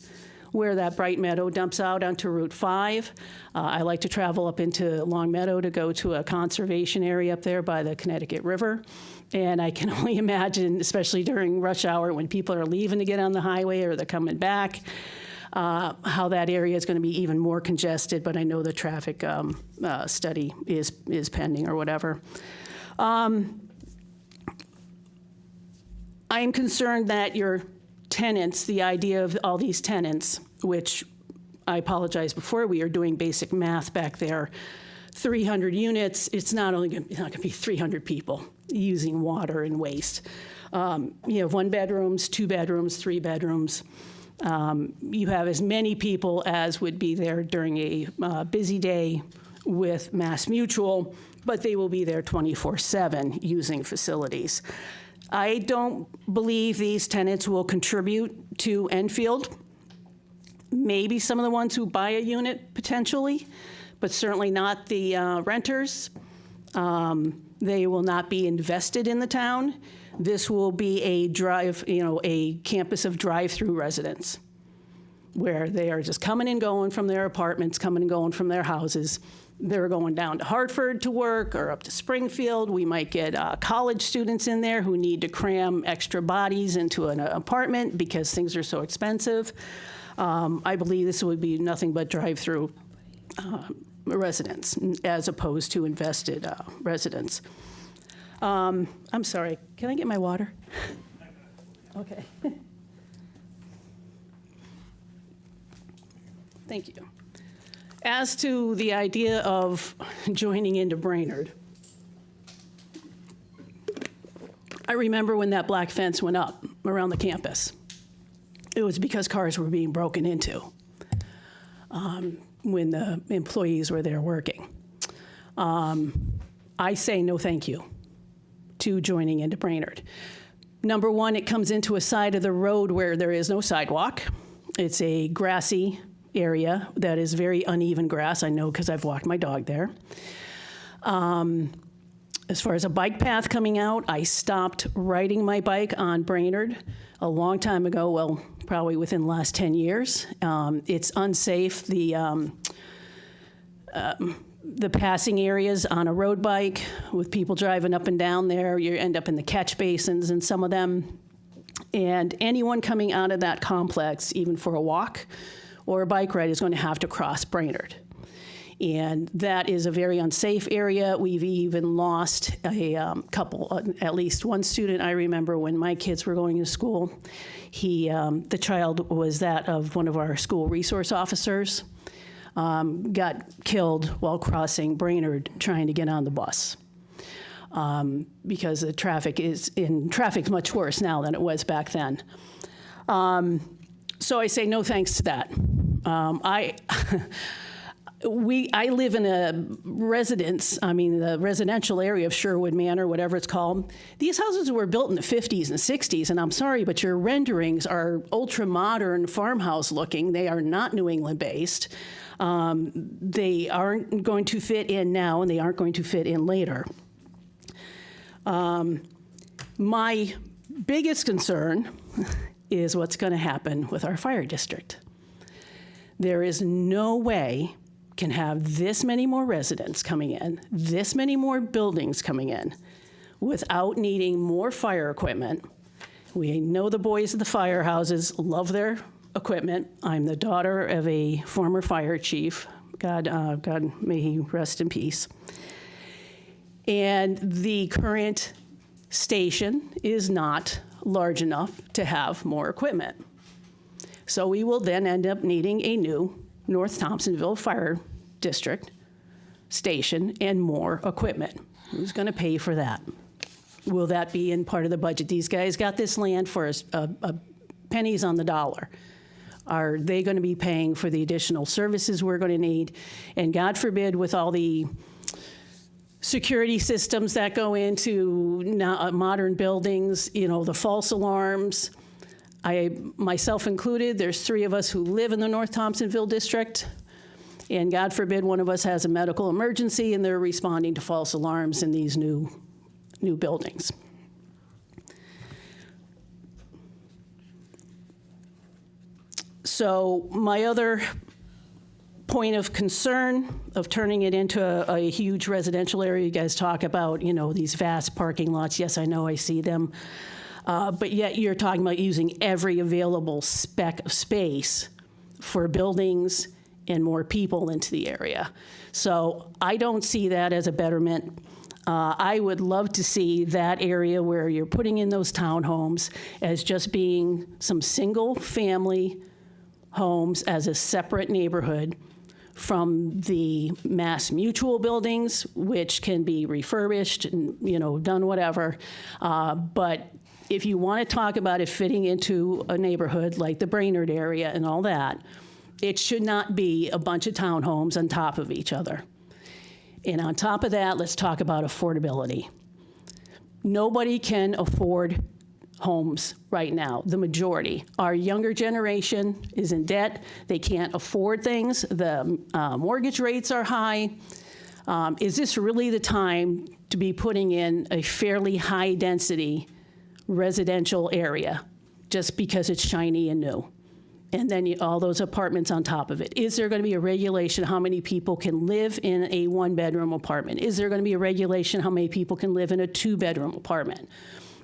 where that Bright Meadow dumps out onto Route 5. I like to travel up into Long Meadow to go to a conservation area up there by the Connecticut River. And I can only imagine, especially during rush hour when people are leaving to get on the highway or they're coming back, how that area is going to be even more congested, but I know the traffic study is pending or whatever. I'm concerned that your tenants, the idea of all these tenants, which I apologize before, we are doing basic math back there, 300 units, it's not going to be 300 people using water and waste. You have 1 bedrooms, 2 bedrooms, 3 bedrooms. You have as many people as would be there during a busy day with Mass Mutual, but they will be there 24/7 using facilities. I don't believe these tenants will contribute to Enfield. Maybe some of the ones who buy a unit potentially, but certainly not the renters. They will not be invested in the town. This will be a campus of drive-through residents, where they are just coming and going from their apartments, coming and going from their houses. They're going down to Hartford to work or up to Springfield. We might get college students in there who need to cram extra bodies into an apartment because things are so expensive. I believe this would be nothing but drive-through residents as opposed to invested residents. I'm sorry, can I get my water? Okay. Thank you. As to the idea of joining into Brainerd, I remember when that black fence went up around the campus. It was because cars were being broken into when the employees were there working. I say no thank you to joining into Brainerd. Number one, it comes into a side of the road where there is no sidewalk. It's a grassy area that is very uneven grass. I know because I've walked my dog there. As far as a bike path coming out, I stopped riding my bike on Brainerd a long time ago, well, probably within the last 10 years. It's unsafe. The passing areas on a road bike with people driving up and down there, you end up in the catch basins in some of them. And anyone coming out of that complex, even for a walk or a bike ride, is going to have to cross Brainerd. And that is a very unsafe area. We've even lost a couple, at least one student I remember when my kids were going to school. The child was that of one of our school resource officers. Got killed while crossing Brainerd trying to get on the bus because the traffic's much worse now than it was back then. So I say no thanks to that. I live in a residence, the residential area of Sherwood Manor, whatever it's called. These houses were built in the 50s and 60s, and I'm sorry, but your renderings are ultra-modern farmhouse looking. They are not New England-based. They aren't going to fit in now, and they aren't going to fit in later. My biggest concern is what's going to happen with our fire district. There is no way can have this many more residents coming in, this many more buildings coming in, without needing more fire equipment. We know the boys at the firehouses love their equipment. I'm the daughter of a former fire chief. God may he rest in peace. And the current station is not large enough to have more equipment. So we will then end up needing a new North Thompsonville Fire District station and more equipment. Who's going to pay for that? Will that be in part of the budget? These guys got this land for pennies on the dollar. Are they going to be paying for the additional services we're going to need? And God forbid, with all the security systems that go into modern buildings, the false alarms, myself included, there's 3 of us who live in the North Thompsonville district, and God forbid one of us has a medical emergency and they're responding to false alarms in these new buildings. So my other point of concern of turning it into a huge residential area, you guys talk about, these vast parking lots. Yes, I know, I see them. But yet you're talking about using every available speck of space for buildings and more people into the area. So I don't see that as a betterment. I would love to see that area where you're putting in those townhomes as just being some single-family homes as a separate neighborhood from the Mass Mutual buildings, which can be refurbished and done whatever. But if you want to talk about it fitting into a neighborhood like the Brainerd area and all that, it should not be a bunch of townhomes on top of each other. And on top of that, let's talk about affordability. Nobody can afford homes right now, the majority. Our younger generation is in debt. They can't afford things. The mortgage rates are high. Is this really the time to be putting in a fairly high-density residential area just because it's shiny and new? And then all those apartments on top of it. Is there going to be a regulation how many people can live in a 1-bedroom apartment? Is there going to be a regulation how many people can live in a 2-bedroom apartment?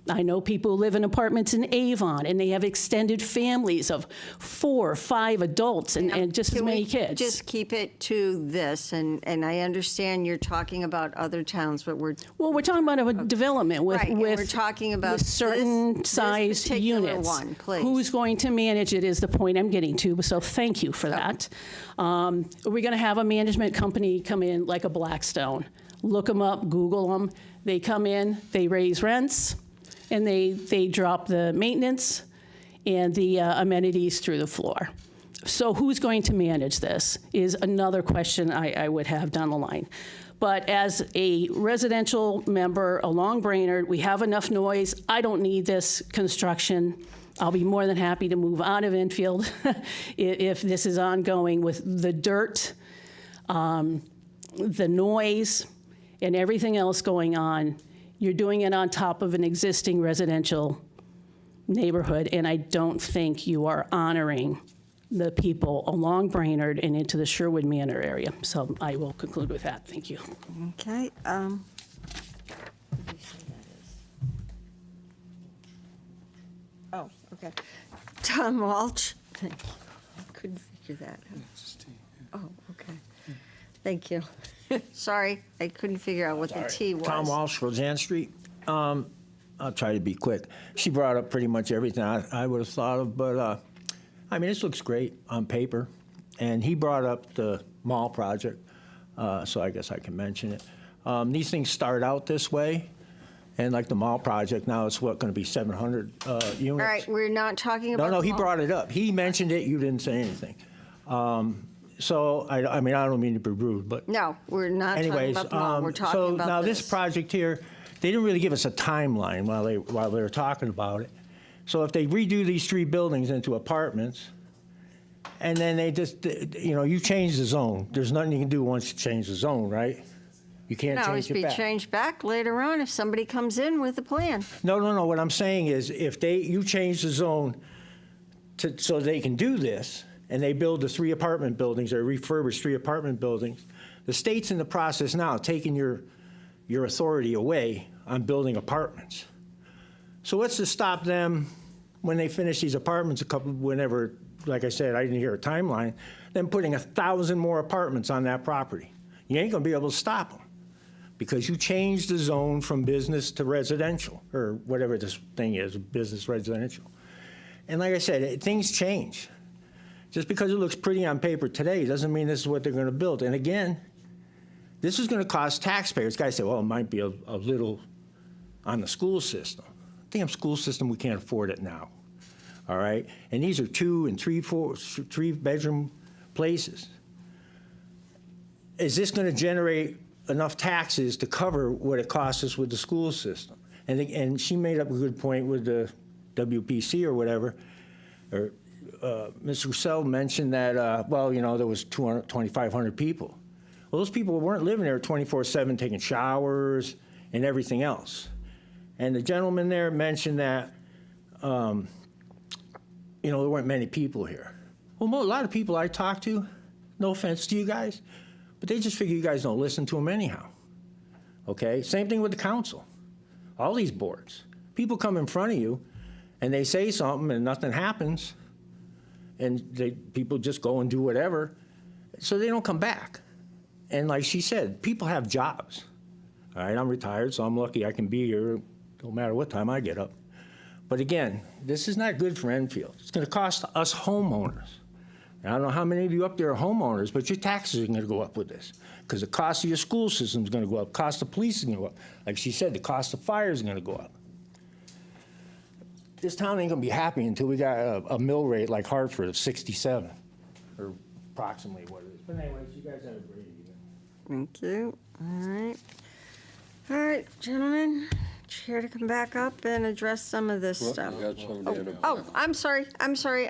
I know people who live in apartments in Avon, and they have extended families of 4 or 5 adults and just as many kids. Just keep it to this, and I understand you're talking about other towns, but we're talking about a development with right, and we're talking about certain size units. One, please. Who's going to manage it is the point I'm getting to. So thank you for that. Are we going to have a management company come in like a Blackstone? Look them up, Google them. They come in, they raise rents. and they drop the maintenance and the amenities through the floor. So who's going to manage this is another question I would have down the line. But as a residential member along Brainerd, we have enough noise. I don't need this construction. I'll be more than happy to move out of Enfield if this is ongoing with the dirt, the noise, and everything else going on. You're doing it on top of an existing residential neighborhood, and I don't think you are honoring the people along Brainerd and into the Sherwood Manor area. So I will conclude with that. Thank you. Okay. Oh, okay. Tom Walsh. Thank you. I couldn't figure that out. Oh, okay. Thank you. Sorry, I couldn't figure out what the T was. Tom Walsh, Roseanne Street. I'll try to be quick. She brought up pretty much everything I would have thought of, but I mean, this looks great on paper. And he brought up the mall project, so I guess I can mention it. These things start out this way, and like the mall project, now it's what, going to be 700 units? All right, we're not talking about. No, he the mall. brought it up. He mentioned it, you didn't say anything. So, I mean, I don't mean to be rude, but No, we're not anyways, talking about the mall. We're talking so about now this project here, they didn't really give us a timeline while they were talking about it. So if they redo these 3 buildings into apartments, and then they just, you know, you change the zone. There's nothing you can do once you change the zone, right? You can't Can always change be it back. changed back later on if somebody comes in with a plan. No. What I'm saying is, if you change the zone so they can do this, and they build the 3 apartment buildings, or refurbish 3 apartment buildings, the state's in the process now of taking your authority away on building apartments. So what's to stop them when they finish these apartments whenever, like I said, I didn't hear a timeline, then putting 1,000 more apartments on that property? You ain't gonna be able to stop them because you changed the zone from business to residential, or whatever this thing is, business residential. And like I said, things change. Just because it looks pretty on paper today doesn't mean this is what they're gonna build. And again, this is gonna cost taxpayers. Guys say, well, it might be a little on the school system. Damn school system, we can't afford it now. All right? And these are 2 and 3 bedroom places. Is this gonna generate enough taxes to cover what it costs us with the school system? And she made up a good point with the WPC or whatever, or Ms. Roussel mentioned that, well, you know, there was 2,500 people. Well, those people weren't living there 24/7 taking showers and everything else. And the gentleman there mentioned that, you know, there weren't many people here. Well, a lot of people I talk to, no offense to you guys, but they just figure you guys don't listen to them anyhow. Okay? Same thing with the council. All these boards. People come in front of you and they say something and nothing happens, and people just go and do whatever, so they don't come back. And like she said, people have jobs. All right, I'm retired, so I'm lucky I can be here no matter what time I get up. But again, this is not good for Enfield. It's going to cost us homeowners. And I don't know how many of you up there are homeowners, but your taxes are going to go up with this because the cost of your school system is going to go up, cost of police is going to go up. Like she said, the cost of fire is going to go up. This town ain't going to be happy until we got a mill rate like Hartford of 67, or approximately what it is. But anyways, you guys have a great evening. Thank you. All right. All right, gentlemen, chair to come back up and address some of this stuff. we got somebody in the Oh, back. I'm sorry.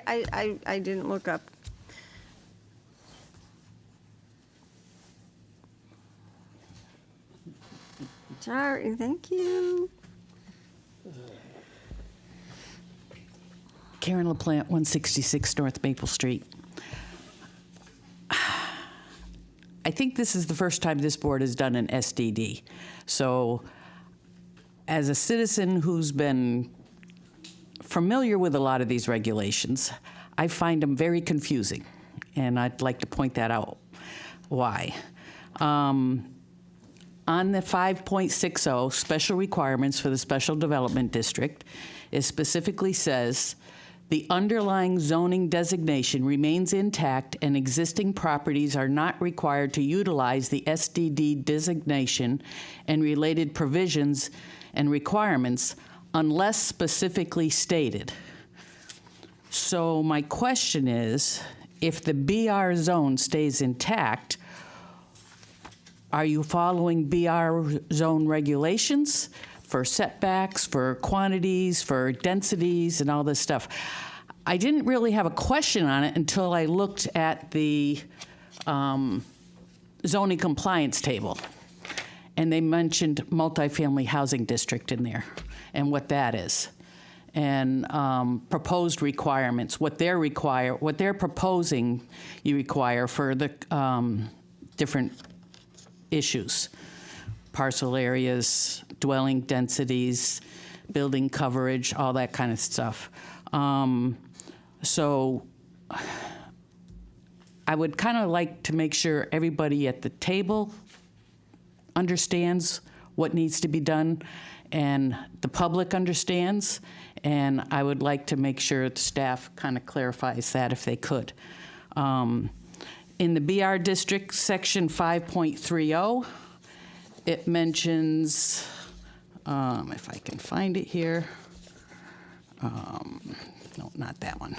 I didn't look up. Sorry, thank you. Karen LaPlante, 166 North Maple Street. I think this is the first time this board has done an SDD. So as a citizen who's been familiar with a lot of these regulations, I find them very confusing, and I'd like to point that out. Why? On the 5.60 special requirements for the Special Development District, it specifically says the underlying zoning designation remains intact and existing properties are not required to utilize the SDD designation and related provisions and requirements unless specifically stated. So my question is, if the BR zone stays intact, are you following BR zone regulations for setbacks, for quantities, for densities, and all this stuff? I didn't really have a question on it until I looked at the zoning compliance table. And they mentioned multifamily housing district in there and what that is. And proposed requirements, what they're proposing you require for the different issues. Parcel areas, dwelling densities, building coverage, all that kind of stuff. So I would kind of like to make sure everybody at the table understands what needs to be done and the public understands. And I would like to make sure the staff kind of clarifies that if they could. In the BR district, section 5.30, it mentions, if I can find it here, no, not that one.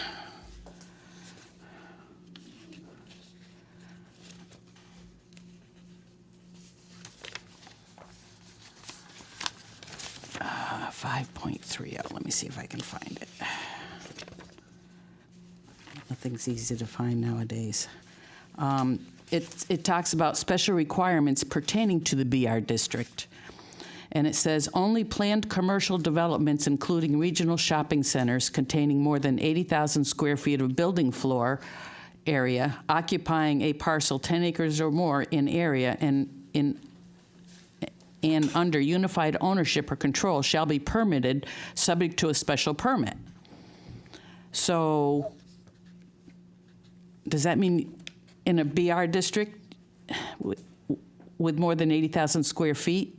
Uh, 5.30, let me see if I can find it. Nothing's easy to find nowadays. It talks about special requirements pertaining to the BR district. And it says, only planned commercial developments, including regional shopping centers containing more than 80,000 square feet of building floor area, occupying a parcel 10 acres or more in area and under unified ownership or control shall be permitted subject to a special permit. So does that mean in a BR district with more than 80,000 square feet,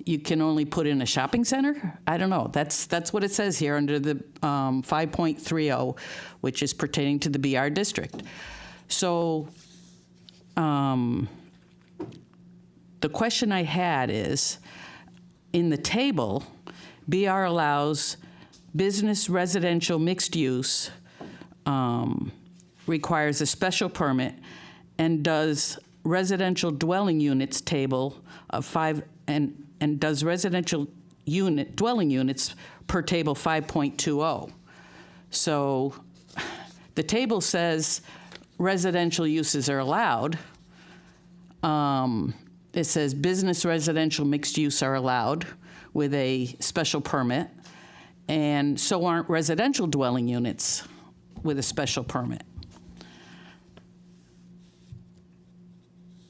you can only put in a shopping center? I don't know. That's what it says here under the 5.30, which is pertaining to the BR district. So the question I had is, in the table, BR allows business, residential, mixed use, requires a special permit, and does residential dwelling units table of 5 and does residential dwelling units per table 5.20. So the table says residential uses are allowed. It says business, residential, mixed use are allowed with a special permit, and so aren't residential dwelling units with a special permit.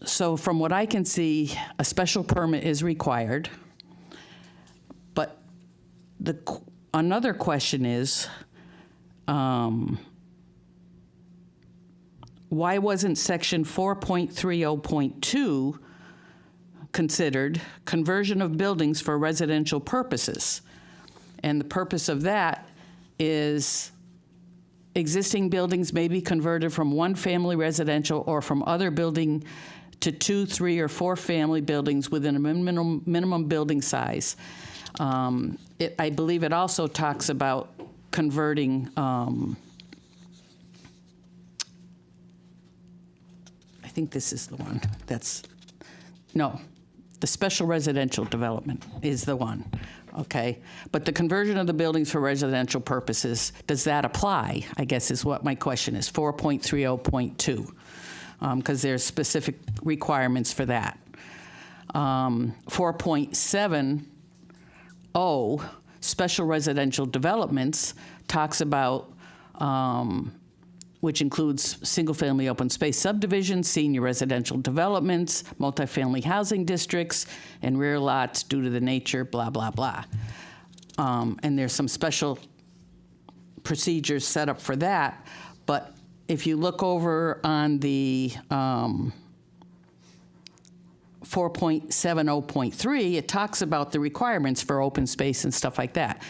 So from what I can see, a special permit is required. But another question is, why wasn't section 4.30.2 considered conversion of buildings for residential purposes? And the purpose of that is existing buildings may be converted from one-family residential or from other building to 2, 3, or 4 family buildings within a minimum building size. I believe it also talks about converting, I think this is the one no, the special residential development is the one, okay? But the conversion of the buildings for residential purposes, does that apply? I guess is what my question is, 4.30.2. Because there's specific requirements for that. 4.70, special residential developments, talks about, which includes single-family open space subdivisions, senior residential developments, multifamily housing districts, and rear lots due to the nature, blah, blah, blah. And there's some special procedures set up for that, but if you look over on the 4.70.3, it talks about the requirements for open space and stuff like that.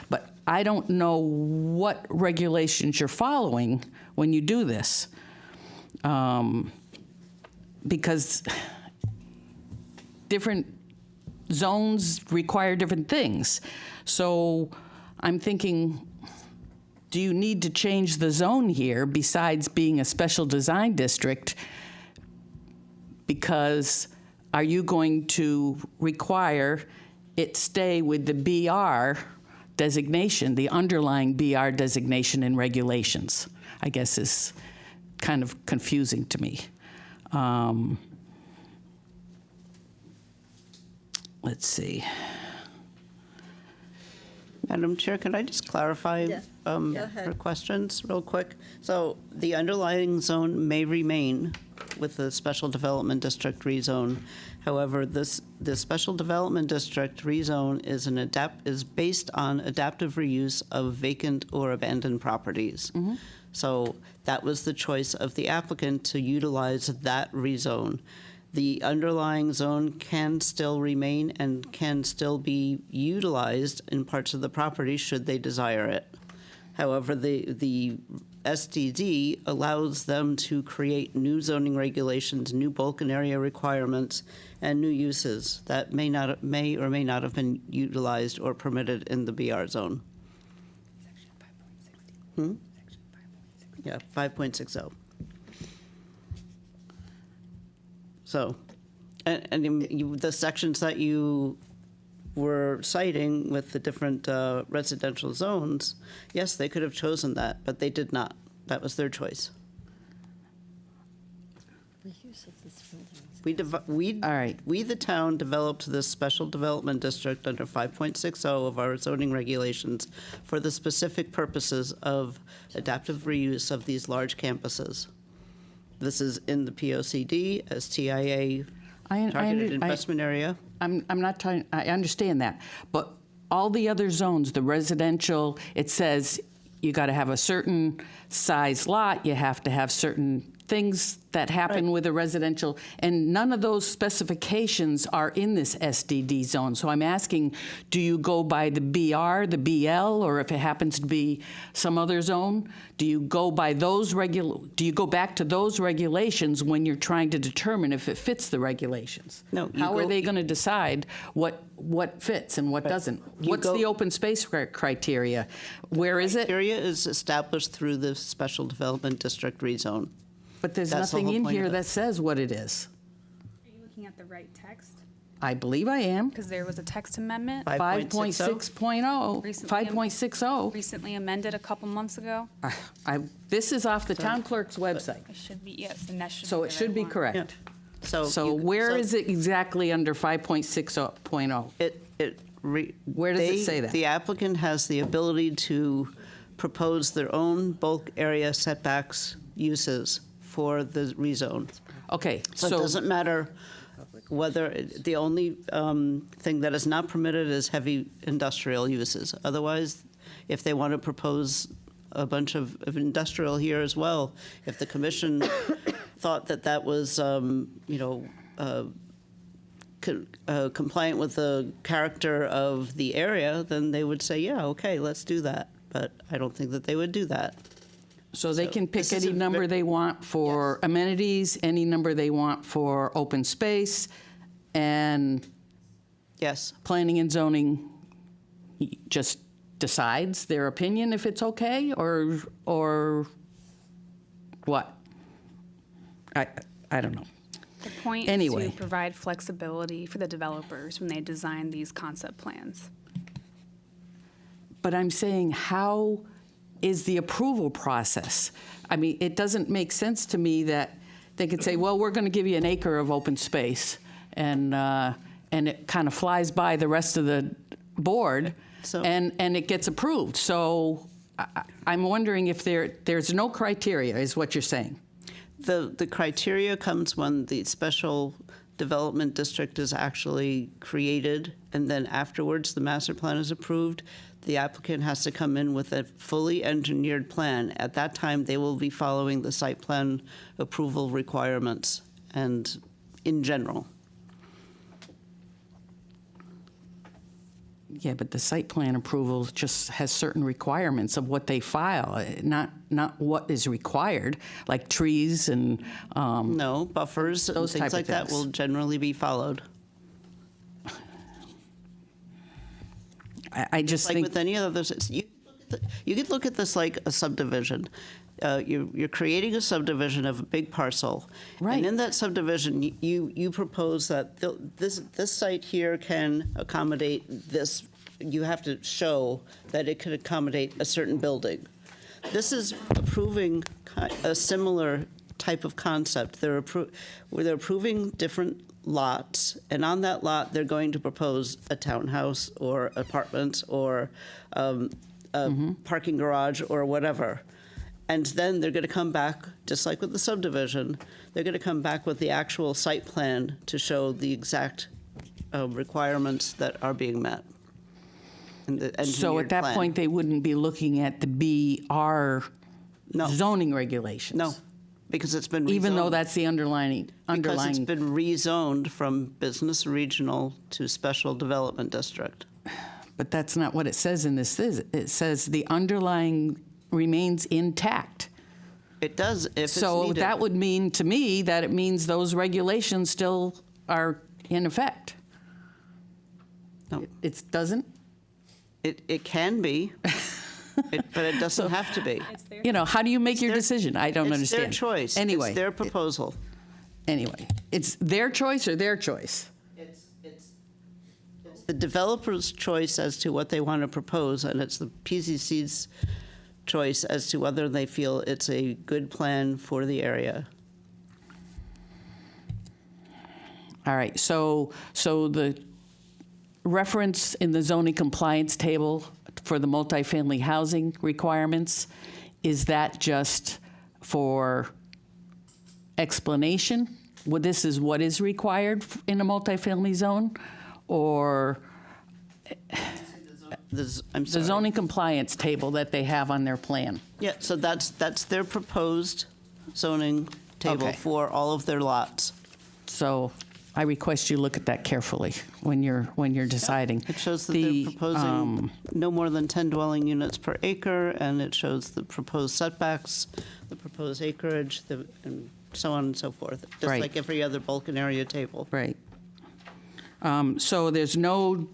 But I don't know what regulations you're following when you do this. Because different zones require different things. So I'm thinking, do you need to change the zone here besides being a special design district? Because are you going to require it stay with the BR designation, the underlying BR designation and regulations? I guess is kind of confusing to me. Let's see. Madam Chair, could I just clarify her questions real quick? So the underlying zone may remain with the special development district rezone. However, the special development district rezone is based on adaptive reuse of vacant or abandoned properties. So that was the choice of the applicant to utilize that rezone. The underlying zone can still remain and can still be utilized in parts of the property should they desire it. However, the SDD allows them to create new zoning regulations, new bulk and area requirements, and new uses that may or may not have been utilized or permitted in the BR zone. Section 5.60. Yeah, 5.60. So, and the sections that you were citing with the different residential zones, yes, they could have chosen that, but they did not. That was their choice. We, the town, developed this special development district under 5.60 of our zoning regulations for the specific purposes of adaptive reuse of these large campuses. This is in the POCD as TIA targeted investment area. I'm not talking, I understand that, but all the other zones, the residential, it says you got to have a certain size lot, you have to have certain things that happen with a residential, and none of those specifications are in this SDD zone. So I'm asking, do you go by the BR, the BL, or if it happens to be some other zone, do you go by those do you go back to those regulations when you're trying to determine if it fits the regulations? No. How are they going to decide what fits and what doesn't? What's the open space criteria? Where is it? Criteria is established through the special development district rezone. But there's nothing in here that says what it is. Are you looking at the right text? I believe I am. Because there was a text amendment. 5.6.0. 5.60. Recently amended a couple months ago. This is off the town clerk's website. It should be, yes, and that should So be it the should right be one. correct. So where is it exactly under 5.6.0? Where does it say that? The applicant has the ability to propose their own bulk area setbacks uses for the rezone. Okay, So it doesn't matter whether, the only thing that is not permitted is heavy industrial uses. Otherwise, if they want to propose a bunch of industrial here as well, if the commission thought that that was, compliant with the character of the area, then they would say, yeah, okay, let's do that. But I don't think that they would do that. So they can pick this is any a number they want for amenities, any number they want for open space, and yes, planning and zoning just decides their opinion if it's okay, or what? I don't know. The point Anyway. is to provide flexibility for the developers when they design these concept plans. But I'm saying, how is the approval process? I mean, it doesn't make sense to me that they could say, well, we're going to give you an acre of open space, and it kind of flies by the rest of the board, and it gets approved. So I'm wondering if there's no criteria, is what you're saying. The criteria comes when the special development district is actually created, and then afterwards the master plan is approved. The applicant has to come in with a fully engineered plan. At that time, they will be following the site plan approval requirements and in general. Yeah, but the site plan approval just has certain requirements of what they file, not what is required, like trees and no buffers and those things type like of that things. will generally be followed. I just Like think. with any other, you could look at this like a subdivision. You're creating a subdivision of a big parcel. Right. And in that subdivision, you propose that this site here can accommodate this. You have to show that it could accommodate a certain building. This is approving a similar type of concept. They're approving different lots, and on that lot, they're going to propose a townhouse or apartment or a parking garage or whatever. And then they're going to come back, just like with the subdivision, they're going to come back with the actual site plan to show the exact requirements that are being met. in the So at engineered that plan. point, they wouldn't be looking at the BR No. zoning regulations? No, because it's been rezoned. Even though that's the Because it's underlying, been rezoned from business regional to special development district. but that's not what it says in this. It says the underlying remains intact. It does if it's So needed. that would mean to me that it means those regulations still are in effect. No. It doesn't? It can be, but it doesn't have to be. You know, how do you make your their- decision? I don't It's understand. their choice. Anyway. It's their proposal. Anyway, it's their choice or their choice? It's the developer's choice as to what they want to propose, and it's the PCC's choice as to whether they feel it's a good plan for the area. All right, so the reference in the zoning compliance table for the multifamily housing requirements, is that just for explanation? Well, this is what is required in a multifamily zone? Or I'm the sorry. zoning compliance table that they have on their plan? Yeah, so that's their proposed zoning table Okay. for all of their lots. So I request you look at that carefully when you're deciding. It shows that they're proposing no more than 10 dwelling units per acre, and it shows the proposed setbacks, the proposed acreage, and so on and so forth, just Right. like every other bulk and area table. Right. So there's no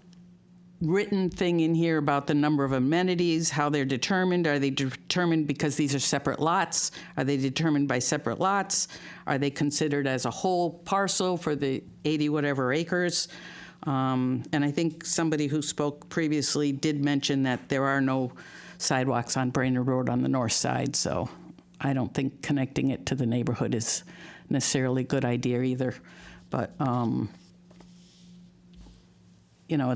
written thing in here about the number of amenities, how they're determined. Are they determined because these are separate lots? Are they determined by separate lots? Are they considered as a whole parcel for the 80 whatever acres? And I think somebody who spoke previously did mention that there are no sidewalks on Brainerd Road on the north side, so I don't think connecting it to the neighborhood is necessarily a good idea either. But, you know,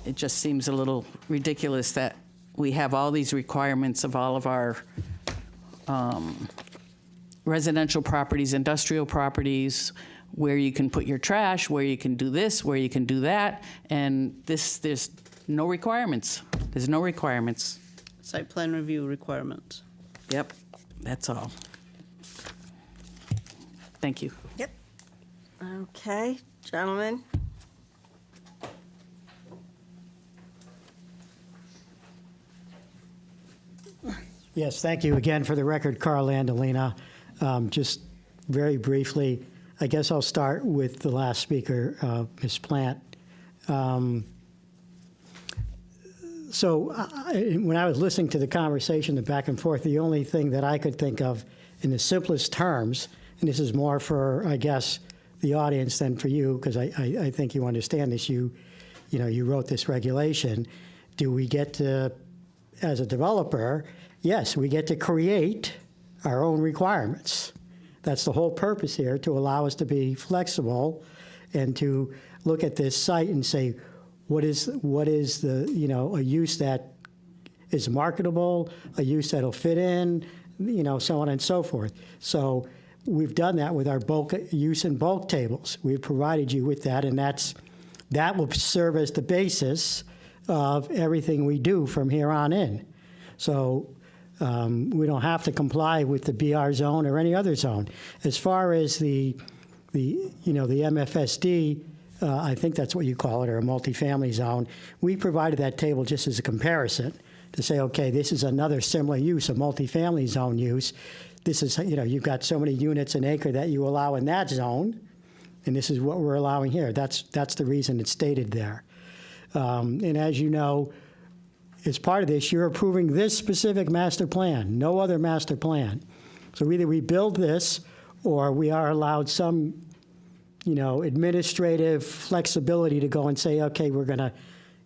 it just seems a little ridiculous that we have all these requirements of all of our residential properties, industrial properties, where you can put your trash, where you can do this, where you can do that, and there's no requirements. There's no requirements. Site plan review requirements. Yep, that's all. Thank you. Yep. Okay, gentlemen. Yes, thank you again. For the record, Carl Landolina. Just very briefly, I guess I'll start with the last speaker, Ms. Plant. When I was listening to the conversation, the back and forth, the only thing that I could think of in the simplest terms, and this is more for, I guess, the audience than for you, because I think you understand this. You wrote this regulation. Do we get to, as a developer, yes, we get to create our own requirements. That's the whole purpose here, to allow us to be flexible and to look at this site and say, what is the, a use that is marketable, a use that'll fit in, so on and so forth. So we've done that with our bulk use and bulk tables. We've provided you with that, and that will serve as the basis of everything we do from here on in. So we don't have to comply with the BR zone or any other zone. As far as the MFSD, I think that's what you call it, or a multifamily zone, we provided that table just as a comparison to say, okay, this is another similar use, a multifamily zone use. This is, you've got so many units an acre that you allow in that zone, and this is what we're allowing here. That's the reason it's stated there. And as you know, as part of this, you're approving this specific master plan, no other master plan. So either we build this, or we are allowed some, administrative flexibility to go and say, okay, we're going to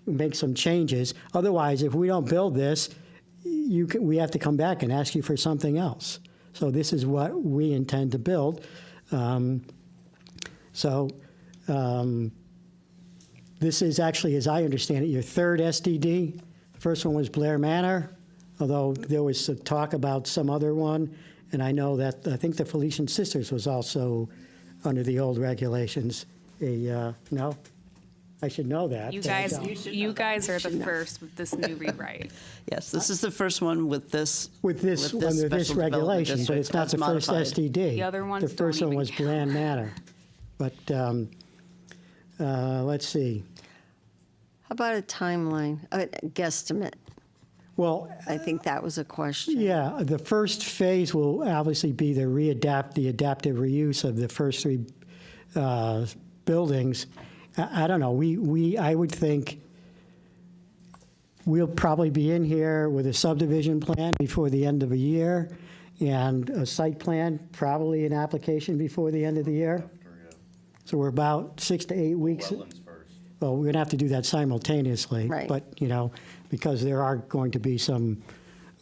make some changes. Otherwise, if we don't build this, we have to come back and ask you for something else. So this is what we intend to build. This is actually, as I understand it, your third SDD. The first one was Blair Manor, although there was some talk about some other one. And I know that, I think the Felician Sisters was also under the old regulations. No? I should know that. You but I guys, don't. you guys are the first with this new rewrite. Yes, this is the first one with this. With this, under this special development regulation, but district it's not as the first modified. SDD. The other ones The first don't one even was Bland Manor. But, let's see. How about a timeline, a guesstimate? Well, I think that was a question. yeah, the first phase will obviously be the adaptive reuse of the first three buildings. I don't know, I would think we'll probably be in here with a subdivision plan before the end of a year, and a site plan, probably an application before the end of the year. So we're about 6 to 8 weeks. Well, we're going to have to do that simultaneously. Right. But, because there are going to be some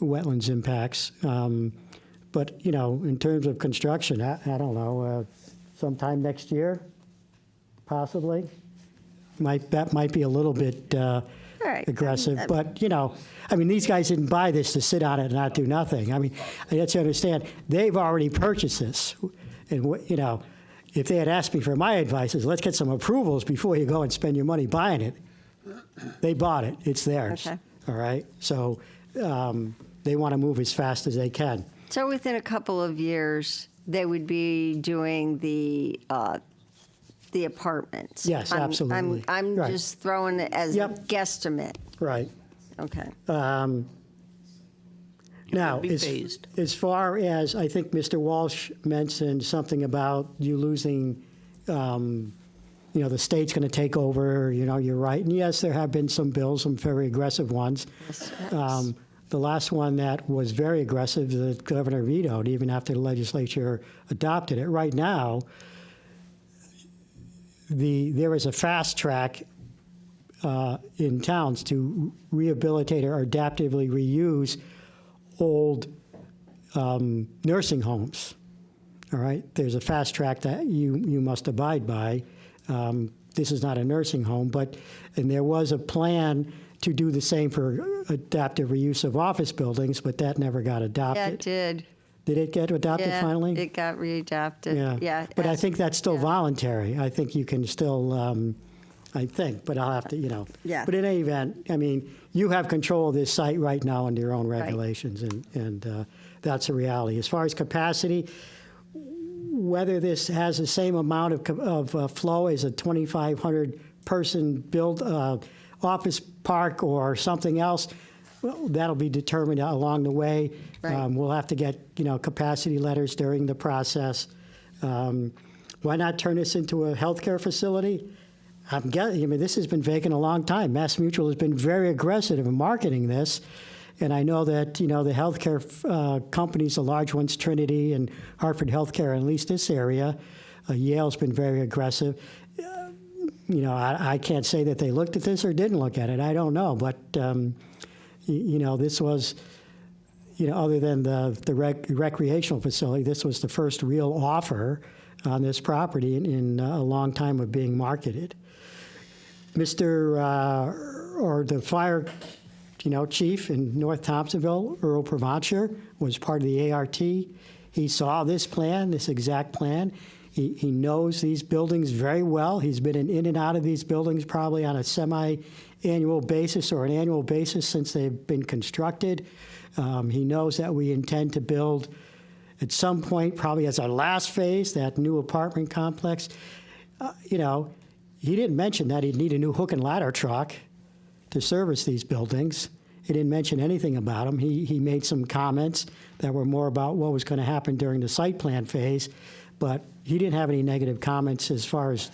wetlands impacts. But, in terms of construction, I don't know, sometime next year, possibly. That might be a little bit right. aggressive, but, these guys didn't buy this to sit on it and not do nothing. You have to understand, they've already purchased this. And, if they had asked me for my advice, is let's get some approvals before you go and spend your money buying it. They bought it. It's theirs. Okay. All right? So they want to move as fast as they can. So within a couple of years, they would be doing the apartments? Yes, absolutely. I'm Right. just throwing it as a Yep. guesstimate. Right. Okay. Now, be phased. as far as, I think Mr. Walsh mentioned something about you losing, the state's going to take over, you're right. And yes, there have been some bills, some very aggressive ones. Yes. The last one that was very aggressive, the governor vetoed, even after the legislature adopted it. Right now, there is a fast track in towns to rehabilitate or adaptively reuse old nursing homes. All right, there's a fast track that you must abide by. This is not a nursing home, and there was a plan to do the same for adaptive reuse of office buildings, but that never got adopted. Yeah, it did. Did it get adopted Yeah, finally? it got readapted. Yeah. But I think that's still voluntary. I think you can still, but I'll have to, Yeah. But in any event, you have control of this site right now under your own regulations, and that's a reality. As far as capacity, whether this has the same amount of flow as a 2,500-person built office park or something else, well, that'll be determined along the way. Right. We'll have to get, capacity letters during the process. Why not turn this into a healthcare facility? I'm guessing, this has been vacant a long time. Mass Mutual has been very aggressive in marketing this. And I know that, the healthcare companies, the large ones, Trinity and Hartford Healthcare, at least this area, Yale's been very aggressive. I can't say that they looked at this or didn't look at it. I don't know. But, this was, other than the recreational facility, this was the first real offer on this property in a long time of being marketed. The fire chief in North Thompsonville, Earl Provencher, was part of the ART. He saw this plan, this exact plan. He knows these buildings very well. He's been in and out of these buildings probably on a semi-annual basis or an annual basis since they've been constructed. He knows that we intend to build at some point, probably as our last phase, that new apartment complex. He didn't mention that he'd need a new hook and ladder truck to service these buildings. He didn't mention anything about them. He made some comments that were more about what was going to happen during the site plan phase. but he didn't have any negative comments as far as,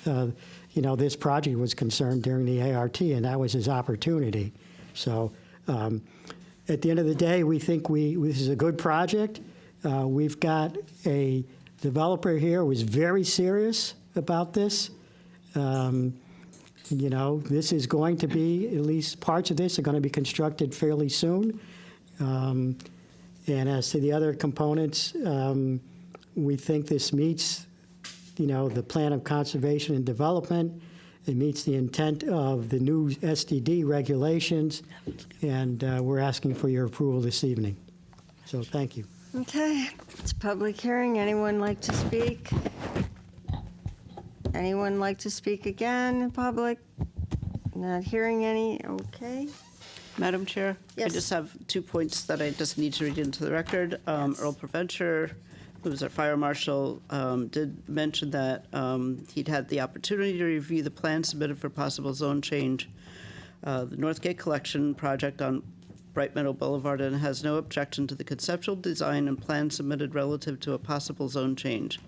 this project was concerned during the ART, and that was his opportunity. So at the end of the day, we think this is a good project. We've got a developer here who is very serious about this. This is going to be, at least parts of this are going to be constructed fairly soon. And as to the other components, we think this meets, the plan of conservation and development. It meets the intent of the new SDD regulations, and we're asking for your approval this evening. So thank you. Okay, it's a public hearing. Anyone like to speak? Anyone like to speak again in public? Not hearing any, okay. Madam Chair? Yes. I just have 2 points that I just need to read into the record. Earl Preventure, who's our fire marshal, did mention that he'd had the opportunity to review the plan submitted for possible zone change. The Northgate Collection project on Bright Meadow Boulevard, and has no objection to the conceptual design and plan submitted relative to a possible zone change.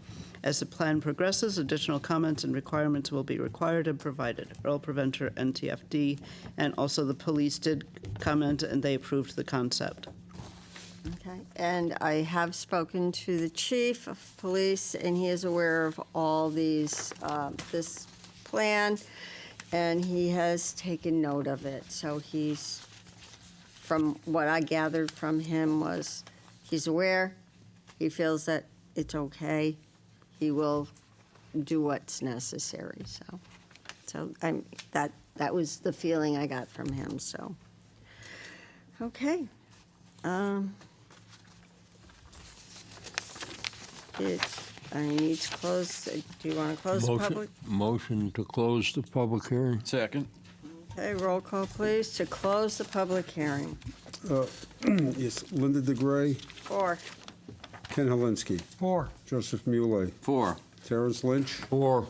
As the plan progresses, additional comments and requirements will be required and provided. Earl Preventure, NTFD, and also the police did comment and they approved the concept. Okay, and I have spoken to the chief of police, and he is aware of all these, this plan, and he has taken note of it. So he's, from what I gathered from him, was he's aware, he feels that it's okay, he will do what's necessary. So that was the feeling I got from him. So, okay. I need to close. Do you want to close the public? Motion to close the public hearing. Second. Okay, roll call, please, to close the public hearing. Yes, Linda DeGray, 4. Ken Helinski, 4. Joseph Muley, 4. Terrence Lynch, 4.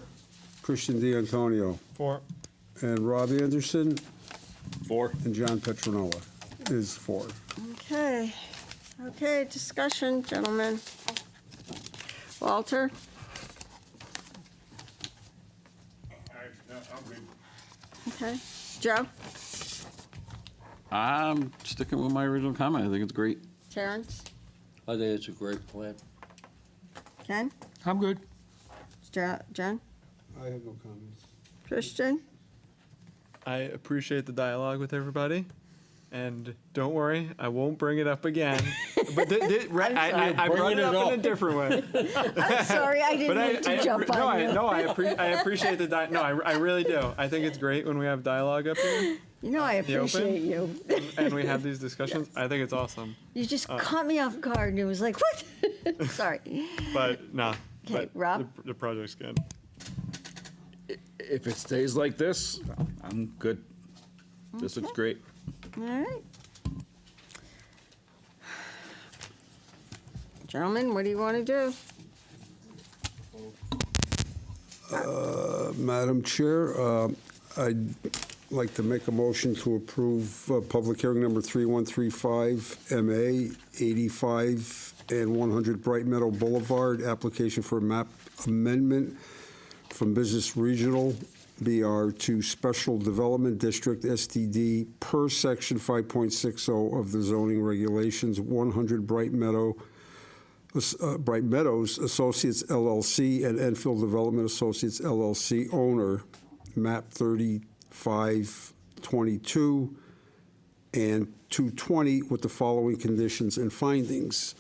Christian D'Antonio, 4. and Rob Anderson, 4. and John Petronella is 4. Okay. Okay, discussion, gentlemen. Walter? Okay. Joe? I'm sticking with my original comment. I think it's great. Terrence? I think it's a great plan. Ken? I'm good. John? I have no comments. Christian? I appreciate the dialogue with everybody, and don't worry, I won't bring it up again. But I brought it up in a different way. I'm sorry, I didn't mean to jump on you. I appreciate the dialogue. No, I really do. I think it's great when we have dialogue up here. You know I the open, appreciate you. And we have these discussions. Yes. I think it's awesome. You just caught me off guard, and it was like, what? Sorry. But no. Okay, Rob? The project's good. If it stays like this, I'm good. This looks great. All right. Gentlemen, what do you want to do? Madam Chair, I'd like to make a motion to approve public hearing number 3135, MA 85 and 100 Bright Meadow Boulevard, application for a map amendment from Business Regional BR to Special Development District SDD per section 5.60 of the zoning regulations, 100 Bright Meadows Associates LLC and Enfield Development Associates LLC owner, map 3522 and 220 with the following conditions and findings.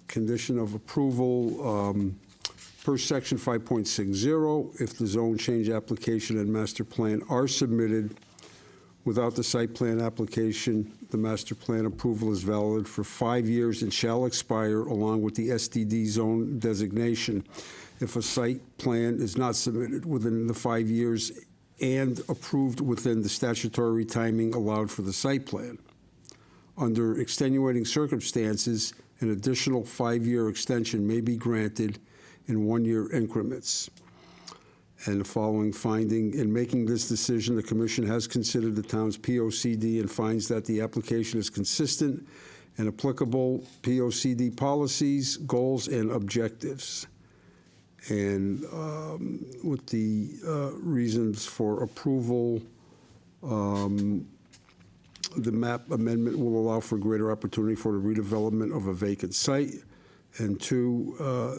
Condition of approval per section 5.60, if the zone change application and master plan are submitted without the site plan application, the master plan approval is valid for 5 years and shall expire along with the SDD zone designation if a site plan is not submitted within the 5 years and approved within the statutory timing allowed for the site plan. Under extenuating circumstances, an additional 5-year extension may be granted in 1-year increments. And the following finding, in making this decision, the Commission has considered the town's POCD and finds that the application is consistent and applicable POCD policies, goals, and objectives. And with the reasons for approval, the map amendment will allow for greater opportunity for the redevelopment of a vacant site. And two,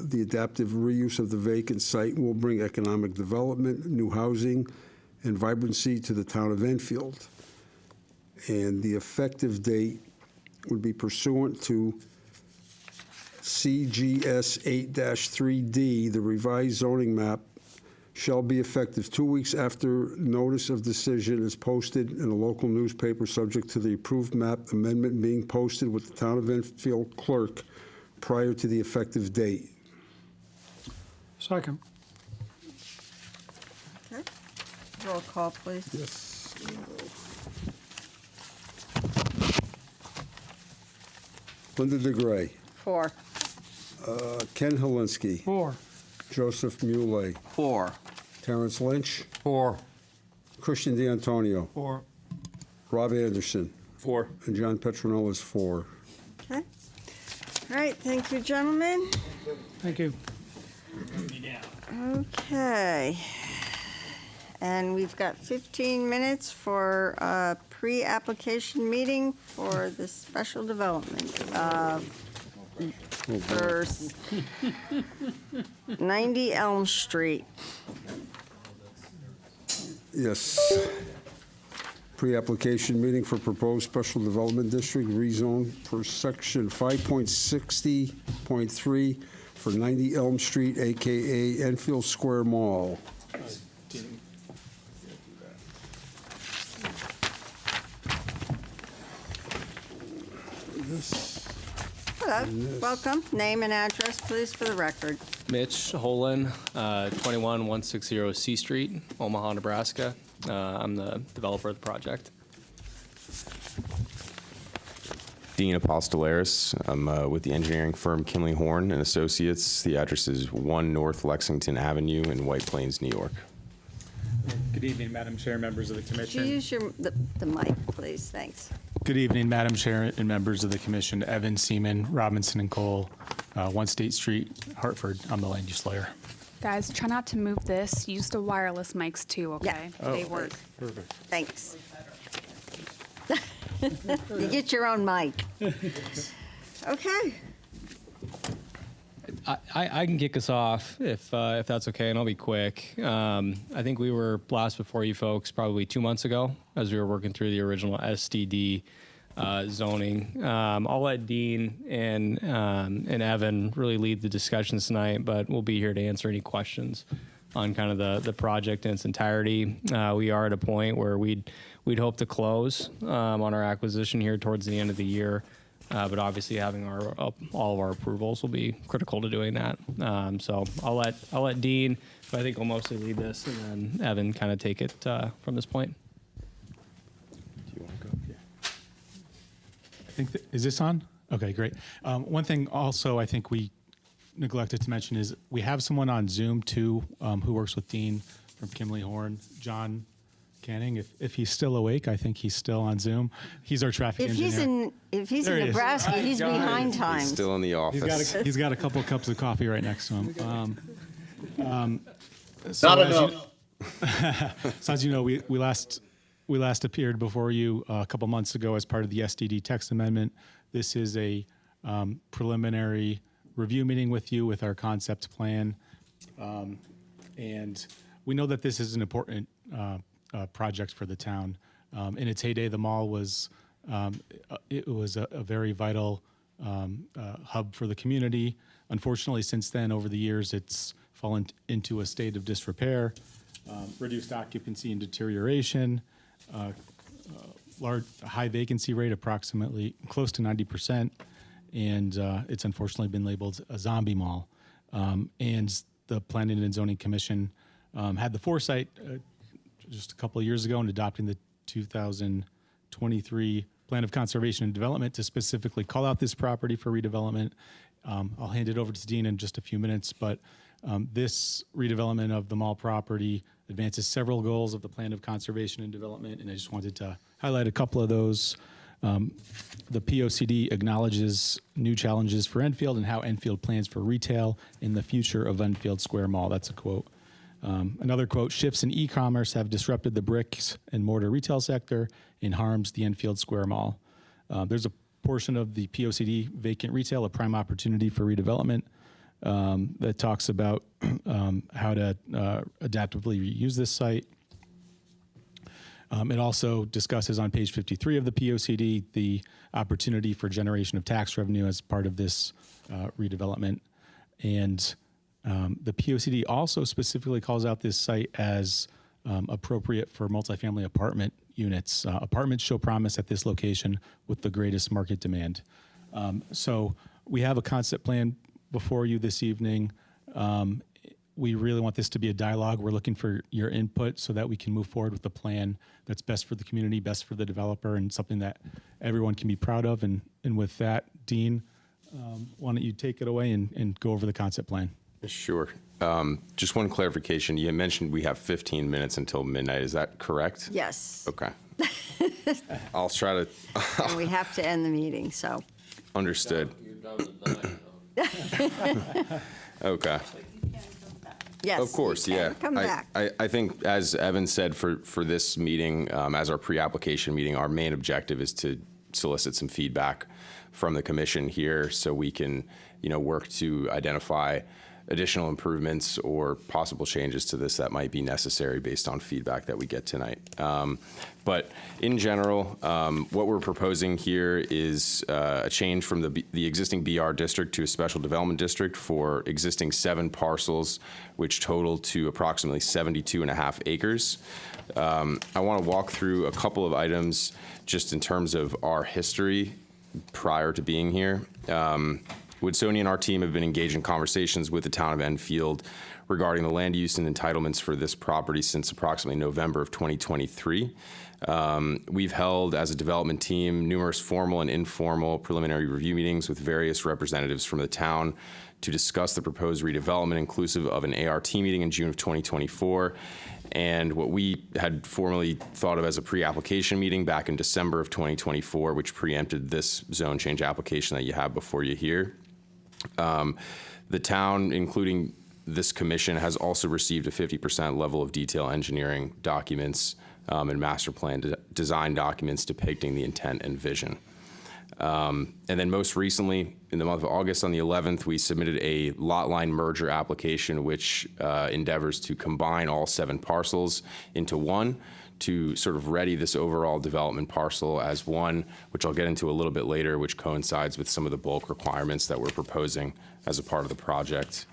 the adaptive reuse of the vacant site will bring economic development, new housing, and vibrancy to the town of Enfield. And the effective date would be pursuant to CGS 8-3D, the revised zoning map shall be effective 2 weeks after notice of decision is posted in a local newspaper, subject to the approved map amendment being posted with the town of Enfield clerk prior to the effective date. Second. Okay. Roll call, please. Yes. Linda DeGray. 4. Ken Helinski. 4. Joseph Muley. 4. Terrence Lynch. 4. Christian D'Antonio. 4. Rob Anderson. 4. And John Petronella is 4. Okay. All right, thank you, gentlemen. Thank you. Okay. And we've got 15 minutes for a pre-application meeting for the special development for 90 Elm Street. Yes. Pre-application meeting for proposed special development district rezone per section 5.60.3 for 90 Elm Street, AKA Enfield Square Mall. Hello, welcome. Name and address, please, for the record. Mitch Holin, 21160 C Street, Omaha, Nebraska. I'm the developer of the project. Dean Apostolaris. I'm with the engineering firm Kimley Horn and Associates. The address is 1 North Lexington Avenue in White Plains, New York. Good evening, Madam Chair, members of the Could you Commission. use the mic, please? Thanks. Good evening, Madam Chair and members of the Commission. Evan Seaman, Robinson and Cole, 1 State Street, Hartford. I'm the land use lawyer. Guys, try not to move this. Use the wireless mics too, okay? Yeah. They work. Perfect. Thanks. You get your own mic. Okay. I can kick us off if that's okay, and I'll be quick. I think we were last before you folks probably 2 months ago as we were working through the original SDD zoning. I'll let Dean and Evan really lead the discussions tonight, but we'll be here to answer any questions on kind of the project in its entirety. We are at a point where we'd hope to close on our acquisition here towards the end of the year. But obviously having all of our approvals will be critical to doing that. So I'll let Dean, who I think will mostly lead this, and then Evan kind of take it from this point. Do you want to go? Yeah. I think is this on? Okay, great. One thing also I think we neglected to mention is we have someone on Zoom too who works with Dean from Kimley Horn, John Canning. If he's still awake, I think he's still on Zoom. He's our traffic engineer. If he's There in he is. Nebraska, he's behind times. He's still in the office. He's got a couple of cups of coffee right next to him. Not enough. So as you know, we last appeared before you a couple months ago as part of the SDD text amendment. This is a preliminary review meeting with you with our concept plan, and we know that this is an important project for the town. In its heyday, the mall was it was a very vital hub for the community. Unfortunately, since then, over the years, it's fallen into a state of disrepair, reduced occupancy and deterioration, high vacancy rate, approximately close to 90%, and it's unfortunately been labeled a zombie mall. And the Planning and Zoning Commission had the foresight just a couple of years ago in adopting the 2023 Plan of Conservation and Development to specifically call out this property for redevelopment. I'll hand it over to Dean in just a few minutes, but this redevelopment of the mall property advances several goals of the Plan of Conservation and Development, and I just wanted to highlight a couple of those. The POCD acknowledges new challenges for Enfield and how Enfield plans for retail in the future of Enfield Square Mall. That's a quote. Another quote, shifts in e-commerce have disrupted the bricks and mortar retail sector and harms the Enfield Square Mall. There's a portion of the POCD vacant retail, a prime opportunity for redevelopment, that talks about how to adaptively reuse this site. It also discusses on page 53 of the POCD the opportunity for generation of tax revenue as part of this redevelopment. And the POCD also specifically calls out this site as appropriate for multifamily apartment units. Apartments show promise at this location with the greatest market demand. So we have a concept plan before you this evening. We really want this to be a dialogue. We're looking for your input so that we can move forward with a plan that's best for the community, best for the developer, and something that everyone can be proud of. And with that, Dean, why don't you take it away and go over the concept plan? Sure. Just one clarification. You mentioned we have 15 minutes until midnight. Is that correct? Yes. Okay. I'll try to. And we have to end the meeting, so. Understood. Okay. Yes. Of course, you can yeah. Come back. I think, as Evan said, for this meeting, as our pre-application meeting, our main objective is to solicit some feedback from the commission here so we can, work to identify additional improvements or possible changes to this that might be necessary based on feedback that we get tonight. But in general, what we're proposing here is a change from the existing BR district to a special development district for existing 7 parcels, which total to approximately 72.5 acres. I want to walk through a couple of items just in terms of our history prior to being here. Woodsoni and our team have been engaged in conversations with the town of Enfield regarding the land use and entitlements for this property since approximately November of 2023. We've held, as a development team, numerous formal and informal preliminary review meetings with various representatives from the town to discuss the proposed redevelopment, inclusive of an ART meeting in June of 2024, and what we had formerly thought of as a pre-application meeting back in December of 2024, which preempted this zone change application that you have before you here. The town, including this commission, has also received a 50% level of detail engineering documents and master plan design documents depicting the intent and vision. And then most recently, in the month of August on the 11th, we submitted a lot line merger application which endeavors to combine all 7 parcels into one to sort of ready this overall development parcel as one, which I'll get into a little bit later, which coincides with some of the bulk requirements that we're proposing as a part of the project.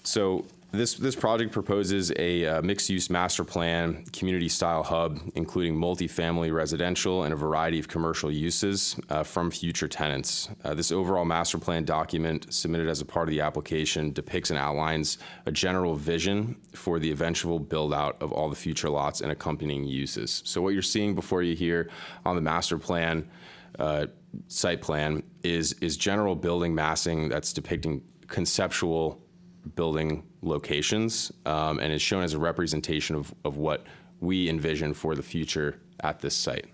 So this project proposes a mixed-use master plan, community-style hub, including multifamily residential and a variety of commercial uses from future tenants. This overall master plan document submitted as a part of the application depicts and outlines a general vision for the eventual build-out of all the future lots and accompanying uses. So what you're seeing before you here on the master plan site plan is general building massing that's depicting conceptual building locations, and is shown as a representation of what we envision for the future at this site.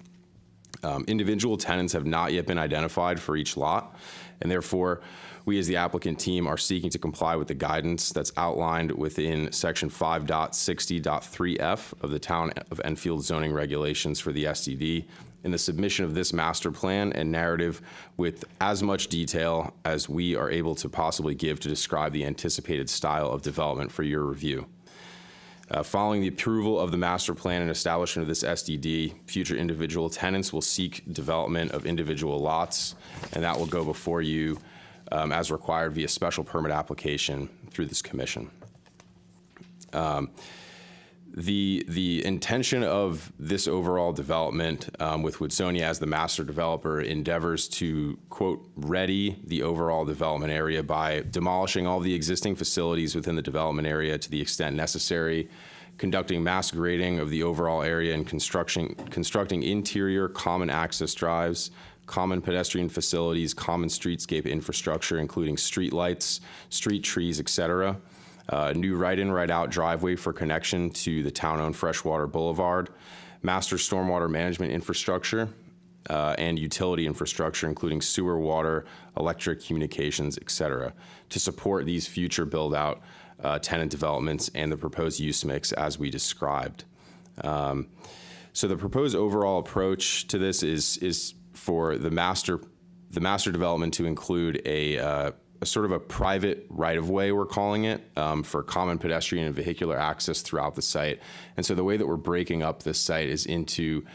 Individual tenants have not yet been identified for each lot, and therefore we as the applicant team are seeking to comply with the guidance that's outlined within section 5.60.3F of the Town of Enfield zoning regulations for the SDD in the submission of this master plan and narrative with as much detail as we are able to possibly give to describe the anticipated style of development for your review. Following the approval of the master plan and establishment of this SDD, future individual tenants will seek development of individual lots, and that will go before you as required via special permit application through this commission. The intention of this overall development with Woodsoni as the master developer endeavors to, quote, ready the overall development area by demolishing all the existing facilities within the development area to the extent necessary, conducting mass grading of the overall area and constructing interior common access drives, common pedestrian facilities, common streetscape infrastructure, including street lights, street trees, etc., new right-in, right-out driveway for connection to the town-owned Freshwater Boulevard, master stormwater management infrastructure, and utility infrastructure, including sewer, water, electric, communications, et cetera, to support these future build-out tenant developments and the proposed use mix as we described. So the proposed overall approach to this is for the master development to include a sort of a private right-of-way, we're calling it, for common pedestrian and vehicular access throughout the site. And so the way that we're breaking up this site is into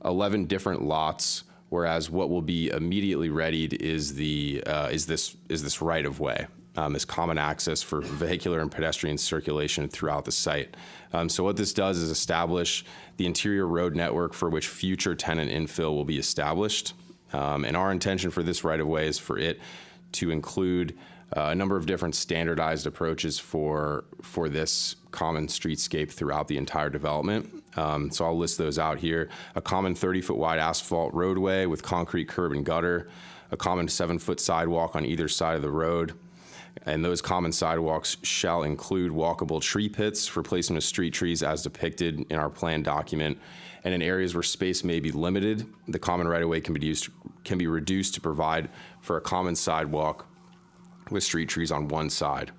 11 different lots, whereas what will be immediately readied is this right-of-way, this common access for vehicular and pedestrian circulation throughout the site. So what this does is establish the interior road network for which future tenant infill will be established. And our intention for this right-of-way is for it to include a number of different standardized approaches for this common streetscape throughout the entire development. So I'll list those out here. A common 30-foot wide asphalt roadway with concrete curb and gutter, a common 7-foot sidewalk on either side of the road, and those common sidewalks shall include walkable tree pits for placement of street trees as depicted in our plan document. And in areas where space may be limited, the common right-of-way can be reduced to provide for a common sidewalk with street trees on one side.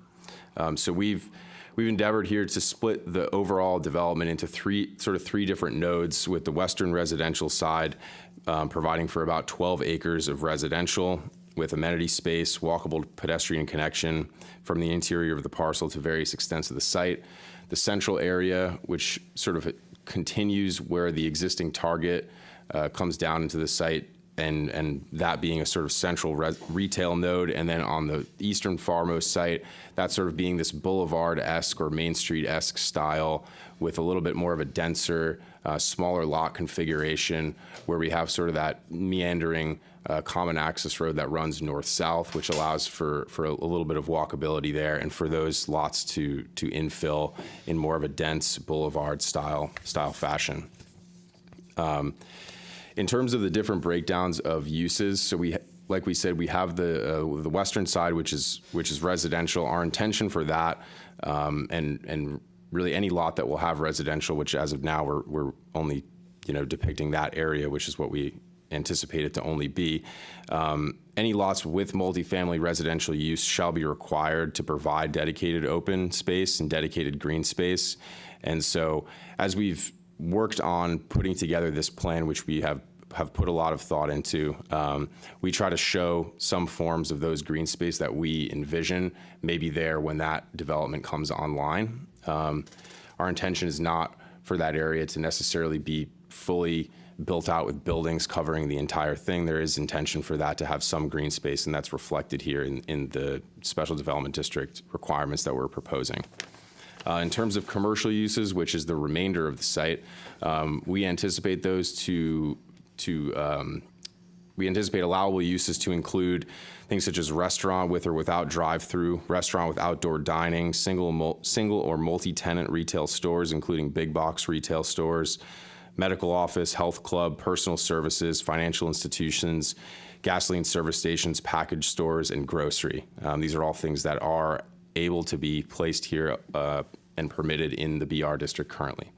So we've endeavored here to split the overall development into three different nodes, with the western residential side providing for about 12 acres of residential with amenity space, walkable pedestrian connection from the interior of the parcel to various extents of the site. The central area, which sort of continues where the existing target comes down into the site, and that being a sort of central retail node. And then on the eastern farmost site, that sort of being this boulevard-esque or Main Street-esque style with a little bit more of a denser, smaller lot configuration, where we have sort of that meandering common access road that runs north-south, which allows for a little bit of walkability there, and for those lots to infill in more of a dense boulevard style fashion. In terms of the different breakdowns of uses, so like we said, we have the western side, which is residential. Our intention for that, and really any lot that will have residential, which as of now we're only depicting that area, which is what we anticipate it to only be. Any lots with multifamily residential use shall be required to provide dedicated open space and dedicated green space. And so as we've worked on putting together this plan, which we have put a lot of thought into, we try to show some forms of those green space that we envision may be there when that development comes online. Our intention is not for that area to necessarily be fully built out with buildings covering the entire thing. There is intention for that to have some green space, and that's reflected here in the special development district requirements that we're proposing. In terms of commercial uses, which is the remainder of the site, we anticipate those we anticipate allowable uses to include things such as restaurant with or without drive-through, restaurant with outdoor dining, single or multi-tenant retail stores, including big box retail stores, medical office, health club, personal services, financial institutions, gasoline service stations, package stores, and grocery. These are all things that are able to be placed here and permitted in the BR district currently.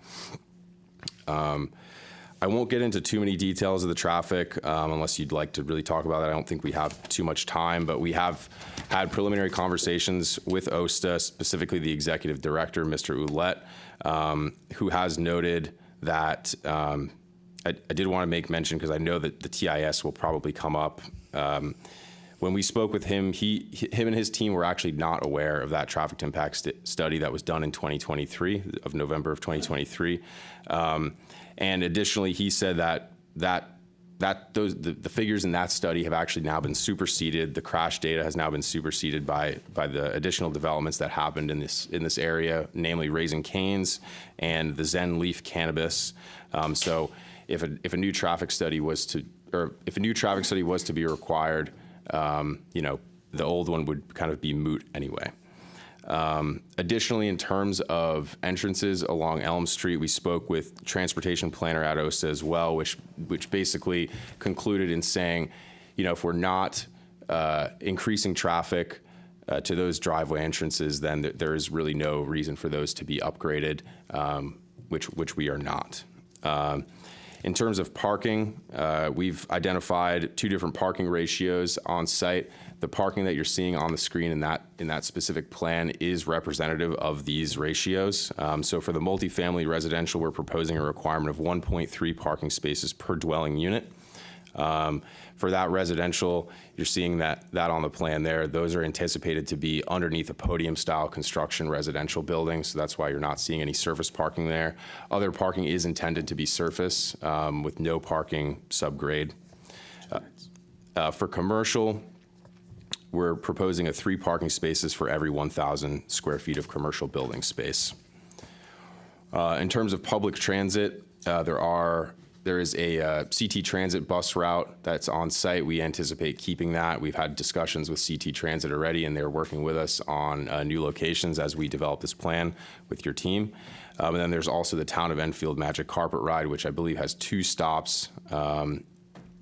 I won't get into too many details of the traffic unless you'd like to really talk about that. I don't think we have too much time, but we have had preliminary conversations with OSTA, specifically the executive director, Mr. Ouellette, who has noted that I did want to make mention, because I know that the TIS will probably come up. When we spoke with him, him and his team were actually not aware of that traffic impact study that was done in 2023, of November of 2023. And additionally, he said that the figures in that study have actually now been superseded. The crash data has now been superseded by the additional developments that happened in this area, namely Raising Cane's and the Zen Leaf Cannabis. So if a new traffic study was to be required, the old one would kind of be moot anyway. Additionally, in terms of entrances along Elm Street, we spoke with transportation planner at OSTA as well, which basically concluded in saying, if we're not increasing traffic to those driveway entrances, then there is really no reason for those to be upgraded, which we are not. In terms of parking, we've identified 2 different parking ratios on site. The parking that you're seeing on the screen in that specific plan is representative of these ratios. So for the multifamily residential, we're proposing a requirement of 1.3 parking spaces per dwelling unit. For that residential, you're seeing that on the plan there. Those are anticipated to be underneath a podium-style construction residential building, so that's why you're not seeing any surface parking there. Other parking is intended to be surface with no parking subgrade. For commercial, we're proposing 3 parking spaces for every 1,000 square feet of commercial building space. In terms of public transit, there is a CT Transit bus route that's on site. We anticipate keeping that. We've had discussions with CT Transit already, and they're working with us on new locations as we develop this plan with your team. And then there's also the Town of Enfield Magic Carpet Ride, which I believe has 2 stops.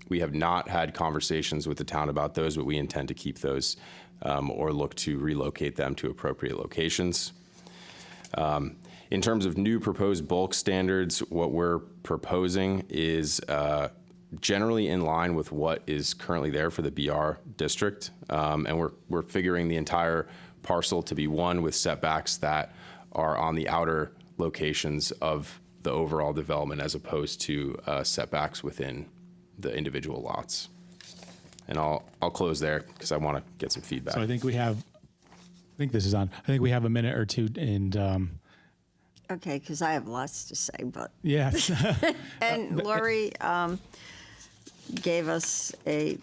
We have not had conversations with the town about those, but we intend to keep those or look to relocate them to appropriate locations. In terms of new proposed bulk standards, what we're proposing is generally in line with what is currently there for the BR district. And we're figuring the entire parcel to be one with setbacks that are on the outer locations of the overall development as opposed to setbacks within the individual lots. And I'll close there because I want to get some feedback. So I think we have a minute or two, and Okay, because I have lots to say, but. yes. And Lori gave us a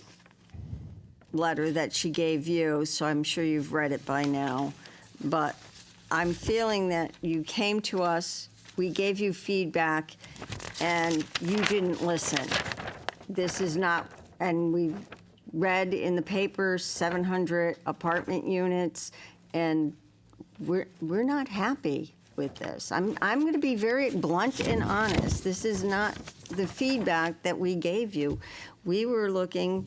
letter that she gave you, so I'm sure you've read it by now. But I'm feeling that you came to us, we gave you feedback, and you didn't listen. This is not, and we've read in the papers 700 apartment units, and we're not happy with this. I'm going to be very blunt and honest. This is not the feedback that we gave you. We were looking,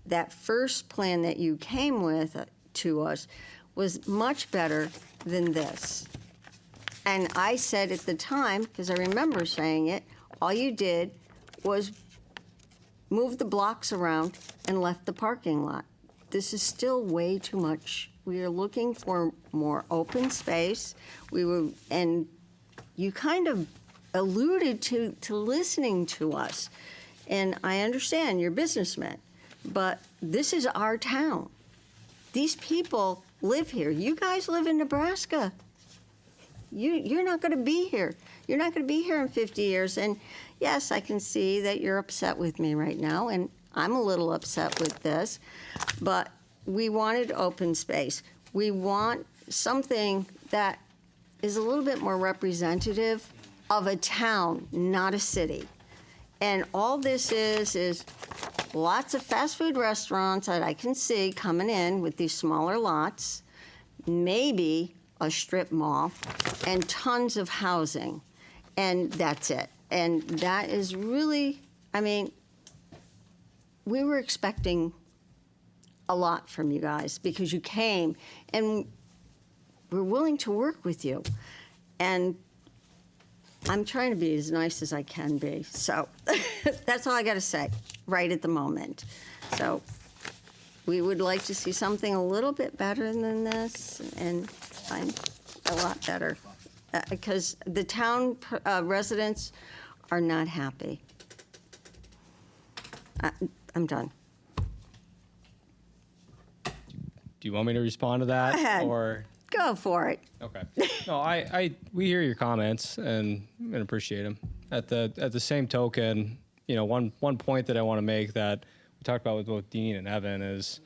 that first plan that you came with to us was much better than this. And I said at the time, because I remember saying it, all you did was move the blocks around and left the parking lot. This is still way too much. We are looking for more open space. And you kind of alluded to listening to us. And I understand you're businessmen, but this is our town. These people live here. You guys live in Nebraska. You're not going to be here. You're not going to be here in 50 years. And yes, I can see that you're upset with me right now, and I'm a little upset with this, but we wanted open space. We want something that is a little bit more representative of a town, not a city. And all this is lots of fast food restaurants that I can see coming in with these smaller lots, maybe a strip mall, and tons of housing. And that's it. And that is really, I mean, we were expecting a lot from you guys because you came and we're willing to work with you. And I'm trying to be as nice as I can be. So that's all I got to say right at the moment. So we would like to see something a little bit better than this, and I'm a lot better because the town residents are not happy. I'm done. Do you want me to respond to that? Go ahead. Or Go for it. okay. No, we hear your comments and appreciate them. At the same token, you know, one point that I want to make that we talked about with both Dean and Evan is,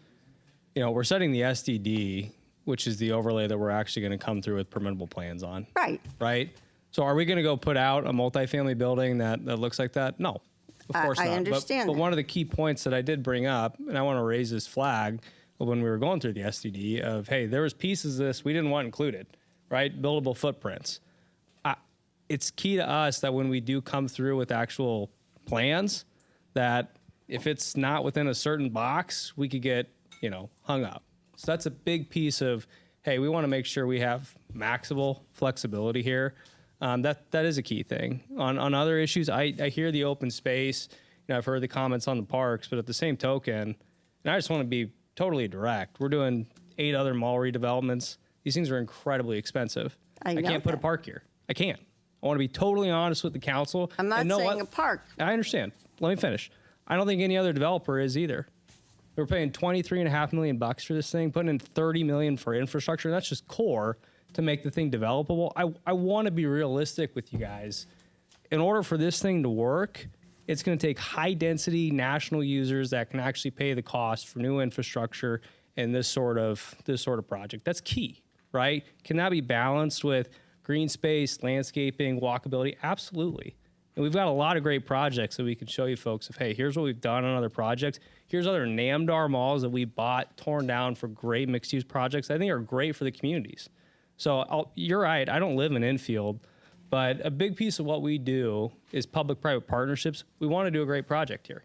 you know, we're setting the SDD, which is the overlay that we're actually going to come through with permittable plans on. Right. Right. So are we going to go put out a multifamily building that looks like that? No, of course not. I understand But that. one of the key points that I did bring up, and I want to raise this flag when we were going through the SDD of, hey, there was pieces of this we didn't want included, right? Buildable footprints. It's key to us that when we do come through with actual plans, that if it's not within a certain box, we could get, you know, hung up. So that's a big piece of, hey, we want to make sure we have maximal flexibility here. That is a key thing. On other issues, I hear the open space. I've heard the comments on the parks, but at the same token, and I just want to be totally direct. We're doing 8 other mall redevelopments. These things are incredibly expensive. I know can't put a that. park here. I can't. I want to be totally honest with the council. I'm not And know saying what? a park. I understand. Let me finish. I don't think any other developer is either. We're paying $23.5 million for this thing, putting in $30 million for infrastructure. That's just core to make the thing developable. I want to be realistic with you guys. In order for this thing to work, it's going to take high density national users that can actually pay the cost for new infrastructure in this sort of project. That's key, right? Can that be balanced with green space, landscaping, walkability? Absolutely. And we've got a lot of great projects that we can show you folks of, hey, here's what we've done on other projects. Here's other NAMDAR malls that we bought, torn down for great mixed-use projects I think are great for the communities. So you're right, I don't live in Enfield, but a big piece of what we do is public-private partnerships. We want to do a great project here.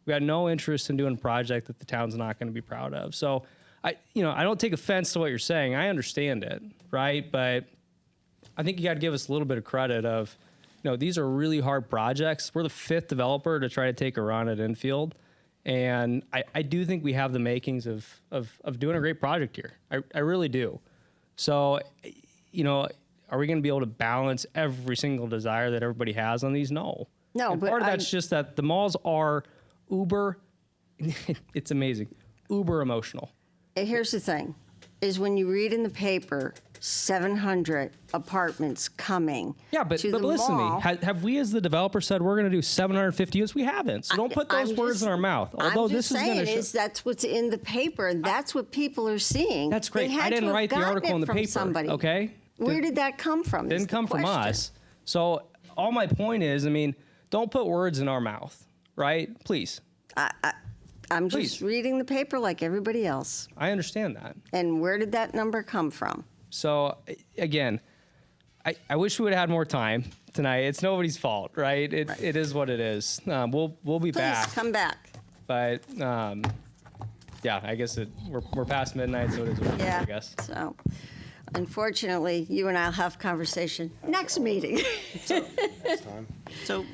We got no interest in doing a project that the town's not going to be proud of. So I don't take offense to what you're saying. I understand it, right? But I think you got to give us a little bit of credit of, these are really hard projects. We're the 5th developer to try to take a run at Enfield. And I do think we have the makings of doing a great project here. I really do. So, are we going to be able to balance every single desire that everybody has on these? No. No, And but part of that's just that the malls are uber, it's amazing, uber emotional. Here's the thing, is when you read in the paper, 700 apartments coming Yeah, but to the listen mall. to me. Have we as the developer said we're going to do 750 units? We haven't. So don't put those I'm words just- in our mouth. Although I'm just this is going saying to is that's what's in the paper, and that's what people are seeing. That's great. They had I didn't to have write the gotten article it in the from paper. somebody. Okay. Where did that come from? is Didn't the come from question. us. So all my point is, don't put words in our mouth, right? Please. I'm just Please. reading the paper like everybody else. I understand that. And where did that number come from? So again, I wish we would have had more time tonight. It's nobody's fault, right? It is what it is. We'll be Please back. come back. But yeah, I guess we're past midnight, so it is what it is, Yeah. I guess. So, unfortunately, you and I'll have conversation next meeting. So,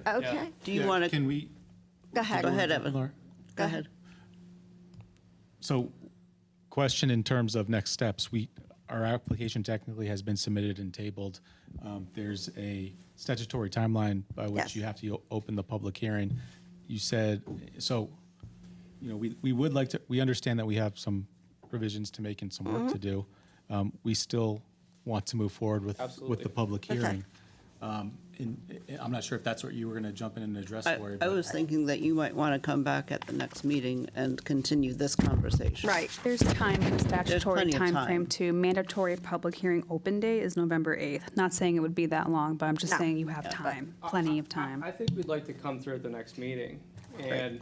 Okay. do you want to? Can we? Go ahead. Go ahead, Evan. Laura? Go ahead. So, question in terms of next steps. Our application technically has been submitted and tabled. There's a statutory timeline by which Yes. you have to open the public hearing. You said, so, we would like to, we understand that we have some revisions to make and some work to do. We still want to move forward with Absolutely. the public Okay. hearing. And I'm not sure if that's what you were going to jump in and address, Lori. I but- was thinking that you might want to come back at the next meeting and continue this conversation. Right. There's time in the statutory plenty of time. timeframe too. Mandatory public hearing open day is November 8th. Not saying it would be that long, but I'm just No. saying you have time, plenty of time. I think we'd like to come through at the next meeting, and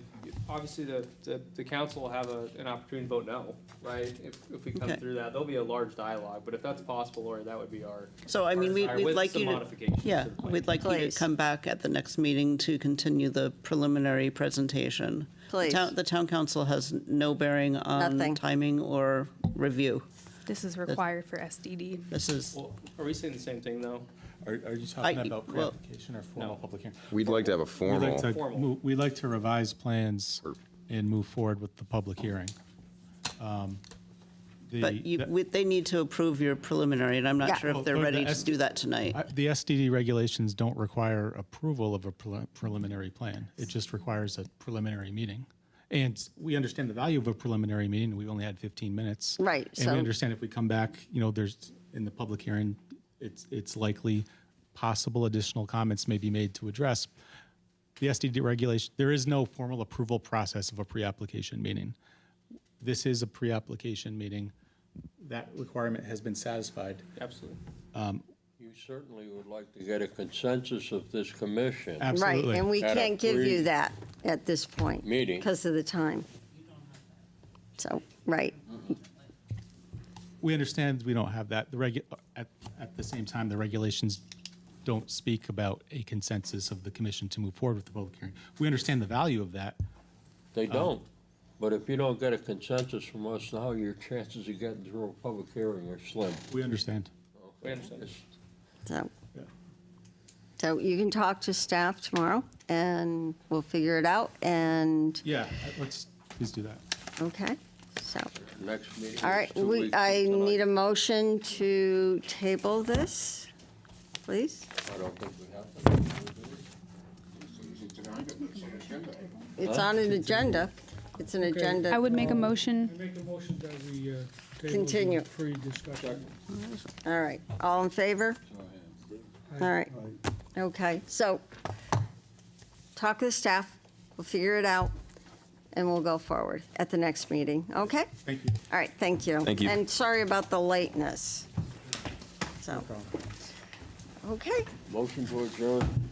obviously the council will have an opportunity to vote no, right? If we come Okay. through that, there'll be a large dialogue, but if that's possible, Lori, that would be our. So, I mean, our desire we'd with like some you to, modifications yeah, to the plan. we'd like you to Please. come back at the next meeting to continue the preliminary presentation. Please. The town council has no bearing on Nothing. timing or review. This is required for SDD. This is, Well, are we saying the same thing, though? Are you talking I- about well- pre-application or formal public hearing? We'd like to have a formal. Formal. We'd like to revise plans and move forward with the public hearing. but they need to approve your preliminary, and I'm Yeah. not sure if they're Well, ready the to do that tonight. The SDD regulations don't require approval of a preliminary plan. It just requires a preliminary meeting. And we understand the value of a preliminary meeting. We've only had 15 minutes. Right, And so- we understand if we come back, there's, in the public hearing, it's likely possible additional comments may be made to address. The SDD regulation, there is no formal approval process of a pre-application meeting. This is a pre-application meeting. That requirement has been satisfied. Absolutely. You certainly would like to get a consensus of this commission. Right, Absolutely. and we At a can't give you pre- that at this point. Meeting. Because of the time. So, right. We understand we don't have that. At the same time, the regulations don't speak about a consensus of the commission to move forward with the public hearing. We understand the value of that. They don't. But if you don't get a consensus from us now, your chances of getting through a public hearing are slim. We understand. We understand. So you can talk to staff tomorrow, and we'll figure it out, and, Yeah, let's, please do that. okay, so. Next meeting. All right, I need a motion to table this, please. I don't think we have to. It's on an agenda. It's an agenda. I would make a motion. Make a motion that we table Continue. the pre-discussion. All right, all in favor? All right, okay, so talk to the staff, we'll figure it out, and we'll go forward at the next meeting, okay? Thank you. All right, thank you. Thank you. And sorry about the lateness. So, okay, Motion to adjourn.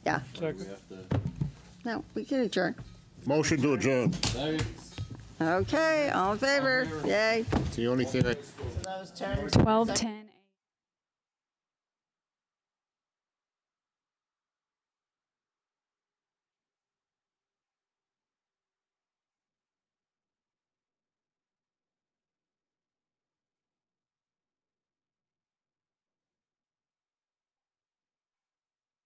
yeah, Second. no, we can adjourn. Motion to adjourn. Okay, all in favor? Yay. It's the only thing I... 12:10.